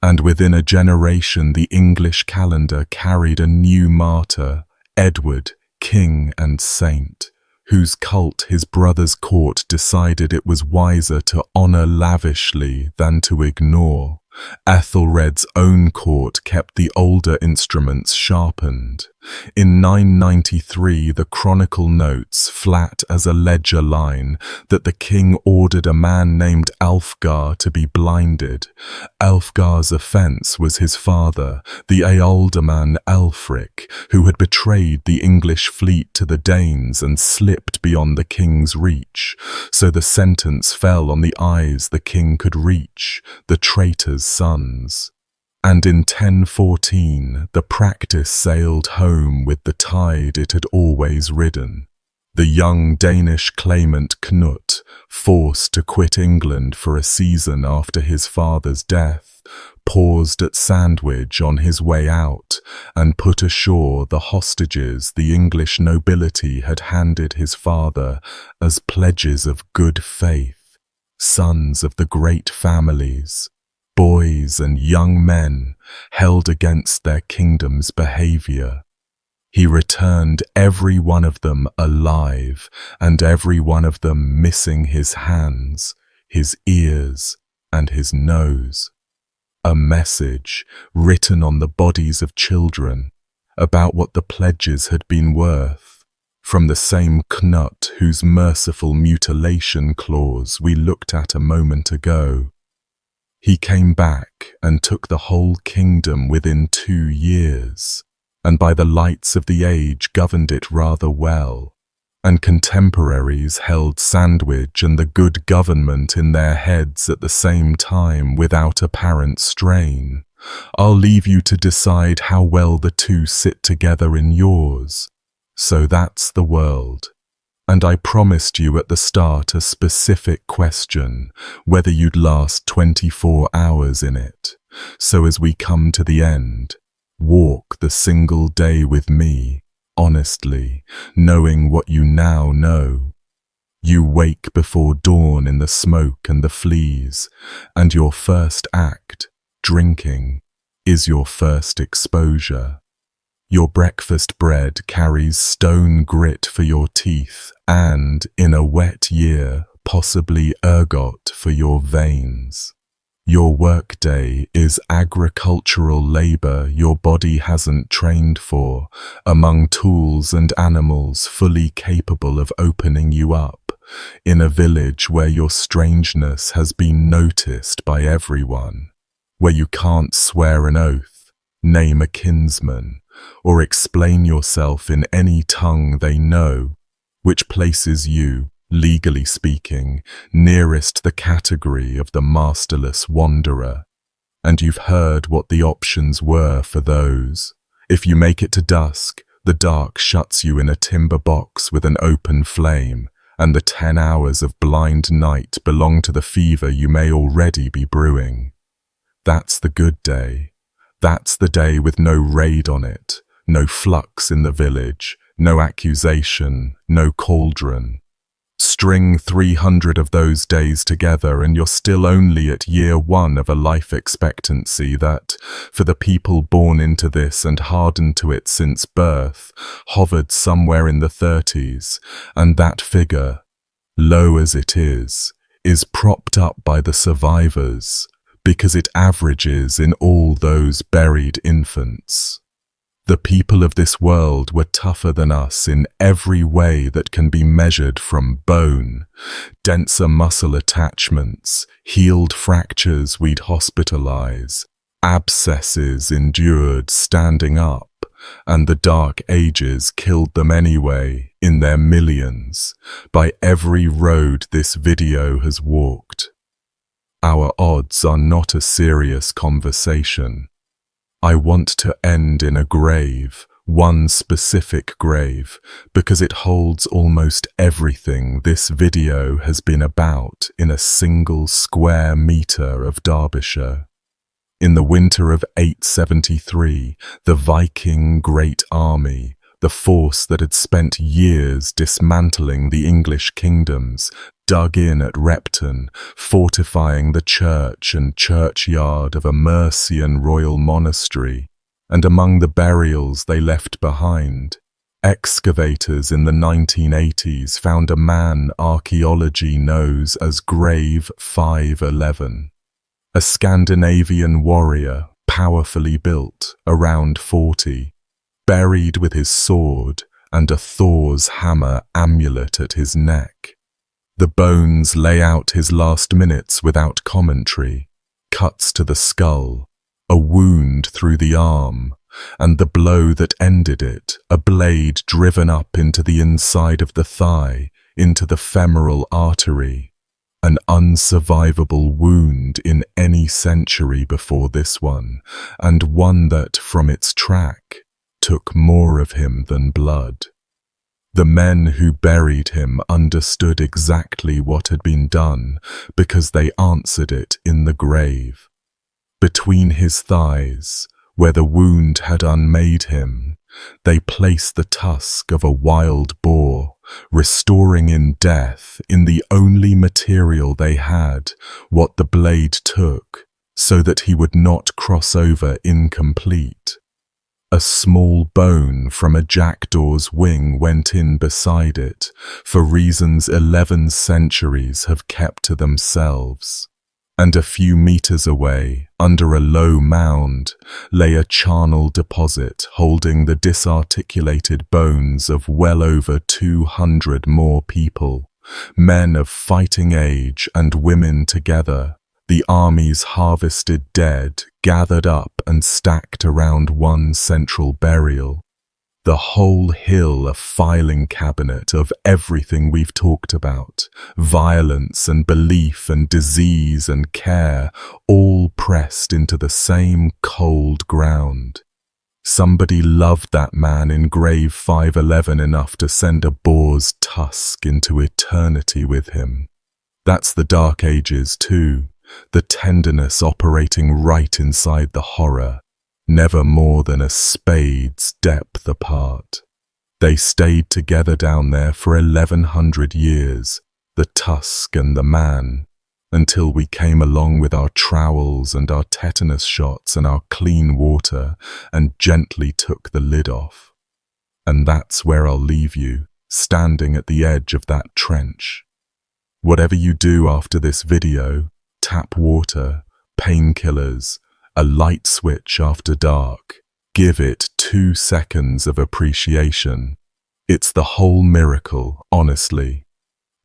and within a generation the English calendar carried a new martyr, Edward, king and saint, whose cult his brother's court decided it was wiser to honour lavishly than to ignore. Ethelred's own court kept the older instruments sharpened. In 993 the chronicle notes, flat as a ledger line, that the king ordered a man named Alfgar to be blinded. Alfgar's offence was his father, the ealdorman Elfric, who had betrayed the English fleet to the Danes and slipped beyond the king's reach, so the sentence fell on the eyes the king could reach, the traitor's sons. And in 1014 the practice sailed home with the tide it had always ridden. The young Danish claimant Knut, forced to quit England for a season after his father's death, paused at Sandwich on his way out and put ashore the hostages the English nobility had handed his father as pledges of good faith, sons of the great families, boys and young men held against their kingdom's behaviour. He returned every one of them alive, and every one of them missing his hands, his ears, and his nose. A message written on the bodies of children about what the pledges had been worth, from the same Knut whose merciful mutilation clause we looked at a moment ago. He came back and took the whole kingdom within 2 years, and by the lights of the age governed it rather well, and contemporaries held Sandwich and the good government in their heads at the same time without apparent strain. I'll leave you to decide how well the two sit together in yours. So that's the world. And I promised you at the start a specific question, whether you'd last 24 hours in it. So as we come to the end, walk the single day with me, honestly, knowing what you now know. You wake before dawn in the smoke and the fleas, and your first act, drinking, is your first exposure. Your breakfast bread carries stone grit for your teeth and, in a wet year, possibly ergot for your veins. Your workday is agricultural labour your body hasn't trained for, among tools and animals fully capable of opening you up, in a village where your strangeness has been noticed by everyone, where you can't swear an oath, name a kinsman, or explain yourself in any tongue they know, which places you, legally speaking, nearest the category of the masterless wanderer. And you've heard what the options were for those. If you make it to dusk, the dark shuts you in a timber box with an open flame, and the 10 hours of blind night belong to the fever you may already be brewing. That's the good day. That's the day with no raid on it, no flux in the village, no accusation, no cauldron. String 300 of those days together and you're still only at year 1 of a life expectancy that, for the people born into this and hardened to it since birth, hovered somewhere in the 30s, and that figure, low as it is propped up by the survivors, because it averages in all those buried infants. The people of this world were tougher than us in every way that can be measured, from bone, denser muscle attachments, healed fractures we'd hospitalize, abscesses endured standing up, and the Dark Ages killed them anyway, in their millions, by every road this video has walked. Our odds are not a serious conversation. I want to end in a grave, one specific grave, because it holds almost everything this video has been about in a single square metre of Derbyshire. In the winter of 873, the Viking Great Army, the force that had spent years dismantling the English kingdoms, dug in at Repton, fortifying the church and churchyard of a Mercian royal monastery, and among the burials they left behind, excavators in the 1980s found a man archaeology knows as Grave 511, a Scandinavian warrior, powerfully built, around 40, buried with his sword and a Thor's hammer amulet at his neck. The bones lay out his last minutes without commentary, cuts to the skull, a wound through the arm, and the blow that ended it, a blade driven up into the inside of the thigh, into the femoral artery, an unsurvivable wound in any century before this one, and one that, from its track, took more of him than blood. The men who buried him understood exactly what had been done because they answered it in the grave. Between his thighs, where the wound had unmade him, they placed the tusk of a wild boar, restoring in death, in the only material they had, what the blade took, so that he would not cross over incomplete. A small bone from a jackdaw's wing went in beside it, for reasons 11 centuries have kept to themselves. And a few meters away, under a low mound, lay a charnel deposit holding the disarticulated bones of well over 200 more people, men of fighting age and women together, the army's harvested dead gathered up and stacked around one central burial. The whole hill a filing cabinet of everything we've talked about, violence and belief and disease and care, all pressed into the same cold ground. Somebody loved that man in Grave 511 enough to send a boar's tusk into eternity with him. That's the Dark Ages too. The tenderness operating right inside the horror, never more than a spade's depth apart. They stayed together down there for 1100 years, the tusk and the man, until we came along with our trowels and our tetanus shots and our clean water and gently took the lid off. And that's where I'll leave you, standing at the edge of that trench. Whatever you do after this video, tap water, painkillers, a light switch after dark. Give it 2 seconds of appreciation. It's the whole miracle, honestly.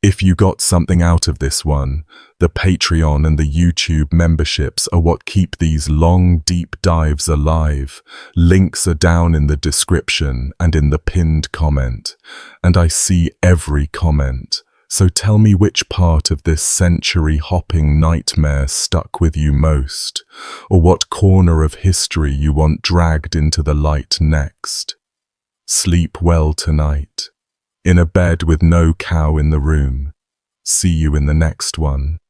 If you got something out of this one, the Patreon and the YouTube memberships are what keep these long, deep dives alive. Links are down in the description and in the pinned comment. And I see every comment. So tell me which part of this century-hopping nightmare stuck with you most, or what corner of history you want dragged into the light next. Sleep well tonight. In a bed with no cow in the room. See you in the next one.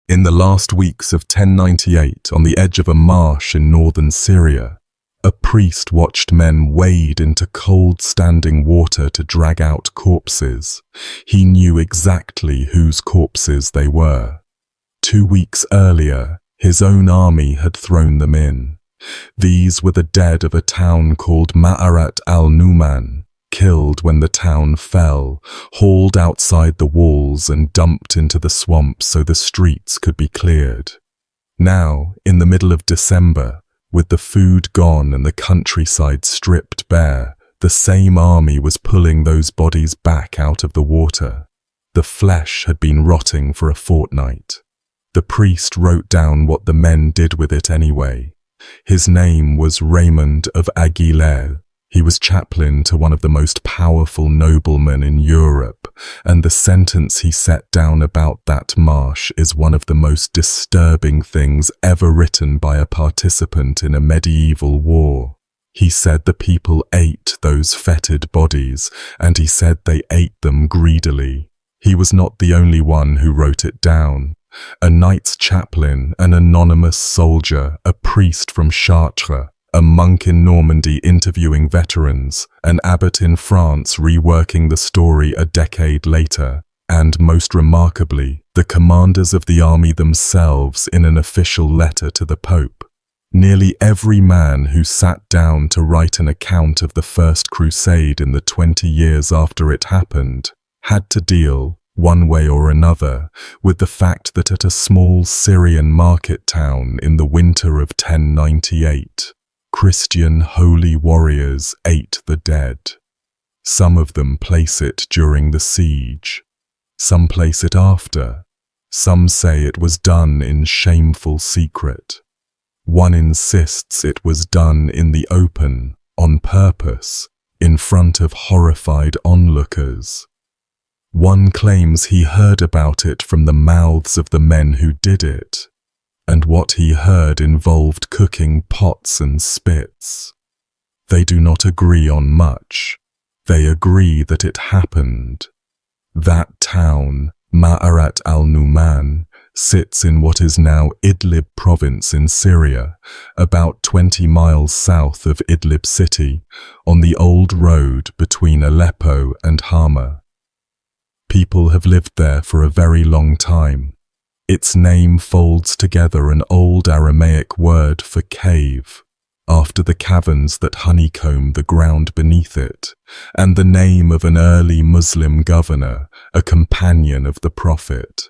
In the last weeks of 1098, on the edge of a marsh in northern Syria, a priest watched men wade into cold standing water to drag out corpses. He knew exactly whose corpses they were. 2 weeks earlier, his own army had thrown them in. These were the dead of a town called Ma'arat al-Numan, killed when the town fell, hauled outside the walls and dumped into the swamp so the streets could be cleared. Now, in the middle of December, with the food gone and the countryside stripped bare, the same army was pulling those bodies back out of the water. The flesh had been rotting for a fortnight. The priest wrote down what the men did with it anyway. His name was Raymond of Aguilera. He was chaplain to one of the most powerful noblemen in Europe, and the sentence he set down about that marsh is one of the most disturbing things ever written by a participant in a medieval war. He said the people ate those fetid bodies, and he said they ate them greedily. He was not the only one who wrote it down. a knight's chaplain, an anonymous soldier, a priest from Chartres, a monk in Normandy interviewing veterans, an abbot in France reworking the story a decade later, and most remarkably, the commanders of the army themselves in an official letter to the Pope. Nearly every man who sat down to write an account of the First Crusade in the 20 years after it happened had to deal, one way or another, with the fact that at a small Syrian market town in the winter of 1098, Christian holy warriors ate the dead. Some of them place it during the siege. Some place it after. Some say it was done in shameful secret. One insists it was done in the open, on purpose, in front of horrified onlookers. One claims he heard about it from the mouths of the men who did it, and what he heard involved cooking pots and spits. They do not agree on much. They agree that it happened. That town, Ma'arat al-Numan, sits in what is now Idlib province in Syria, about 20 miles south of Idlib city, on the old road between Aleppo and Hama. People have lived there for a very long time. Its name folds together an old Aramaic word for cave, after the caverns that honeycomb the ground beneath it, and the name of an early Muslim governor, a companion of the Prophet.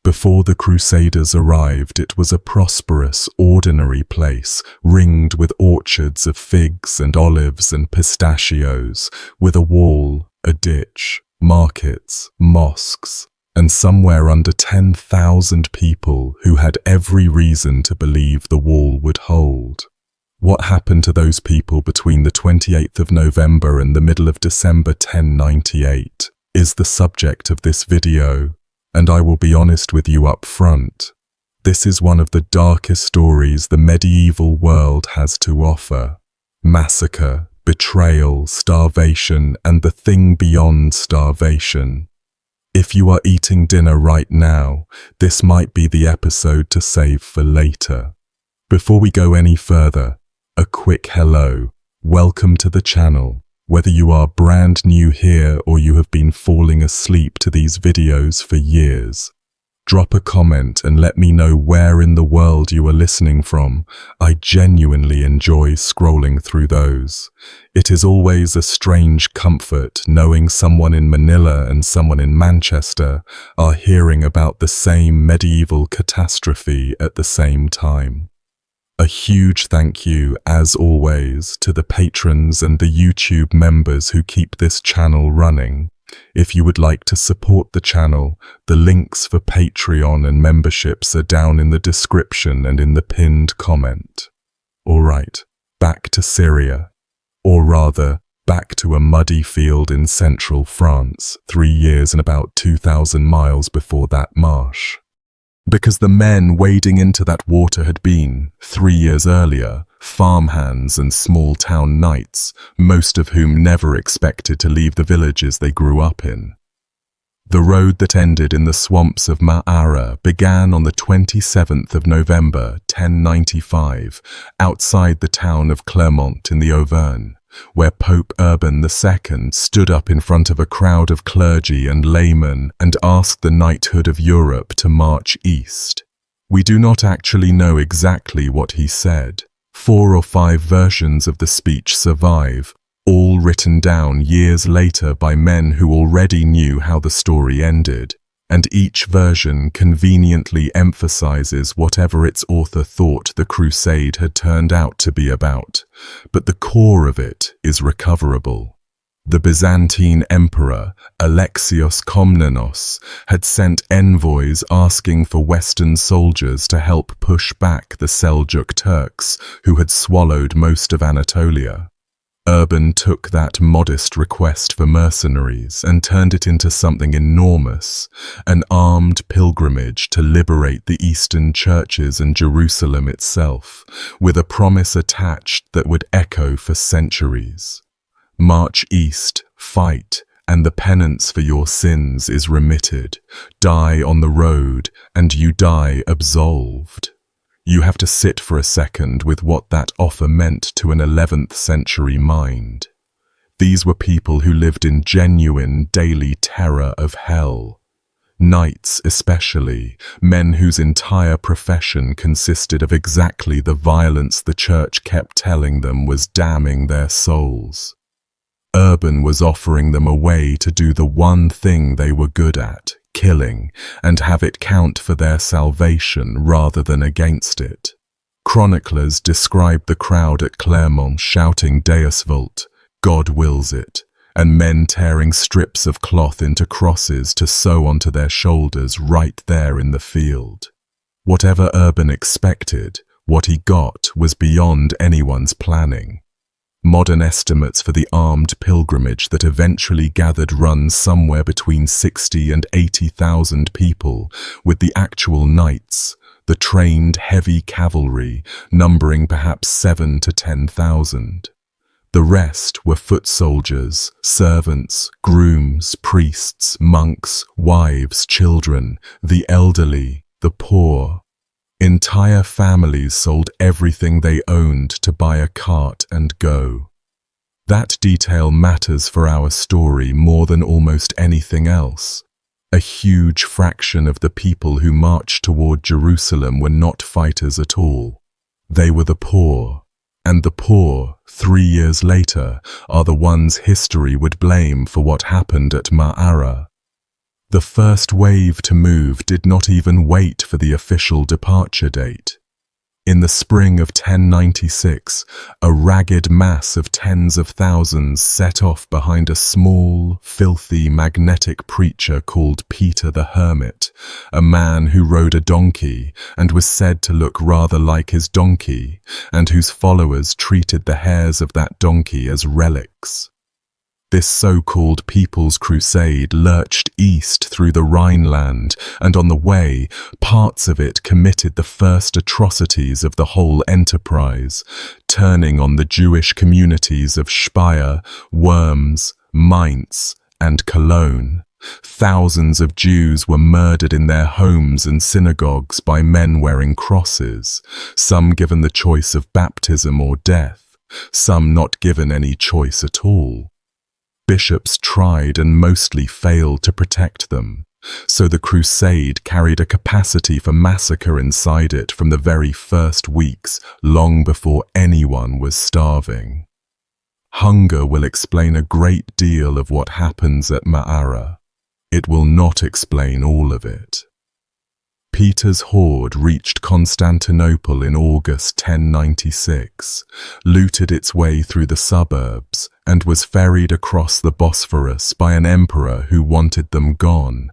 Before the Crusaders arrived, it was a prosperous, ordinary place, ringed with orchards of figs and olives and pistachios, with a wall, a ditch, markets, mosques, and somewhere under 10,000 people who had every reason to believe the wall would hold. What happened to those people between the 28th of November and the middle of December 1098 is the subject of this video, and I will be honest with you up front. This is one of the darkest stories the medieval world has to offer. Massacre, betrayal, starvation, and the thing beyond starvation. If you are eating dinner right now, this might be the episode to save for later. Before we go any further, a quick hello. Welcome to the channel. Whether you are brand new here or you have been falling asleep to these videos for years, drop a comment and let me know where in the world you are listening from. I genuinely enjoy scrolling through those. It is always a strange comfort knowing someone in Manila and someone in Manchester are hearing about the same medieval catastrophe at the same time. A huge thank you, as always, to the patrons and the YouTube members who keep this channel running. If you would like to support the channel, the links for Patreon and memberships are down in the description and in the pinned comment. Alright, back to Syria. Or rather, back to a muddy field in central France, 3 years and about 2,000 miles before that marsh. Because the men wading into that water had been, 3 years earlier, farmhands and small-town knights, most of whom never expected to leave the villages they grew up in. The road that ended in the swamps of Ma'ara began on the 27th of November, 1095, outside the town of Clermont in the Auvergne, where Pope Urban II stood up in front of a crowd of clergy and laymen and asked the knighthood of Europe to march east. We do not actually know exactly what he said. 4 or 5 versions of the speech survive, all written down years later by men who already knew how the story ended, and each version conveniently emphasizes whatever its author thought the crusade had turned out to be about, but the core of it is recoverable. The Byzantine emperor, Alexios Komnenos, had sent envoys asking for Western soldiers to help push back the Seljuk Turks, who had swallowed most of Anatolia. Urban took that modest request for mercenaries and turned it into something enormous, an armed pilgrimage to liberate the Eastern churches and Jerusalem itself, with a promise attached that would echo for centuries. March east, fight, and the penance for your sins is remitted. Die on the road, and you die absolved. You have to sit for a second with what that offer meant to an 11th century mind. These were people who lived in genuine daily terror of hell. Knights especially, men whose entire profession consisted of exactly the violence the church kept telling them was damning their souls. Urban was offering them a way to do the one thing they were good at, killing, and have it count for their salvation rather than against it. Chroniclers describe the crowd at Clermont shouting Deus vult, God wills it, and men tearing strips of cloth into crosses to sew onto their shoulders right there in the field. Whatever Urban expected, what he got was beyond anyone's planning. Modern estimates for the armed pilgrimage that eventually gathered run somewhere between 60 and 80,000 people, with the actual knights, the trained heavy cavalry, numbering perhaps 7 to 10,000. The rest were foot soldiers, servants, grooms, priests, monks, wives, children, the elderly, the poor. Entire families sold everything they owned to buy a cart and go. That detail matters for our story more than almost anything else. A huge fraction of the people who marched toward Jerusalem were not fighters at all. They were the poor, and the poor, 3 years later, are the ones history would blame for what happened at Ma'ara. The first wave to move did not even wait for the official departure date. In the spring of 1096, a ragged mass of tens of thousands set off behind a small, filthy, magnetic preacher called Peter the Hermit, a man who rode a donkey and was said to look rather like his donkey, and whose followers treated the hairs of that donkey as relics. This so-called People's Crusade lurched east through the Rhineland, and on the way, parts of it committed the first atrocities of the whole enterprise, turning on the Jewish communities of Speyer, Worms, Mainz, and Cologne. Thousands of Jews were murdered in their homes and synagogues by men wearing crosses, some given the choice of baptism or death, some not given any choice at all. Bishops tried and mostly failed to protect them, so the crusade carried a capacity for massacre inside it from the very first weeks, long before anyone was starving. Hunger will explain a great deal of what happens at Ma'ara. It will not explain all of it. Peter's horde reached Constantinople in August 1096, looted its way through the suburbs, and was ferried across the Bosphorus by an emperor who wanted them gone.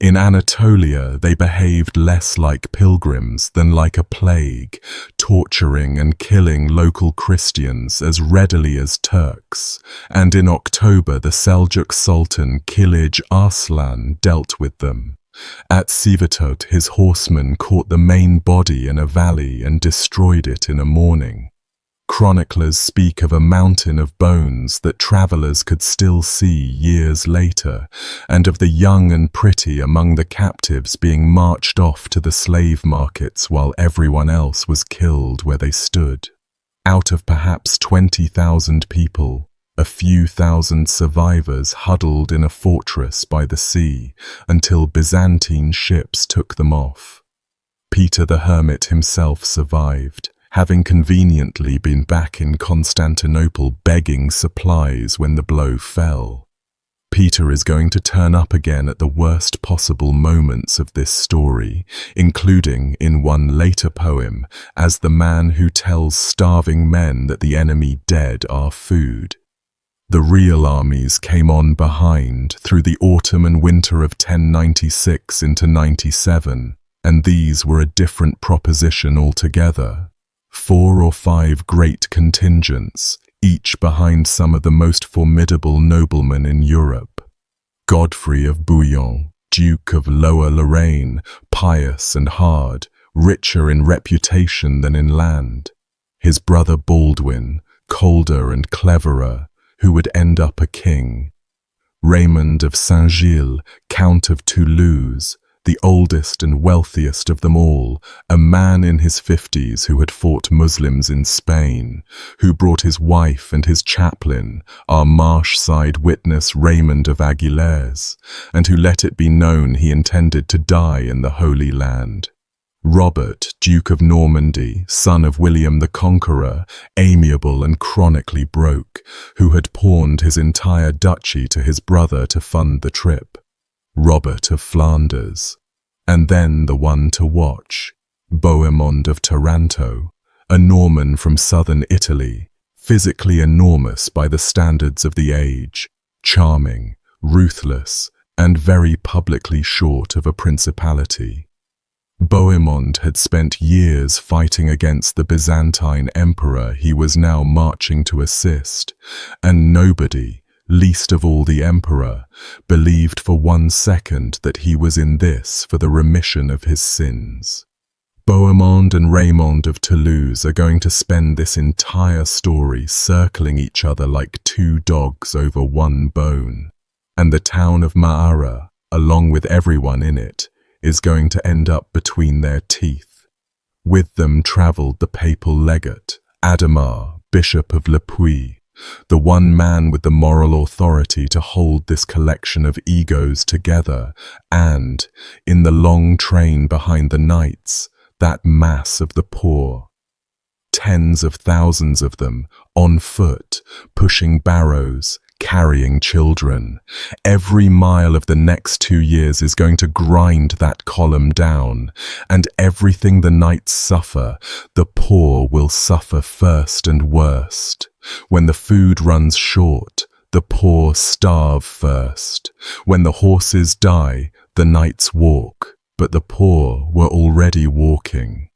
In Anatolia, they behaved less like pilgrims than like a plague, torturing and killing local Christians as readily as Turks. And in October, the Seljuk Sultan Kilij Arslan dealt with them. At Sivitut, his horsemen caught the main body in a valley and destroyed it in a morning. Chroniclers speak of a mountain of bones that travelers could still see years later, and of the young and pretty among the captives being marched off to the slave markets while everyone else was killed where they stood. Out of perhaps 20,000 people, a few thousand survivors huddled in a fortress by the sea until Byzantine ships took them off. Peter the Hermit himself survived, having conveniently been back in Constantinople begging supplies when the blow fell. Peter is going to turn up again at the worst possible moments of this story, including, in one later poem, as the man who tells starving men that the enemy dead are food. The real armies came on behind through the autumn and winter of 1096 into 97, and these were a different proposition altogether. 4 or 5 great contingents, each behind some of the most formidable noblemen in Europe. Godfrey of Bouillon, Duke of Lower Lorraine, pious and hard, richer in reputation than in land. His brother Baldwin, colder and cleverer, who would end up a king. Raymond of Saint-Gilles, Count of Toulouse, the oldest and wealthiest of them all, a man in his 50s who had fought Muslims in Spain, who brought his wife and his chaplain, our marsh-side witness Raymond of Aguilers, and who let it be known he intended to die in the Holy Land. Robert, Duke of Normandy, son of William the Conqueror, amiable and chronically broke, who had pawned his entire duchy to his brother to fund the trip. Robert of Flanders. And then the one to watch, Bohemond of Taranto, a Norman from southern Italy, physically enormous by the standards of the age, charming, ruthless, and very publicly short of a principality. Bohemond had spent years fighting against the Byzantine emperor he was now marching to assist, and nobody, least of all the emperor, believed for 1 second that he was in this for the remission of his sins. Bohemond and Raymond of Toulouse are going to spend this entire story circling each other like two dogs over one bone, and the town of Maara, along with everyone in it, is going to end up between their teeth. With them travelled the papal legate, Adhemar, Bishop of Le Puy, the one man with the moral authority to hold this collection of egos together, and, in the long train behind the knights, that mass of the poor. Tens of thousands of them, on foot, pushing barrows, carrying children. Every mile of the next 2 years is going to grind that column down, and everything the knights suffer, the poor will suffer first and worst. When the food runs short, the poor starve first. When the horses die, the knights walk, but the poor were already walking.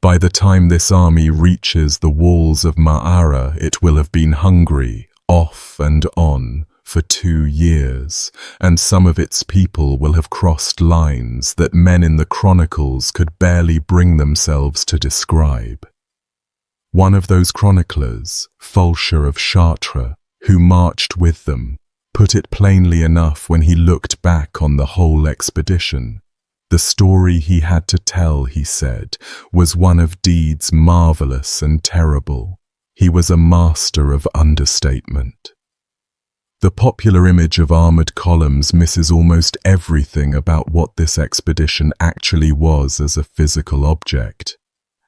By the time this army reaches the walls of Maara, it will have been hungry, off and on, for 2 years, and some of its people will have crossed lines that men in the chronicles could barely bring themselves to describe. One of those chroniclers, Fulcher of Chartres, who marched with them, put it plainly enough when he looked back on the whole expedition. The story he had to tell, he said, was one of deeds marvelous and terrible. He was a master of understatement. The popular image of armored columns misses almost everything about what this expedition actually was as a physical object,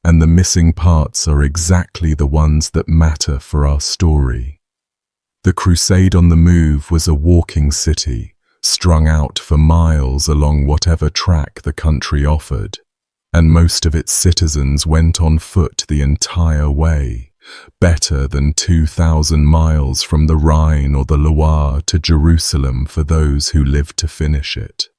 and the missing parts are exactly the ones that matter for our story. The Crusade on the Move was a walking city, strung out for miles along whatever track the country offered, and most of its citizens went on foot the entire way, better than 2,000 miles from the Rhine or the Loire to Jerusalem for those who lived to finish it.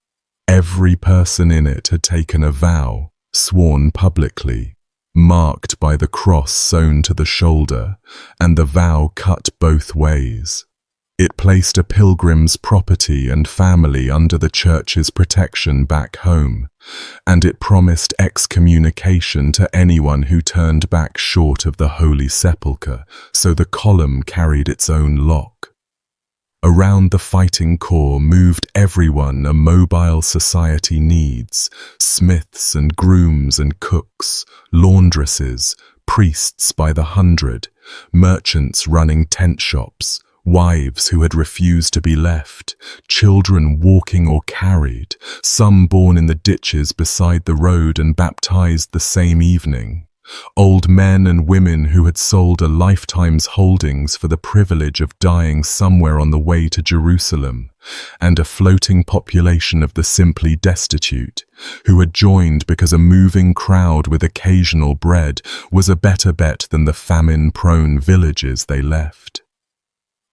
Every person in it had taken a vow, sworn publicly, marked by the cross sewn to the shoulder, and the vow cut both ways. It placed a pilgrim's property and family under the church's protection back home, and it promised excommunication to anyone who turned back short of the Holy Sepulchre, so the column carried its own lock. Around the fighting corps moved everyone a mobile society needs, smiths and grooms and cooks, laundresses, priests by the 100, merchants running tent shops, wives who had refused to be left, children walking or carried, some born in the ditches beside the road and baptized the same evening, old men and women who had sold a lifetime's holdings for the privilege of dying somewhere on the way to Jerusalem, and a floating population of the simply destitute, who had joined because a moving crowd with occasional bread was a better bet than the famine-prone villages they left.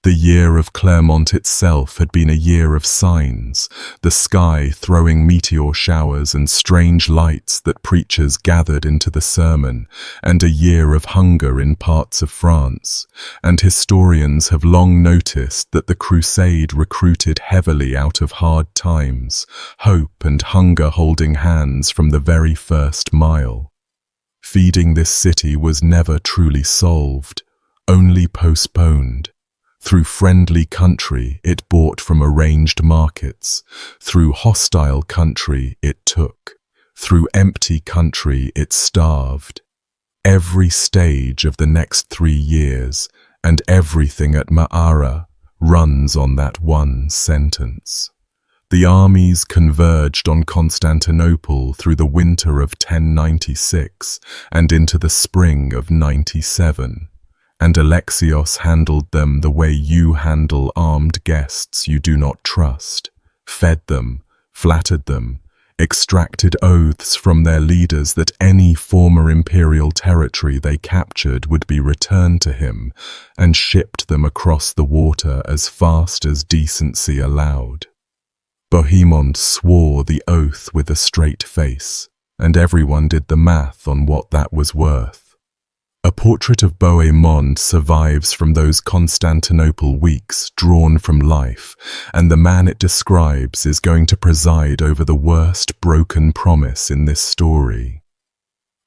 The year of Clermont itself had been a year of signs, the sky throwing meteor showers and strange lights that preachers gathered into the sermon, and a year of hunger in parts of France, and historians have long noticed that the crusade recruited heavily out of hard times, hope and hunger holding hands from the very first mile. Feeding this city was never truly solved, only postponed. Through friendly country, it bought from arranged markets. Through hostile country, it took. Through empty country, it starved. Every stage of the next 3 years, and everything at Ma'ara, runs on that one sentence. The armies converged on Constantinople through the winter of 1096 and into the spring of 97. And Alexios handled them the way you handle armed guests you do not trust, fed them, flattered them, extracted oaths from their leaders that any former imperial territory they captured would be returned to him, and shipped them across the water as fast as decency allowed. Bohemond swore the oath with a straight face, and everyone did the math on what that was worth. A portrait of Bohemond survives from those Constantinople weeks drawn from life, and the man it describes is going to preside over the worst broken promise in this story.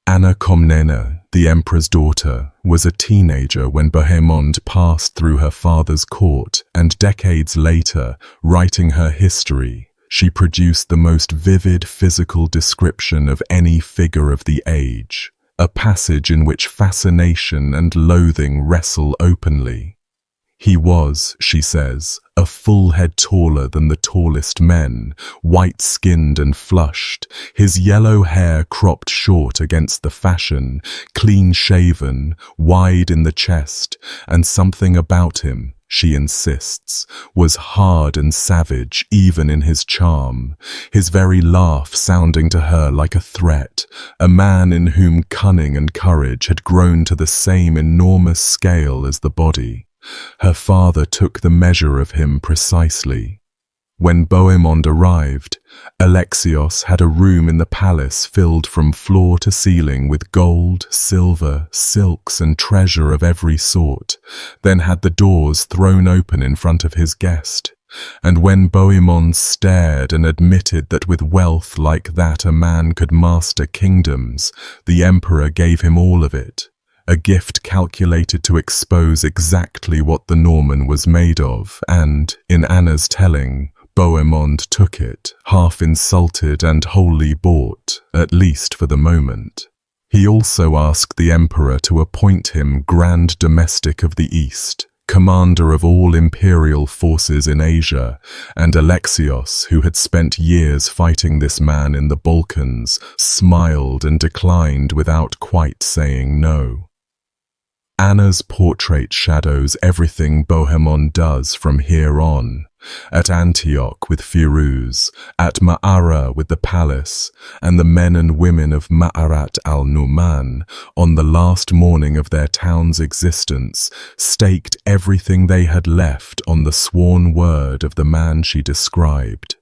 Anna Komnena, the emperor's daughter, was a teenager when Bohemond passed through her father's court, and decades later, writing her history, she produced the most vivid physical description of any figure of the age. A passage in which fascination and loathing wrestle openly. He was, she says, a full head taller than the tallest men, white-skinned and flushed, his yellow hair cropped short against the fashion, clean-shaven, wide in the chest, and something about him, she insists, was hard and savage even in his charm, his very laugh sounding to her like a threat, a man in whom cunning and courage had grown to the same enormous scale as the body. Her father took the measure of him precisely. When Bohemond arrived, Alexios had a room in the palace filled from floor to ceiling with gold, silver, silks and treasure of every sort, then had the doors thrown open in front of his guest. And when Bohemond stared and admitted that with wealth like that a man could master kingdoms, the emperor gave him all of it, a gift calculated to expose exactly what the Norman was made of, and, in Anna's telling, Bohemond took it, half insulted and wholly bought, at least for the moment. He also asked the emperor to appoint him Grand Domestic of the East, commander of all imperial forces in Asia, and Alexios, who had spent years fighting this man in the Balkans, smiled and declined without quite saying no. Anna's portrait shadows everything Bohemond does from here on. At Antioch with Firuz, at Ma'ara with the palace, and the men and women of Ma'arat al-Numan, on the last morning of their town's existence, staked everything they had left on the sworn word of the man she described.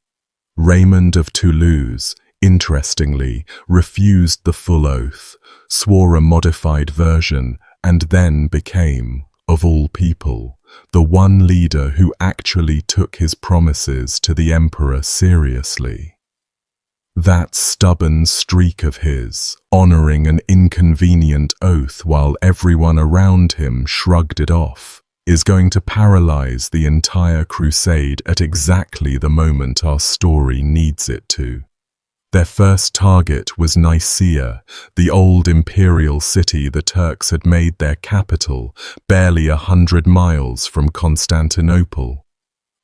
Raymond of Toulouse, interestingly, refused the full oath, swore a modified version, and then became, of all people, the one leader who actually took his promises to the emperor seriously. That stubborn streak of his, honoring an inconvenient oath while everyone around him shrugged it off, is going to paralyze the entire crusade at exactly the moment our story needs it to. Their first target was Nicaea, the old imperial city the Turks had made their capital, barely 100 miles from Constantinople.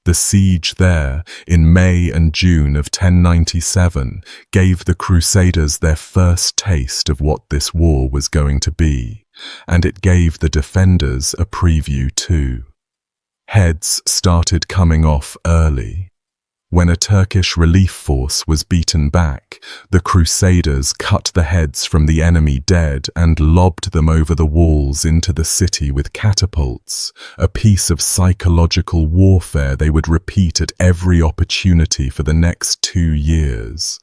The siege there, in May and June of 1097, gave the Crusaders their first taste of what this war was going to be, and it gave the defenders a preview too. Heads started coming off early. When a Turkish relief force was beaten back, the Crusaders cut the heads from the enemy dead and lobbed them over the walls into the city with catapults, a piece of psychological warfare they would repeat at every opportunity for the next 2 years.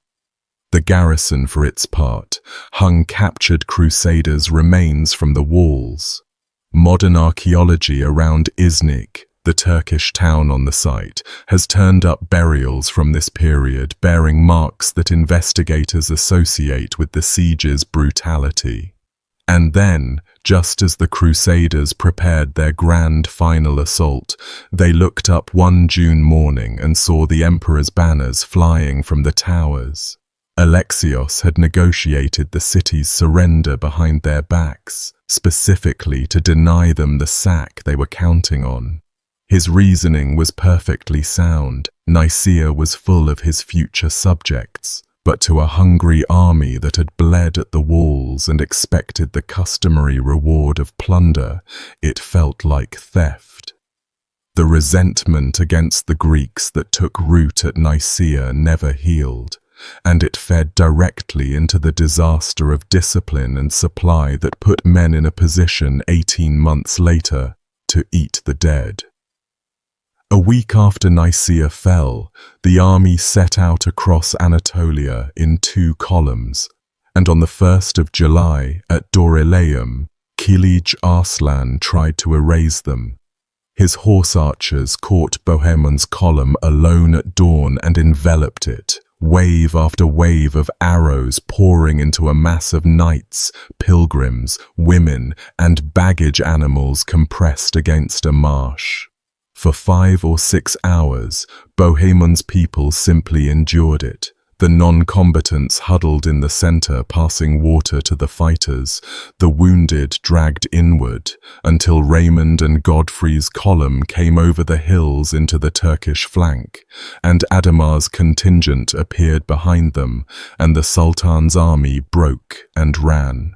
The garrison, for its part, hung captured Crusaders' remains from the walls. Modern archaeology around Iznik, the Turkish town on the site, has turned up burials from this period bearing marks that investigators associate with the siege's brutality. And then, just as the Crusaders prepared their grand final assault, they looked up one June morning and saw the emperor's banners flying from the towers. Alexios had negotiated the city's surrender behind their backs, specifically to deny them the sack they were counting on. His reasoning was perfectly sound. Nicaea was full of his future subjects, but to a hungry army that had bled at the walls and expected the customary reward of plunder, it felt like theft. The resentment against the Greeks that took root at Nicaea never healed, and it fed directly into the disaster of discipline and supply that put men in a position 18 months later to eat the dead. A week after Nicaea fell, the army set out across Anatolia in 2 columns, and on the 1st of July at Dorylaeum, Kilij Arslan tried to erase them. His horse archers caught Bohemon's column alone at dawn and enveloped it, wave after wave of arrows pouring into a mass of knights, pilgrims, women, and baggage animals compressed against a marsh. For 5 or 6 hours, Bohemon's people simply endured it, the non-combatants huddled in the center passing water to the fighters, the wounded dragged inward, until Raymond and Godfrey's column came over the hills into the Turkish flank, and Adamar's contingent appeared behind them, and the Sultan's army broke and ran.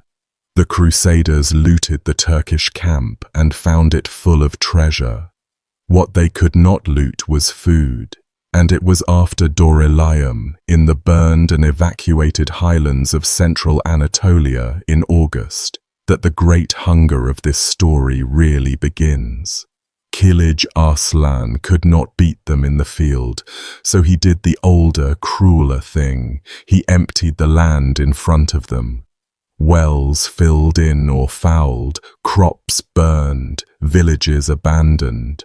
The Crusaders looted the Turkish camp and found it full of treasure. What they could not loot was food, and it was after Dorylaeum, in the burned and evacuated highlands of central Anatolia in August, that the great hunger of this story really begins. Kilij Arslan could not beat them in the field, so he did the older, crueler thing. He emptied the land in front of them. Wells filled in or fouled, crops burned, villages abandoned.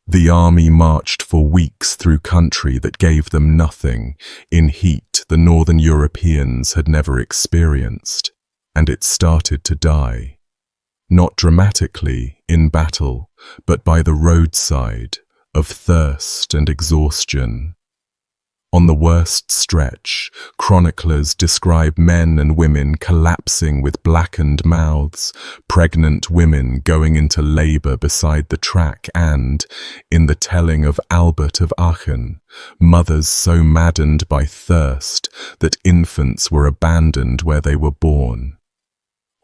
The army marched for weeks through country that gave them nothing, in heat the northern Europeans had never experienced, and it started to die. Not dramatically, in battle, but by the roadside, of thirst and exhaustion. On the worst stretch, chroniclers describe men and women collapsing with blackened mouths, pregnant women going into labor beside the track and, in the telling of Albert of Aachen, mothers so maddened by thirst that infants were abandoned where they were born.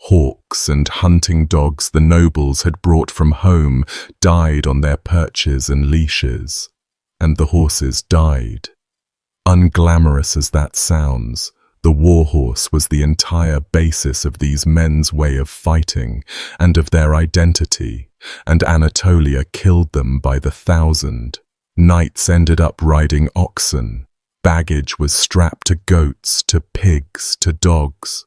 Hawks and hunting dogs the nobles had brought from home died on their perches and leashes, and the horses died. Unglamorous as that sounds, the warhorse was the entire basis of these men's way of fighting and of their identity, and Anatolia killed them by the thousand. Knights ended up riding oxen. Baggage was strapped to goats, to pigs, to dogs.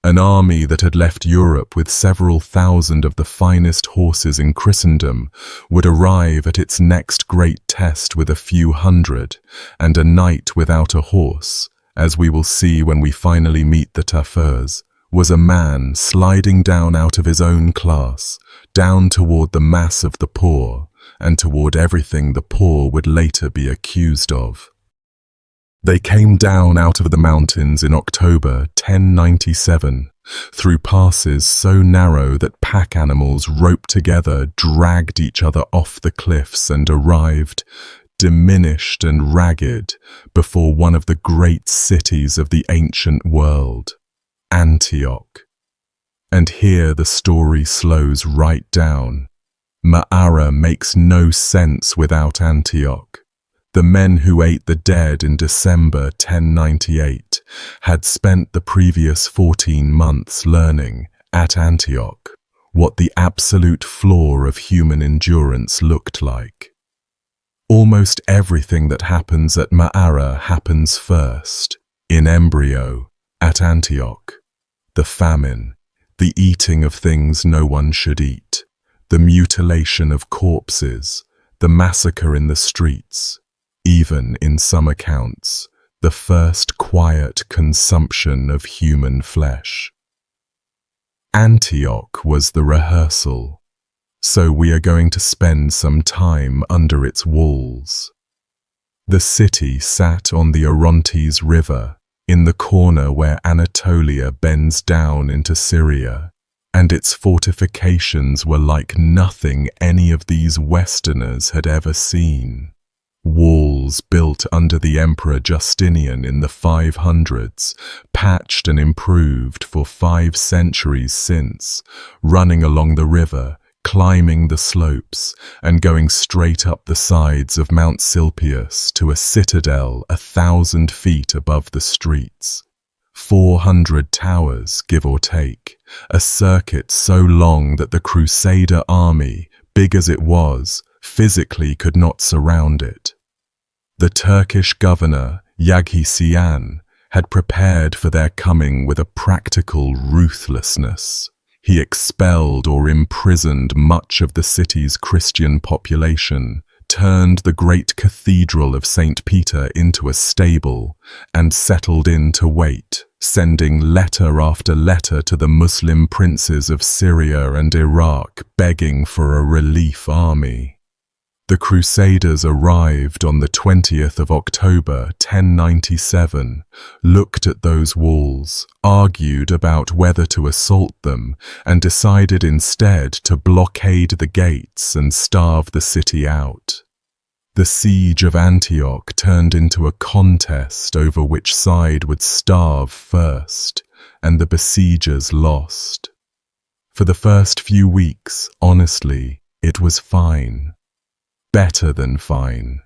An army that had left Europe with several thousand of the finest horses in Christendom would arrive at its next great test with a few hundred, and a knight without a horse, as we will see when we finally meet the Taffurs, was a man sliding down out of his own class, down toward the mass of the poor, and toward everything the poor would later be accused of. They came down out of the mountains in October 1097, through passes so narrow that pack animals roped together dragged each other off the cliffs and arrived, diminished and ragged, before one of the great cities of the ancient world, Antioch. And here the story slows right down. Ma'ara makes no sense without Antioch. The men who ate the dead in December 1098 had spent the previous 14 months learning, at Antioch, what the absolute floor of human endurance looked like. Almost everything that happens at Ma'ara happens first, in embryo, at Antioch. The famine, the eating of things no one should eat, the mutilation of corpses, the massacre in the streets, even, in some accounts, the first quiet consumption of human flesh. Antioch was the rehearsal, so we are going to spend some time under its walls. The city sat on the Orontes River, in the corner where Anatolia bends down into Syria, and its fortifications were like nothing any of these Westerners had ever seen. Walls built under the Emperor Justinian in the 500s, patched and improved for 5 centuries since, running along the river, climbing the slopes, and going straight up the sides of Mount Silpius to a citadel 1,000 feet above the streets. 400 towers, give or take, a circuit so long that the Crusader army, big as it was, physically could not surround it. The Turkish governor, Yaghisian, had prepared for their coming with a practical ruthlessness. He expelled or imprisoned much of the city's Christian population, turned the great cathedral of St. Peter into a stable, and settled in to wait, sending letter after letter to the Muslim princes of Syria and Iraq begging for a relief army. The Crusaders arrived on the 20th of October 1097, looked at those walls, argued about whether to assault them, and decided instead to blockade the gates and starve the city out. The siege of Antioch turned into a contest over which side would starve first, and the besiegers lost. For the first few weeks, honestly, it was fine. Better than fine.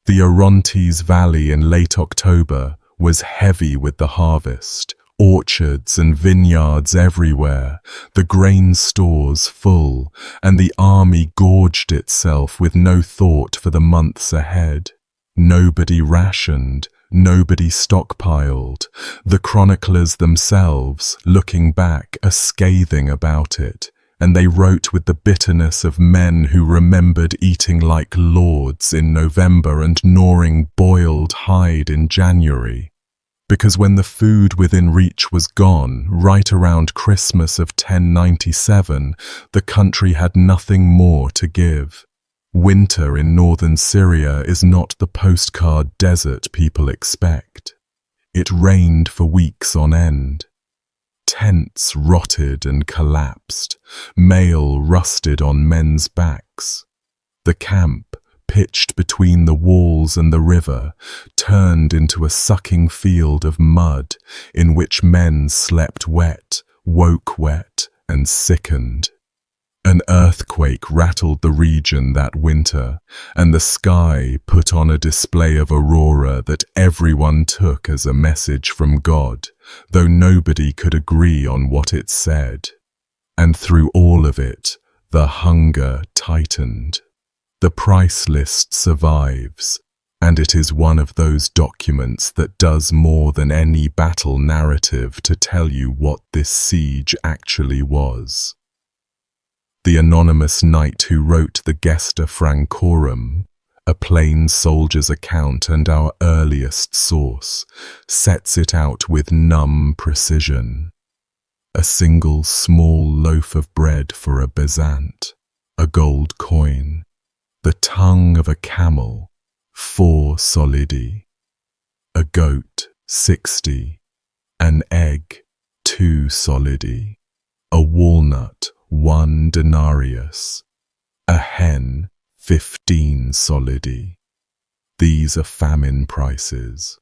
The Orontes Valley in late October was heavy with the harvest, orchards and vineyards everywhere, the grain stores full, and the army gorged itself with no thought for the months ahead. Nobody rationed, nobody stockpiled. The chroniclers themselves, looking back, are scathing about it, and they wrote with the bitterness of men who remembered eating like lords in November and gnawing boiled hide in January. Because when the food within reach was gone, right around Christmas of 1097, the country had nothing more to give. Winter in northern Syria is not the postcard desert people expect. It rained for weeks on end. Tents rotted and collapsed, mail rusted on men's backs. The camp, pitched between the walls and the river, turned into a sucking field of mud in which men slept wet, woke wet, and sickened. An earthquake rattled the region that winter, and the sky put on a display of aurora that everyone took as a message from God, though nobody could agree on what it said. And through all of it, the hunger tightened. The price list survives, and it is one of those documents that does more than any battle narrative to tell you what this siege actually was. The anonymous knight who wrote the Gesta Francorum, a plain soldier's account and our earliest source, sets it out with numb precision. A single small loaf of bread for a bezant, a gold coin, the tongue of a camel, 4 solidi, a goat, 60, an egg, 2 solidi, a walnut, 1 denarius, a hen, 15 solidi. These are famine prices,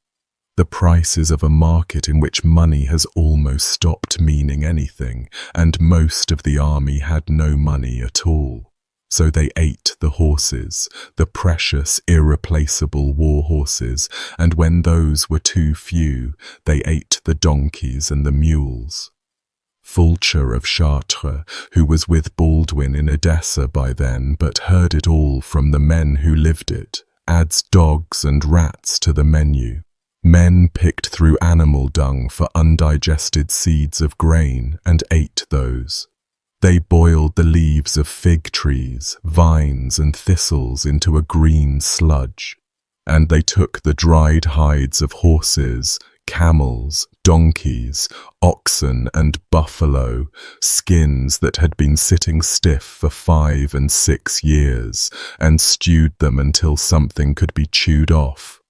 the prices of a market in which money has almost stopped meaning anything, and most of the army had no money at all. So they ate the horses, the precious, irreplaceable war horses, and when those were too few, they ate the donkeys and the mules. Fulcher of Chartres, who was with Baldwin in Edessa by then but heard it all from the men who lived it, adds dogs and rats to the menu. Men picked through animal dung for undigested seeds of grain and ate those. They boiled the leaves of fig trees, vines and thistles into a green sludge, and they took the dried hides of horses, camels, donkeys, oxen and buffalo, skins that had been sitting stiff for 5 and 6 years, and stewed them until something could be chewed off.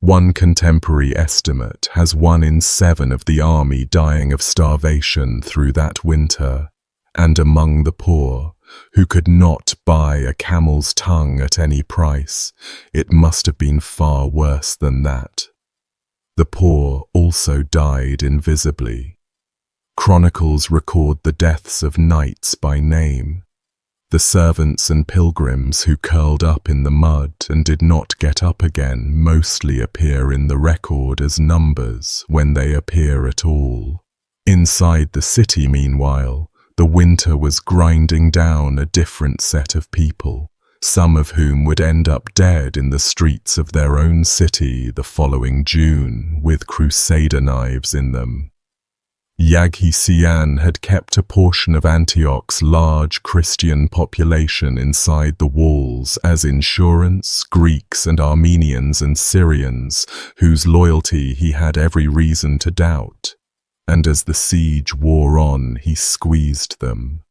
One contemporary estimate has 1 in 7 of the army dying of starvation through that winter, and among the poor, who could not buy a camel's tongue at any price, it must have been far worse than that. The poor also died invisibly. Chronicles record the deaths of knights by name. The servants and pilgrims who curled up in the mud and did not get up again mostly appear in the record as numbers when they appear at all. Inside the city, meanwhile, the winter was grinding down a different set of people, some of whom would end up dead in the streets of their own city the following June with Crusader knives in them. Yaghisian had kept a portion of Antioch's large Christian population inside the walls as insurance, Greeks and Armenians and Syrians, whose loyalty he had every reason to doubt. And as the siege wore on, he squeezed them.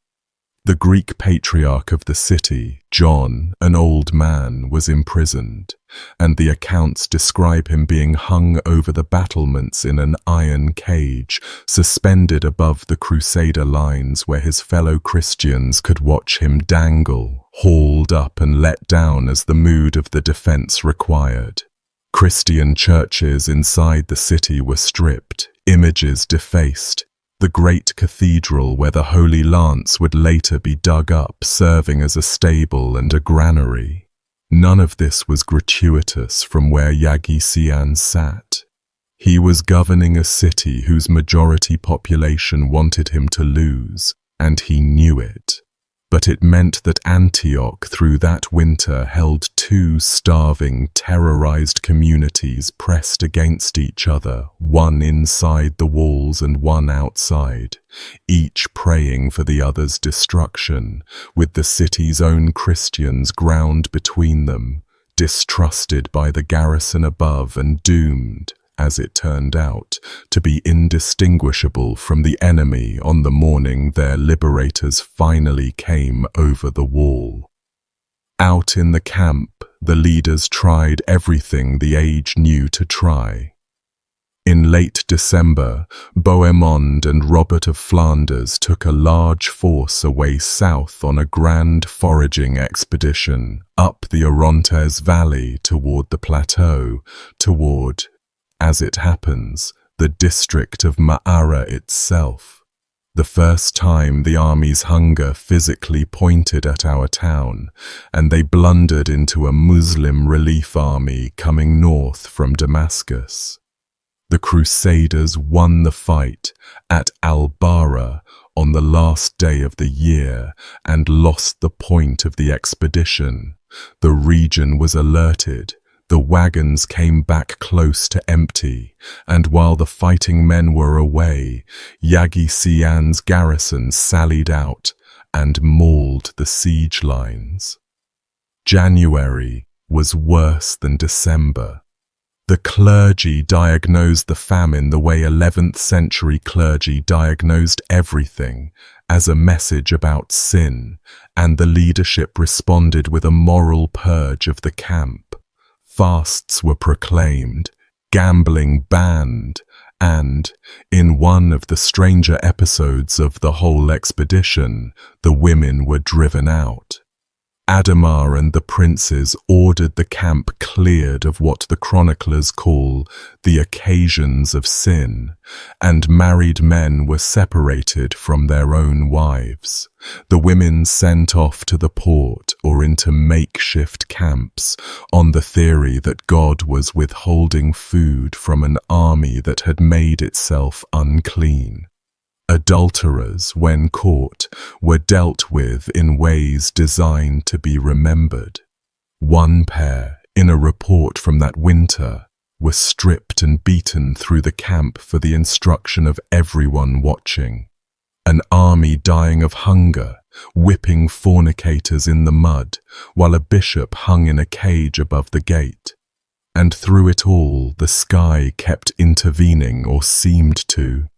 The Greek patriarch of the city, John, an old man, was imprisoned, and the accounts describe him being hung over the battlements in an iron cage, suspended above the Crusader lines where his fellow Christians could watch him dangle, hauled up and let down as the mood of the defense required. Christian churches inside the city were stripped, images defaced. The great cathedral where the Holy Lance would later be dug up, serving as a stable and a granary. None of this was gratuitous from where Yaghisian sat. He was governing a city whose majority population wanted him to lose, and he knew it. But it meant that Antioch through that winter held 2 starving, terrorized communities pressed against each other, one inside the walls and one outside, each praying for the other's destruction, with the city's own Christians ground between them, distrusted by the garrison above and doomed, as it turned out, to be indistinguishable from the enemy on the morning their liberators finally came over the wall. Out in the camp, the leaders tried everything the age knew to try. In late December, Bohemond and Robert of Flanders took a large force away south on a grand foraging expedition up the Orontes Valley toward the plateau, toward, as it happens, the district of Ma'ara itself. The first time the army's hunger physically pointed at our town, and they blundered into a Muslim relief army coming north from Damascus. The Crusaders won the fight at Al-Bara on the last day of the year and lost the point of the expedition. The region was alerted. The wagons came back close to empty, and while the fighting men were away, Yaghisian's garrison sallied out and mauled the siege lines. January was worse than December. The clergy diagnosed the famine the way 11th century clergy diagnosed everything, as a message about sin, and the leadership responded with a moral purge of the camp. Fasts were proclaimed, gambling banned, and, in one of the stranger episodes of the whole expedition, the women were driven out. Adhemar and the princes ordered the camp cleared of what the chroniclers call the occasions of sin, and married men were separated from their own wives. The women sent off to the port or into makeshift camps on the theory that God was withholding food from an army that had made itself unclean. Adulterers, when caught, were dealt with in ways designed to be remembered. One pair, in a report from that winter, were stripped and beaten through the camp for the instruction of everyone watching. An army dying of hunger, whipping fornicators in the mud, while a bishop hung in a cage above the gate. and through it all the sky kept intervening, or seemed to.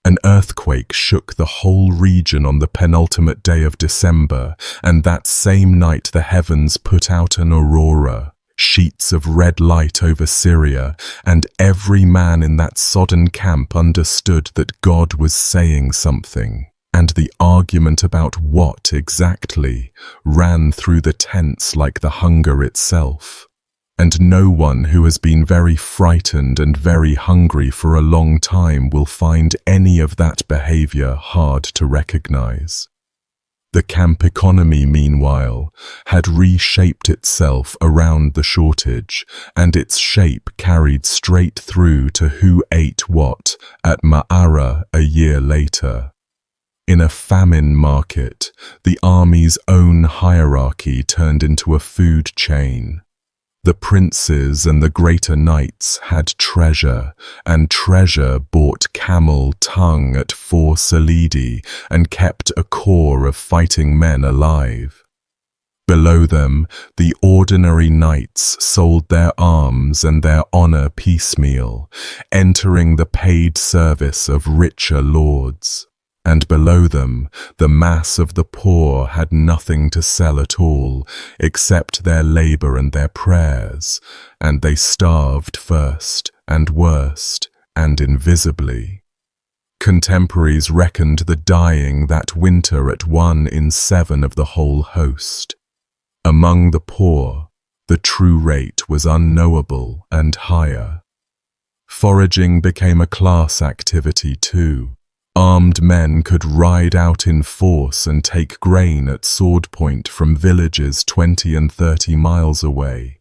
An earthquake shook the whole region on the penultimate day of December, and that same night the heavens put out an aurora, sheets of red light over Syria, and every man in that sodden camp understood that God was saying something, and the argument about what exactly ran through the tents like the hunger itself. And no one who has been very frightened and very hungry for a long time will find any of that behavior hard to recognize. The camp economy, meanwhile, had reshaped itself around the shortage, and its shape carried straight through to who ate what at Ma'ara a year later. In a famine market, the army's own hierarchy turned into a food chain. The princes and the greater knights had treasure, and treasure bought camel tongue at 4 solidi and kept a corps of fighting men alive. Below them, the ordinary knights sold their arms and their honor piecemeal, entering the paid service of richer lords. And below them, the mass of the poor had nothing to sell at all, except their labor and their prayers, and they starved first and worst and invisibly. Contemporaries reckoned the dying that winter at 1 in 7 of the whole host. Among the poor, the true rate was unknowable and higher. Foraging became a class activity too. Armed men could ride out in force and take grain at sword point from villages 20 and 30 miles away.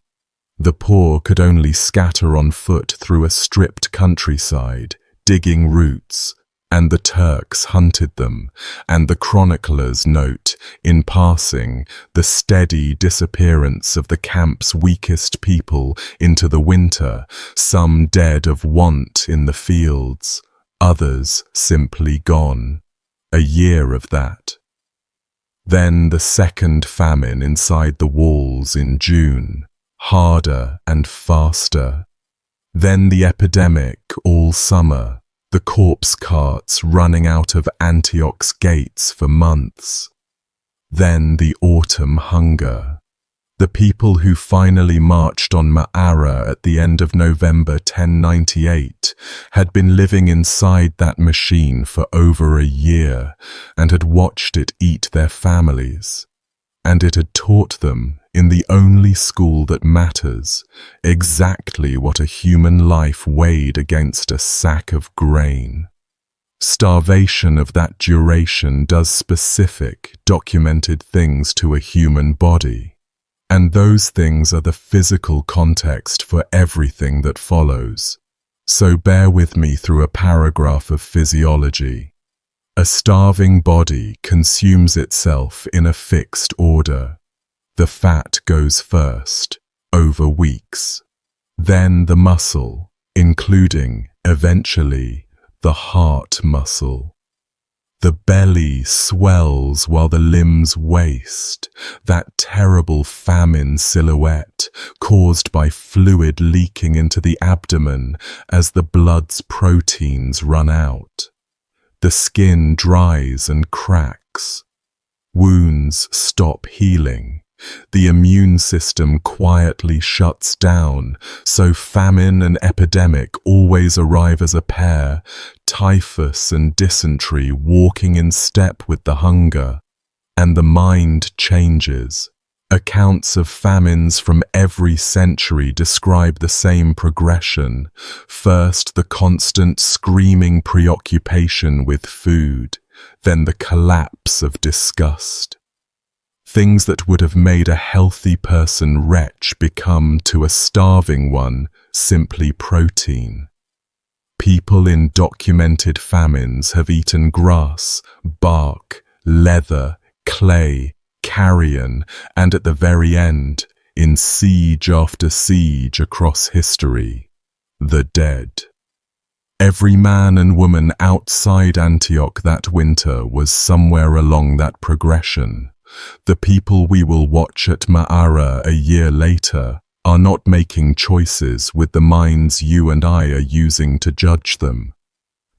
The poor could only scatter on foot through a stripped countryside, digging roots, and the Turks hunted them, and the chroniclers note, in passing, the steady disappearance of the camp's weakest people into the winter, some dead of want in the fields, others simply gone. A year of that. Then the second famine inside the walls in June, harder and faster. Then the epidemic all summer, the corpse carts running out of Antioch's gates for months. Then the autumn hunger. The people who finally marched on Ma'ara at the end of November 1098 had been living inside that machine for over a year and had watched it eat their families. And it had taught them, in the only school that matters, exactly what a human life weighed against a sack of grain. Starvation of that duration does specific, documented things to a human body. And those things are the physical context for everything that follows. So bear with me through a paragraph of physiology. A starving body consumes itself in a fixed order. The fat goes first, over weeks. Then the muscle, including, eventually, the heart muscle. The belly swells while the limbs waste, that terrible famine silhouette caused by fluid leaking into the abdomen as the blood's proteins run out. The skin dries and cracks. Wounds stop healing. The immune system quietly shuts down, so famine and epidemic always arrive as a pair, typhus and dysentery walking in step with the hunger. And the mind changes. Accounts of famines from every century describe the same progression. First, the constant screaming preoccupation with food, then the collapse of disgust. Things that would have made a healthy person wretch become, to a starving one, simply protein. People in documented famines have eaten grass, bark, leather, clay, carrion, and at the very end, in siege after siege across history, the dead. Every man and woman outside Antioch that winter was somewhere along that progression. The people we will watch at Ma'ara a year later are not making choices with the minds you and I are using to judge them.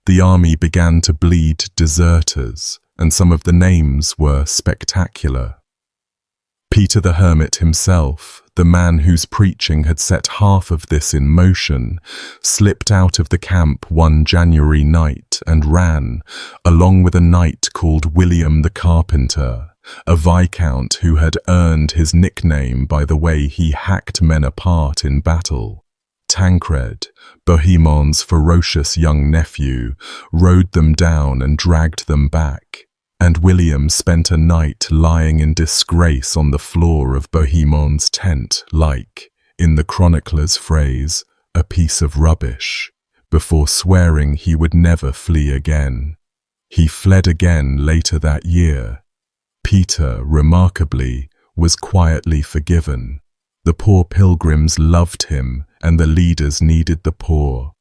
The army began to bleed deserters, and some of the names were spectacular. Peter the Hermit himself, the man whose preaching had set half of this in motion, slipped out of the camp one January night and ran, along with a knight called William the Carpenter, a viscount who had earned his nickname by the way he hacked men apart in battle. Tancred, Bohemon's ferocious young nephew, rode them down and dragged them back, and William spent a night lying in disgrace on the floor of Bohemon's tent like, in the chronicler's phrase, a piece of rubbish, before swearing he would never flee again. He fled again later that year. Peter, remarkably, was quietly forgiven. The poor pilgrims loved him, and the leaders needed the poor.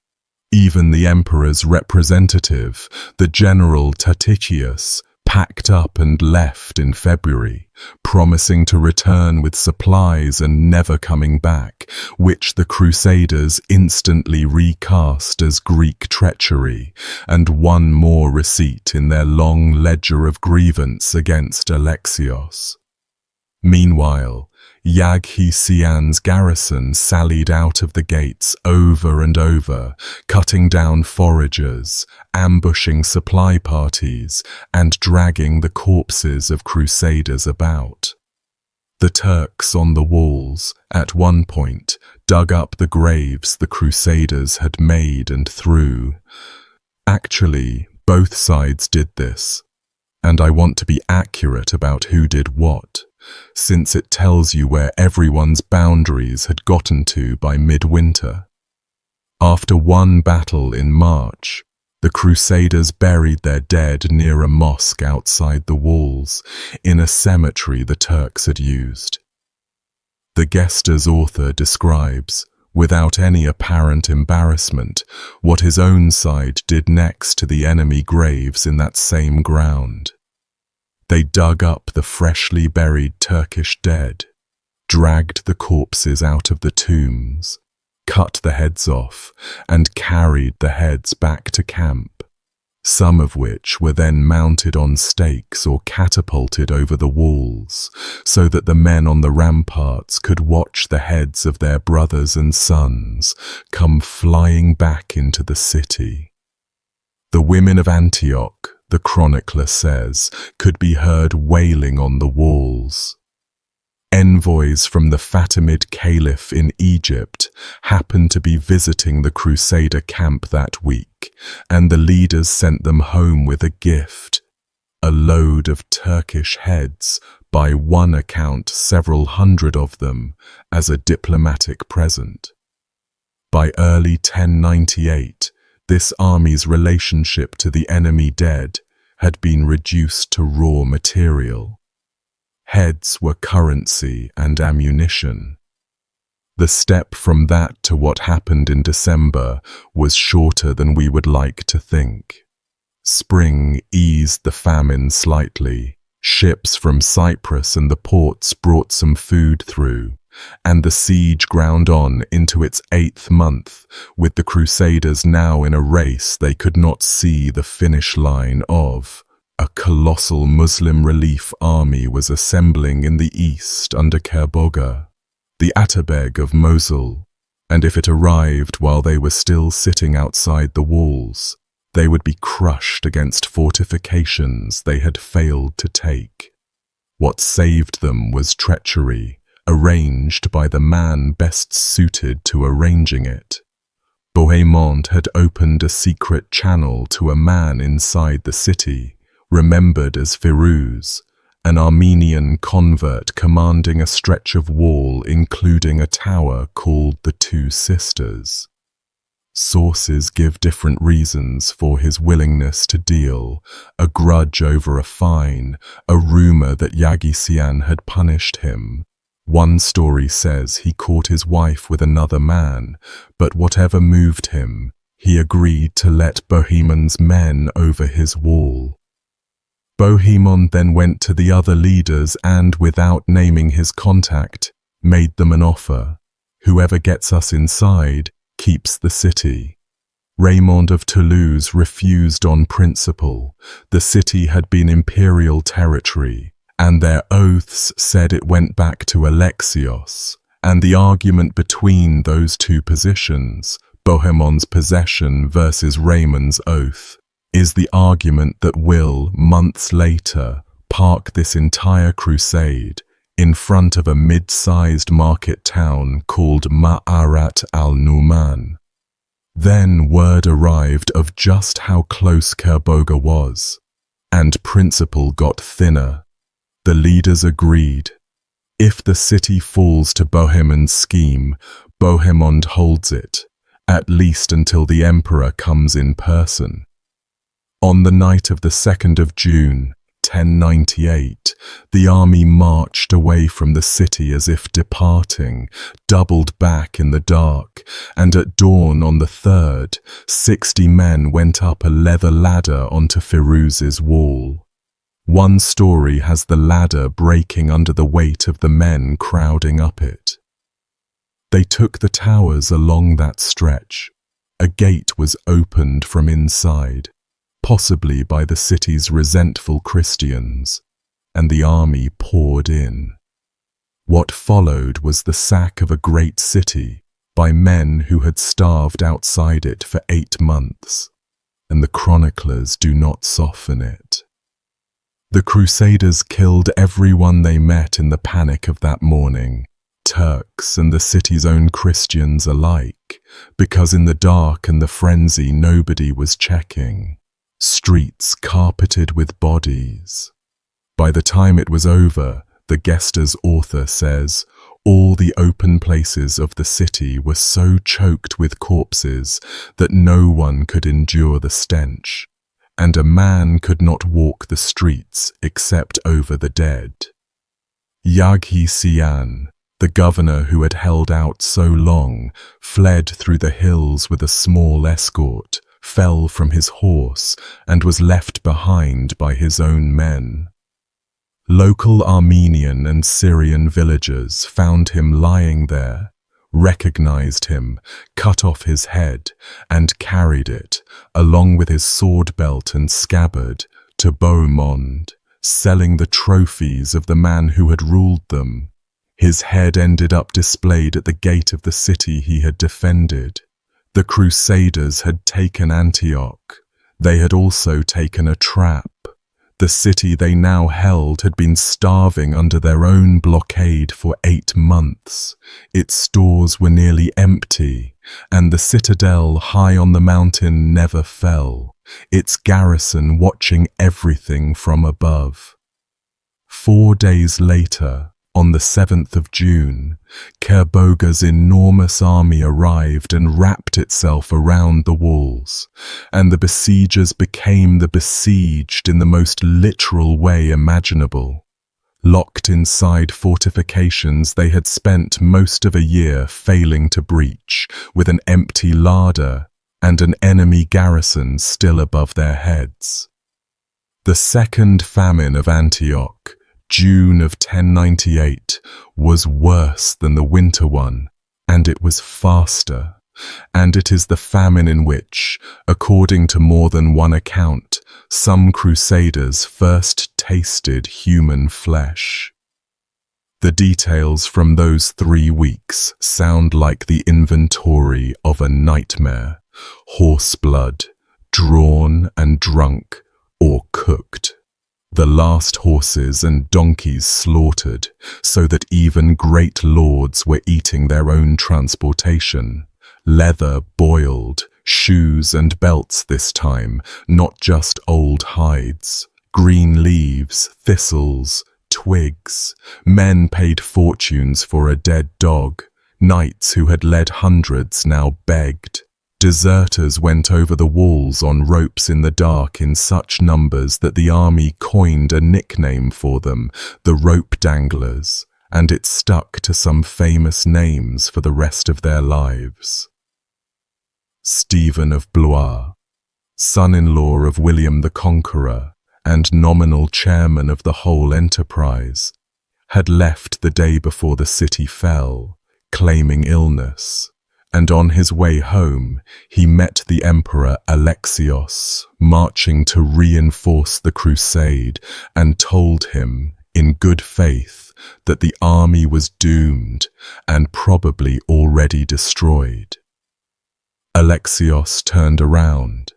Even the emperor's representative, the general Taticius, packed up and left in February, promising to return with supplies and never coming back, which the Crusaders instantly recast as Greek treachery, and one more receipt in their long ledger of grievance against Alexios. Meanwhile, Yaghisian's garrison sallied out of the gates over and over, cutting down foragers, ambushing supply parties, and dragging the corpses of Crusaders about. The Turks on the walls, at one point, dug up the graves the Crusaders had made and threw. Actually, both sides did this, and I want to be accurate about who did what, since it tells you where everyone's boundaries had gotten to by midwinter. After one battle in March, the Crusaders buried their dead near a mosque outside the walls, in a cemetery the Turks had used. The Gesta's author describes, without any apparent embarrassment, what his own side did next to the enemy graves in that same ground. They dug up the freshly buried Turkish dead, dragged the corpses out of the tombs, cut the heads off, and carried the heads back to camp, some of which were then mounted on stakes or catapulted over the walls, so that the men on the ramparts could watch the heads of their brothers and sons come flying back into the city. The women of Antioch, the chronicler says, could be heard wailing on the walls. Envoys from the Fatimid Caliph in Egypt happened to be visiting the Crusader camp that week, and the leaders sent them home with a gift, a load of Turkish heads, by one account several hundred of them, as a diplomatic present. By early 1098, this army's relationship to the enemy dead had been reduced to raw material. Heads were currency and ammunition. The step from that to what happened in December was shorter than we would like to think. Spring eased the famine slightly. Ships from Cyprus and the ports brought some food through, and the siege ground on into its 8th month, with the Crusaders now in a race they could not see the finish line of. A colossal Muslim relief army was assembling in the east under Kerboga, the Atabeg of Mosul, and if it arrived while they were still sitting outside the walls, they would be crushed against fortifications they had failed to take. What saved them was treachery, arranged by the man best suited to arranging it. Bohemond had opened a secret channel to a man inside the city, remembered as Firuz, an Armenian convert commanding a stretch of wall including a tower called the Two Sisters. Sources give different reasons for his willingness to deal: a grudge over a fine, a rumor that Yaghisian had punished him. One story says he caught his wife with another man, but whatever moved him, he agreed to let Bohemon's men over his wall. Bohemond then went to the other leaders and, without naming his contact, made them an offer. Whoever gets us inside keeps the city. Raymond of Toulouse refused on principle. The city had been imperial territory, and their oaths said it went back to Alexios. And the argument between those two positions, Bohemon's possession versus Raymond's oath, is the argument that will, months later, park this entire crusade in front of a mid-sized market town called Ma'arat al-Numan. Then word arrived of just how close Kerboga was, and principle got thinner. The leaders agreed. If the city falls to Bohemon's scheme, Bohemond holds it, at least until the emperor comes in person. On the night of the 2nd of June, 1098, the army marched away from the city as if departing, doubled back in the dark, and at dawn on the 3rd, 60 men went up a leather ladder onto Firuz's wall. One story has the ladder breaking under the weight of the men crowding up it. They took the towers along that stretch. A gate was opened from inside, possibly by the city's resentful Christians, and the army poured in. What followed was the sack of a great city by men who had starved outside it for 8 months, and the chroniclers do not soften it. The Crusaders killed everyone they met in the panic of that morning, Turks and the city's own Christians alike, because in the dark and the frenzy nobody was checking. Streets carpeted with bodies. By the time it was over, the Gesta's author says, all the open places of the city were so choked with corpses that no one could endure the stench, and a man could not walk the streets except over the dead. Yaghi Sian, the governor who had held out so long, fled through the hills with a small escort, fell from his horse, and was left behind by his own men. Local Armenian and Syrian villagers found him lying there, recognized him, cut off his head, and carried it, along with his sword belt and scabbard, to Bohemond, selling the trophies of the man who had ruled them. His head ended up displayed at the gate of the city he had defended. The Crusaders had taken Antioch. They had also taken a trap. The city they now held had been starving under their own blockade for 8 months. Its stores were nearly empty, and the citadel high on the mountain never fell, its garrison watching everything from above. 4 days later, on the 7th of June, Kerboga's enormous army arrived and wrapped itself around the walls, and the besiegers became the besieged in the most literal way imaginable. Locked inside fortifications they had spent most of a year failing to breach, with an empty larder and an enemy garrison still above their heads. The second famine of Antioch, June of 1098, was worse than the winter one, and it was faster, and it is the famine in which, according to more than one account, some Crusaders first tasted human flesh. The details from those 3 weeks sound like the inventory of a nightmare: horse blood, drawn and drunk or cooked. The last horses and donkeys slaughtered, so that even great lords were eating their own transportation. Leather boiled, shoes and belts this time, not just old hides. Green leaves, thistles, twigs. Men paid fortunes for a dead dog. Knights who had led hundreds now begged. Deserters went over the walls on ropes in the dark in such numbers that the army coined a nickname for them, the rope danglers, and it stuck to some famous names for the rest of their lives. Stephen of Blois, son-in-law of William the Conqueror and nominal chairman of the whole enterprise, had left the day before the city fell, claiming illness, and on his way home he met the Emperor Alexios, marching to reinforce the crusade, and told him, in good faith, that the army was doomed and probably already destroyed. Alexios turned around.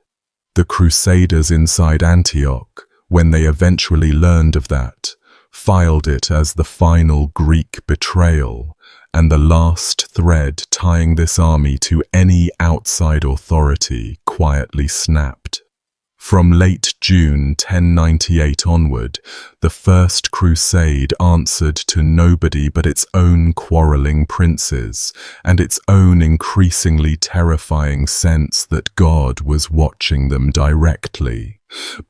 The Crusaders inside Antioch, when they eventually learned of that, filed it as the final Greek betrayal and the last thread tying this army to any outside authority quietly snapped. From late June 1098 onward, the First Crusade answered to nobody but its own quarreling princes and its own increasingly terrifying sense that God was watching them directly.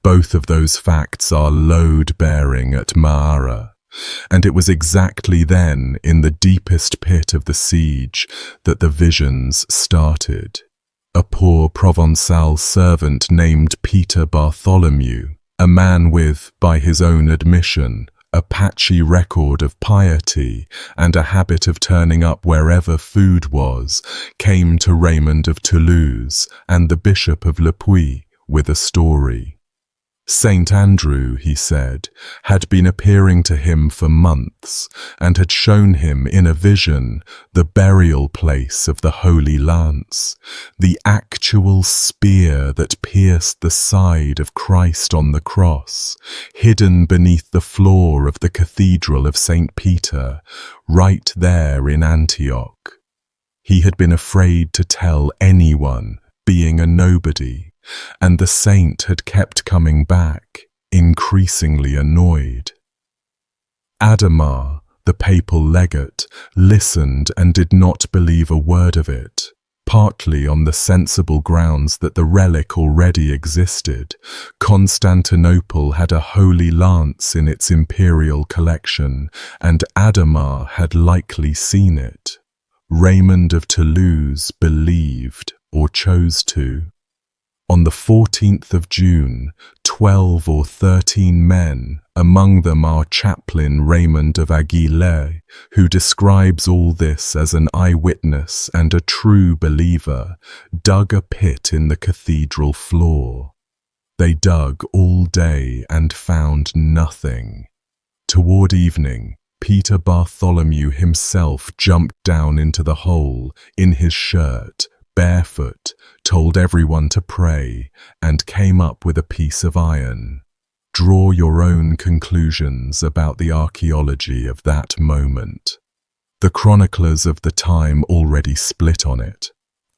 Both of those facts are load-bearing at Ma'ara, and it was exactly then, in the deepest pit of the siege, that the visions started. A poor Provençal servant named Peter Bartholomew, a man with, by his own admission, a patchy record of piety and a habit of turning up wherever food was, came to Raymond of Toulouse and the Bishop of Le Puy with a story. Saint Andrew, he said, had been appearing to him for months and had shown him in a vision the burial place of the Holy Lance, the actual spear that pierced the side of Christ on the cross, hidden beneath the floor of the Cathedral of St. Peter, right there in Antioch. He had been afraid to tell anyone, being a nobody, and the saint had kept coming back, increasingly annoyed. Adhemar, the papal legate, listened and did not believe a word of it, partly on the sensible grounds that the relic already existed. Constantinople had a Holy Lance in its imperial collection, and Adhemar had likely seen it. Raymond of Toulouse believed, or chose to. On the 14th of June, 12 or 13 men, among them our chaplain Raymond of Aguilera, who describes all this as an eyewitness and a true believer, dug a pit in the cathedral floor. They dug all day and found nothing. Toward evening, Peter Bartholomew himself jumped down into the hole, in his shirt, barefoot, told everyone to pray, and came up with a piece of iron. Draw your own conclusions about the archaeology of that moment. The chroniclers of the time already split on it.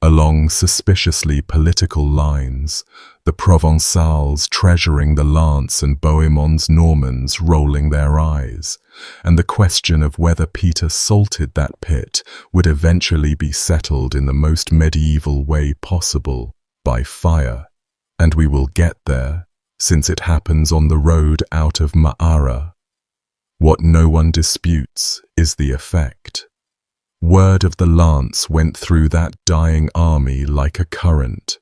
Along suspiciously political lines, the Provençals treasuring the lance and Bohemond's Normans rolling their eyes, and the question of whether Peter salted that pit would eventually be settled in the most medieval way possible, by fire. And we will get there, since it happens on the road out of Ma'ara. What no one disputes is the effect. Word of the lance went through that dying army like a current.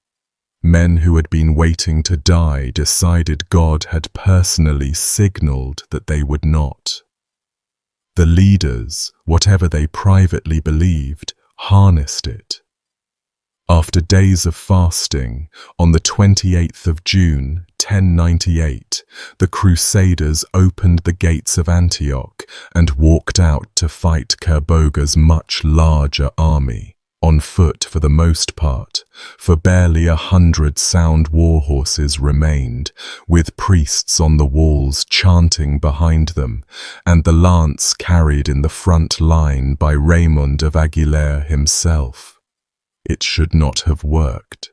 Men who had been waiting to die decided God had personally signaled that they would not. The leaders, whatever they privately believed, harnessed it. After days of fasting, on the 28th of June, 1098, the Crusaders opened the gates of Antioch and walked out to fight Kerboga's much larger army, on foot for the most part, for barely 100 sound war horses remained, with priests on the walls chanting behind them, and the lance carried in the front line by Raymond of Aguilera himself. It should not have worked.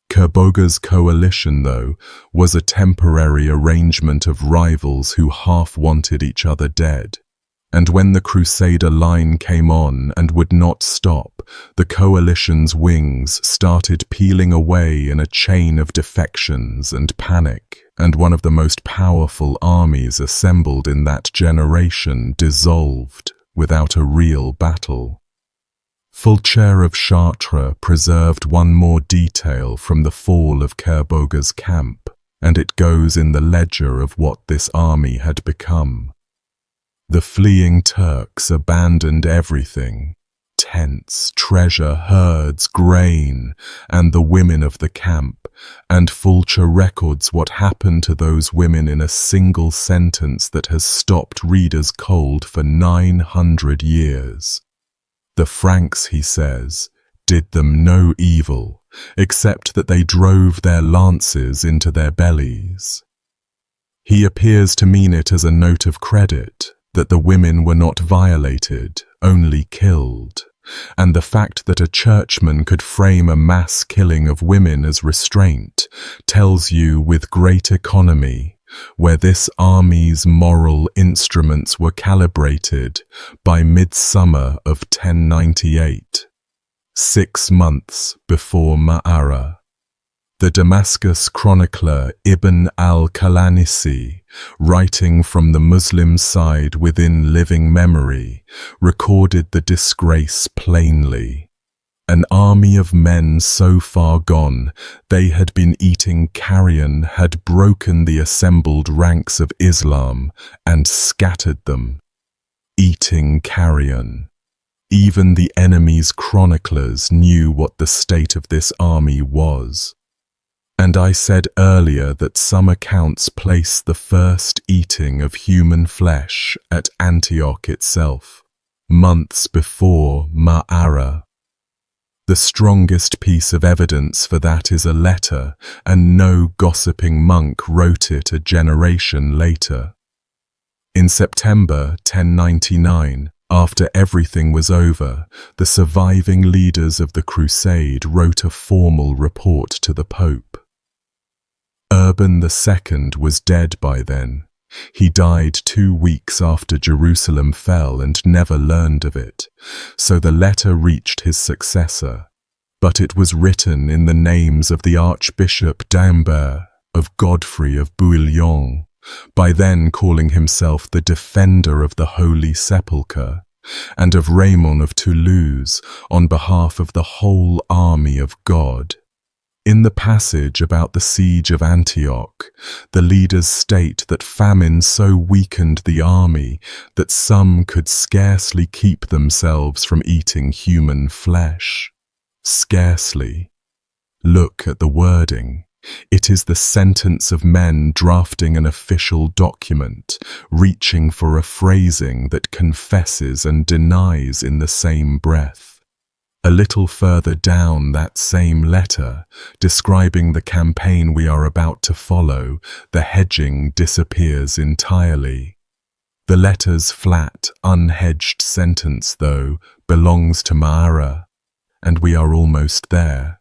Kerboga's coalition, though, was a temporary arrangement of rivals who half wanted each other dead. And when the Crusader line came on and would not stop, the coalition's wings started peeling away in a chain of defections and panic, and one of the most powerful armies assembled in that generation dissolved without a real battle. Fulcher of Chartres preserved one more detail from the fall of Kerboga's camp, and it goes in the ledger of what this army had become. The fleeing Turks abandoned everything, tents, treasure, herds, grain, and the women of the camp, and Fulcher records what happened to those women in a single sentence that has stopped readers cold for 900 years. The Franks, he says, did them no evil, except that they drove their lances into their bellies. He appears to mean it as a note of credit, that the women were not violated, only killed, and the fact that a churchman could frame a mass killing of women as restraint tells you with great economy where this army's moral instruments were calibrated by midsummer of 1098, 6 months before Ma'ara. The Damascus chronicler Ibn al-Qalanisi, writing from the Muslim side within living memory, recorded the disgrace plainly. An army of men so far gone, they had been eating carrion, had broken the assembled ranks of Islam and scattered them. Eating carrion. Even the enemy's chroniclers knew what the state of this army was. And I said earlier that some accounts place the first eating of human flesh at Antioch itself, months before Ma'ara. The strongest piece of evidence for that is a letter, and no gossiping monk wrote it a generation later. In September 1099, after everything was over, the surviving leaders of the crusade wrote a formal report to the Pope. Urban II was dead by then. He died 2 weeks after Jerusalem fell and never learned of it, so the letter reached his successor. But it was written in the names of the Archbishop d'Ambert, of Godfrey of Bouillon, by then calling himself the defender of the Holy Sepulchre, and of Raymond of Toulouse on behalf of the whole army of God. In the passage about the siege of Antioch, the leaders state that famine so weakened the army that some could scarcely keep themselves from eating human flesh. Scarcely. Look at the wording. It is the sentence of men drafting an official document, reaching for a phrasing that confesses and denies in the same breath. A little further down that same letter, describing the campaign we are about to follow, the hedging disappears entirely. The letter's flat, unhedged sentence, though, belongs to Ma'ara, and we are almost there.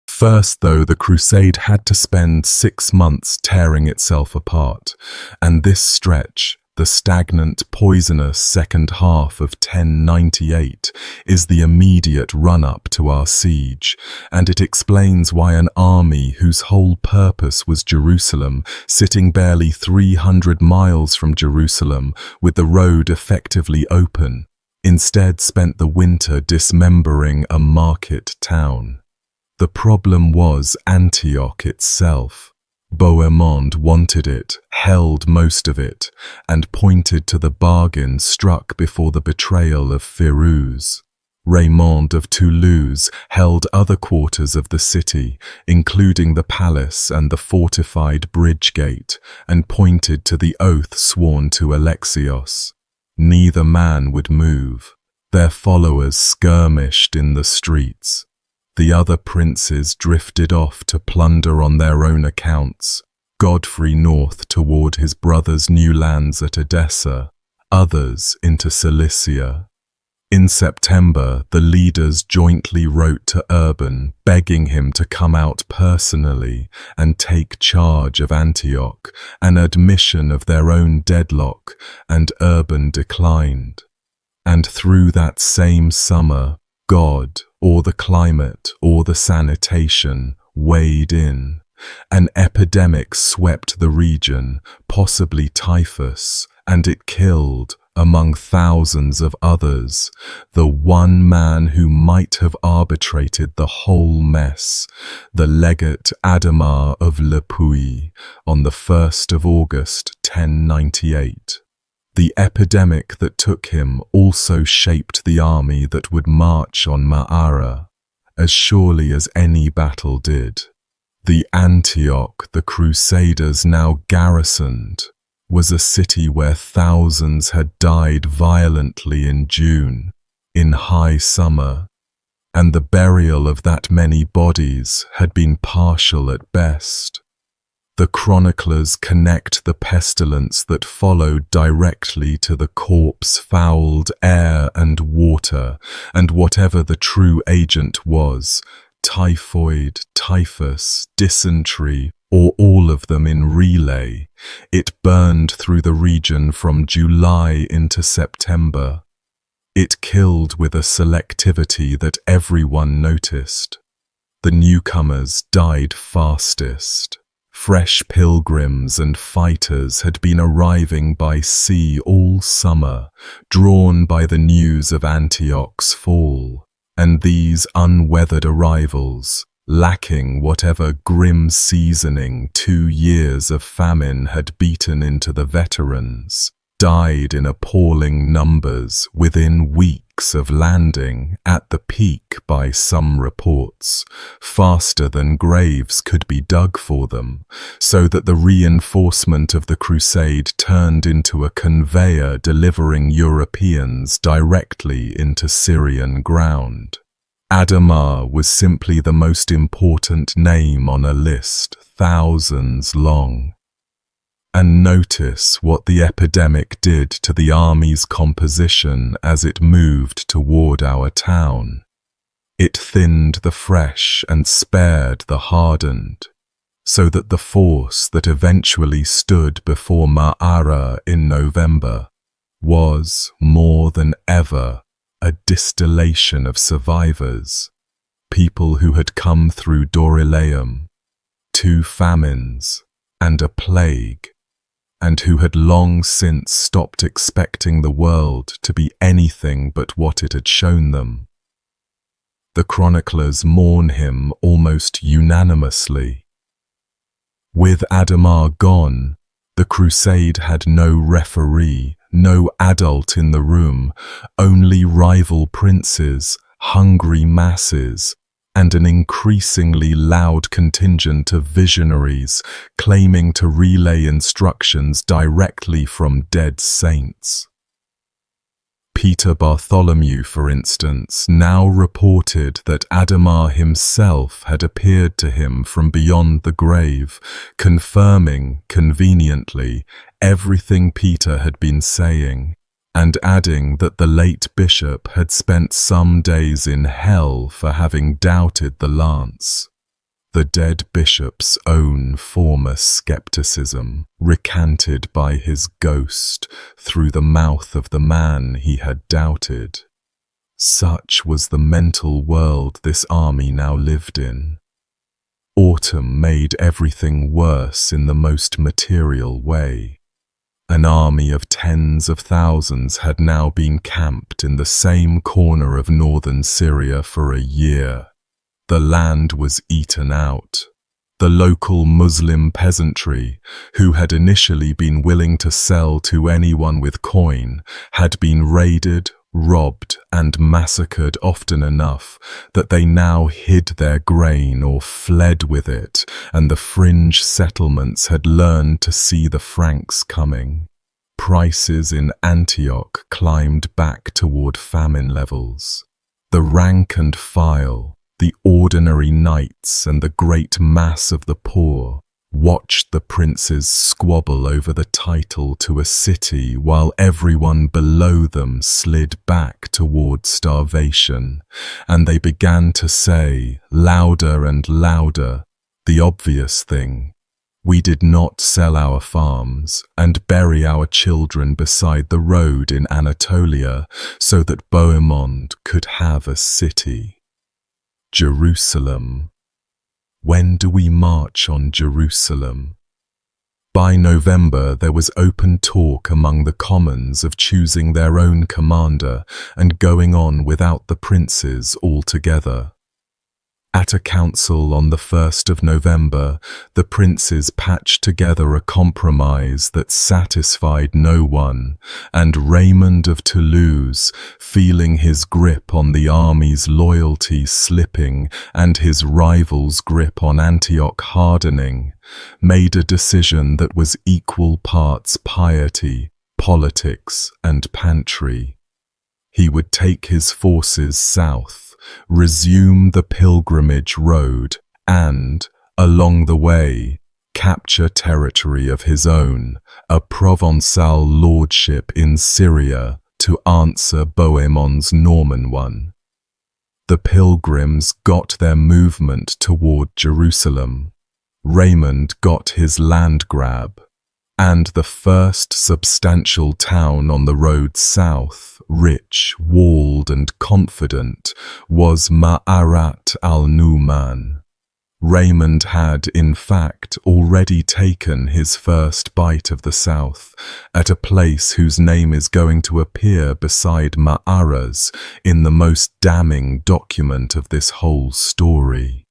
First, though, the crusade had to spend 6 months tearing itself apart, and this stretch, the stagnant, poisonous second half of 1098, is the immediate run-up to our siege, and it explains why an army whose whole purpose was Jerusalem, sitting barely 300 miles from Jerusalem with the road effectively open, instead spent the winter dismembering a market town. The problem was Antioch itself. Bohemond wanted it, held most of it, and pointed to the bargain struck before the betrayal of Firouz. Raymond of Toulouse held other quarters of the city, including the palace and the fortified bridge gate, and pointed to the oath sworn to Alexios. Neither man would move. Their followers skirmished in the streets. The other princes drifted off to plunder on their own accounts, Godfrey north toward his brother's new lands at Edessa, others into Cilicia. In September, the leaders jointly wrote to Urban, begging him to come out personally and take charge of Antioch, an admission of their own deadlock, and Urban declined. And through that same summer, God, or the climate, or the sanitation, weighed in. An epidemic swept the region, possibly typhus, and it killed, among thousands of others, the one man who might have arbitrated the whole mess, the legate Adhemar of Le Puy, on the 1st of August 1098. The epidemic that took him also shaped the army that would march on Ma'ara, as surely as any battle did. The Antioch the Crusaders now garrisoned was a city where thousands had died violently in June, in high summer, and the burial of that many bodies had been partial at best. The chroniclers connect the pestilence that followed directly to the corpse-fouled air and water, and whatever the true agent was, typhoid, typhus, dysentery, or all of them in relay, it burned through the region from July into September. It killed with a selectivity that everyone noticed. The newcomers died fastest. Fresh pilgrims and fighters had been arriving by sea all summer, drawn by the news of Antioch's fall, and these unweathered arrivals, lacking whatever grim seasoning 2 years of famine had beaten into the veterans, died in appalling numbers within weeks of landing, at the peak by some reports, faster than graves could be dug for them, so that the reinforcement of the crusade turned into a conveyor delivering Europeans directly into Syrian ground. Adamar was simply the most important name on a list, thousands long. And notice what the epidemic did to the army's composition as it moved toward our town. It thinned the fresh and spared the hardened, so that the force that eventually stood before Ma'ara in November was, more than ever, a distillation of survivors, people who had come through Dorylaeum, 2 famines, and a plague, and who had long since stopped expecting the world to be anything but what it had shown them. The chroniclers mourn him almost unanimously. With Adamar gone, the crusade had no referee, no adult in the room, only rival princes, hungry masses, and an increasingly loud contingent of visionaries claiming to relay instructions directly from dead saints. Peter Bartholomew, for instance, now reported that Adamar himself had appeared to him from beyond the grave, confirming, conveniently, everything Peter had been saying, and adding that the late bishop had spent some days in hell for having doubted the lance. The dead bishop's own former skepticism, recanted by his ghost through the mouth of the man he had doubted. Such was the mental world this army now lived in. Autumn made everything worse in the most material way. An army of tens of thousands had now been camped in the same corner of northern Syria for a year. The land was eaten out. The local Muslim peasantry, who had initially been willing to sell to anyone with coin, had been raided, robbed, and massacred often enough that they now hid their grain or fled with it, and the fringe settlements had learned to see the Franks coming. Prices in Antioch climbed back toward famine levels. The rank and file, the ordinary knights and the great mass of the poor, watched the princes squabble over the title to a city while everyone below them slid back toward starvation, and they began to say, louder and louder, the obvious thing: we did not sell our farms and bury our children beside the road in Anatolia so that Bohemond could have a city. Jerusalem. When do we march on Jerusalem? By November there was open talk among the commons of choosing their own commander and going on without the princes altogether. At a council on the 1st of November, the princes patched together a compromise that satisfied no one, and Raymond of Toulouse, feeling his grip on the army's loyalty slipping and his rival's grip on Antioch hardening, made a decision that was equal parts piety, politics, and pantry. He would take his forces south, resume the pilgrimage road, and, along the way, capture territory of his own, a Provençal lordship in Syria, to answer Bohemon's Norman one. The pilgrims got their movement toward Jerusalem. Raymond got his land grab, and the first substantial town on the road south, rich, walled and confident, was Ma'arat al-Nu'man. Raymond had, in fact, already taken his first bite of the south, at a place whose name is going to appear beside Ma'ara's in the most damning document of this whole story.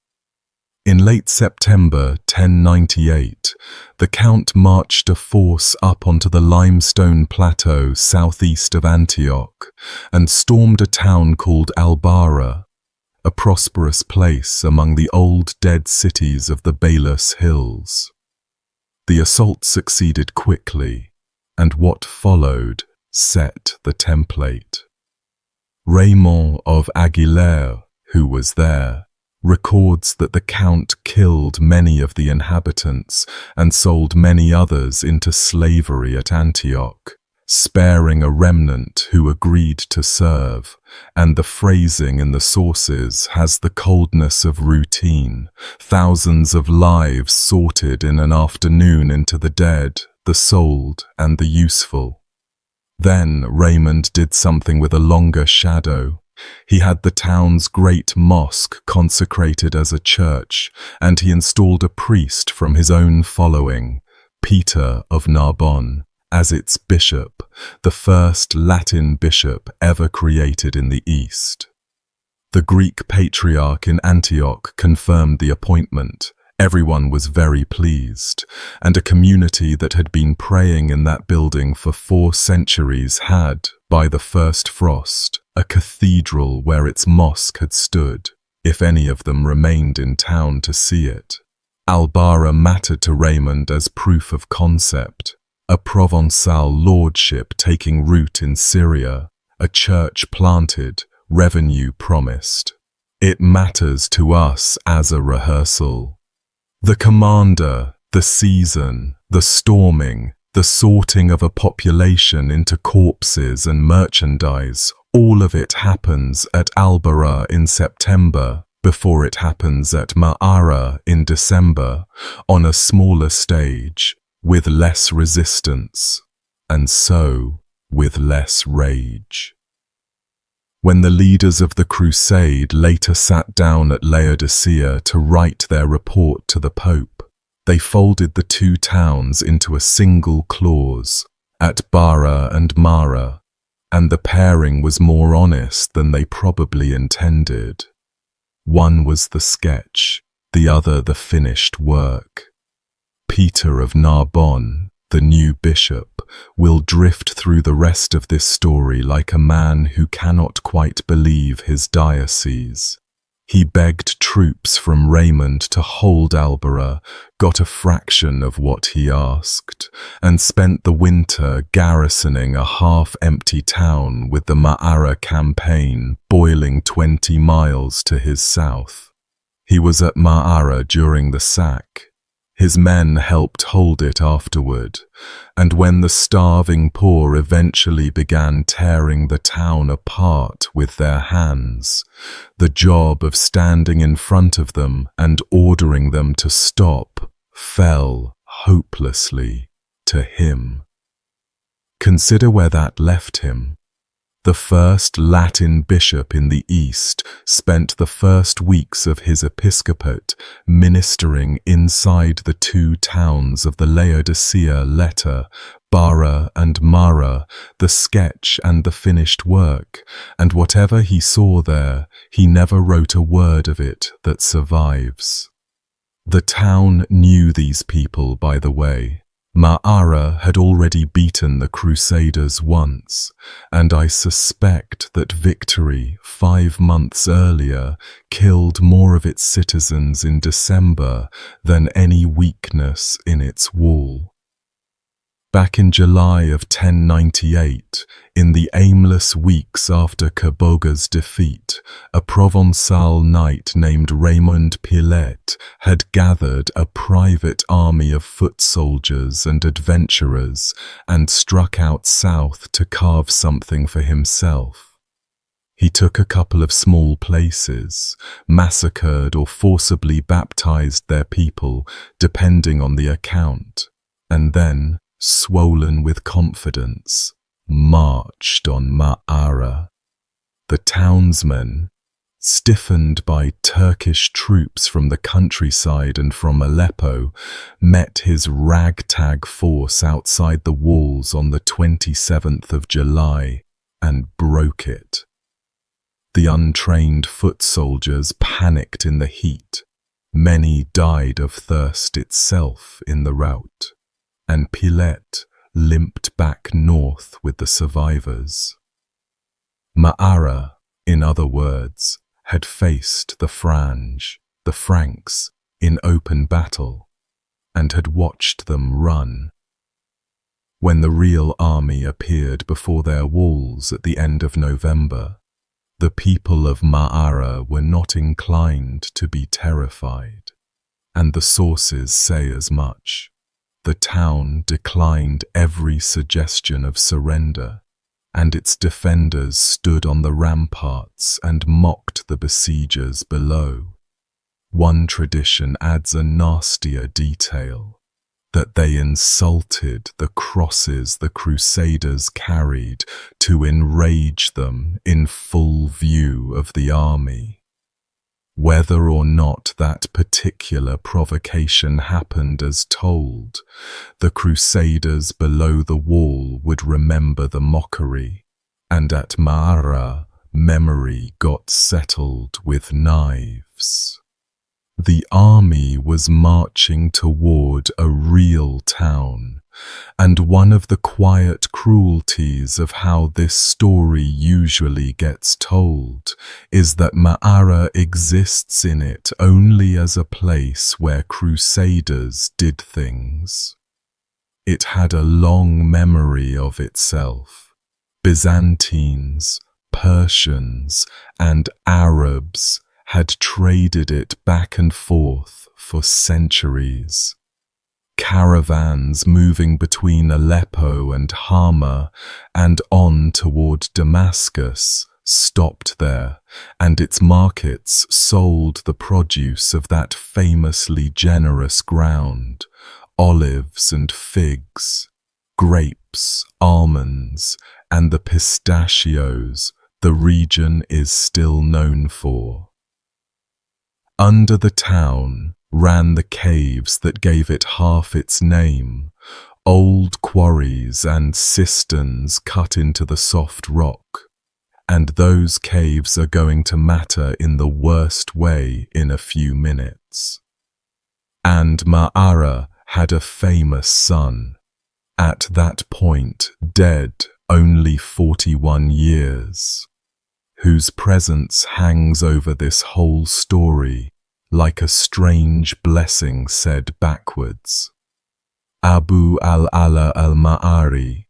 In late September 1098, the Count marched a force up onto the limestone plateau southeast of Antioch and stormed a town called Albara, a prosperous place among the old dead cities of the Belus Hills. The assault succeeded quickly, and what followed set the template. Raymond of Aguilera, who was there, records that the Count killed many of the inhabitants and sold many others into slavery at Antioch, sparing a remnant who agreed to serve, and the phrasing in the sources has the coldness of routine, thousands of lives sorted in an afternoon into the dead, the sold, and the useful. Then Raymond did something with a longer shadow. He had the town's great mosque consecrated as a church, and he installed a priest from his own following, Peter of Narbonne, as its bishop, the first Latin bishop ever created in the East. The Greek patriarch in Antioch confirmed the appointment. Everyone was very pleased, and a community that had been praying in that building for 4 centuries had, by the first frost, a cathedral where its mosque had stood, if any of them remained in town to see it. Albara mattered to Raymond as proof of concept, a Provençal lordship taking root in Syria, a church planted, revenue promised. It matters to us as a rehearsal. The commander, the season, the storming, the sorting of a population into corpses and merchandise, all of it happens at Albara in September, before it happens at Ma'ara in December, on a smaller stage, with less resistance, and so with less rage. When the leaders of the crusade later sat down at Laodicea to write their report to the Pope, they folded the 2 towns into a single clause, at Bara and Mara, and the pairing was more honest than they probably intended. One was the sketch, the other the finished work. Peter of Narbonne, the new bishop, will drift through the rest of this story like a man who cannot quite believe his diocese. He begged troops from Raymond to hold Albara, got a fraction of what he asked, and spent the winter garrisoning a half-empty town with the Ma'ara campaign boiling 20 miles to his south. He was at Ma'ara during the sack. His men helped hold it afterward, and when the starving poor eventually began tearing the town apart with their hands, the job of standing in front of them and ordering them to stop fell hopelessly to him. Consider where that left him. The first Latin bishop in the East spent the first weeks of his episcopate ministering inside the two towns of the Laodicea letter, Bara and Mara, the sketch and the finished work, and whatever he saw there, he never wrote a word of it that survives. The town knew these people, by the way. Ma'ara had already beaten the Crusaders once, and I suspect that victory 5 months earlier killed more of its citizens in December than any weakness in its wall. Back in July of 1098, in the aimless weeks after Kaboga's defeat, a Provençal knight named Raymond Pillet had gathered a private army of foot soldiers and adventurers and struck out south to carve something for himself. He took a couple of small places, massacred or forcibly baptized their people, depending on the account, and then, swollen with confidence, marched on Ma'ara. The townsmen, stiffened by Turkish troops from the countryside and from Aleppo, met his ragtag force outside the walls on the 27th of July and broke it. The untrained foot soldiers panicked in the heat. Many died of thirst itself in the rout, and Pillet limped back north with the survivors. Ma'ara, in other words, had faced the Franks, in open battle, and had watched them run. When the real army appeared before their walls at the end of November, the people of Ma'ara were not inclined to be terrified, and the sources say as much. The town declined every suggestion of surrender, and its defenders stood on the ramparts and mocked the besiegers below. One tradition adds a nastier detail, that they insulted the crosses the Crusaders carried to enrage them in full view of the army. Whether or not that particular provocation happened as told, the Crusaders below the wall would remember the mockery, and at Ma'ara, memory got settled with knives. The army was marching toward a real town, and one of the quiet cruelties of how this story usually gets told is that Ma'ara exists in it only as a place where Crusaders did things. It had a long memory of itself. Byzantines, Persians, and Arabs had traded it back and forth for centuries. Caravans moving between Aleppo and Hama and on toward Damascus stopped there, and its markets sold the produce of that famously generous ground, olives and figs, grapes, almonds, and the pistachios the region is still known for. Under the town ran the caves that gave it half its name, old quarries and cisterns cut into the soft rock, and those caves are going to matter in the worst way in a few minutes. And Ma'ara had a famous son, at that point dead only 41 years, whose presence hangs over this whole story like a strange blessing said backwards. Abu al-Ala al-Ma'ari,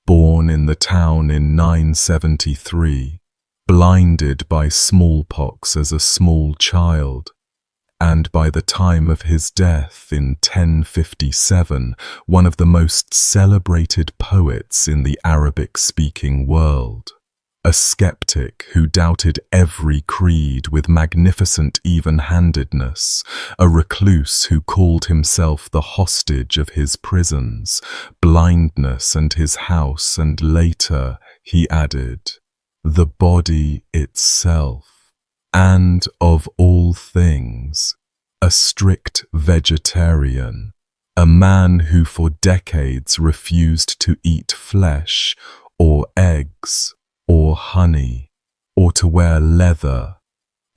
born in the town in 973, blinded by smallpox as a small child, and by the time of his death in 1057, one of the most celebrated poets in the Arabic-speaking world. A skeptic who doubted every creed with magnificent even-handedness, a recluse who called himself the hostage of his prisons, blindness and his house, and later, he added, the body itself, and, of all things, a strict vegetarian, a man who for decades refused to eat flesh or eggs or honey or to wear leather,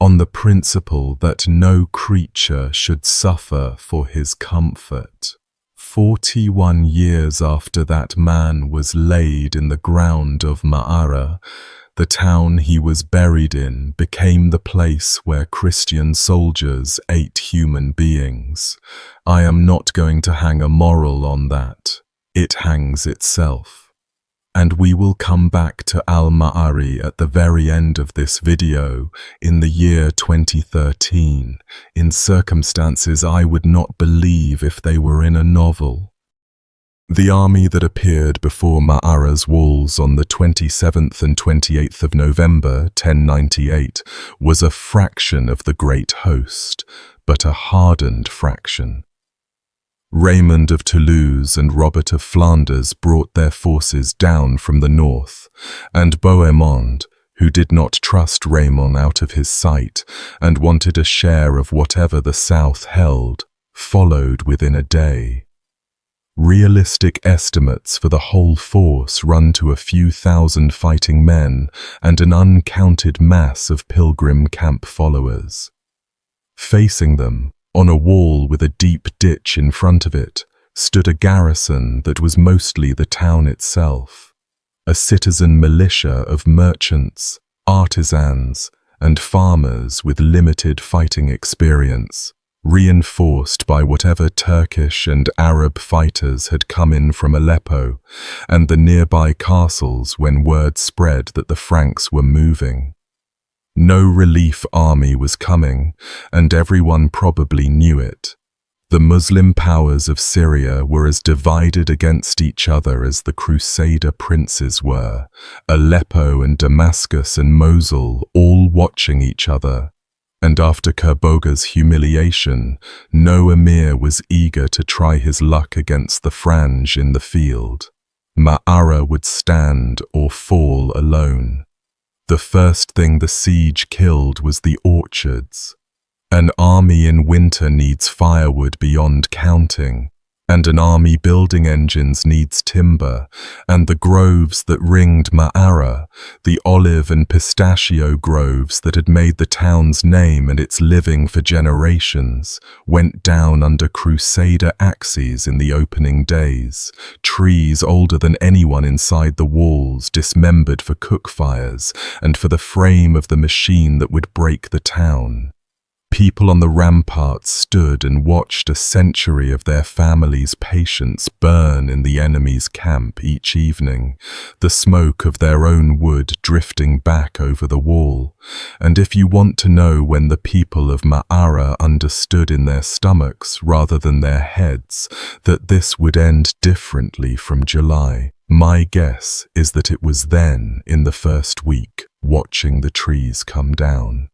on the principle that no creature should suffer for his comfort. 41 years after that man was laid in the ground of Ma'ara, the town he was buried in became the place where Christian soldiers ate human beings. I am not going to hang a moral on that. It hangs itself. And we will come back to Al-Ma'ari at the very end of this video in the year 2013, in circumstances I would not believe if they were in a novel. The army that appeared before Ma'ara's walls on the 27th and 28th of November 1098 was a fraction of the great host, but a hardened fraction. Raymond of Toulouse and Robert of Flanders brought their forces down from the north, and Bohemond, who did not trust Raymond out of his sight and wanted a share of whatever the south held, followed within a day. Realistic estimates for the whole force run to a few thousand fighting men and an uncounted mass of pilgrim camp followers. Facing them, on a wall with a deep ditch in front of it, stood a garrison that was mostly the town itself, a citizen militia of merchants, artisans, and farmers with limited fighting experience, reinforced by whatever Turkish and Arab fighters had come in from Aleppo and the nearby castles when word spread that the Franks were moving. No relief army was coming, and everyone probably knew it. The Muslim powers of Syria were as divided against each other as the Crusader princes were, Aleppo and Damascus and Mosul all watching each other. And after Kerboga's humiliation, no emir was eager to try his luck against the Franj in the field. Ma'ara would stand or fall alone. The first thing the siege killed was the orchards. An army in winter needs firewood beyond counting, and an army building engines needs timber, and the groves that ringed Ma'ara, the olive and pistachio groves that had made the town's name and its living for generations, went down under Crusader axes in the opening days, trees older than anyone inside the walls dismembered for cook fires and for the frame of the machine that would break the town. People on the ramparts stood and watched a century of their families' patience burn in the enemy's camp each evening, the smoke of their own wood drifting back over the wall. And if you want to know when the people of Ma'ara understood in their stomachs rather than their heads that this would end differently from July, my guess is that it was then, in the first week, watching the trees come down.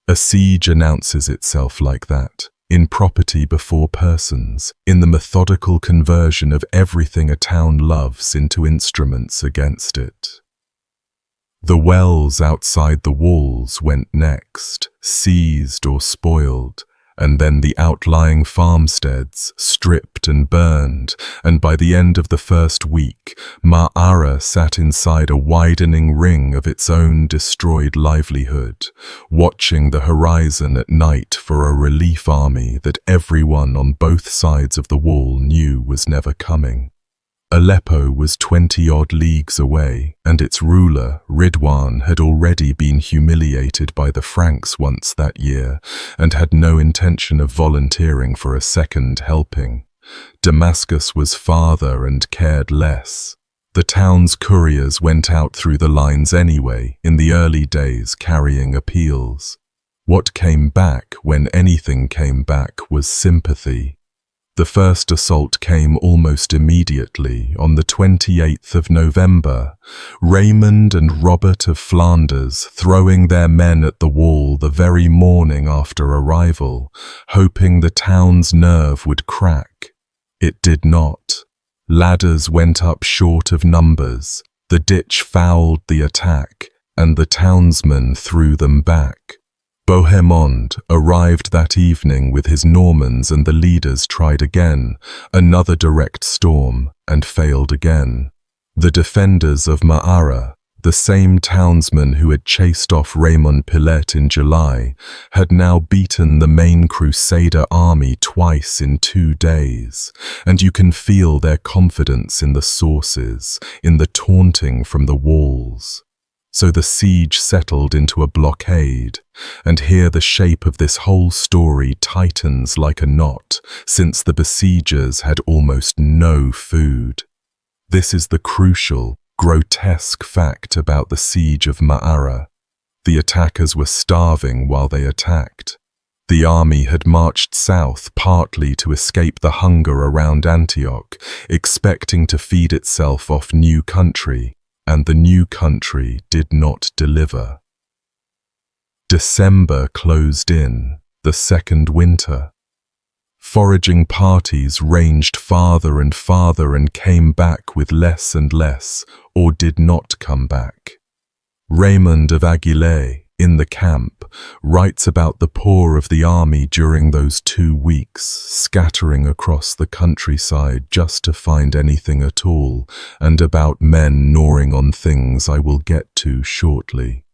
A siege announces itself like that, in property before persons, in the methodical conversion of everything a town loves into instruments against it. The wells outside the walls went next, seized or spoiled, and then the outlying farmsteads, stripped and burned, and by the end of the first week, Ma'ara sat inside a widening ring of its own destroyed livelihood, watching the horizon at night for a relief army that everyone on both sides of the wall knew was never coming. Aleppo was 20-odd leagues away, and its ruler, Ridwan, had already been humiliated by the Franks once that year, and had no intention of volunteering for a second helping. Damascus was farther and cared less. The town's couriers went out through the lines anyway, in the early days carrying appeals. What came back, when anything came back, was sympathy. The first assault came almost immediately, on the 28th of November, Raymond and Robert of Flanders throwing their men at the wall the very morning after arrival, hoping the town's nerve would crack. It did not. Ladders went up short of numbers, the ditch fouled the attack, and the townsmen threw them back. Bohemond arrived that evening with his Normans, and the leaders tried again, another direct storm, and failed again. The defenders of Maara, the same townsmen who had chased off Raymond Pillet in July, had now beaten the main Crusader army twice in 2 days, and you can feel their confidence in the sources, in the taunting from the walls. So the siege settled into a blockade, and here the shape of this whole story tightens like a knot, since the besiegers had almost no food. This is the crucial, grotesque fact about the siege of Maara. The attackers were starving while they attacked. The army had marched south partly to escape the hunger around Antioch, expecting to feed itself off new country, and the new country did not deliver. December closed in, the second winter. Foraging parties ranged farther and farther and came back with less and less, or did not come back. Raymond of Aguilé, in the camp, writes about the poor of the army during those 2 weeks, scattering across the countryside just to find anything at all, and about men gnawing on things I will get to shortly.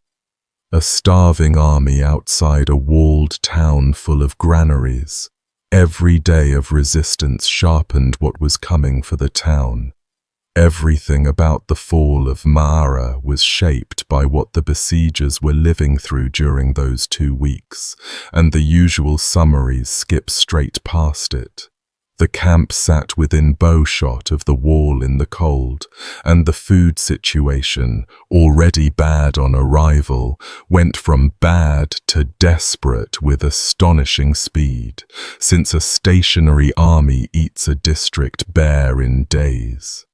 A starving army outside a walled town full of granaries. Every day of resistance sharpened what was coming for the town. Everything about the fall of Maara was shaped by what the besiegers were living through during those 2 weeks, and the usual summaries skip straight past it. The camp sat within bowshot of the wall in the cold, and the food situation, already bad on arrival, went from bad to desperate with astonishing speed, since a stationary army eats a district bare in days.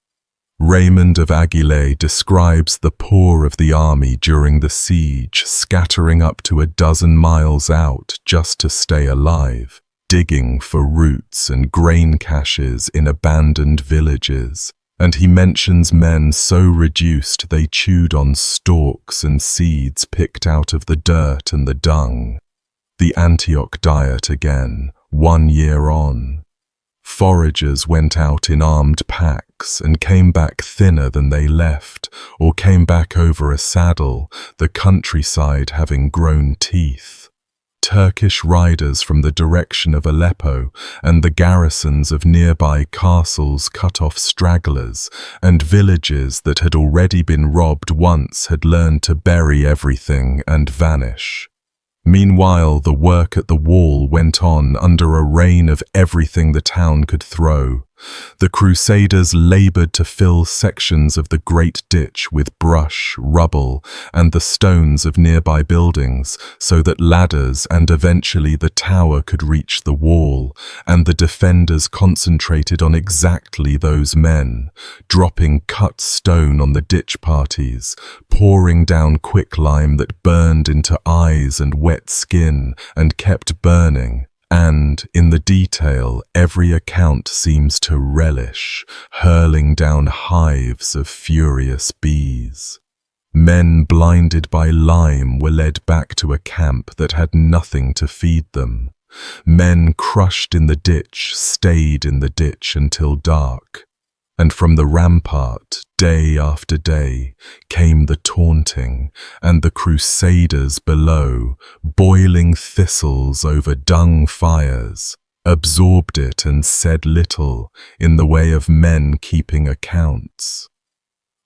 Raymond of Aguilé describes the poor of the army during the siege scattering up to 12 miles out just to stay alive, digging for roots and grain caches in abandoned villages, and he mentions men so reduced they chewed on stalks and seeds picked out of the dirt and the dung. The Antioch diet again, 1 year on. Foragers went out in armed packs and came back thinner than they left, or came back over a saddle, the countryside having grown teeth. Turkish riders from the direction of Aleppo and the garrisons of nearby castles cut off stragglers, and villages that had already been robbed once had learned to bury everything and vanish. Meanwhile, the work at the wall went on under a rain of everything the town could throw. The Crusaders labored to fill sections of the great ditch with brush, rubble, and the stones of nearby buildings, so that ladders and eventually the tower could reach the wall, and the defenders concentrated on exactly those men, dropping cut stone on the ditch parties, pouring down quicklime that burned into eyes and wet skin and kept burning. And, in the detail, every account seems to relish, hurling down hives of furious bees. Men blinded by lime were led back to a camp that had nothing to feed them. Men crushed in the ditch stayed in the ditch until dark. And from the rampart, day after day, came the taunting, and the Crusaders below, boiling thistles over dung fires, absorbed it and said little in the way of men keeping accounts.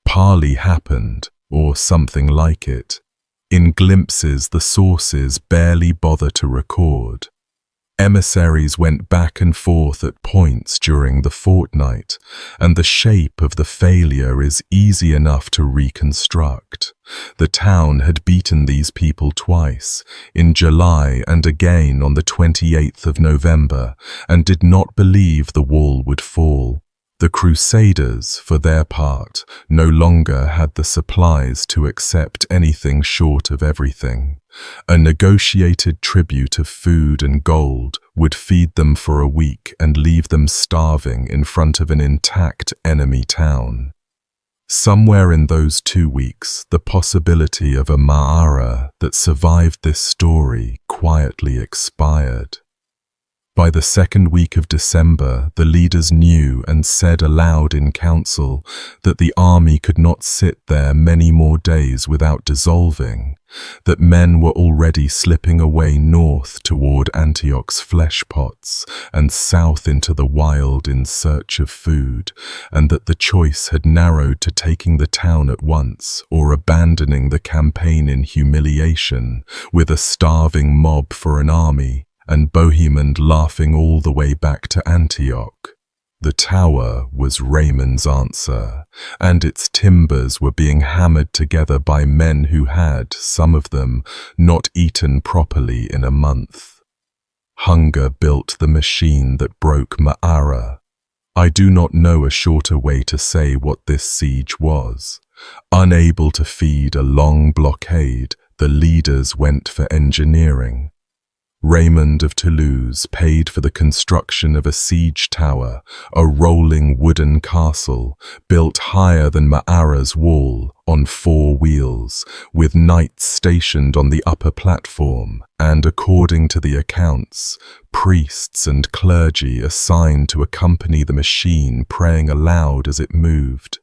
Parley happened, or something like it. In glimpses the sources barely bother to record. Emissaries went back and forth at points during the fortnight, and the shape of the failure is easy enough to reconstruct. The town had beaten these people twice, in July and again on the 28th of November, and did not believe the wall would fall. The Crusaders, for their part, no longer had the supplies to accept anything short of everything. A negotiated tribute of food and gold would feed them for a week and leave them starving in front of an intact enemy town. Somewhere in those 2 weeks, the possibility of a Ma'ara that survived this story quietly expired. By the second week of December, the leaders knew and said aloud in council that the army could not sit there many more days without dissolving, that men were already slipping away north toward Antioch's flesh pots and south into the wild in search of food, and that the choice had narrowed to taking the town at once or abandoning the campaign in humiliation, with a starving mob for an army, and Bohemond laughing all the way back to Antioch. The tower was Raymond's answer, and its timbers were being hammered together by men who had, some of them, not eaten properly in a month. Hunger built the machine that broke Ma'ara. I do not know a shorter way to say what this siege was. Unable to feed a long blockade, the leaders went for engineering. Raymond of Toulouse paid for the construction of a siege tower, a rolling wooden castle, built higher than Ma'ara's wall, on 4 wheels, with knights stationed on the upper platform, and according to the accounts, priests and clergy assigned to accompany the machine praying aloud as it moved.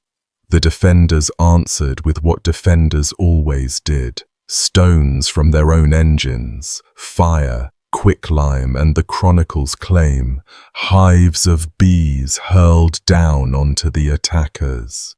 The defenders answered with what defenders always did: stones from their own engines, fire, quicklime, and the chronicles claim, hives of bees hurled down onto the attackers.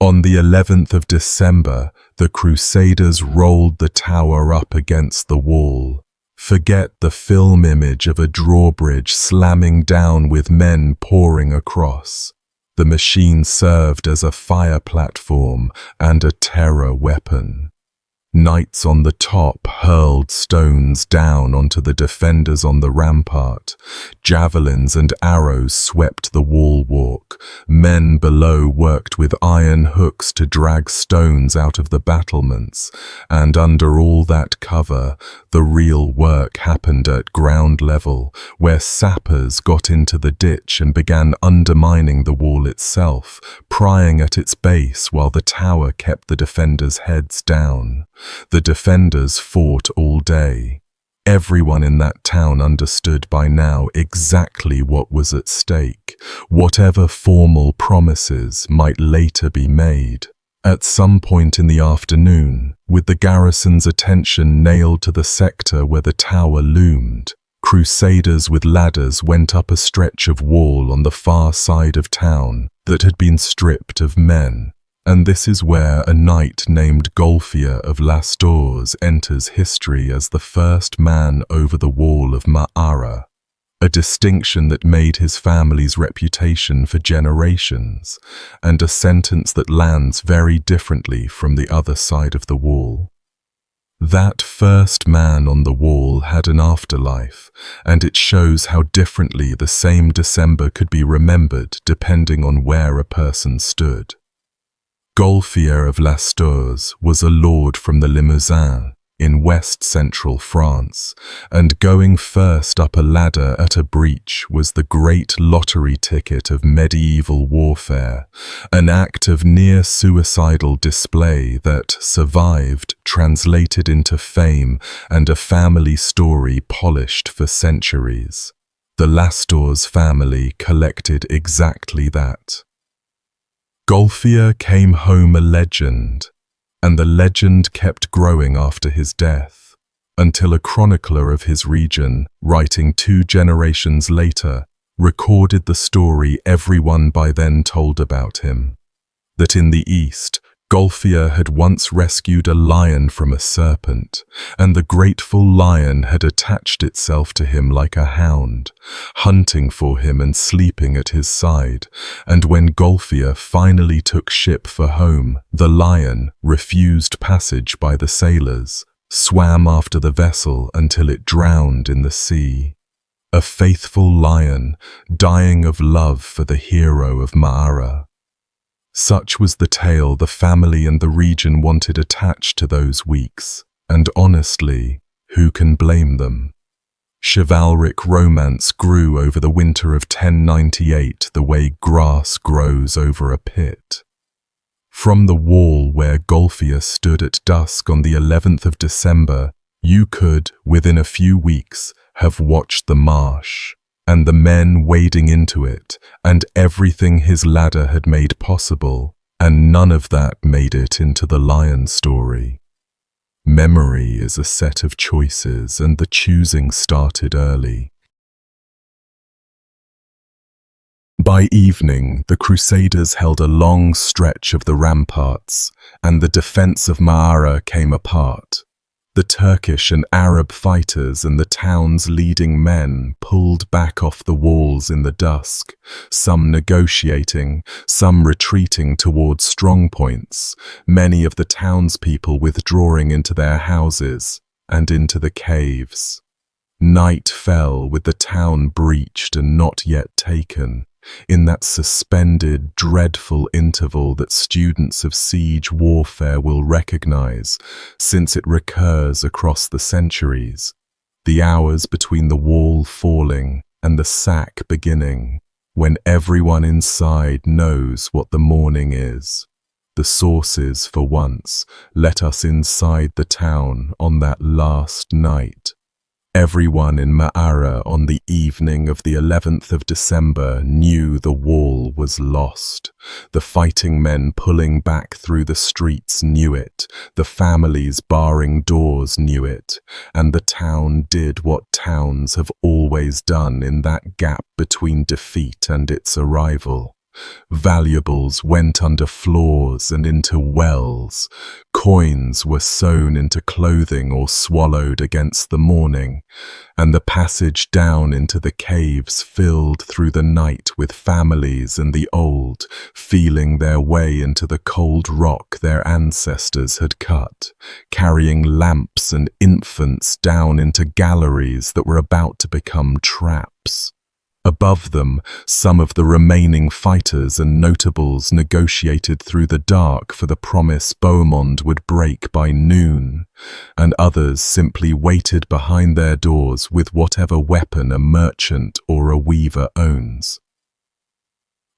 On the 11th of December, the Crusaders rolled the tower up against the wall. Forget the film image of a drawbridge slamming down with men pouring across. The machine served as a fire platform and a terror weapon. Knights on the top hurled stones down onto the defenders on the rampart. Javelins and arrows swept the wall walk. Men below worked with iron hooks to drag stones out of the battlements. And under all that cover, the real work happened at ground level, where sappers got into the ditch and began undermining the wall itself, prying at its base while the tower kept the defenders' heads down. The defenders fought all day. Everyone in that town understood by now exactly what was at stake, whatever formal promises might later be made. At some point in the afternoon, with the garrison's attention nailed to the sector where the tower loomed, Crusaders with ladders went up a stretch of wall on the far side of town that had been stripped of men. And this is where a knight named Golfier of Las Dores enters history as the first man over the wall of Ma'ara, a distinction that made his family's reputation for generations, and a sentence that lands very differently from the other side of the wall. That first man on the wall had an afterlife, and it shows how differently the same December could be remembered depending on where a person stood. Golfier of Las Dores was a lord from the Limousin in west-central France, and going first up a ladder at a breach was the great lottery ticket of medieval warfare, an act of near-suicidal display that survived, translated into fame, and a family story polished for centuries. The Las Dores family collected exactly that. Golfier came home a legend, and the legend kept growing after his death, until a chronicler of his region, writing 2 generations later, recorded the story everyone by then told about him, that in the east, Golfier had once rescued a lion from a serpent, and the grateful lion had attached itself to him like a hound, hunting for him and sleeping at his side, and when Golfier finally took ship for home, the lion, refused passage by the sailors, swam after the vessel until it drowned in the sea. A faithful lion, dying of love for the hero of Ma'ara. Such was the tale the family and the region wanted attached to those weeks, and honestly, who can blame them? Chivalric romance grew over the winter of 1098 the way grass grows over a pit. From the wall where Golfia stood at dusk on the 11th of December, you could, within a few weeks, have watched the marsh, and the men wading into it, and everything his ladder had made possible, and none of that made it into the lion story. Memory is a set of choices, and the choosing started early. By evening, the Crusaders held a long stretch of the ramparts, and the defense of Ma'ara came apart. The Turkish and Arab fighters and the town's leading men pulled back off the walls in the dusk, some negotiating, some retreating towards strongpoints, many of the townspeople withdrawing into their houses and into the caves. Night fell with the town breached and not yet taken, in that suspended, dreadful interval that students of siege warfare will recognize, since it recurs across the centuries, the hours between the wall falling and the sack beginning, when everyone inside knows what the morning is. The sources, for once, let us inside the town on that last night. Everyone in Ma'ara on the evening of the 11th of December knew the wall was lost. The fighting men pulling back through the streets knew it, the families barring doors knew it, and the town did what towns have always done in that gap between defeat and its arrival. Valuables went under floors and into wells. Coins were sewn into clothing or swallowed against the morning, and the passage down into the caves filled through the night with families and the old, feeling their way into the cold rock their ancestors had cut, carrying lamps and infants down into galleries that were about to become traps. Above them, some of the remaining fighters and notables negotiated through the dark for the promise Beaumont would break by noon, and others simply waited behind their doors with whatever weapon a merchant or a weaver owns.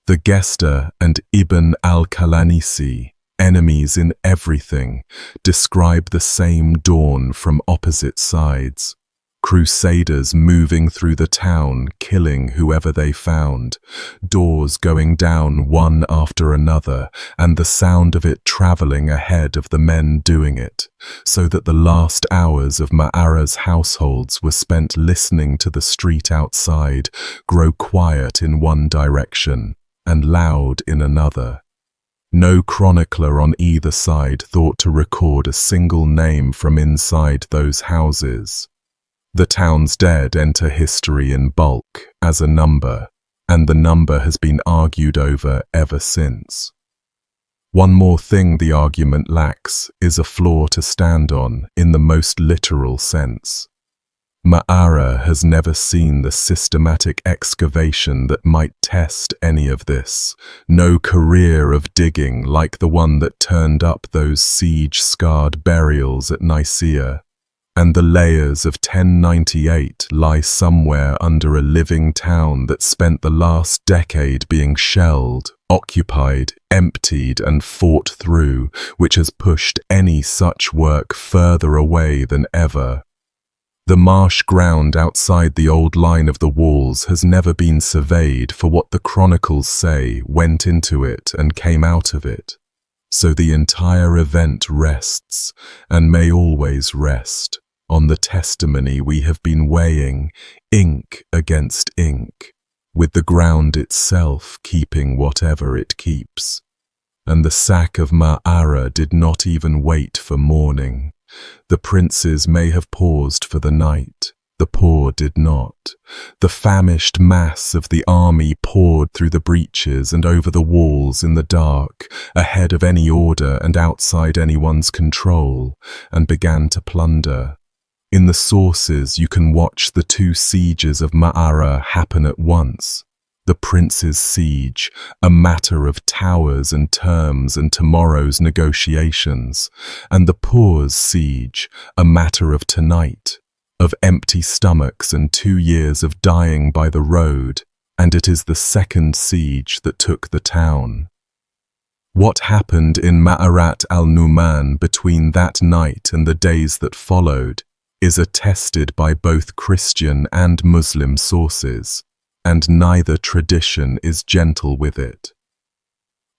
The Gesta and Ibn al-Qalanisi, enemies in everything, describe the same dawn from opposite sides. Crusaders moving through the town, killing whoever they found, doors going down one after another, and the sound of it travelling ahead of the men doing it, so that the last hours of Ma'ara's households were spent listening to the street outside grow quiet in one direction and loud in another. No chronicler on either side thought to record a single name from inside those houses. The town's dead enter history in bulk, as a number, and the number has been argued over ever since. One more thing the argument lacks is a floor to stand on in the most literal sense. Ma'ara has never seen the systematic excavation that might test any of this, no career of digging like the one that turned up those siege-scarred burials at Nicaea. And the layers of 1098 lie somewhere under a living town that spent the last decade being shelled, occupied, emptied and fought through, which has pushed any such work further away than ever. The marsh ground outside the old line of the walls has never been surveyed for what the chronicles say went into it and came out of it. So the entire event rests, and may always rest, on the testimony we have been weighing, ink against ink, with the ground itself keeping whatever it keeps. And the sack of Ma'ara did not even wait for morning. The princes may have paused for the night. The poor did not. The famished mass of the army poured through the breaches and over the walls in the dark, ahead of any order and outside anyone's control, and began to plunder. In the sources you can watch the two sieges of Ma'ara happen at once. The prince's siege, a matter of towers and terms and tomorrow's negotiations, and the poor's siege, a matter of tonight, of empty stomachs and 2 years of dying by the road, and it is the second siege that took the town. What happened in Ma'arat al-Numan between that night and the days that followed is attested by both Christian and Muslim sources, and neither tradition is gentle with it.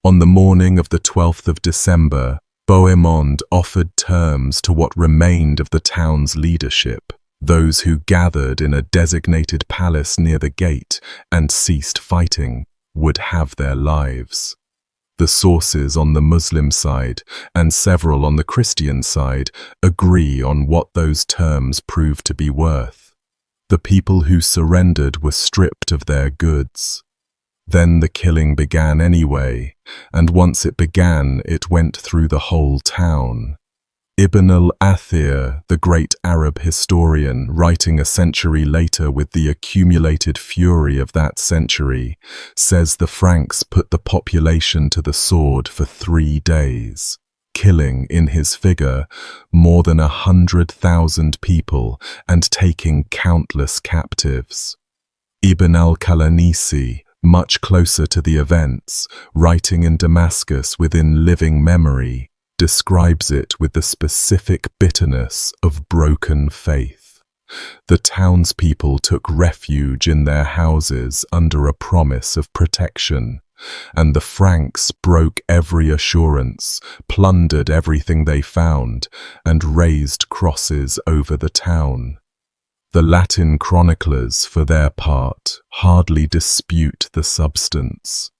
On the morning of the 12th of December, Bohemond offered terms to what remained of the town's leadership, those who gathered in a designated palace near the gate and ceased fighting would have their lives. The sources on the Muslim side and several on the Christian side agree on what those terms proved to be worth. The people who surrendered were stripped of their goods. Then the killing began anyway, and once it began, it went through the whole town. Ibn al-Athir, the great Arab historian, writing a century later with the accumulated fury of that century, says the Franks put the population to the sword for 3 days, killing, in his figure, more than 100,000 people and taking countless captives. Ibn al-Qalanisi, much closer to the events, writing in Damascus within living memory, describes it with the specific bitterness of broken faith. The townspeople took refuge in their houses under a promise of protection, and the Franks broke every assurance, plundered everything they found, and raised crosses over the town. The Latin chroniclers, for their part, hardly dispute the substance.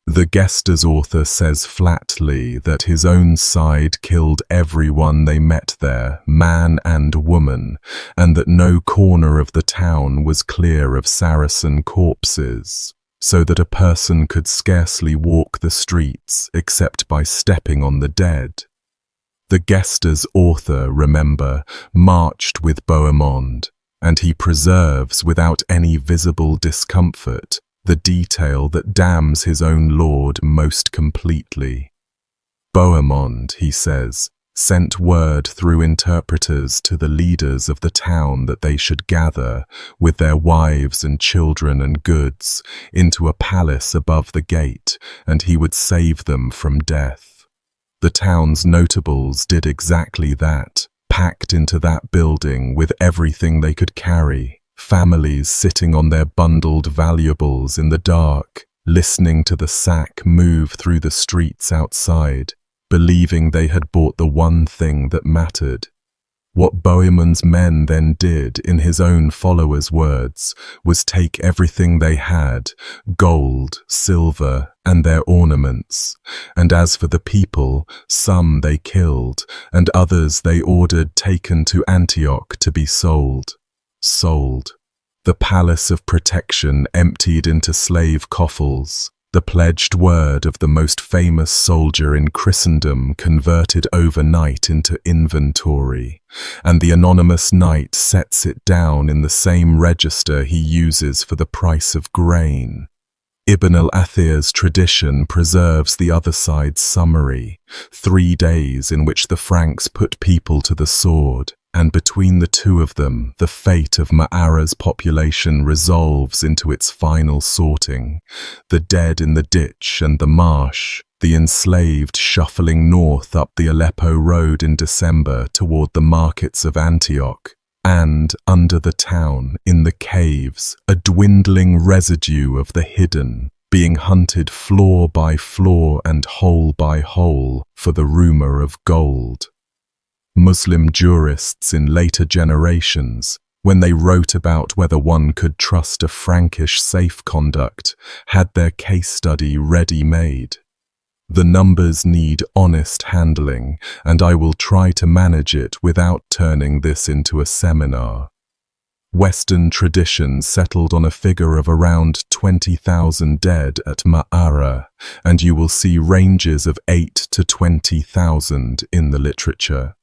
The Gestas author says flatly that his own side killed everyone they met there, man and woman, and that no corner of the town was clear of Saracen corpses, so that a person could scarcely walk the streets except by stepping on the dead. The Gestas author, remember, marched with Bohemond, and he preserves without any visible discomfort the detail that damns his own lord most completely. Bohemond, he says, sent word through interpreters to the leaders of the town that they should gather, with their wives and children and goods, into a palace above the gate, and he would save them from death. The town's notables did exactly that, packed into that building with everything they could carry. Families sitting on their bundled valuables in the dark, listening to the sack move through the streets outside, believing they had bought the one thing that mattered. What Bohemond's men then did, in his own followers' words, was take everything they had, gold, silver, and their ornaments, and as for the people, some they killed, and others they ordered taken to Antioch to be sold. The palace of protection emptied into slave coffles, the pledged word of the most famous soldier in Christendom converted overnight into inventory, and the anonymous knight sets it down in the same register he uses for the price of grain. Ibn al-Athir's tradition preserves the other side's summary, 3 days in which the Franks put people to the sword, and between the two of them, the fate of Ma'ara's population resolves into its final sorting, the dead in the ditch and the marsh, the enslaved shuffling north up the Aleppo road in December toward the markets of Antioch, and, under the town, in the caves, a dwindling residue of the hidden, being hunted floor by floor and hole by hole for the rumor of gold. Muslim jurists in later generations, when they wrote about whether one could trust a Frankish safe conduct, had their case study ready-made. The numbers need honest handling, and I will try to manage it without turning this into a seminar. Western tradition settled on a figure of around 20,000 dead at Ma'ara, and you will see ranges of 8 to 20,000 in the literature.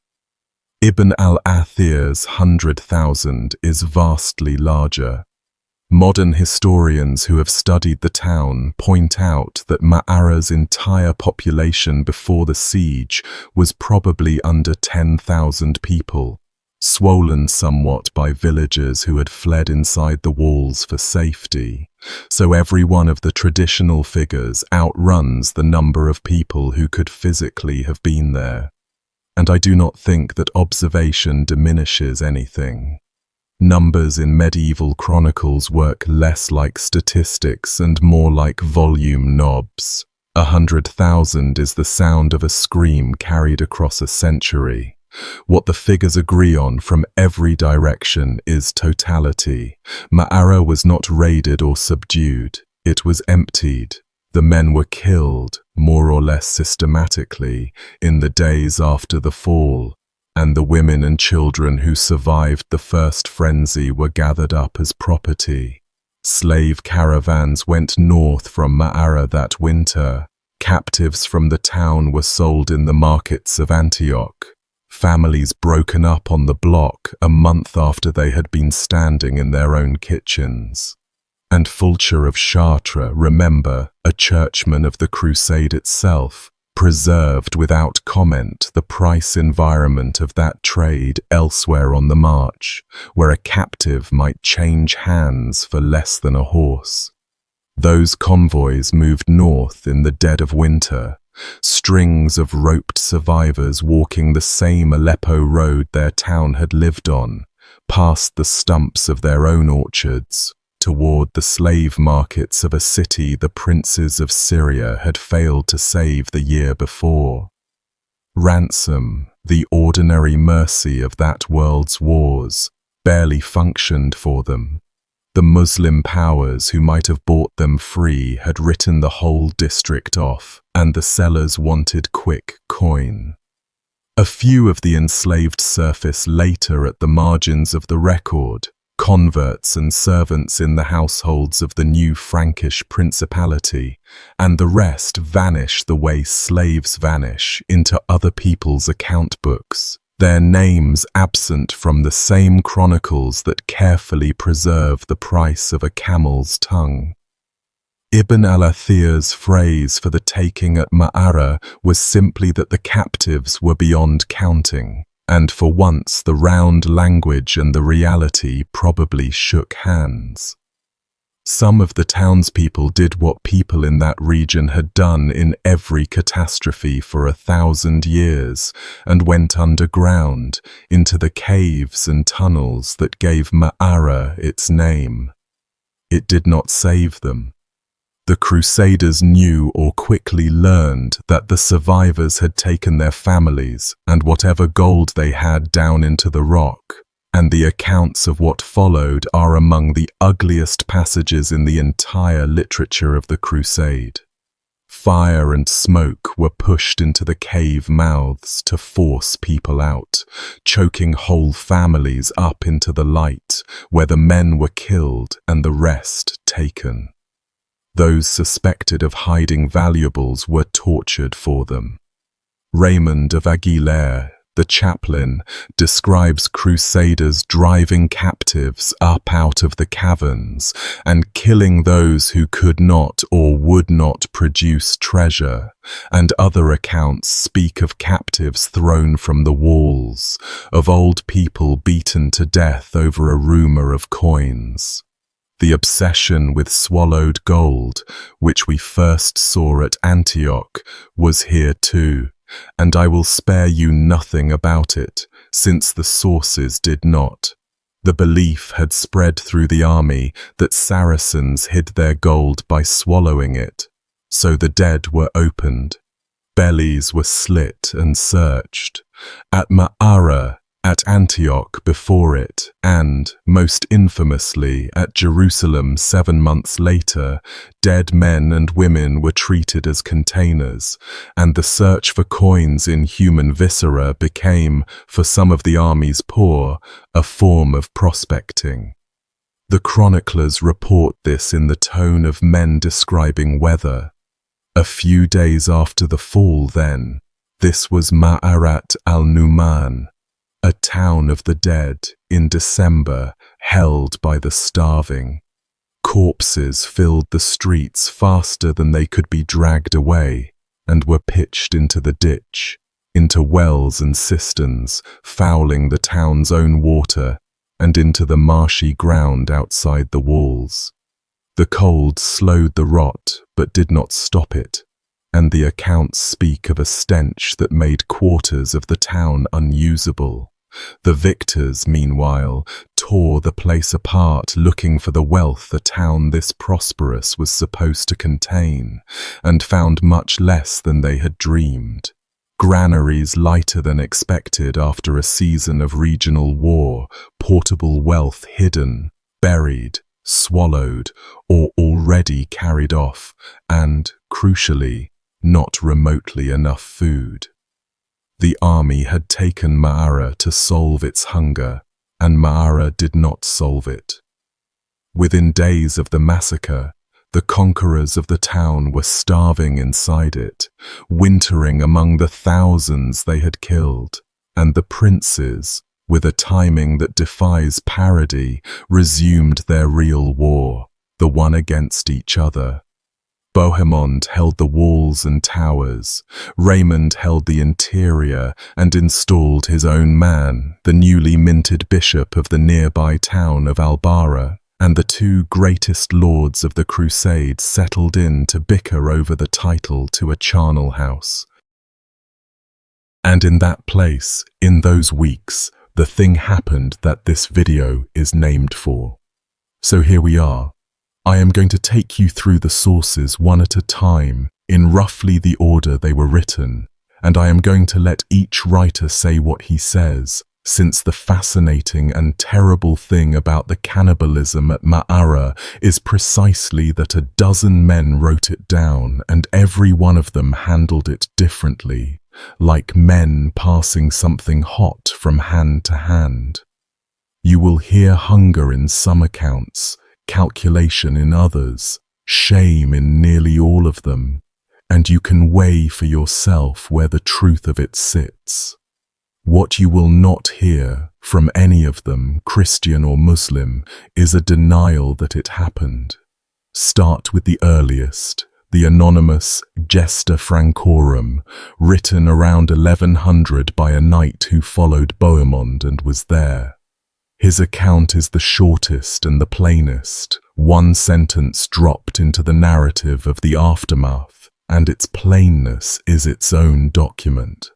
Ibn al-Athir's 100,000 is vastly larger. Modern historians who have studied the town point out that Ma'ara's entire population before the siege was probably under 10,000 people, swollen somewhat by villagers who had fled inside the walls for safety, so every one of the traditional figures outruns the number of people who could physically have been there. And I do not think that observation diminishes anything. Numbers in medieval chronicles work less like statistics and more like volume knobs. 100,000 is the sound of a scream carried across a century. What the figures agree on from every direction is totality. Ma'ara was not raided or subdued. It was emptied. The men were killed, more or less systematically, in the days after the fall, and the women and children who survived the first frenzy were gathered up as property. Slave caravans went north from Ma'ara that winter. Captives from the town were sold in the markets of Antioch. Families broken up on the block a month after they had been standing in their own kitchens. And Fulcher of Chartres, remember, a churchman of the Crusade itself, preserved without comment the price environment of that trade elsewhere on the march, where a captive might change hands for less than a horse. Those convoys moved north in the dead of winter, strings of roped survivors walking the same Aleppo road their town had lived on, past the stumps of their own orchards, toward the slave markets of a city the princes of Syria had failed to save the year before. Ransom, the ordinary mercy of that world's wars, barely functioned for them. The Muslim powers who might have bought them free had written the whole district off, and the sellers wanted quick coin. A few of the enslaved surface later at the margins of the record, converts and servants in the households of the new Frankish principality, and the rest vanish the way slaves vanish into other people's account books, their names absent from the same chronicles that carefully preserve the price of a camel's tongue. Ibn al-Athir's phrase for the taking at Ma'ara was simply that the captives were beyond counting. And for once the round language and the reality probably shook hands. Some of the townspeople did what people in that region had done in every catastrophe for 1,000 years, and went underground into the caves and tunnels that gave Ma'ara its name. It did not save them. The Crusaders knew or quickly learned that the survivors had taken their families and whatever gold they had down into the rock, and the accounts of what followed are among the ugliest passages in the entire literature of the Crusade. Fire and smoke were pushed into the cave mouths to force people out, choking whole families up into the light, where the men were killed and the rest taken. Those suspected of hiding valuables were tortured for them. Raymond of Aguilera, the chaplain, describes Crusaders driving captives up out of the caverns and killing those who could not or would not produce treasure, and other accounts speak of captives thrown from the walls, of old people beaten to death over a rumor of coins. The obsession with swallowed gold, which we first saw at Antioch, was here too, and I will spare you nothing about it, since the sources did not. The belief had spread through the army that Saracens hid their gold by swallowing it, so the dead were opened. Bellies were slit and searched. At Ma'ara, at Antioch before it, and, most infamously, at Jerusalem 7 months later, dead men and women were treated as containers, and the search for coins in human viscera became, for some of the army's poor, a form of prospecting. The chroniclers report this in the tone of men describing weather. A few days after the fall, then, this was Ma'arat al-Numan, a town of the dead, in December, held by the starving. Corpses filled the streets faster than they could be dragged away, and were pitched into the ditch. into wells and cisterns, fouling the town's own water, and into the marshy ground outside the walls. The cold slowed the rot, but did not stop it, and the accounts speak of a stench that made quarters of the town unusable. The victors, meanwhile, tore the place apart, looking for the wealth a town this prosperous was supposed to contain, and found much less than they had dreamed. Granaries lighter than expected after a season of regional war, portable wealth hidden, buried, swallowed, or already carried off, and, crucially, not remotely enough food. The army had taken Ma'ara to solve its hunger, and Ma'ara did not solve it. Within days of the massacre, the conquerors of the town were starving inside it, wintering among the thousands they had killed, and the princes, with a timing that defies parody, resumed their real war, the one against each other. Bohemond held the walls and towers, Raymond held the interior and installed his own man, the newly minted bishop of the nearby town of Albara, and the two greatest lords of the Crusade settled in to bicker over the title to a charnel house. And in that place, in those weeks, the thing happened that this video is named for. So here we are. I am going to take you through the sources one at a time, in roughly the order they were written, and I am going to let each writer say what he says, since the fascinating and terrible thing about the cannibalism at Ma'ara is precisely that a dozen men wrote it down and every one of them handled it differently, like men passing something hot from hand to hand. You will hear hunger in some accounts, calculation in others, shame in nearly all of them, and you can weigh for yourself where the truth of it sits. What you will not hear from any of them, Christian or Muslim, is a denial that it happened. Start with the earliest, the anonymous Gesta Francorum, written around 1100 by a knight who followed Bohemond and was there. His account is the shortest and the plainest, one sentence dropped into the narrative of the aftermath, and its plainness is its own document.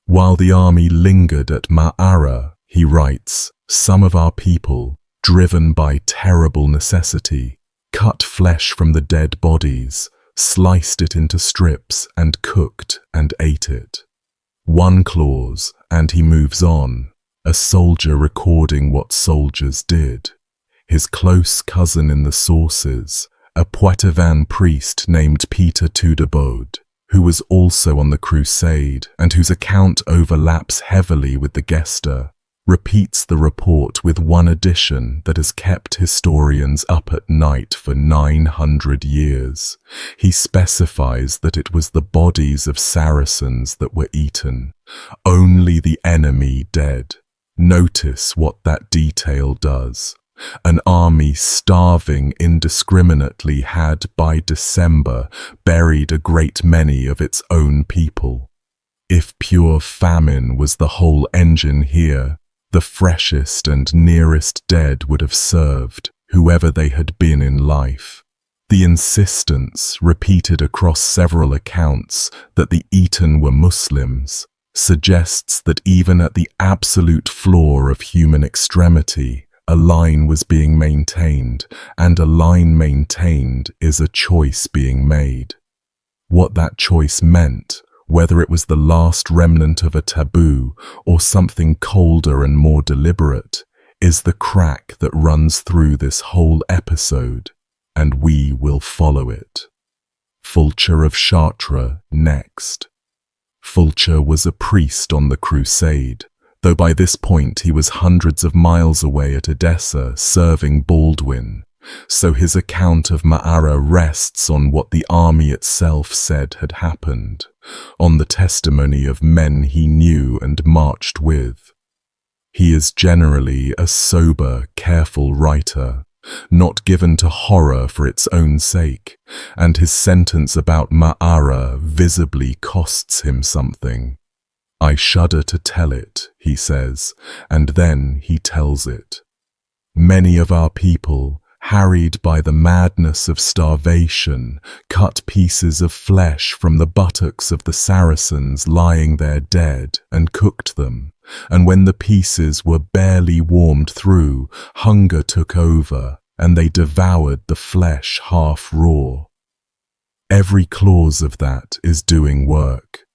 While the army lingered at Ma'ara, he writes, some of our people, driven by terrible necessity, cut flesh from the dead bodies, sliced it into strips and cooked and ate it. One clause, and he moves on. A soldier recording what soldiers did. His close cousin in the sources, a Poitevin priest named Peter Tudebode, who was also on the crusade and whose account overlaps heavily with the Gesta, repeats the report with one addition that has kept historians up at night for 900 years. He specifies that it was the bodies of Saracens that were eaten, only the enemy dead. Notice what that detail does. An army starving indiscriminately had, by December, buried a great many of its own people. If pure famine was the whole engine here, the freshest and nearest dead would have served, whoever they had been in life. The insistence, repeated across several accounts, that the eaten were Muslims, suggests that even at the absolute floor of human extremity, a line was being maintained, and a line maintained is a choice being made. What that choice meant, whether it was the last remnant of a taboo or something colder and more deliberate, is the crack that runs through this whole episode, and we will follow it. Fulcher of Chartres next. Fulcher was a priest on the crusade, though by this point he was hundreds of miles away at Edessa serving Baldwin, so his account of Ma'ara rests on what the army itself said had happened, on the testimony of men he knew and marched with. He is generally a sober, careful writer, not given to horror for its own sake, and his sentence about Ma'ara visibly costs him something. I shudder to tell it, he says, and then he tells it. Many of our people, harried by the madness of starvation, cut pieces of flesh from the buttocks of the Saracens lying there dead and cooked them, and when the pieces were barely warmed through, hunger took over, and they devoured the flesh half raw. Every clause of that is doing work.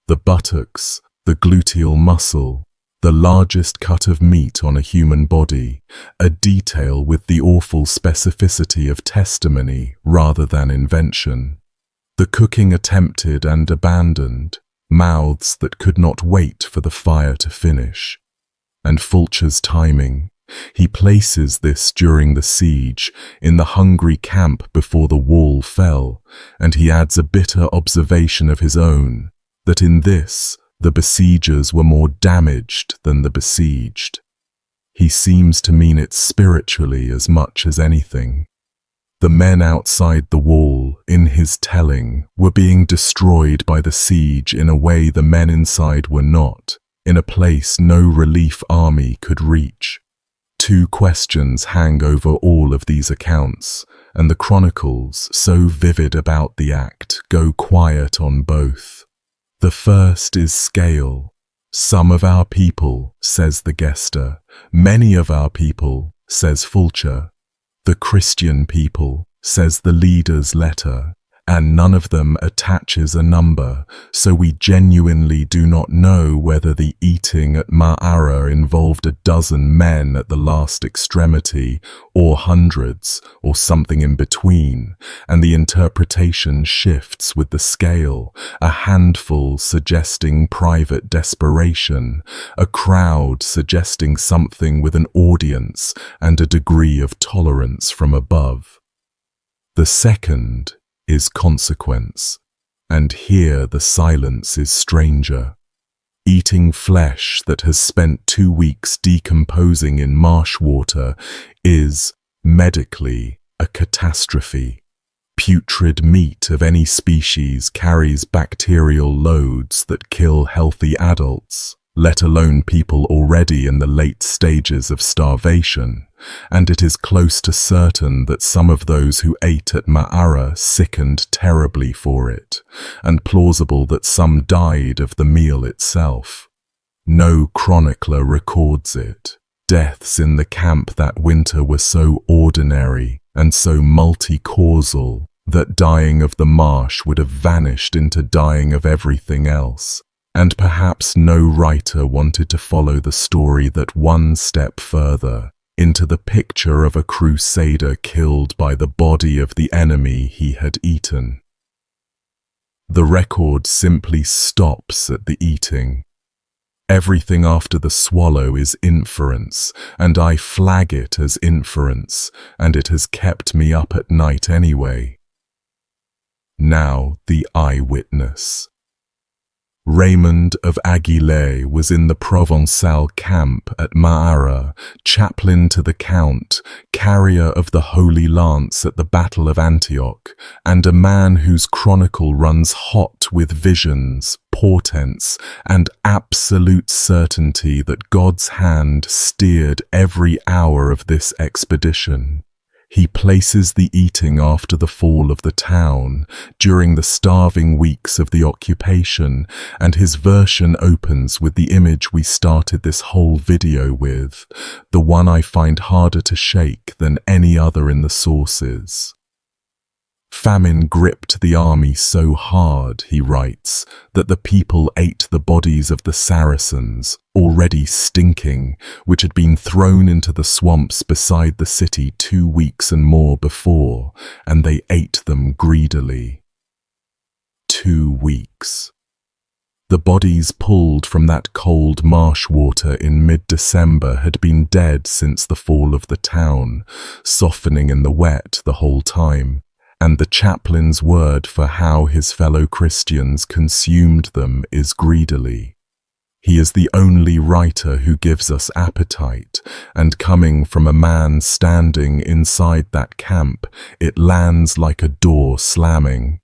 The buttocks, the gluteal muscle, the largest cut of meat on a human body, a detail with the awful specificity of testimony rather than invention. The cooking attempted and abandoned, mouths that could not wait for the fire to finish. And Fulcher's timing. He places this during the siege, in the hungry camp before the wall fell, and he adds a bitter observation of his own, that in this, the besiegers were more damaged than the besieged. He seems to mean it spiritually as much as anything. The men outside the wall, in his telling, were being destroyed by the siege in a way the men inside were not, in a place no relief army could reach. Two questions hang over all of these accounts, and the chronicles, so vivid about the act, go quiet on both. The first is scale. Some of our people, says the Gester. Many of our people, says Fulcher. The Christian people, says the leader's letter. And none of them attaches a number, so we genuinely do not know whether the eating at Ma'ara involved a dozen men at the last extremity, or hundreds, or something in between, and the interpretation shifts with the scale, a handful suggesting private desperation, a crowd suggesting something with an audience and a degree of tolerance from above. The second is consequence, and here the silence is stranger. Eating flesh that has spent 2 weeks decomposing in marsh water is, medically, a catastrophe. Putrid meat of any species carries bacterial loads that kill healthy adults, let alone people already in the late stages of starvation, and it is close to certain that some of those who ate at Ma'ara sickened terribly for it, and plausible that some died of the meal itself. No chronicler records it. Deaths in the camp that winter were so ordinary and so multi-causal that dying of the marsh would have vanished into dying of everything else. And perhaps no writer wanted to follow the story that one step further, into the picture of a crusader killed by the body of the enemy he had eaten. The record simply stops at the eating. Everything after the swallow is inference, and I flag it as inference, and it has kept me up at night anyway. Now the eyewitness. Raymond of Aguilé was in the Provençal camp at Ma'ara, chaplain to the Count, carrier of the Holy Lance at the Battle of Antioch, and a man whose chronicle runs hot with visions, portents, and absolute certainty that God's hand steered every hour of this expedition. He places the eating after the fall of the town, during the starving weeks of the occupation, and his version opens with the image we started this whole video with, the one I find harder to shake than any other in the sources. Famine gripped the army so hard, he writes, that the people ate the bodies of the Saracens, already stinking, which had been thrown into the swamps beside the city 2 weeks and more before, and they ate them greedily. 2 weeks. The bodies pulled from that cold marsh water in mid-December had been dead since the fall of the town, softening in the wet the whole time. And the chaplain's word for how his fellow Christians consumed them is greedily. He is the only writer who gives us appetite, and coming from a man standing inside that camp, it lands like a door slamming.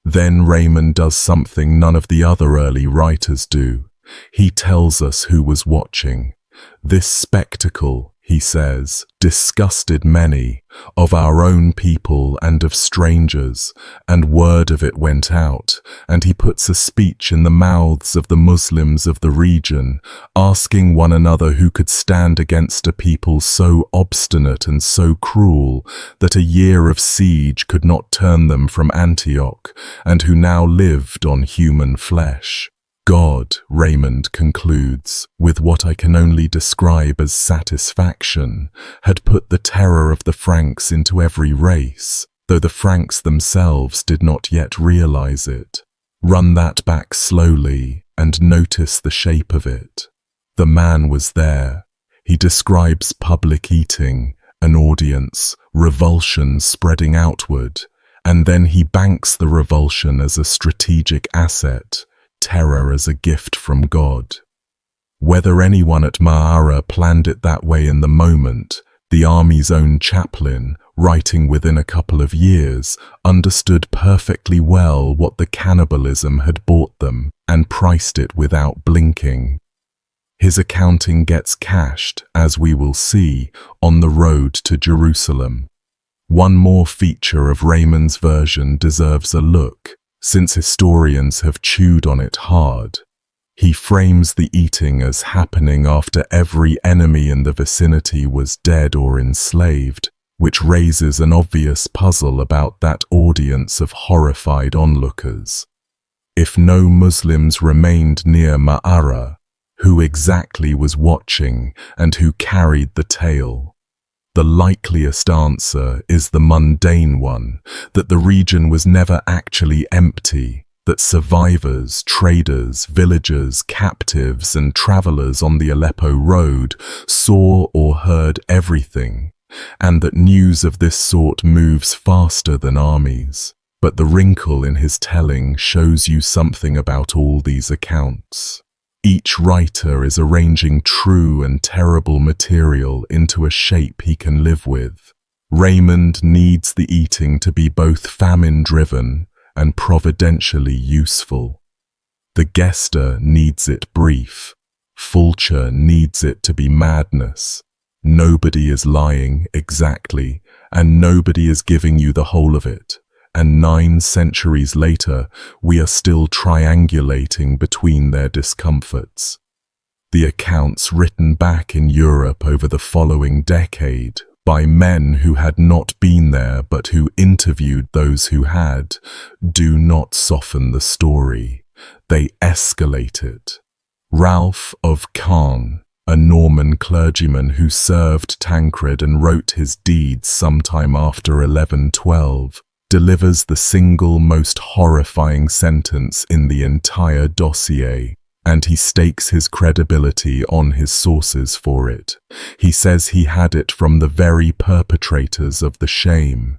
Then Raymond does something none of the other early writers do. He tells us who was watching. This spectacle, he says, disgusted many, of our own people and of strangers, and word of it went out, and he puts a speech in the mouths of the Muslims of the region, asking one another who could stand against a people so obstinate and so cruel that a year of siege could not turn them from Antioch, and who now lived on human flesh. God, Raymond concludes, with what I can only describe as satisfaction, had put the terror of the Franks into every race, though the Franks themselves did not yet realize it. Run that back slowly and notice the shape of it. The man was there. He describes public eating, an audience, revulsion spreading outward, and then he banks the revulsion as a strategic asset, terror as a gift from God. Whether anyone at Ma'ara planned it that way in the moment, the army's own chaplain, writing within a couple of years, understood perfectly well what the cannibalism had bought them and priced it without blinking. His accounting gets cashed, as we will see, on the road to Jerusalem. One more feature of Raymond's version deserves a look, since historians have chewed on it hard. He frames the eating as happening after every enemy in the vicinity was dead or enslaved, which raises an obvious puzzle about that audience of horrified onlookers. If no Muslims remained near Ma'ara, who exactly was watching and who carried the tale? The likeliest answer is the mundane one, that the region was never actually empty, that survivors, traders, villagers, captives, and travelers on the Aleppo road saw or heard everything, and that news of this sort moves faster than armies. But the wrinkle in his telling shows you something about all these accounts. Each writer is arranging true and terrible material into a shape he can live with. Raymond needs the eating to be both famine-driven and providentially useful. The Gester needs it brief. Fulcher needs it to be madness. Nobody is lying exactly, and nobody is giving you the whole of it. And 9 centuries later, we are still triangulating between their discomforts. The accounts written back in Europe over the following decade by men who had not been there but who interviewed those who had, do not soften the story. They escalate it. Ralph of Caen, a Norman clergyman who served Tancred and wrote his deeds sometime after 1112, delivers the single most horrifying sentence in the entire dossier, and he stakes his credibility on his sources for it. He says he had it from the very perpetrators of the shame.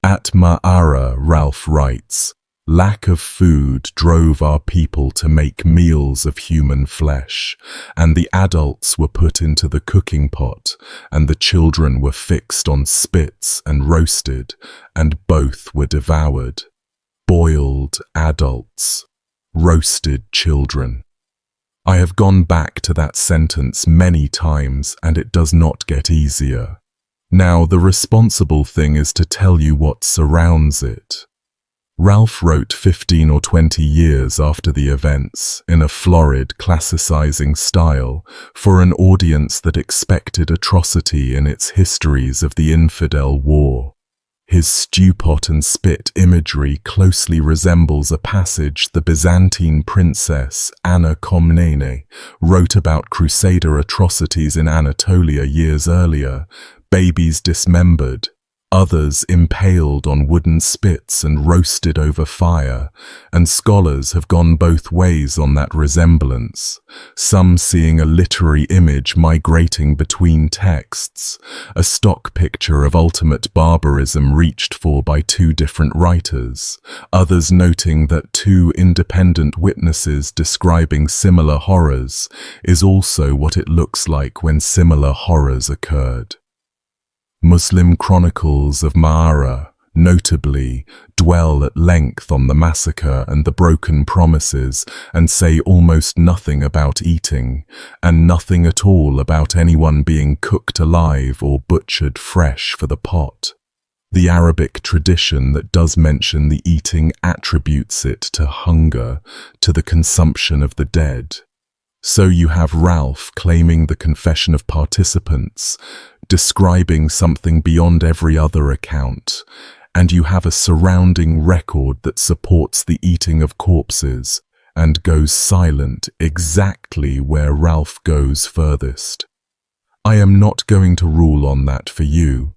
At Ma'ara, Ralph writes, lack of food drove our people to make meals of human flesh, and the adults were put into the cooking pot, and the children were fixed on spits and roasted, and both were devoured. Boiled adults, roasted children. I have gone back to that sentence many times, and it does not get easier. Now, the responsible thing is to tell you what surrounds it. Ralph wrote 15 or 20 years after the events, in a florid, classicizing style, for an audience that expected atrocity in its histories of the infidel war. His stewpot and spit imagery closely resembles a passage the Byzantine princess Anna Komnene wrote about Crusader atrocities in Anatolia years earlier, babies dismembered, others impaled on wooden spits and roasted over fire, and scholars have gone both ways on that resemblance, some seeing a literary image migrating between texts, a stock picture of ultimate barbarism reached for by 2 different writers, others noting that 2 independent witnesses describing similar horrors is also what it looks like when similar horrors occurred. Muslim Chronicles of Ma'ara, notably, dwell at length on the massacre and the broken promises and say almost nothing about eating, and nothing at all about anyone being cooked alive or butchered fresh for the pot. The Arabic tradition that does mention the eating attributes it to hunger, to the consumption of the dead. So you have Ralph claiming the confession of participants, describing something beyond every other account, and you have a surrounding record that supports the eating of corpses and goes silent exactly where Ralph goes furthest. I am not going to rule on that for you.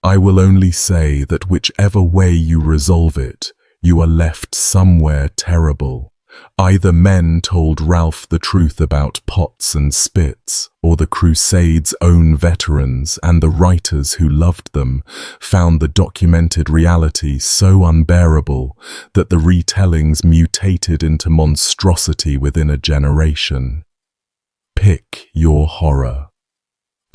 I will only say that whichever way you resolve it, you are left somewhere terrible. Either men told Ralph the truth about pots and spits, or the Crusades' own veterans and the writers who loved them found the documented reality so unbearable that the retellings mutated into monstrosity within a generation. Pick your horror.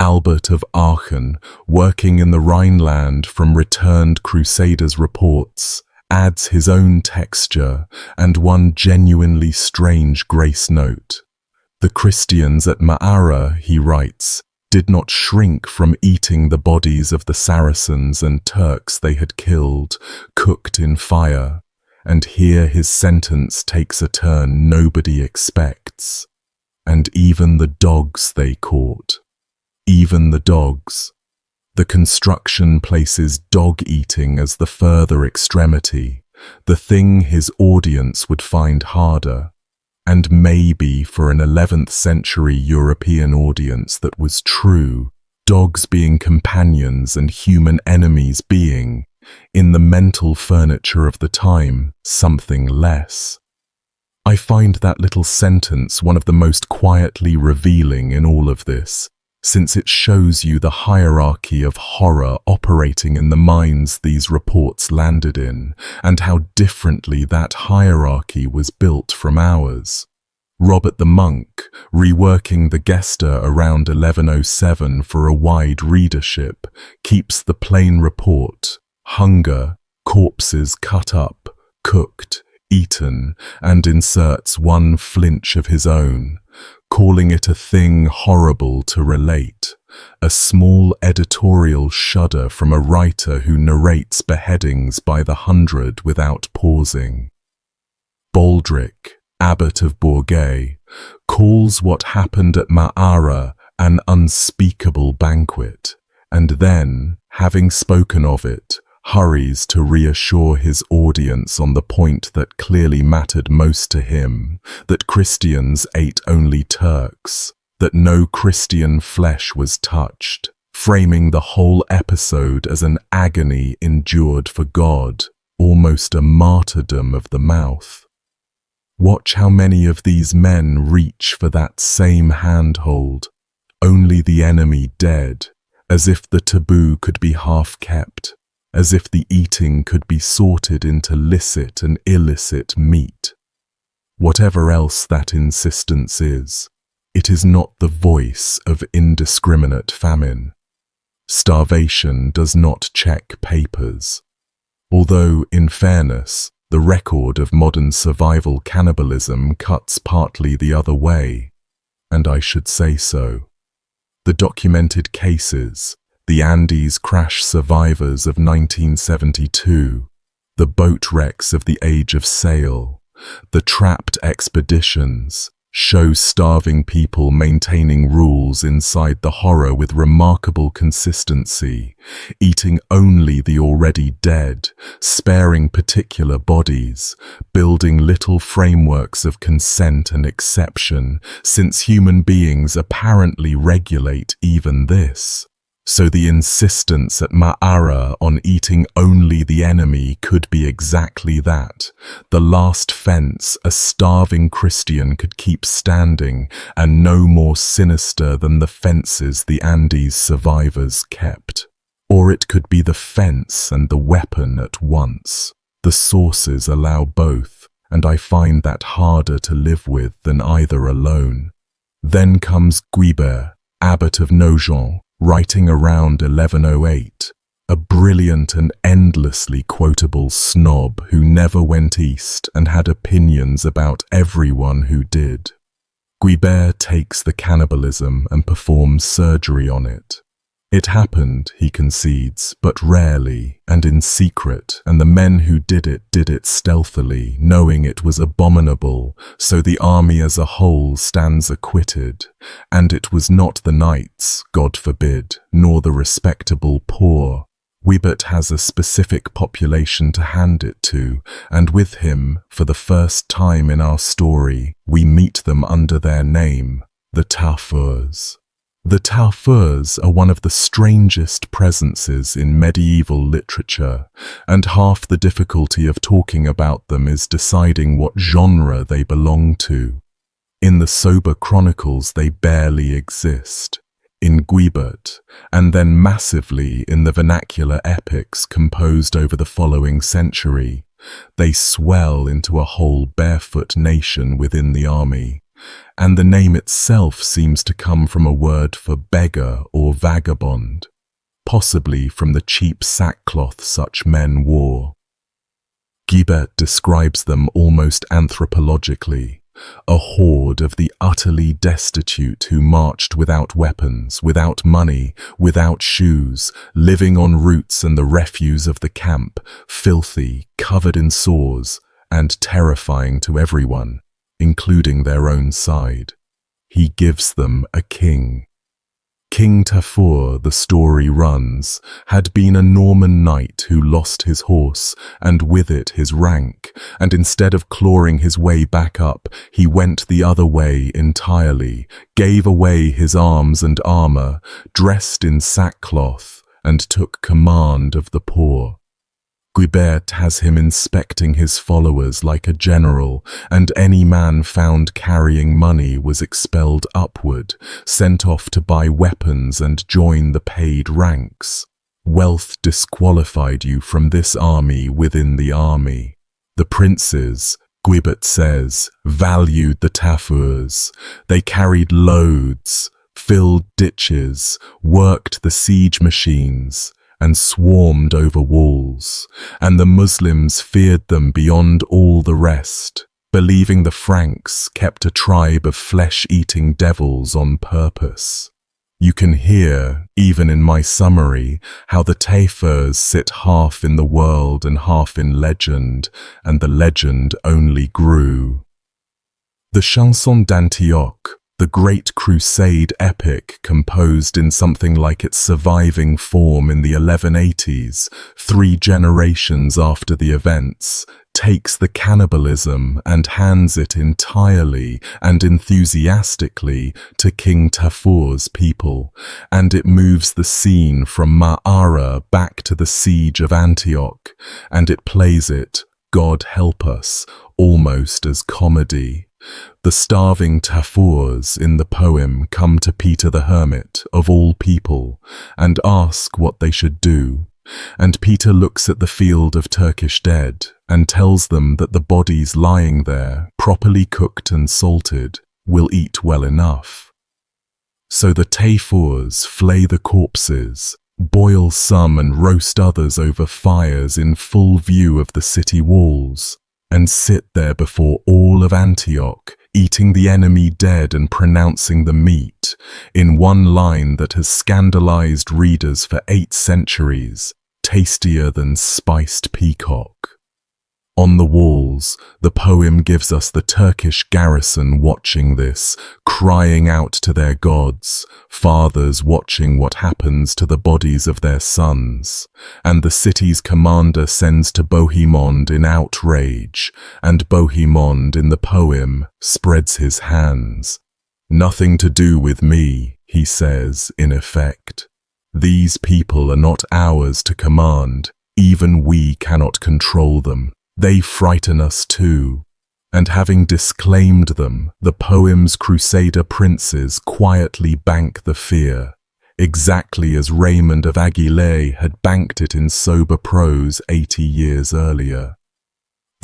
Albert of Aachen, working in the Rhineland from returned Crusaders reports, adds his own texture and one genuinely strange grace note. The Christians at Ma'ara, he writes, did not shrink from eating the bodies of the Saracens and Turks they had killed, cooked in fire, and here his sentence takes a turn nobody expects. And even the dogs they caught. Even the dogs. The construction places dog-eating as the further extremity, the thing his audience would find harder, and maybe for an 11th century European audience that was true, dogs being companions and human enemies being, in the mental furniture of the time, something less. I find that little sentence one of the most quietly revealing in all of this, since it shows you the hierarchy of horror operating in the minds these reports landed in, and how differently that hierarchy was built from ours. Robert the Monk, reworking the Gesta around 1107 for a wide readership, keeps the plain report, hunger, corpses cut up, cooked, eaten, and inserts one flinch of his own, calling it a thing horrible to relate, a small editorial shudder from a writer who narrates beheadings by the hundred without pausing. Baldric, abbot of Bourget, calls what happened at Ma'ara an unspeakable banquet, and then, having spoken of it, hurries to reassure his audience on the point that clearly mattered most to him, that Christians ate only Turks, that no Christian flesh was touched, framing the whole episode as an agony endured for God, almost a martyrdom of the mouth. Watch how many of these men reach for that same handhold, only the enemy dead, as if the taboo could be half kept, as if the eating could be sorted into licit and illicit meat. Whatever else that insistence is, it is not the voice of indiscriminate famine. Starvation does not check papers. Although, in fairness, the record of modern survival cannibalism cuts partly the other way, and I should say so. The documented cases, the Andes crash survivors of 1972, the boat wrecks of the Age of Sail, the trapped expeditions, show starving people maintaining rules inside the horror with remarkable consistency, eating only the already dead, sparing particular bodies, building little frameworks of consent and exception, since human beings apparently regulate even this. So the insistence at Ma'ara on eating only the enemy could be exactly that, the last fence a starving Christian could keep standing, and no more sinister than the fences the Andes survivors kept. Or it could be the fence and the weapon at once. The sources allow both, and I find that harder to live with than either alone. Then comes Guibert, abbot of Nogent, writing around 1108, a brilliant and endlessly quotable snob who never went east and had opinions about everyone who did. Guibert takes the cannibalism and performs surgery on it. It happened, he concedes, but rarely and in secret, and the men who did it stealthily, knowing it was abominable, so the army as a whole stands acquitted. And it was not the knights, God forbid, nor the respectable poor. Guibert has a specific population to hand it to, and with him, for the first time in our story, we meet them under their name, the Taufeurs. The Taufeurs are one of the strangest presences in medieval literature, and half the difficulty of talking about them is deciding what genre they belong to. In the sober chronicles they barely exist. In Guibert, and then massively in the vernacular epics composed over the following century, they swell into a whole barefoot nation within the army. And the name itself seems to come from a word for beggar or vagabond, possibly from the cheap sackcloth such men wore. Guibert describes them almost anthropologically, a horde of the utterly destitute who marched without weapons, without money, without shoes, living on roots and the refuse of the camp, filthy, covered in sores, and terrifying to everyone, including their own side. He gives them a king. King Tafur, the story runs, had been a Norman knight who lost his horse and with it his rank, and instead of clawing his way back up, he went the other way entirely, gave away his arms and armor, dressed in sackcloth, and took command of the poor. Guibert has him inspecting his followers like a general, and any man found carrying money was expelled upward, sent off to buy weapons and join the paid ranks. Wealth disqualified you from this army within the army. The princes, Guibert says, valued the Taufeurs. They carried loads, filled ditches, worked the siege machines, and swarmed over walls, and the Muslims feared them beyond all the rest, believing the Franks kept a tribe of flesh-eating devils on purpose. You can hear, even in my summary, how the Taufeurs sit half in the world and half in legend, and the legend only grew. The Chanson d'Antioche, the great crusade epic composed in something like its surviving form in the 1180s, 3 generations after the events, takes the cannibalism and hands it entirely and enthusiastically to King Tafur's people, and it moves the scene from Ma'ara back to the siege of Antioch, and it plays it, God help us, almost as comedy. The starving Taufeurs in the poem come to Peter the Hermit, of all people, and ask what they should do. And Peter looks at the field of Turkish dead and tells them that the bodies lying there, properly cooked and salted, will eat well enough. So the Taufeurs flay the corpses, boil some and roast others over fires in full view of the city walls, and sit there before all of Antioch, eating the enemy dead and pronouncing the meat, in one line that has scandalized readers for 8 centuries, tastier than spiced peacock. On the walls, the poem gives us the Turkish garrison watching this, crying out to their gods, fathers watching what happens to the bodies of their sons, and the city's commander sends to Bohemond in outrage, and Bohemond in the poem spreads his hands. Nothing to do with me, he says, in effect. These people are not ours to command, even we cannot control them. They frighten us too, and having disclaimed them, the poem's Crusader princes quietly bank the fear, exactly as Raymond of Aguilé had banked it in sober prose 80 years earlier.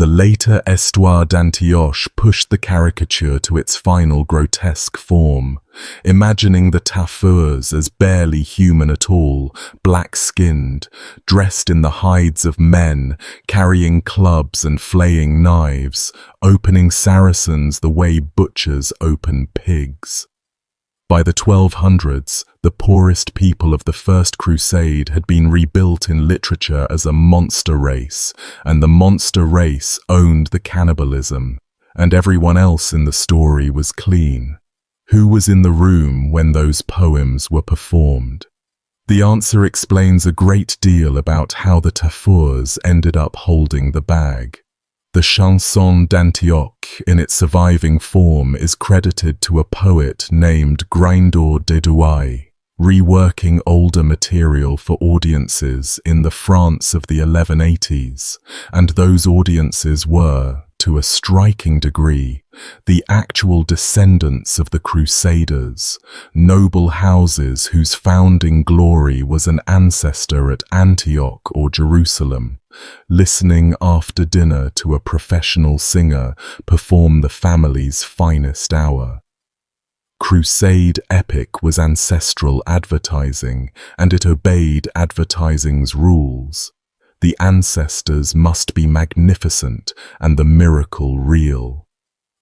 The later Histoire d'Antioche pushed the caricature to its final grotesque form, imagining the Tafurs as barely human at all, black-skinned, dressed in the hides of men, carrying clubs and flaying knives, opening Saracens the way butchers open pigs. By the 1200s, the poorest people of the First Crusade had been rebuilt in literature as a monster race, and the monster race owned the cannibalism, and everyone else in the story was clean. Who was in the room when those poems were performed? The answer explains a great deal about how the Tafurs ended up holding the bag. The Chanson d'Antioche, in its surviving form, is credited to a poet named Grindor de Douai, reworking older material for audiences in the France of the 1180s, and those audiences were, to a striking degree, the actual descendants of the Crusaders, noble houses whose founding glory was an ancestor at Antioch or Jerusalem, listening after dinner to a professional singer perform the family's finest hour. Crusade epic was ancestral advertising, and it obeyed advertising's rules. The ancestors must be magnificent and the miracle real.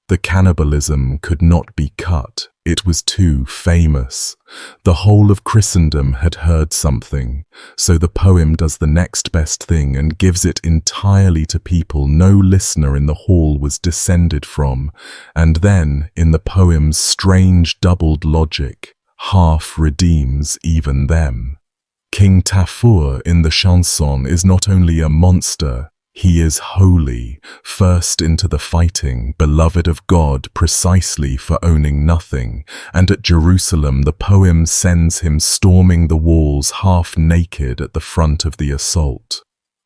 The cannibalism could not be cut, it was too famous. The whole of Christendom had heard something, so the poem does the next best thing and gives it entirely to people no listener in the hall was descended from, and then, in the poem's strange doubled logic, half redeems even them. King Tafur in the chanson is not only a monster, he is holy, first into the fighting, beloved of God precisely for owning nothing, and at Jerusalem the poem sends him storming the walls half naked at the front of the assault.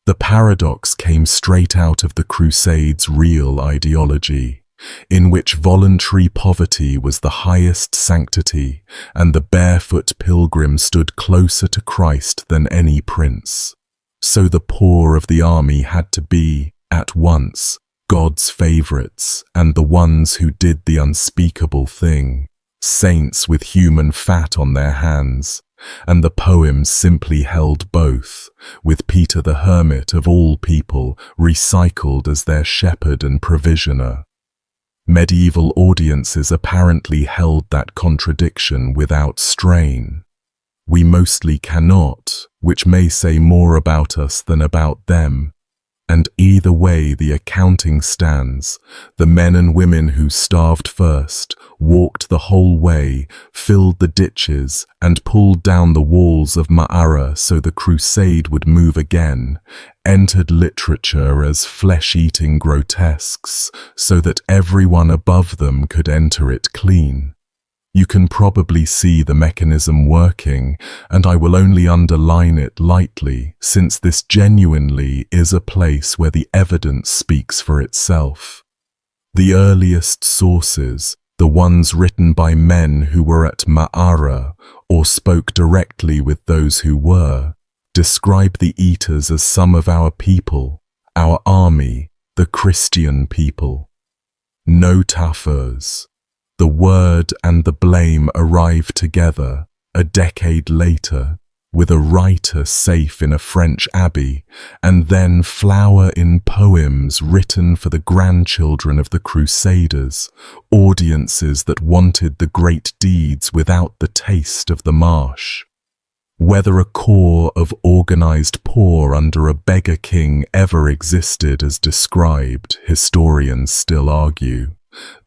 The paradox came straight out of the Crusades' real ideology, in which voluntary poverty was the highest sanctity, and the barefoot pilgrim stood closer to Christ than any prince. So the poor of the army had to be, at once, God's favorites and the ones who did the unspeakable thing, saints with human fat on their hands, and the poem simply held both, with Peter the Hermit of all people recycled as their shepherd and provisioner. Medieval audiences apparently held that contradiction without strain. We mostly cannot, which may say more about us than about them. And either way the accounting stands. The men and women who starved first, walked the whole way, filled the ditches, and pulled down the walls of Ma'ara so the crusade would move again, entered literature as flesh-eating grotesques, so that everyone above them could enter it clean. You can probably see the mechanism working, and I will only underline it lightly, since this genuinely is a place where the evidence speaks for itself. The earliest sources, the ones written by men who were at Ma'ara or spoke directly with those who were, describe the eaters as some of our people, our army, the Christian people. No Tafurs. The word and the blame arrive together, a decade later, with a writer safe in a French abbey, and then flower in poems written for the grandchildren of the Crusaders, audiences that wanted the great deeds without the taste of the marsh. Whether a corps of organized poor under a beggar king ever existed as described, historians still argue.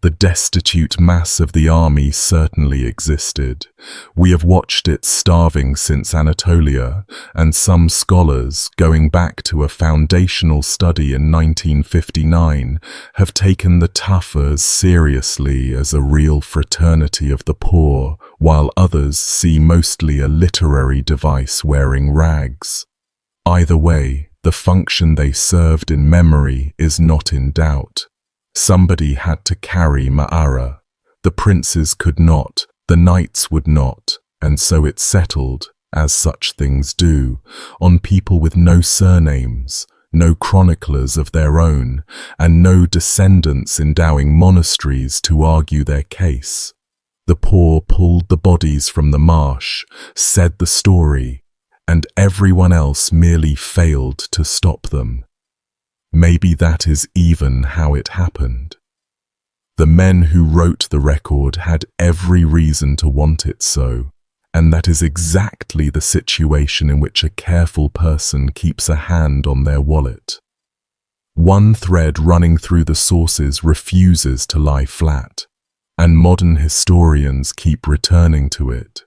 The destitute mass of the army certainly existed. We have watched it starving since Anatolia, and some scholars, going back to a foundational study in 1959, have taken the Tafurs seriously as a real fraternity of the poor, while others see mostly a literary device wearing rags. Either way, the function they served in memory is not in doubt. Somebody had to carry Ma'ara. The princes could not, the knights would not, and so it settled, as such things do, on people with no surnames, no chroniclers of their own, and no descendants endowing monasteries to argue their case. The poor pulled the bodies from the marsh, said the story, and everyone else merely failed to stop them. Maybe that is even how it happened. The men who wrote the record had every reason to want it so, and that is exactly the situation in which a careful person keeps a hand on their wallet. One thread running through the sources refuses to lie flat, and modern historians keep returning to it.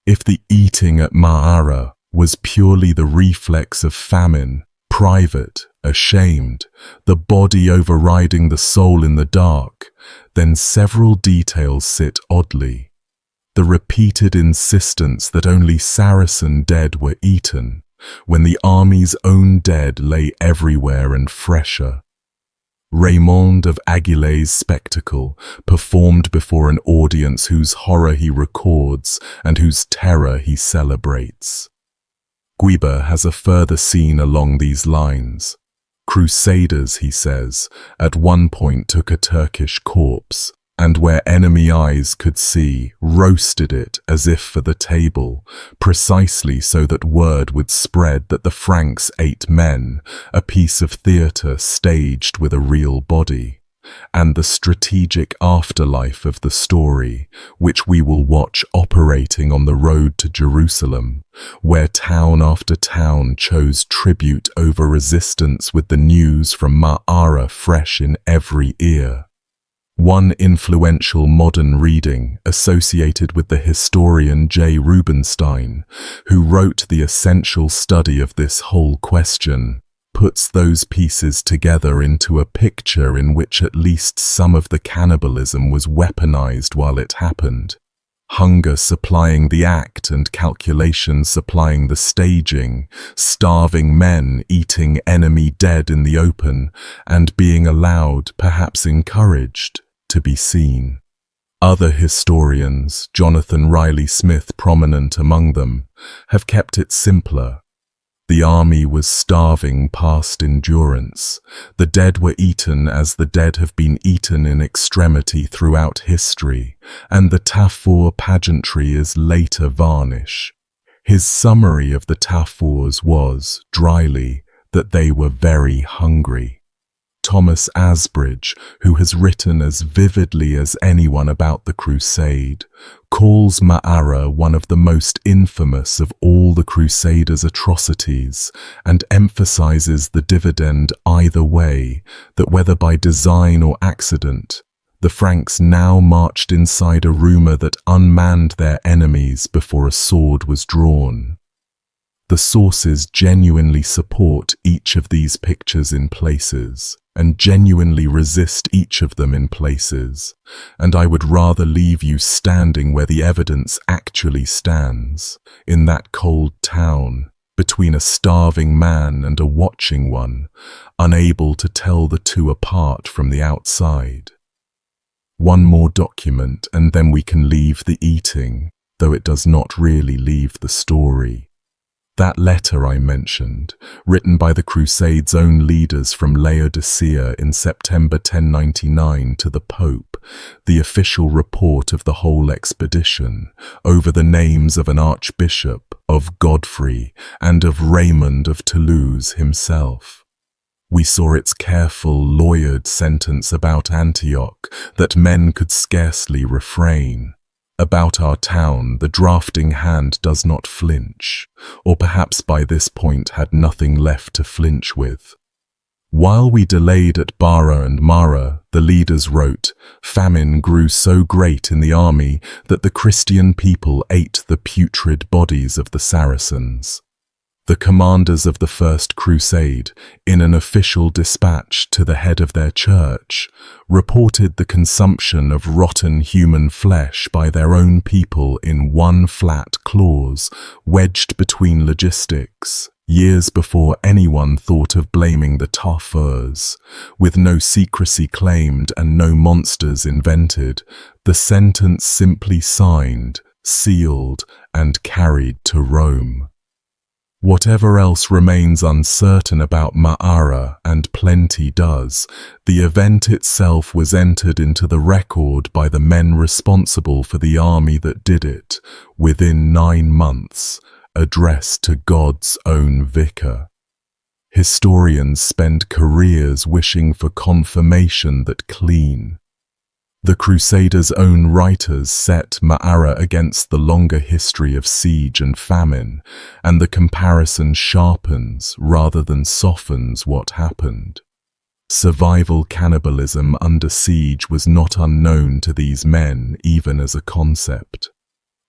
If the eating at Ma'ara was purely the reflex of famine, private, ashamed, the body overriding the soul in the dark, then several details sit oddly. The repeated insistence that only Saracen dead were eaten, when the army's own dead lay everywhere and fresher. Raymond of Aguilar's spectacle, performed before an audience whose horror he records and whose terror he celebrates. Guiber has a further scene along these lines. Crusaders, he says, at one point took a Turkish corpse, and where enemy eyes could see, roasted it as if for the table, precisely so that word would spread that the Franks ate men, a piece of theatre staged with a real body, and the strategic afterlife of the story, which we will watch operating on the road to Jerusalem, where town after town chose tribute over resistance with the news from Ma'ara fresh in every ear. One influential modern reading associated with the historian J. Rubinstein, who wrote the essential study of this whole question, puts those pieces together into a picture in which at least some of the cannibalism was weaponized while it happened. Hunger supplying the act and calculation supplying the staging, starving men eating enemy dead in the open, and being allowed, perhaps encouraged, to be seen. Other historians, Jonathan Riley Smith prominent among them, have kept it simpler. The army was starving past endurance. The dead were eaten as the dead have been eaten in extremity throughout history, and the Tafur pageantry is later varnish. His summary of the Tafurs was, dryly, that they were very hungry. Thomas Asbridge, who has written as vividly as anyone about the Crusade, calls Ma'ara one of the most infamous of all the Crusaders' atrocities and emphasizes the dividend either way, that whether by design or accident, the Franks now marched inside a rumor that unmanned their enemies before a sword was drawn. The sources genuinely support each of these pictures in places, and genuinely resist each of them in places, and I would rather leave you standing where the evidence actually stands, in that cold town, between a starving man and a watching one, unable to tell the two apart from the outside. One more document, and then we can leave the eating, though it does not really leave the story. That letter I mentioned, written by the Crusades' own leaders from Laodicea in September 1099 to the Pope, the official report of the whole expedition, over the names of an archbishop, of Godfrey, and of Raymond of Toulouse himself. We saw its careful, lawyered sentence about Antioch that men could scarcely refrain. About our town, the drafting hand does not flinch, or perhaps by this point had nothing left to flinch with. While we delayed at Bara and Mara, the leaders wrote, famine grew so great in the army that the Christian people ate the putrid bodies of the Saracens. The commanders of the First Crusade, in an official dispatch to the head of their church, reported the consumption of rotten human flesh by their own people in one flat clause, wedged between logistics, years before anyone thought of blaming the Tafurs. With no secrecy claimed and no monsters invented, the sentence simply signed, sealed, and carried to Rome. Whatever else remains uncertain about Ma'ara, and plenty does, the event itself was entered into the record by the men responsible for the army that did it, within 9 months, addressed to God's own vicar. Historians spend careers wishing for confirmation that clean. The Crusaders' own writers set Ma'ara against the longer history of siege and famine, and the comparison sharpens rather than softens what happened. Survival cannibalism under siege was not unknown to these men, even as a concept.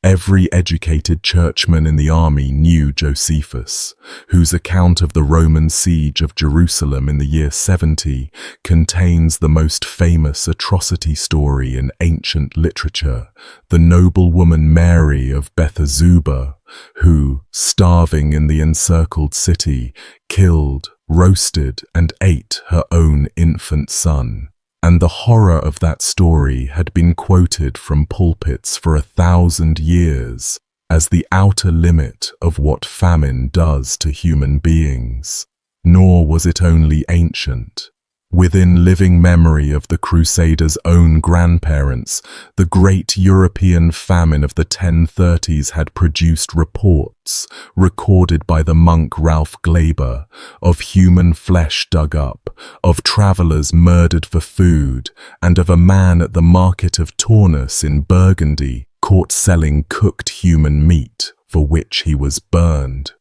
Every educated churchman in the army knew Josephus, whose account of the Roman siege of Jerusalem in the year 70 contains the most famous atrocity story in ancient literature, the noblewoman Mary of Bethzuba, who, starving in the encircled city, killed, roasted, and ate her own infant son. And the horror of that story had been quoted from pulpits for 1,000 years as the outer limit of what famine does to human beings. Nor was it only ancient. Within living memory of the Crusaders' own grandparents, the great European famine of the 1030s had produced reports, recorded by the monk Ralph Glaber, of human flesh dug up, of travellers murdered for food, and of a man at the market of Tournus in Burgundy caught selling cooked human meat, for which he was burned.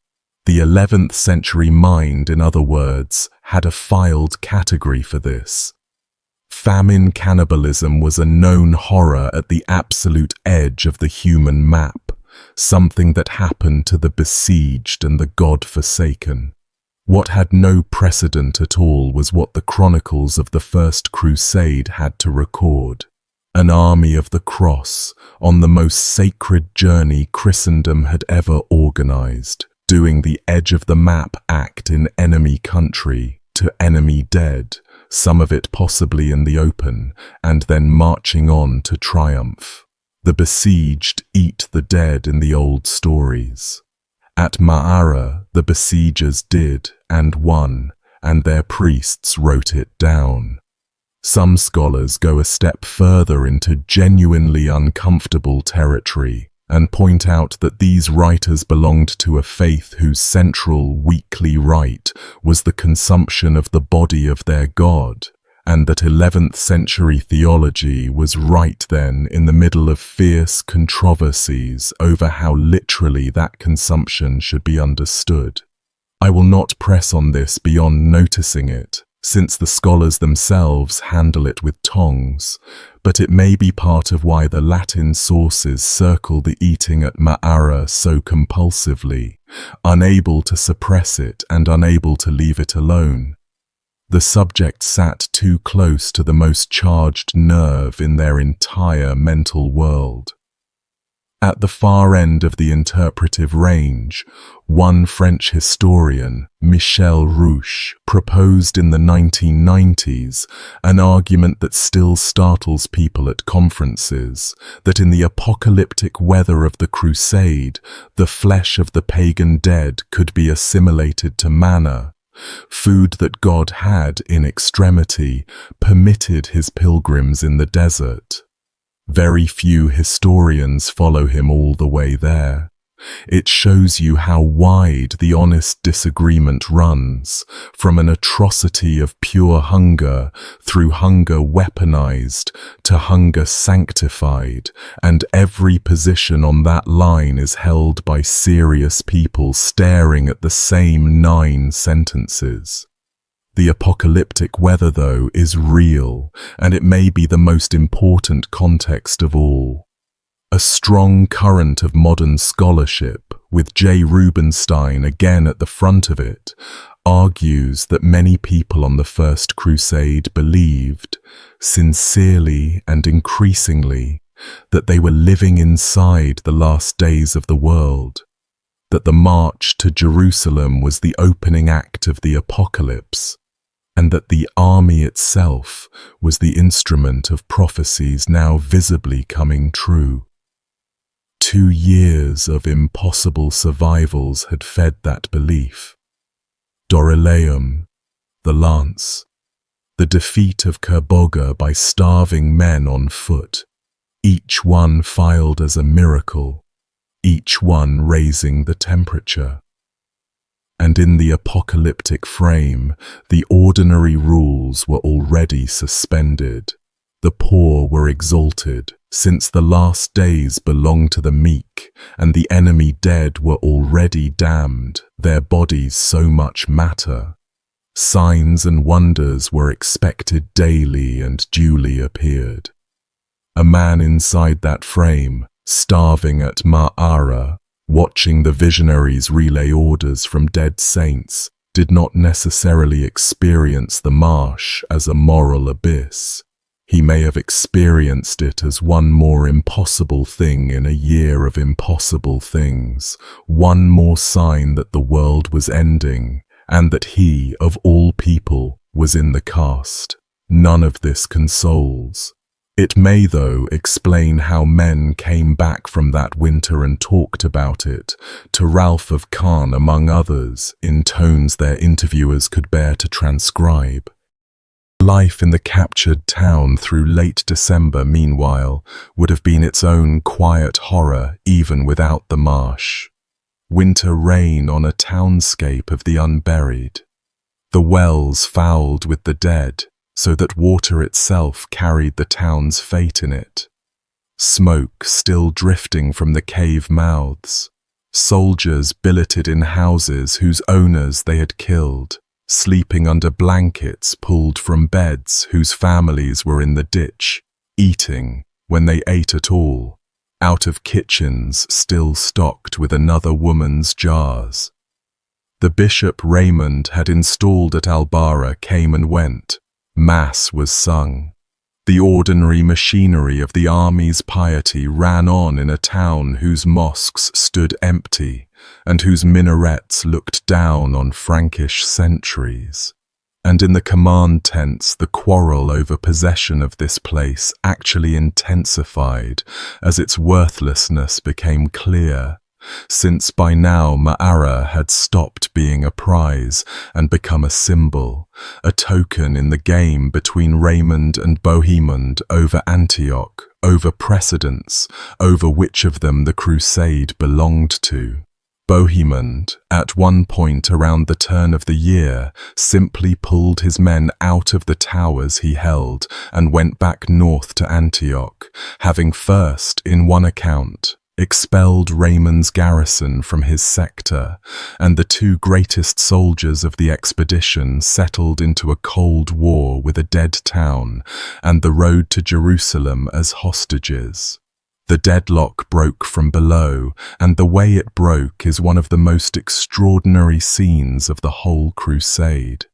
The 11th century mind, in other words, had a filed category for this. Famine cannibalism was a known horror at the absolute edge of the human map, something that happened to the besieged and the God-forsaken. What had no precedent at all was what the chronicles of the First Crusade had to record. An army of the cross, on the most sacred journey Christendom had ever organized, doing the edge-of-the-map act in enemy country, to enemy dead, some of it possibly in the open, and then marching on to triumph. The besieged eat the dead in the old stories. At Ma'ara, the besiegers did and won, and their priests wrote it down. Some scholars go a step further into genuinely uncomfortable territory, and point out that these writers belonged to a faith whose central weekly rite was the consumption of the body of their god, and that 11th century theology was right then in the middle of fierce controversies over how literally that consumption should be understood. I will not press on this beyond noticing it, since the scholars themselves handle it with tongs, but it may be part of why the Latin sources circle the eating at Ma'ara so compulsively, unable to suppress it and unable to leave it alone. The subject sat too close to the most charged nerve in their entire mental world. At the far end of the interpretive range, one French historian, Michel Rouche, proposed in the 1990s an argument that still startles people at conferences, that in the apocalyptic weather of the crusade, the flesh of the pagan dead could be assimilated to manna, food that God had, in extremity, permitted his pilgrims in the desert. Very few historians follow him all the way there. It shows you how wide the honest disagreement runs, from an atrocity of pure hunger, through hunger weaponized, to hunger sanctified, and every position on that line is held by serious people staring at the same 9 sentences. The apocalyptic weather, though, is real, and it may be the most important context of all. A strong current of modern scholarship, with J. Rubinstein again at the front of it, argues that many people on the First Crusade believed, sincerely and increasingly, that they were living inside the last days of the world, that the march to Jerusalem was the opening act of the apocalypse, and that the army itself was the instrument of prophecies now visibly coming true. 2 years of impossible survivals had fed that belief. Dorylaeum, the lance, the defeat of Kerboga by starving men on foot, each one filed as a miracle, each one raising the temperature. And in the apocalyptic frame, the ordinary rules were already suspended. The poor were exalted, since the last days belonged to the meek, and the enemy dead were already damned, their bodies so much matter. Signs and wonders were expected daily and duly appeared. A man inside that frame, starving at Ma'ara, watching the visionaries relay orders from dead saints, did not necessarily experience the marsh as a moral abyss. He may have experienced it as one more impossible thing in a year of impossible things, one more sign that the world was ending, and that he, of all people, was in the cast. None of this consoles. It may, though, explain how men came back from that winter and talked about it, to Ralph of Khan among others, in tones their interviewers could bear to transcribe. Life in the captured town through late December, meanwhile, would have been its own quiet horror even without the marsh. Winter rain on a townscape of the unburied. The wells fouled with the dead, so that water itself carried the town's fate in it. Smoke still drifting from the cave mouths. Soldiers billeted in houses whose owners they had killed, sleeping under blankets pulled from beds whose families were in the ditch, eating, when they ate at all, out of kitchens still stocked with another woman's jars. The Bishop Raymond had installed at Albara came and went. Mass was sung. The ordinary machinery of the army's piety ran on in a town whose mosques stood empty and whose minarets looked down on Frankish centuries. And in the command tents, the quarrel over possession of this place actually intensified as its worthlessness became clear, since by now Ma'ara had stopped being a prize and become a symbol, a token in the game between Raymond and Bohemond over Antioch, over precedence, over which of them the crusade belonged to. Bohemond, at one point around the turn of the year, simply pulled his men out of the towers he held and went back north to Antioch, having first, in one account, expelled Raymond's garrison from his sector, and the two greatest soldiers of the expedition settled into a cold war with a dead town and the road to Jerusalem as hostages. The deadlock broke from below, and the way it broke is one of the most extraordinary scenes of the whole crusade.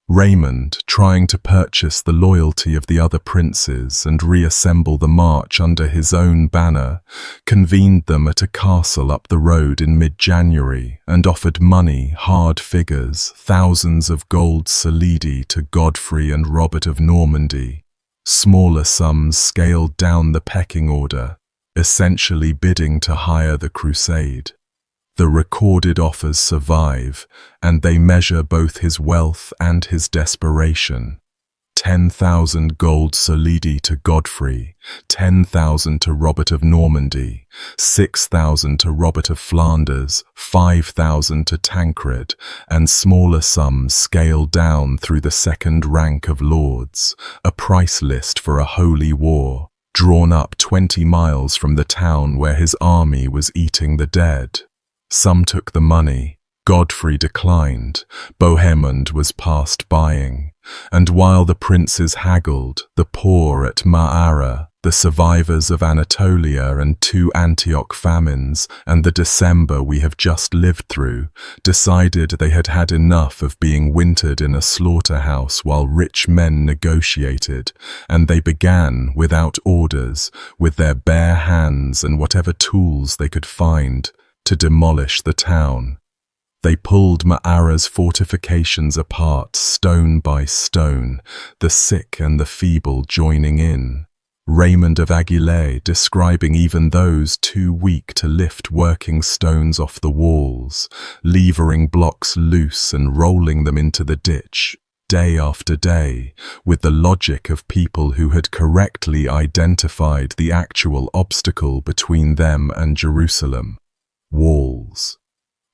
Raymond, trying to purchase the loyalty of the other princes and reassemble the march under his own banner, convened them at a castle up the road in mid-January and offered money, hard figures, thousands of gold solidi to Godfrey and Robert of Normandy. Smaller sums scaled down the pecking order, essentially bidding to hire the crusade. The recorded offers survive, and they measure both his wealth and his desperation. 10,000 gold solidi to Godfrey, 10,000 to Robert of Normandy, 6,000 to Robert of Flanders, 5,000 to Tancred, and smaller sums scaled down through the second rank of lords, a price list for a holy war, drawn up 20 miles from the town where his army was eating the dead. Some took the money. Godfrey declined. Bohemond was past buying. And while the princes haggled, the poor at Ma'ara, the survivors of Anatolia and 2 Antioch famines, and the December we have just lived through, decided they had had enough of being wintered in a slaughterhouse while rich men negotiated, and they began, without orders, with their bare hands and whatever tools they could find, to demolish the town. They pulled Ma'ara's fortifications apart stone by stone, the sick and the feeble joining in. Raymond of Aguilera describing even those too weak to lift working stones off the walls, levering blocks loose and rolling them into the ditch, day after day, with the logic of people who had correctly identified the actual obstacle between them and Jerusalem: walls.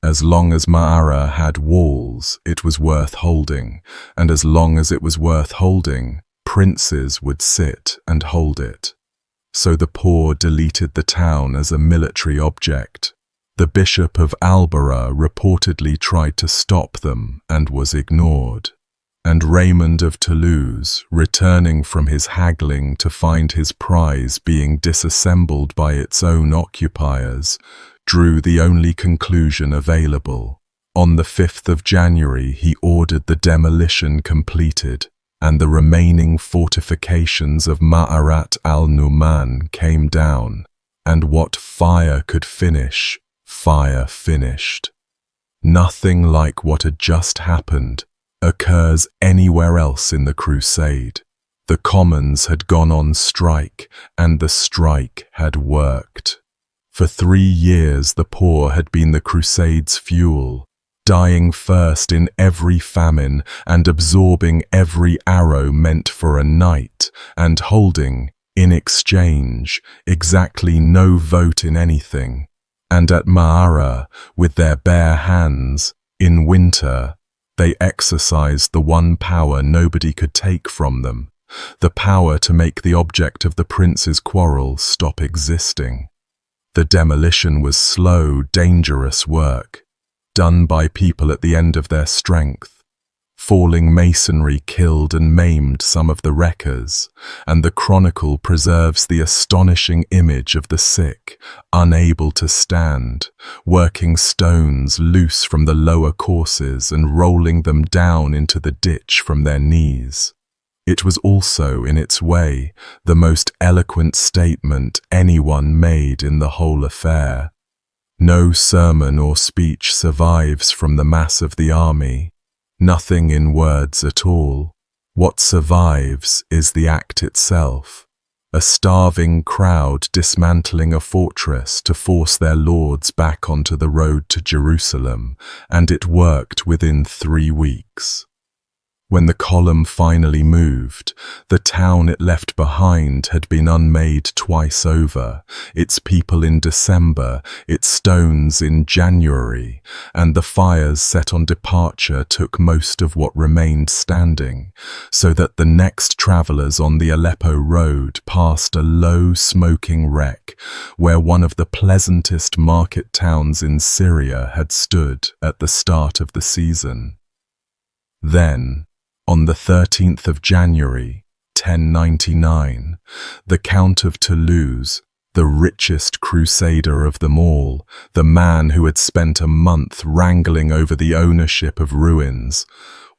As long as Ma'ara had walls, it was worth holding, and as long as it was worth holding, princes would sit and hold it. So the poor deleted the town as a military object. The Bishop of Albuera reportedly tried to stop them and was ignored. And Raymond of Toulouse, returning from his haggling to find his prize being disassembled by its own occupiers, drew the only conclusion available. On the 5th of January, he ordered the demolition completed, and the remaining fortifications of Ma'arat al-Numan came down, and what fire could finish, fire finished. Nothing like what had just happened occurs anywhere else in the crusade. The commons had gone on strike, and the strike had worked. For 3 years the poor had been the crusade's fuel, dying first in every famine and absorbing every arrow meant for a night, and holding, in exchange, exactly no vote in anything. And at Ma'ara, with their bare hands, in winter, they exercised the one power nobody could take from them, the power to make the object of the prince's quarrel stop existing. The demolition was slow, dangerous work, done by people at the end of their strength. Falling masonry killed and maimed some of the wreckers, and the chronicle preserves the astonishing image of the sick, unable to stand, working stones loose from the lower courses and rolling them down into the ditch from their knees. It was also, in its way, the most eloquent statement anyone made in the whole affair. No sermon or speech survives from the mass of the army, nothing in words at all. What survives is the act itself, a starving crowd dismantling a fortress to force their lords back onto the road to Jerusalem, and it worked within 3 weeks. When the column finally moved, the town it left behind had been unmade twice over, its people in December, its stones in January, and the fires set on departure took most of what remained standing, so that the next travellers on the Aleppo road passed a low smoking wreck where one of the pleasantest market towns in Syria had stood at the start of the season. Then, on the 13th of January, 1099, the Count of Toulouse, the richest crusader of them all, the man who had spent a month wrangling over the ownership of ruins,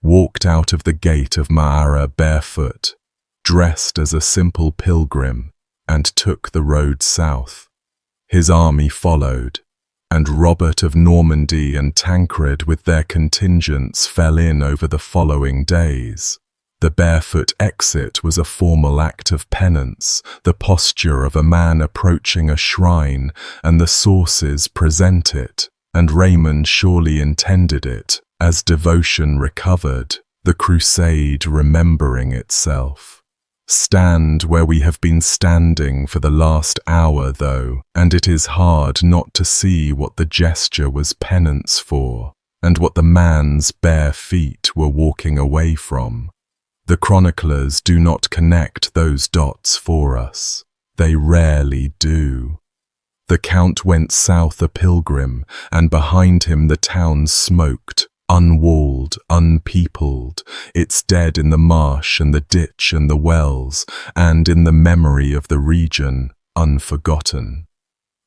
walked out of the gate of Ma'ara barefoot, dressed as a simple pilgrim, and took the road south. His army followed, and Robert of Normandy and Tancred with their contingents fell in over the following days. The barefoot exit was a formal act of penance, the posture of a man approaching a shrine, and the sources present it, and Raymond surely intended it, as devotion recovered, the crusade remembering itself. Stand where we have been standing for the last hour, though, and it is hard not to see what the gesture was penance for, and what the man's bare feet were walking away from. The chroniclers do not connect those dots for us. They rarely do. The Count went south a pilgrim, and behind him the town smoked, unwalled, unpeopled, its dead in the marsh and the ditch and the wells, and in the memory of the region, unforgotten.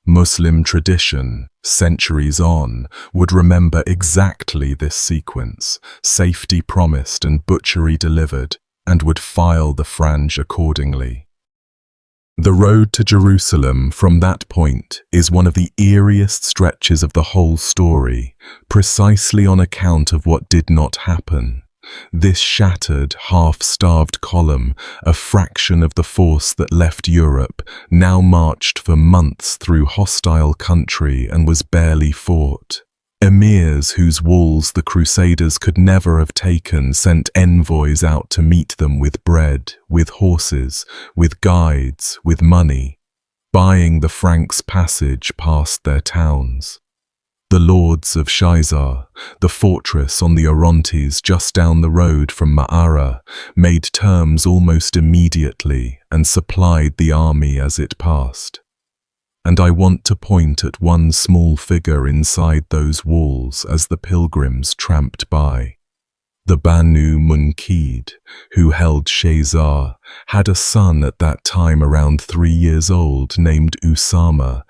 Muslim tradition, centuries on, would remember exactly this sequence, safety promised and butchery delivered, and would file the frange accordingly. The road to Jerusalem from that point is one of the eeriest stretches of the whole story, precisely on account of what did not happen. This shattered, half-starved column, a fraction of the force that left Europe, now marched for months through hostile country and was barely fought. Emirs whose walls the Crusaders could never have taken sent envoys out to meet them with bread, with horses, with guides, with money, buying the Franks' passage past their towns. The lords of Shaizar, the fortress on the Orontes just down the road from Ma'ara, made terms almost immediately and supplied the army as it passed. And I want to point at one small figure inside those walls as the pilgrims tramped by. The Banu Munkid, who held Shaizar, had a son at that time around 3 years old named Usama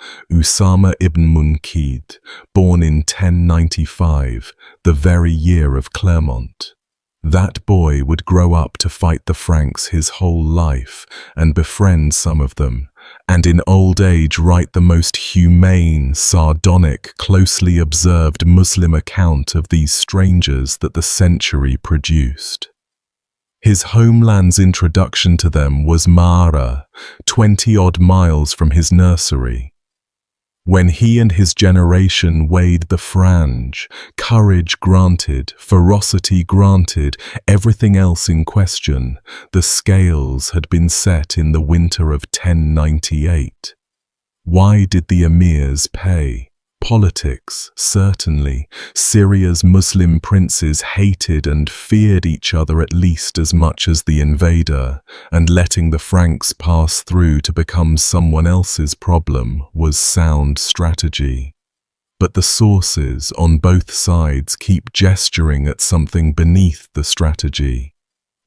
ibn Munkid, born in 1095, the very year of Clermont. That boy would grow up to fight the Franks his whole life and befriend some of them, and in old age write the most humane, sardonic, closely observed Muslim account of these strangers that the century produced. His homeland's introduction to them was Ma'ara, 20-odd miles from his nursery. When he and his generation weighed the frange, courage granted, ferocity granted, everything else in question, the scales had been set in the winter of 1098. Why did the emirs pay? Politics, certainly. Syria's Muslim princes hated and feared each other at least as much as the invader, and letting the Franks pass through to become someone else's problem was sound strategy. But the sources on both sides keep gesturing at something beneath the strategy.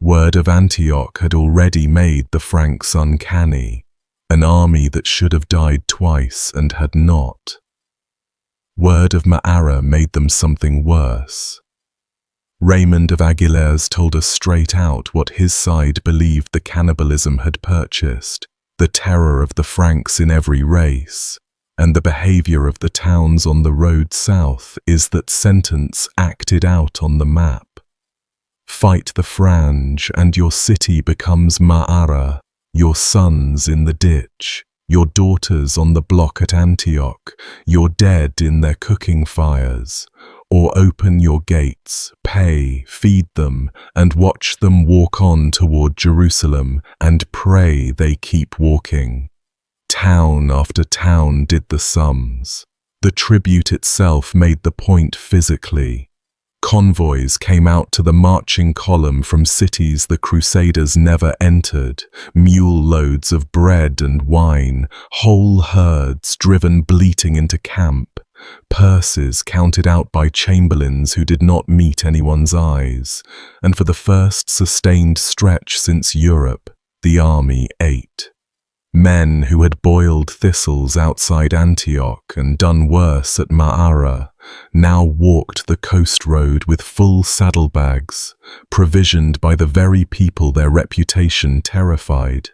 Word of Antioch had already made the Franks uncanny, an army that should have died twice and had not. Word of Ma'ara made them something worse. Raymond of Aguilers told us straight out what his side believed the cannibalism had purchased, the terror of the Franks in every race, and the behavior of the towns on the road south is that sentence acted out on the map. Fight the frange and your city becomes Ma'ara, your sons in the ditch, your daughters on the block at Antioch, your dead in their cooking fires, or open your gates, pay, feed them, and watch them walk on toward Jerusalem, and pray they keep walking. Town after town did the sums. The tribute itself made the point physically. Convoys came out to the marching column from cities the Crusaders never entered, mule loads of bread and wine, whole herds driven bleating into camp, purses counted out by chamberlains who did not meet anyone's eyes, and for the first sustained stretch since Europe, the army ate. Men who had boiled thistles outside Antioch and done worse at Ma'ara now walked the coast road with full saddlebags, provisioned by the very people their reputation terrified,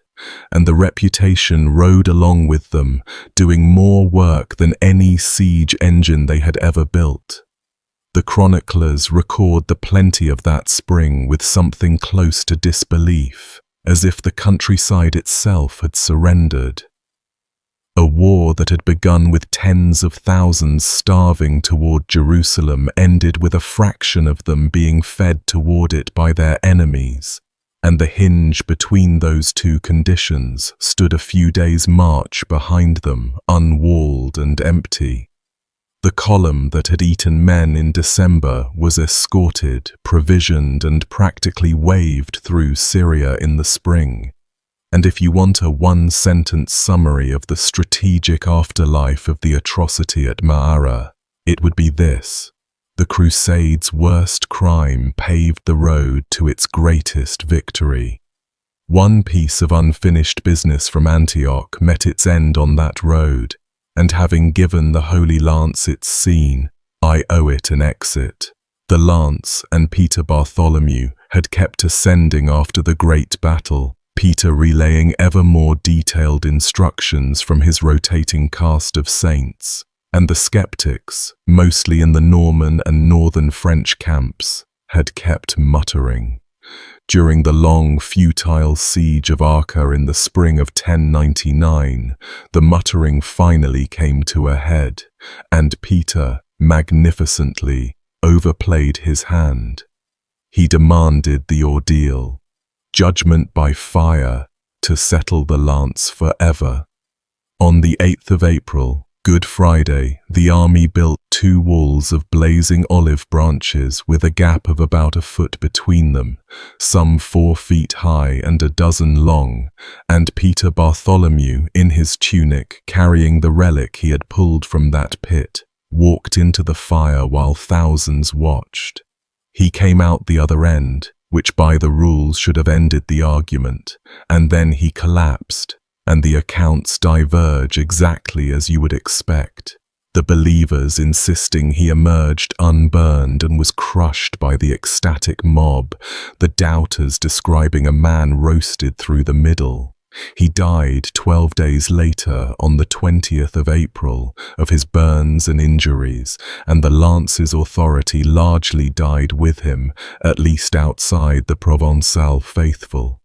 and the reputation rode along with them, doing more work than any siege engine they had ever built. The chroniclers record the plenty of that spring with something close to disbelief, as if the countryside itself had surrendered. A war that had begun with tens of thousands starving toward Jerusalem ended with a fraction of them being fed toward it by their enemies, and the hinge between those two conditions stood a few days' march behind them, unwalled and empty. The column that had eaten men in December was escorted, provisioned, and practically waved through Syria in the spring. And if you want a one-sentence summary of the strategic afterlife of the atrocity at Ma'ara, it would be this: the Crusades' worst crime paved the road to its greatest victory. One piece of unfinished business from Antioch met its end on that road, and having given the Holy Lance its scene, I owe it an exit. The Lance and Peter Bartholomew had kept ascending after the great battle, Peter relaying ever more detailed instructions from his rotating cast of saints, and the skeptics, mostly in the Norman and northern French camps, had kept muttering. During the long, futile siege of Acre in the spring of 1099, the muttering finally came to a head, and Peter magnificently overplayed his hand. He demanded the ordeal, judgment by fire, to settle the lance forever. On the 8th of April, Good Friday, the army built 2 walls of blazing olive branches with a gap of about a foot between them, some 4 feet high and a dozen long, and Peter Bartholomew, in his tunic, carrying the relic he had pulled from that pit, walked into the fire while thousands watched. He came out the other end, which by the rules should have ended the argument, and then he collapsed, and the accounts diverge exactly as you would expect. The believers insisting he emerged unburned and was crushed by the ecstatic mob, the doubters describing a man roasted through the middle. He died 12 days later, on the 20th of April, of his burns and injuries, and the lance's authority largely died with him, at least outside the Provençal faithful.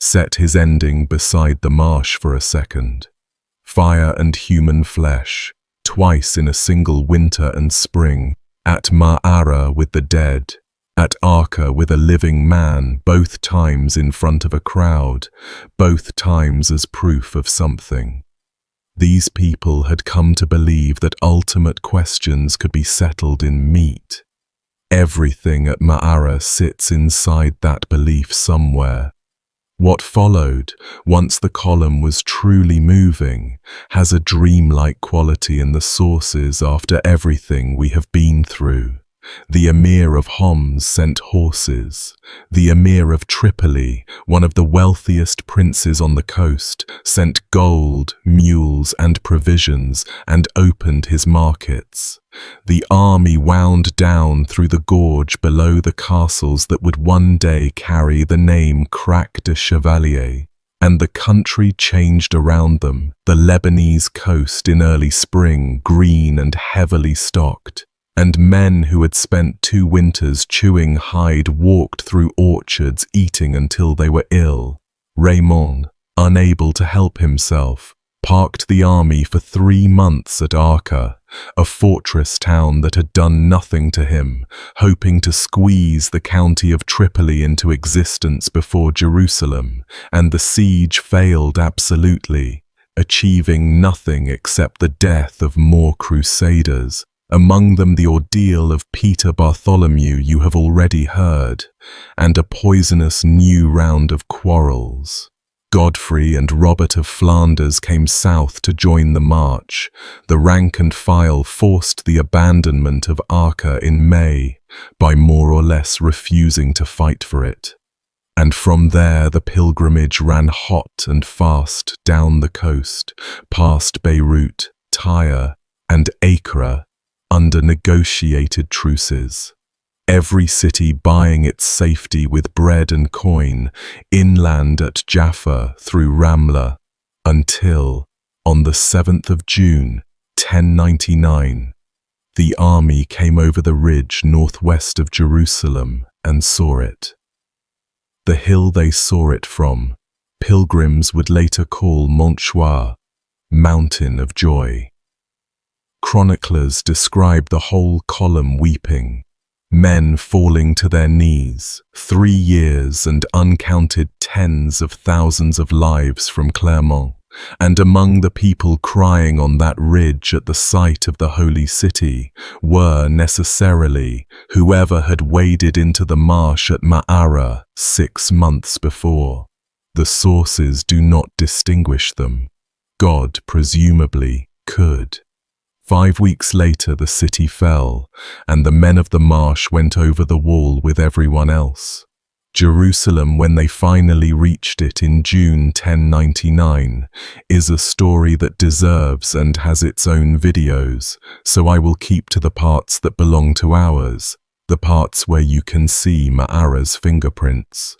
Set his ending beside the marsh for a second. Fire and human flesh, twice in a single winter and spring, at Ma'ara with the dead, at Acre with a living man, both times in front of a crowd, both times as proof of something. These people had come to believe that ultimate questions could be settled in meat. Everything at Ma'ara sits inside that belief somewhere. What followed, once the column was truly moving, has a dreamlike quality in the sources after everything we have been through. The Emir of Homs sent horses. The Emir of Tripoli, one of the wealthiest princes on the coast, sent gold, mules, and provisions, and opened his markets. The army wound down through the gorge below the castles that would one day carry the name Crac de Chevalier, and the country changed around them, the Lebanese coast in early spring, green and heavily stocked. And men who had spent 2 winters chewing hide walked through orchards eating until they were ill. Raymond, unable to help himself, parked the army for 3 months at Acre, a fortress town that had done nothing to him, hoping to squeeze the county of Tripoli into existence before Jerusalem, and the siege failed absolutely, achieving nothing except the death of more Crusaders. Among them the ordeal of Peter Bartholomew you have already heard, and a poisonous new round of quarrels. Godfrey and Robert of Flanders came south to join the march. The rank and file forced the abandonment of Acre in May, by more or less refusing to fight for it. And from there the pilgrimage ran hot and fast down the coast, past Beirut, Tyre, and Acre, under negotiated truces. Every city buying its safety with bread and coin, inland at Jaffa through Ramla, until, on the 7th of June, 1099, the army came over the ridge northwest of Jerusalem and saw it. The hill they saw it from, pilgrims would later call Montchoir, Mountain of Joy. Chroniclers describe the whole column weeping, men falling to their knees, 3 years and uncounted tens of thousands of lives from Clermont, and among the people crying on that ridge at the site of the holy city were necessarily whoever had waded into the marsh at Ma'ara 6 months before. The sources do not distinguish them. God presumably could. 5 weeks later the city fell, and the men of the marsh went over the wall with everyone else. Jerusalem, when they finally reached it in June 1099, is a story that deserves and has its own videos, so I will keep to the parts that belong to ours, the parts where you can see Ma'ara's fingerprints.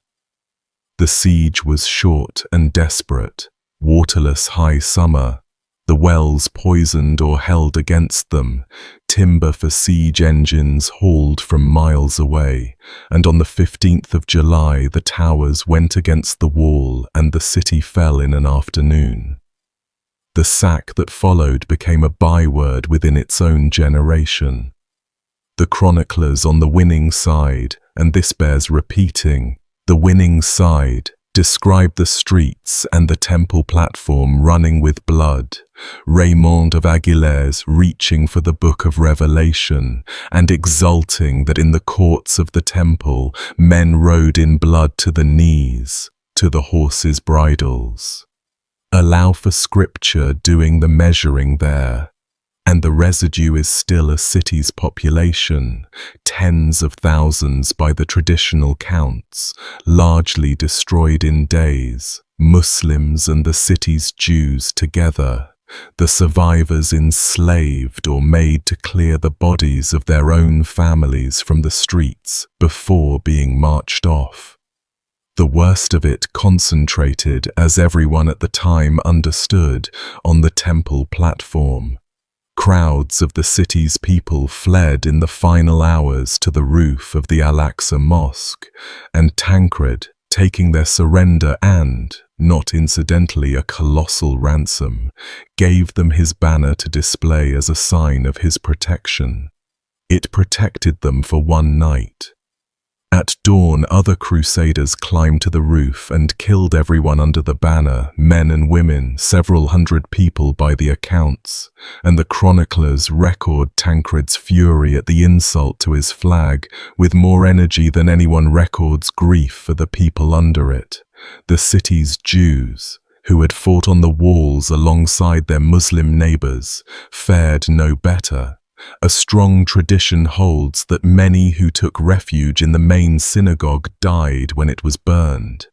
The siege was short and desperate, waterless high summer. the wells poisoned or held against them, timber for siege engines hauled from miles away, and on the 15th of July the towers went against the wall and the city fell in an afternoon. The sack that followed became a byword within its own generation. The chroniclers on the winning side, and this bears repeating, the winning side, describe the streets and the temple platform running with blood, Raymond of Aguilers reaching for the book of Revelation and exulting that in the courts of the temple men rode in blood to the knees, to the horses' bridles. Allow for scripture doing the measuring there, and the residue is still a city's population, tens of thousands by the traditional counts, largely destroyed in days, Muslims and the city's Jews together, the survivors enslaved or made to clear the bodies of their own families from the streets before being marched off. The worst of it concentrated, as everyone at the time understood, on the temple platform. Crowds of the city's people fled in the final hours to the roof of the Al-Aqsa Mosque, and Tancred, taking their surrender and, not incidentally a colossal ransom, gave them his banner to display as a sign of his protection. It protected them for one night. At dawn, other Crusaders climbed to the roof and killed everyone under the banner, men and women, several hundred people by the accounts, and the chroniclers record Tancred's fury at the insult to his flag with more energy than anyone records grief for the people under it, the city's Jews, who had fought on the walls alongside their Muslim neighbors, fared no better. A strong tradition holds that many who took refuge in the main synagogue died when it was burned,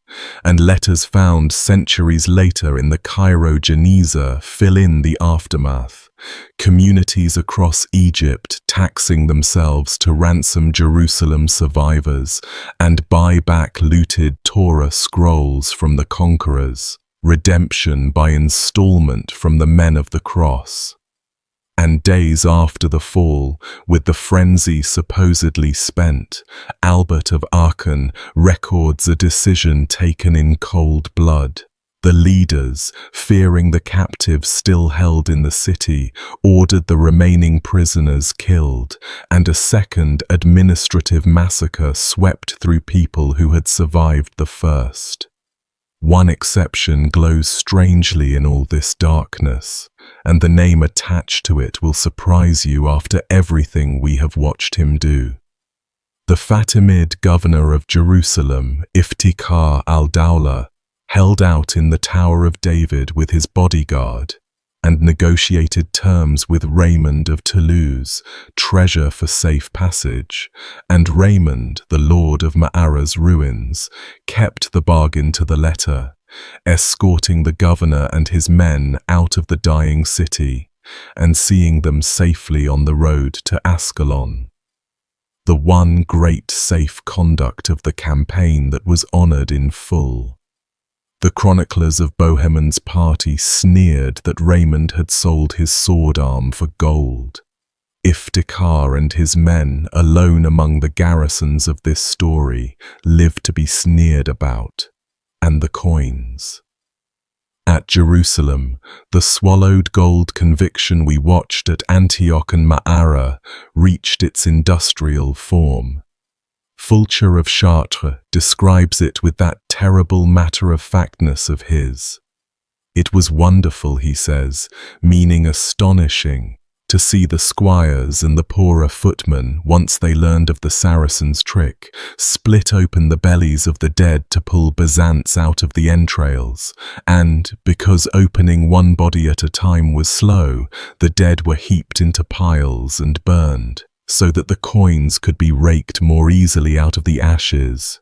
and letters found centuries later in the Cairo Geniza fill in the aftermath. Communities across Egypt taxing themselves to ransom Jerusalem survivors and buy back looted Torah scrolls from the conquerors, redemption by installment from the men of the cross. And days after the fall, with the frenzy supposedly spent, Albert of Aachen records a decision taken in cold blood. The leaders, fearing the captives still held in the city, ordered the remaining prisoners killed, and a second administrative massacre swept through people who had survived the first. One exception glows strangely in all this darkness, and the name attached to it will surprise you after everything we have watched him do. The Fatimid governor of Jerusalem, Iftikhar al-Dawla, held out in the Tower of David with his bodyguard, and negotiated terms with Raymond of Toulouse, treasure for safe passage, and Raymond, the lord of Ma'ara's ruins, kept the bargain to the letter, escorting the governor and his men out of the dying city, and seeing them safely on the road to Ascalon. The one great safe conduct of the campaign that was honored in full. The chroniclers of Bohemond's party sneered that Raymond had sold his sword arm for gold. Iftikhar and his men, alone among the garrisons of this story, lived to be sneered about, and the coins. At Jerusalem, the swallowed gold conviction we watched at Antioch and Ma'ara reached its industrial form. Fulcher of Chartres describes it with that terrible matter-of-factness of his. It was wonderful, he says, meaning astonishing, to see the squires and the poorer footmen, once they learned of the Saracens' trick, split open the bellies of the dead to pull bezants out of the entrails, and, because opening one body at a time was slow, the dead were heaped into piles and burned, so that the coins could be raked more easily out of the ashes.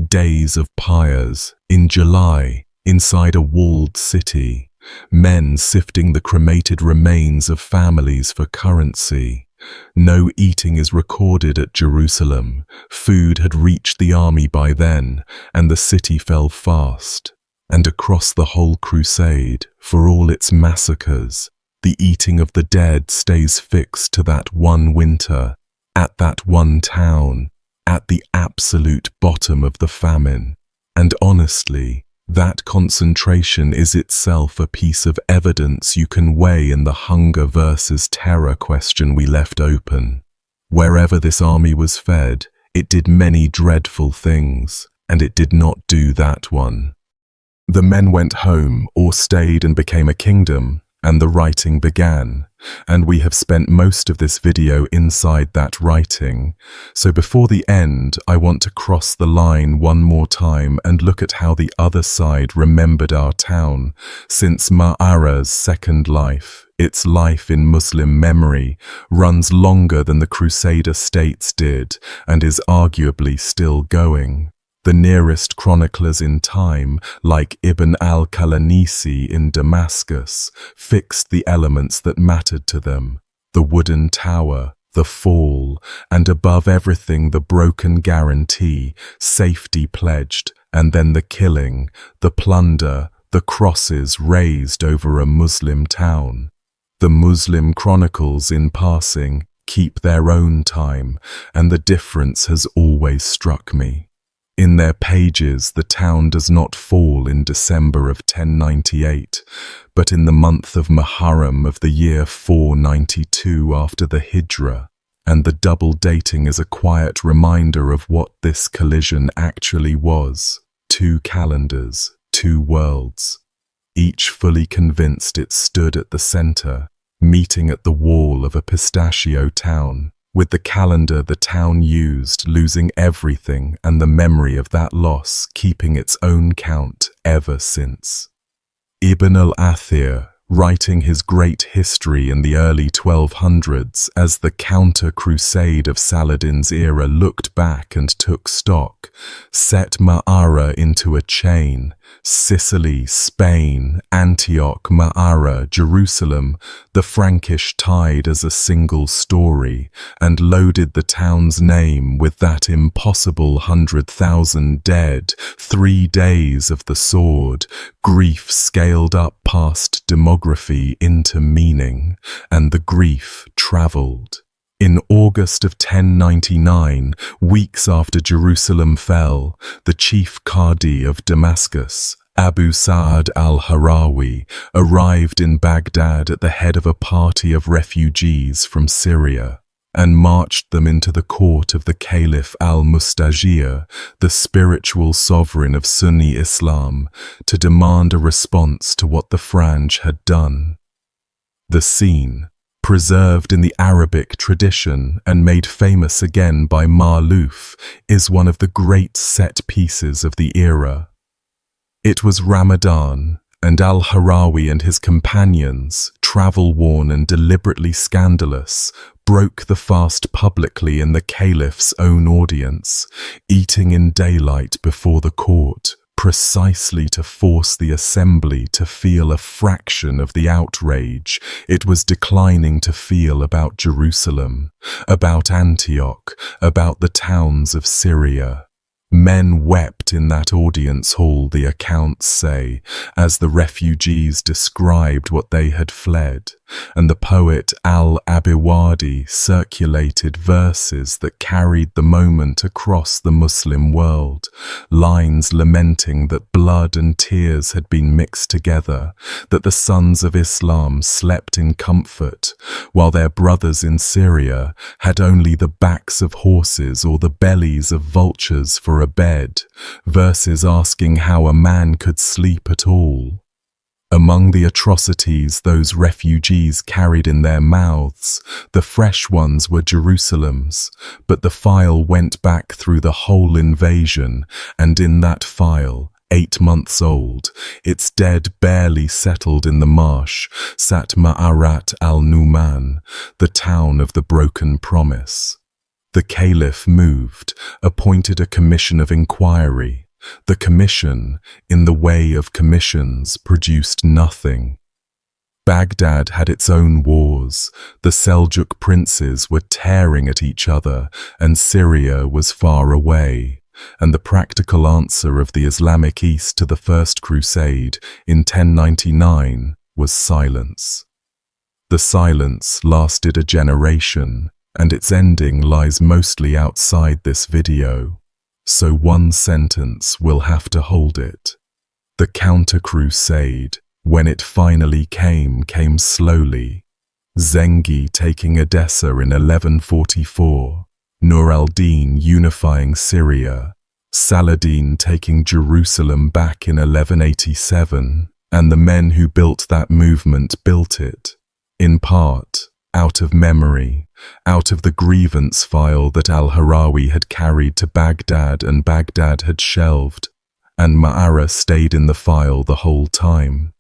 Days of pyres, in July, inside a walled city, men sifting the cremated remains of families for currency. No eating is recorded at Jerusalem. Food had reached the army by then, and the city fell fast. And across the whole crusade, for all its massacres, The eating of the dead stays fixed to that one winter, at that one town, at the absolute bottom of the famine. And honestly, that concentration is itself a piece of evidence you can weigh in the hunger versus terror question we left open. Wherever this army was fed, it did many dreadful things, and it did not do that one. The men went home or stayed and became a kingdom, and the writing began, and we have spent most of this video inside that writing. So before the end, I want to cross the line one more time and look at how the other side remembered our town, since Ma'ara's second life, its life in Muslim memory, runs longer than the Crusader states did and is arguably still going. The nearest chroniclers in time, like Ibn al-Qalanisi in Damascus, fixed the elements that mattered to them: the wooden tower, the fall, and above everything the broken guarantee, safety pledged, and then the killing, the plunder, the crosses raised over a Muslim town. The Muslim chronicles, in passing, keep their own time, and the difference has always struck me. In their pages, the town does not fall in December of 1098, but in the month of Muharram of the year 492 after the Hijra, and the double dating is a quiet reminder of what this collision actually was: two calendars, two worlds, each fully convinced it stood at the center, meeting at the wall of a pistachio town. With the calendar the town used, losing everything, and the memory of that loss keeping its own count ever since. Ibn al-Athir, writing his great history in the early 1200s as the counter-crusade of Saladin's era looked back and took stock, set Ma'ara into a chain: Sicily, Spain, Antioch, Ma'ara, Jerusalem, the Frankish tide as a single story, and loaded the town's name with that impossible 100,000 dead, 3 days of the sword, grief scaled up past demography into meaning, and the grief travelled. In August of 1099, weeks after Jerusalem fell, the chief Qadi of Damascus, Abu Sa'ad al-Harawi, arrived in Baghdad at the head of a party of refugees from Syria, and marched them into the court of the Caliph al-Mustajir, the spiritual sovereign of Sunni Islam, to demand a response to what the Franj had done. The scene, preserved in the Arabic tradition and made famous again by Marlouf, is one of the great set pieces of the era. It was Ramadan, and al-Harawi and his companions, travel-worn and deliberately scandalous, broke the fast publicly in the caliph's own audience, eating in daylight before the court, precisely to force the assembly to feel a fraction of the outrage it was declining to feel about Jerusalem, about Antioch, about the towns of Syria. Men wept in that audience hall, the accounts say, as the refugees described what they had fled, and the poet al-Abiwadi circulated verses that carried the moment across the Muslim world, lines lamenting that blood and tears had been mixed together, that the sons of Islam slept in comfort, while their brothers in Syria had only the backs of horses or the bellies of vultures for a bed, verses asking how a man could sleep at all. Among the atrocities those refugees carried in their mouths, the fresh ones were Jerusalem's, but the file went back through the whole invasion, and in that file, 8 months old, its dead barely settled in the marsh, sat Ma'arat al-Numan, the town of the broken promise. The Caliph moved, appointed a commission of inquiry. The commission, in the way of commissions, produced nothing. Baghdad had its own wars. The Seljuk princes were tearing at each other, and Syria was far away. And the practical answer of the Islamic East to the First Crusade in 1099 was silence. The silence lasted a generation, and its ending lies mostly outside this video, so one sentence will have to hold it. The counter-crusade, when it finally came slowly. Zengi taking Edessa in 1144, Nur al-Din unifying Syria, Saladin taking Jerusalem back in 1187, and the men who built that movement built it, in part, out of memory, out of the grievance file that al-Harawi had carried to Baghdad and Baghdad had shelved, and Ma'ara stayed in the file the whole time.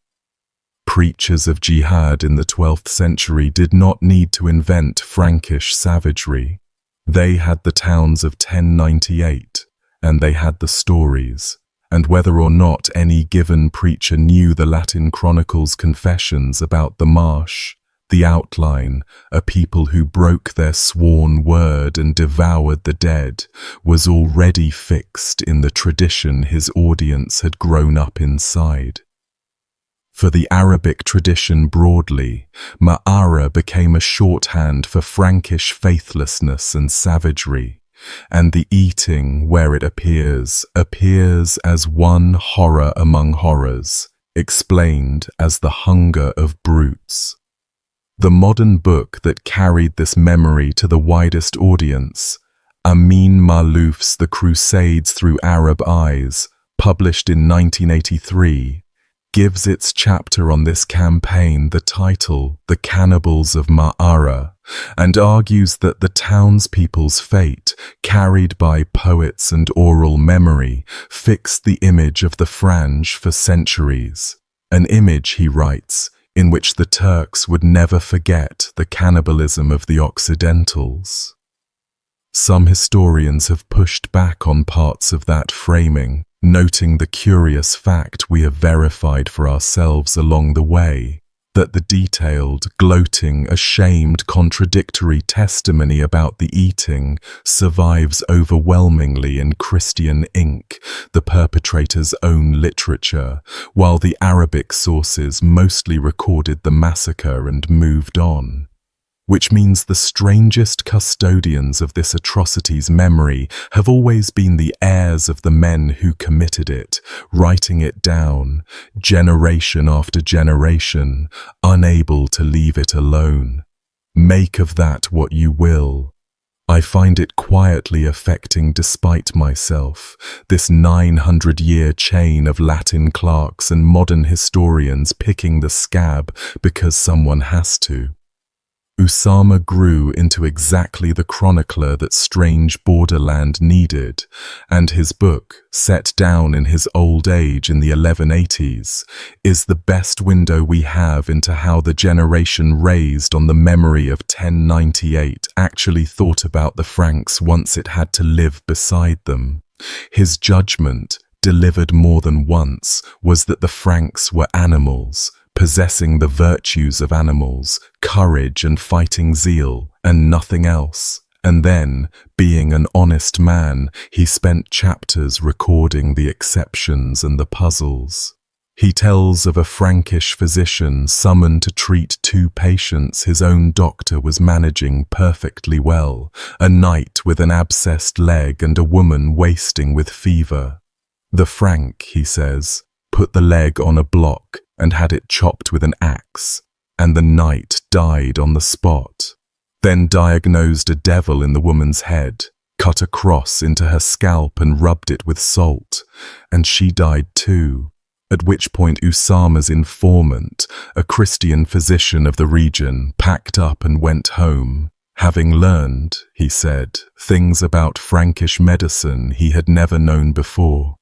Preachers of jihad in the 12th century did not need to invent Frankish savagery. They had the towns of 1098, and they had the stories, and whether or not any given preacher knew the Latin chronicles' confessions about the marsh, the outline, a people who broke their sworn word and devoured the dead, was already fixed in the tradition his audience had grown up inside. For the Arabic tradition broadly, Ma'ara became a shorthand for Frankish faithlessness and savagery, and the eating where it appears as one horror among horrors, explained as the hunger of brutes. The modern book that carried this memory to the widest audience, Amin Maalouf's The Crusades Through Arab Eyes, published in 1983, gives its chapter on this campaign the title The Cannibals of Ma'ara, and argues that the townspeople's fate, carried by poets and oral memory, fixed the image of the Frange for centuries. An image, he writes, in which the Turks would never forget the cannibalism of the Occidentals. Some historians have pushed back on parts of that framing, noting the curious fact we have verified for ourselves along the way, that the detailed, gloating, ashamed, contradictory testimony about the eating survives overwhelmingly in Christian ink, the perpetrator's own literature, while the Arabic sources mostly recorded the massacre and moved on. Which means the strangest custodians of this atrocity's memory have always been the heirs of the men who committed it, writing it down, generation after generation, unable to leave it alone. Make of that what you will. I find it quietly affecting despite myself, this 900-year chain of Latin clerks and modern historians picking the scab because someone has to. Usama grew into exactly the chronicler that strange borderland needed, and his book, set down in his old age in the 1180s, is the best window we have into how the generation raised on the memory of 1098 actually thought about the Franks once it had to live beside them. His judgment, delivered more than once, was that the Franks were animals, possessing the virtues of animals, courage and fighting zeal, and nothing else. And then, being an honest man, he spent chapters recording the exceptions and the puzzles. He tells of a Frankish physician summoned to treat two patients his own doctor was managing perfectly well, a knight with an abscessed leg and a woman wasting with fever. The Frank, he says, put the leg on a block and had it chopped with an axe, and the knight died on the spot. Then diagnosed a devil in the woman's head, cut a cross into her scalp and rubbed it with salt, and she died too, at which point Usama's informant, a Christian physician of the region, packed up and went home, having learned, he said, things about Frankish medicine he had never known before.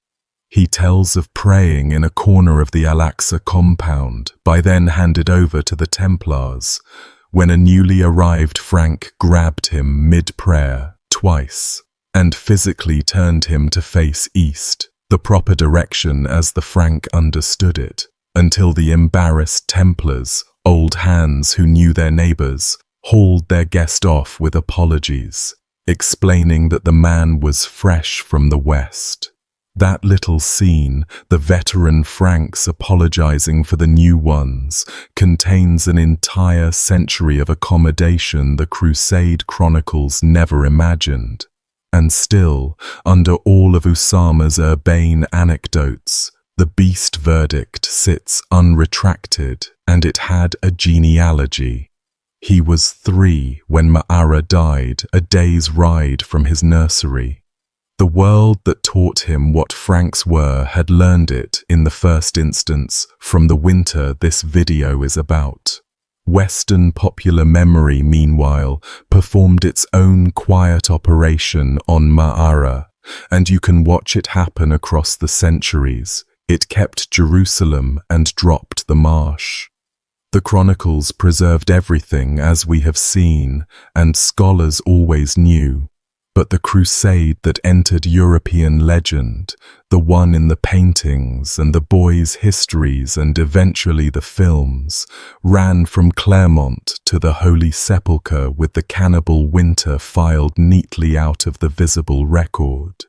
He tells of praying in a corner of the Al-Aqsa compound, by then handed over to the Templars, when a newly arrived Frank grabbed him mid-prayer, twice, and physically turned him to face east, the proper direction as the Frank understood it, until the embarrassed Templars, old hands who knew their neighbors, hauled their guest off with apologies, explaining that the man was fresh from the west. That little scene, the veteran Franks apologizing for the new ones, contains an entire century of accommodation the Crusade chronicles never imagined. And still, under all of Usama's urbane anecdotes, the beast verdict sits unretracted, and it had a genealogy. He was 3 when Ma'ara died, a day's ride from his nursery. The world that taught him what Franks were had learned it, in the first instance, from the winter this video is about. Western popular memory, meanwhile, performed its own quiet operation on Ma'ara, and you can watch it happen across the centuries. It kept Jerusalem and dropped the marsh. The chronicles preserved everything as we have seen, and scholars always knew. But the crusade that entered European legend, the one in the paintings and the boys' histories and eventually the films, ran from Clermont to the Holy Sepulchre with the cannibal winter filed neatly out of the visible record.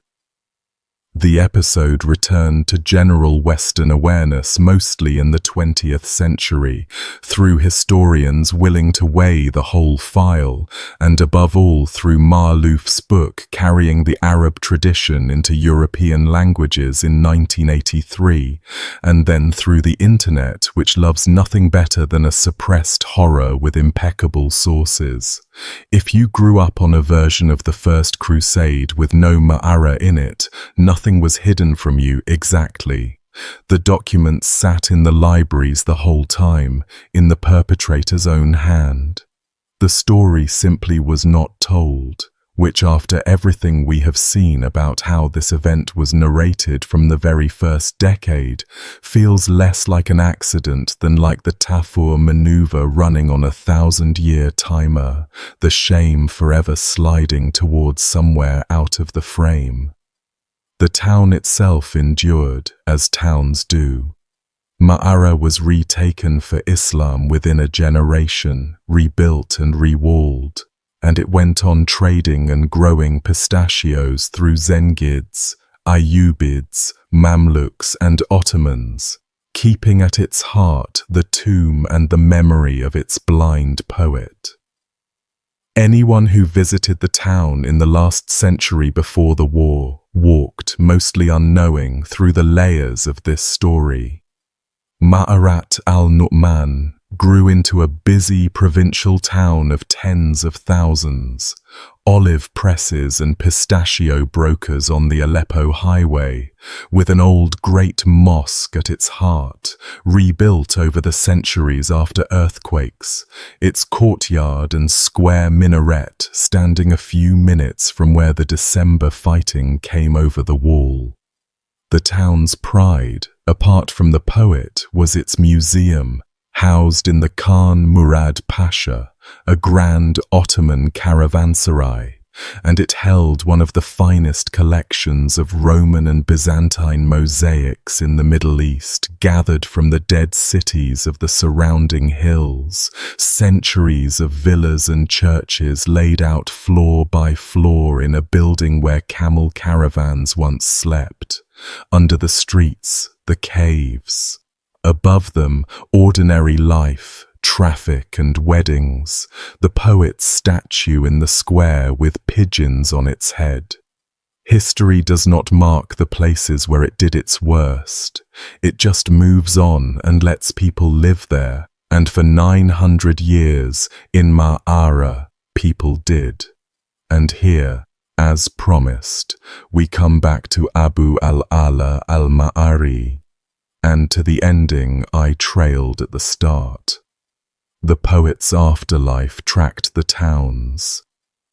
The episode returned to general Western awareness mostly in the 20th century, through historians willing to weigh the whole file, and above all through Marlouf's book carrying the Arab tradition into European languages in 1983, and then through the internet, which loves nothing better than a suppressed horror with impeccable sources. If you grew up on a version of the First Crusade with no Ma'ara in it, nothing was hidden from you exactly. The documents sat in the libraries the whole time, in the perpetrator's own hand. The story simply was not told, which after everything we have seen about how this event was narrated from the very first decade, feels less like an accident than like the Tafur maneuver running on a 1,000-year timer, the shame forever sliding towards somewhere out of the frame. The town itself endured, as towns do. Ma'ara was retaken for Islam within a generation, rebuilt and rewalled, and it went on trading and growing pistachios through Zengids, Ayyubids, Mamluks and Ottomans, keeping at its heart the tomb and the memory of its blind poet. Anyone who visited the town in the last century before the war walked, mostly unknowing, through the layers of this story. Ma'arat al-Nu'man grew into a busy provincial town of tens of thousands, olive presses and pistachio brokers on the Aleppo highway, with an old great mosque at its heart, rebuilt over the centuries after earthquakes, its courtyard and square minaret standing a few minutes from where the December fighting came over the wall. The town's pride, apart from the poet, was its museum, housed in the Khan Murad Pasha, a grand Ottoman caravanserai, and it held one of the finest collections of Roman and Byzantine mosaics in the Middle East, gathered from the dead cities of the surrounding hills, centuries of villas and churches laid out floor by floor in a building where camel caravans once slept, under the streets, the caves. Above them, ordinary life, traffic and weddings, the poet's statue in the square with pigeons on its head. History does not mark the places where it did its worst. It just moves on and lets people live there, and for 900 years, in Ma'ara, people did. And here, as promised, we come back to Abu al-Ala al-Ma'ari, and to the ending I trailed at the start. The poet's afterlife tracked the towns.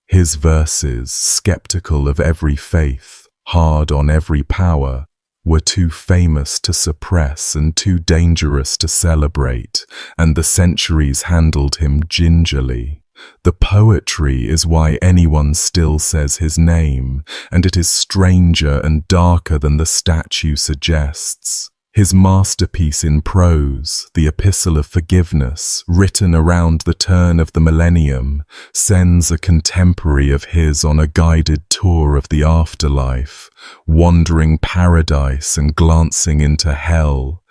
His verses, skeptical of every faith, hard on every power, were too famous to suppress and too dangerous to celebrate, and the centuries handled him gingerly. The poetry is why anyone still says his name, and it is stranger and darker than the statue suggests. His masterpiece in prose, the Epistle of Forgiveness, written around the turn of the millennium, sends a contemporary of his on a guided tour of the afterlife, wandering paradise and glancing into hell,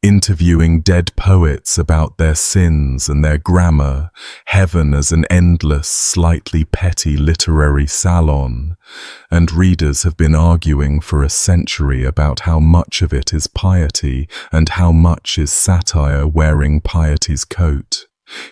interviewing dead poets about their sins and their grammar, heaven as an endless, slightly petty literary salon, and readers have been arguing for a century about how much of it is piety and how much is satire wearing piety's coat.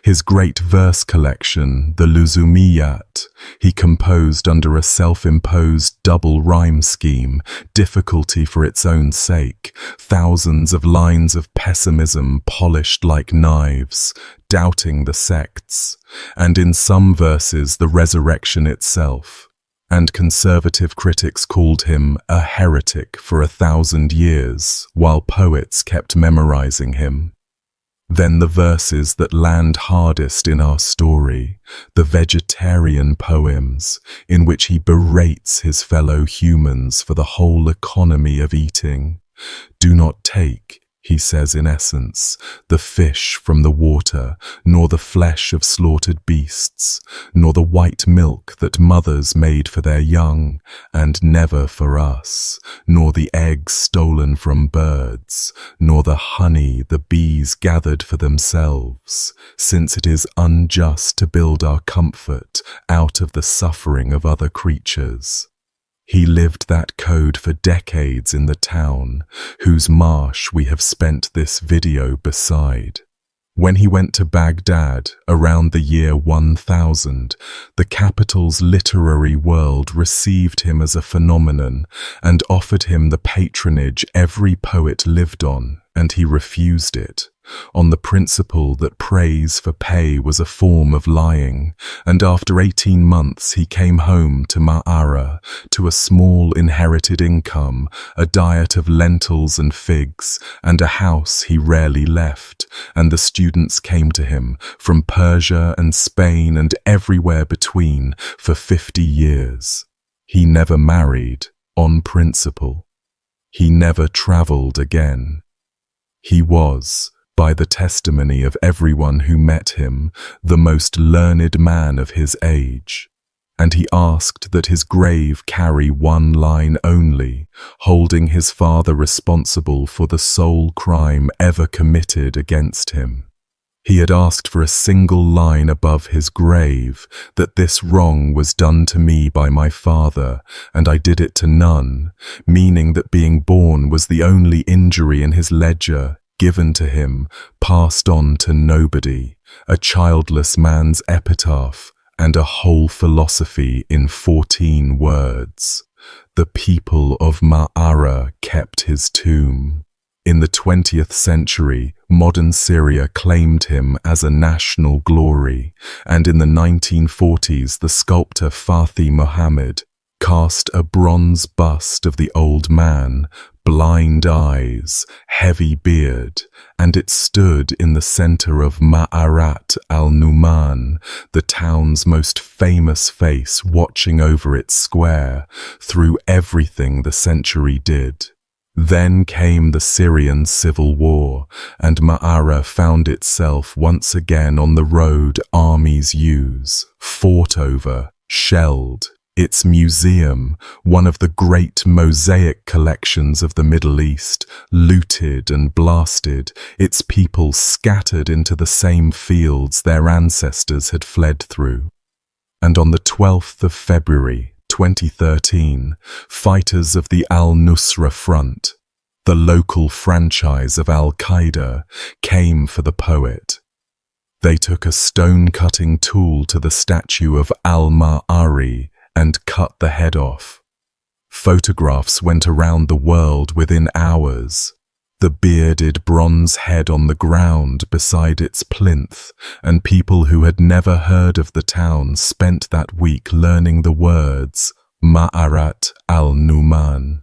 His great verse collection, the Luzumiyat, he composed under a self-imposed double rhyme scheme, difficulty for its own sake, thousands of lines of pessimism polished like knives, doubting the sects, and in some verses the resurrection itself. And conservative critics called him a heretic for 1,000 years, while poets kept memorizing him. Then the verses that land hardest in our story, the vegetarian poems, in which he berates his fellow humans for the whole economy of eating. Do not take, he says in essence, the fish from the water, nor the flesh of slaughtered beasts, nor the white milk that mothers made for their young, and never for us, nor the eggs stolen from birds, nor the honey the bees gathered for themselves, since it is unjust to build our comfort out of the suffering of other creatures. He lived that code for decades in the town, whose marsh we have spent this video beside. When he went to Baghdad around the year 1000, the capital's literary world received him as a phenomenon and offered him the patronage every poet lived on, and he refused it, on the principle that praise for pay was a form of lying, and after 18 months he came home to Ma'ara, to a small inherited income, a diet of lentils and figs, and a house he rarely left, and the students came to him from Persia and Spain and everywhere between for 50 years. He never married, on principle. He never travelled again. He was, by the testimony of everyone who met him, the most learned man of his age, and he asked that his grave carry one line only, holding his father responsible for the sole crime ever committed against him. He had asked for a single line above his grave, that this wrong was done to me by my father, and I did it to none, meaning that being born was the only injury in his ledger, given to him, passed on to nobody, a childless man's epitaph, and a whole philosophy in 14 words. The people of Ma'ara kept his tomb. In the 20th century, modern Syria claimed him as a national glory, and in the 1940s the sculptor Fathi Mohammed cast a bronze bust of the old man, blind eyes, heavy beard, and it stood in the center of Ma'arat al-Numan, the town's most famous face watching over its square through everything the century did. Then came the Syrian civil war, and Ma'ara found itself once again on the road armies use, fought over, shelled. Its museum, one of the great mosaic collections of the Middle East, looted and blasted, its people scattered into the same fields their ancestors had fled through. And on the 12th of February, 2013, fighters of the Al-Nusra Front, the local franchise of Al-Qaeda, came for the poet. They took a stone-cutting tool to the statue of Al-Ma'ari and cut the head off. Photographs went around the world within hours. The bearded bronze head on the ground beside its plinth, and people who had never heard of the town spent that week learning the words Ma'arat al-Numan.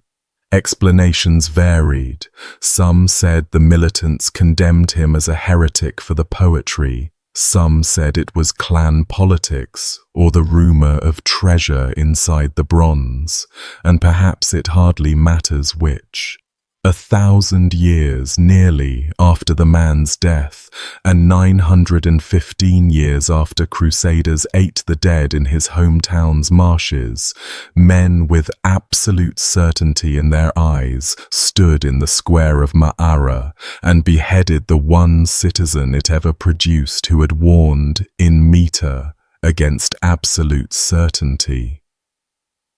Explanations varied. Some said the militants condemned him as a heretic for the poetry. Some said it was clan politics, or the rumor of treasure inside the bronze, and perhaps it hardly matters which. 1,000 years nearly after the man's death, and 915 years after Crusaders ate the dead in his hometown's marshes, men with absolute certainty in their eyes stood in the square of Ma'ara and beheaded the one citizen it ever produced who had warned, in meter, against absolute certainty.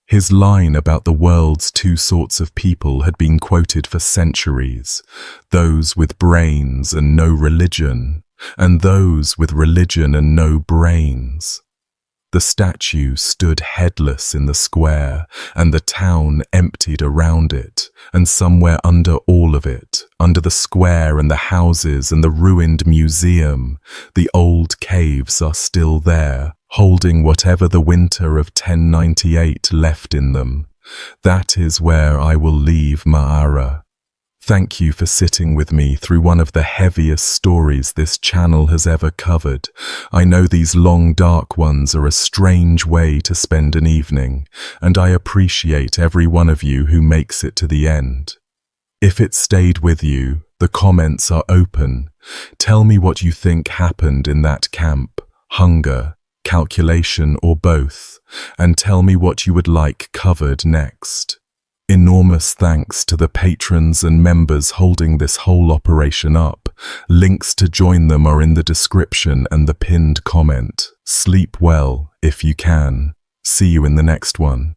His line about the world's two sorts of people had been quoted for centuries: those with brains and no religion, and those with religion and no brains. The statue stood headless in the square, and the town emptied around it, and somewhere under all of it, under the square and the houses and the ruined museum, the old caves are still there, holding whatever the winter of 1098 left in them. That is where I will leave Ma'ara. Thank you for sitting with me through one of the heaviest stories this channel has ever covered. I know these long dark ones are a strange way to spend an evening, and I appreciate every one of you who makes it to the end. If it stayed with you, the comments are open. Tell me what you think happened in that camp: hunger, calculation, or both, and tell me what you would like covered next. Enormous thanks to the patrons and members holding this whole operation up. Links to join them are in the description and the pinned comment. Sleep well if you can. See you in the next one.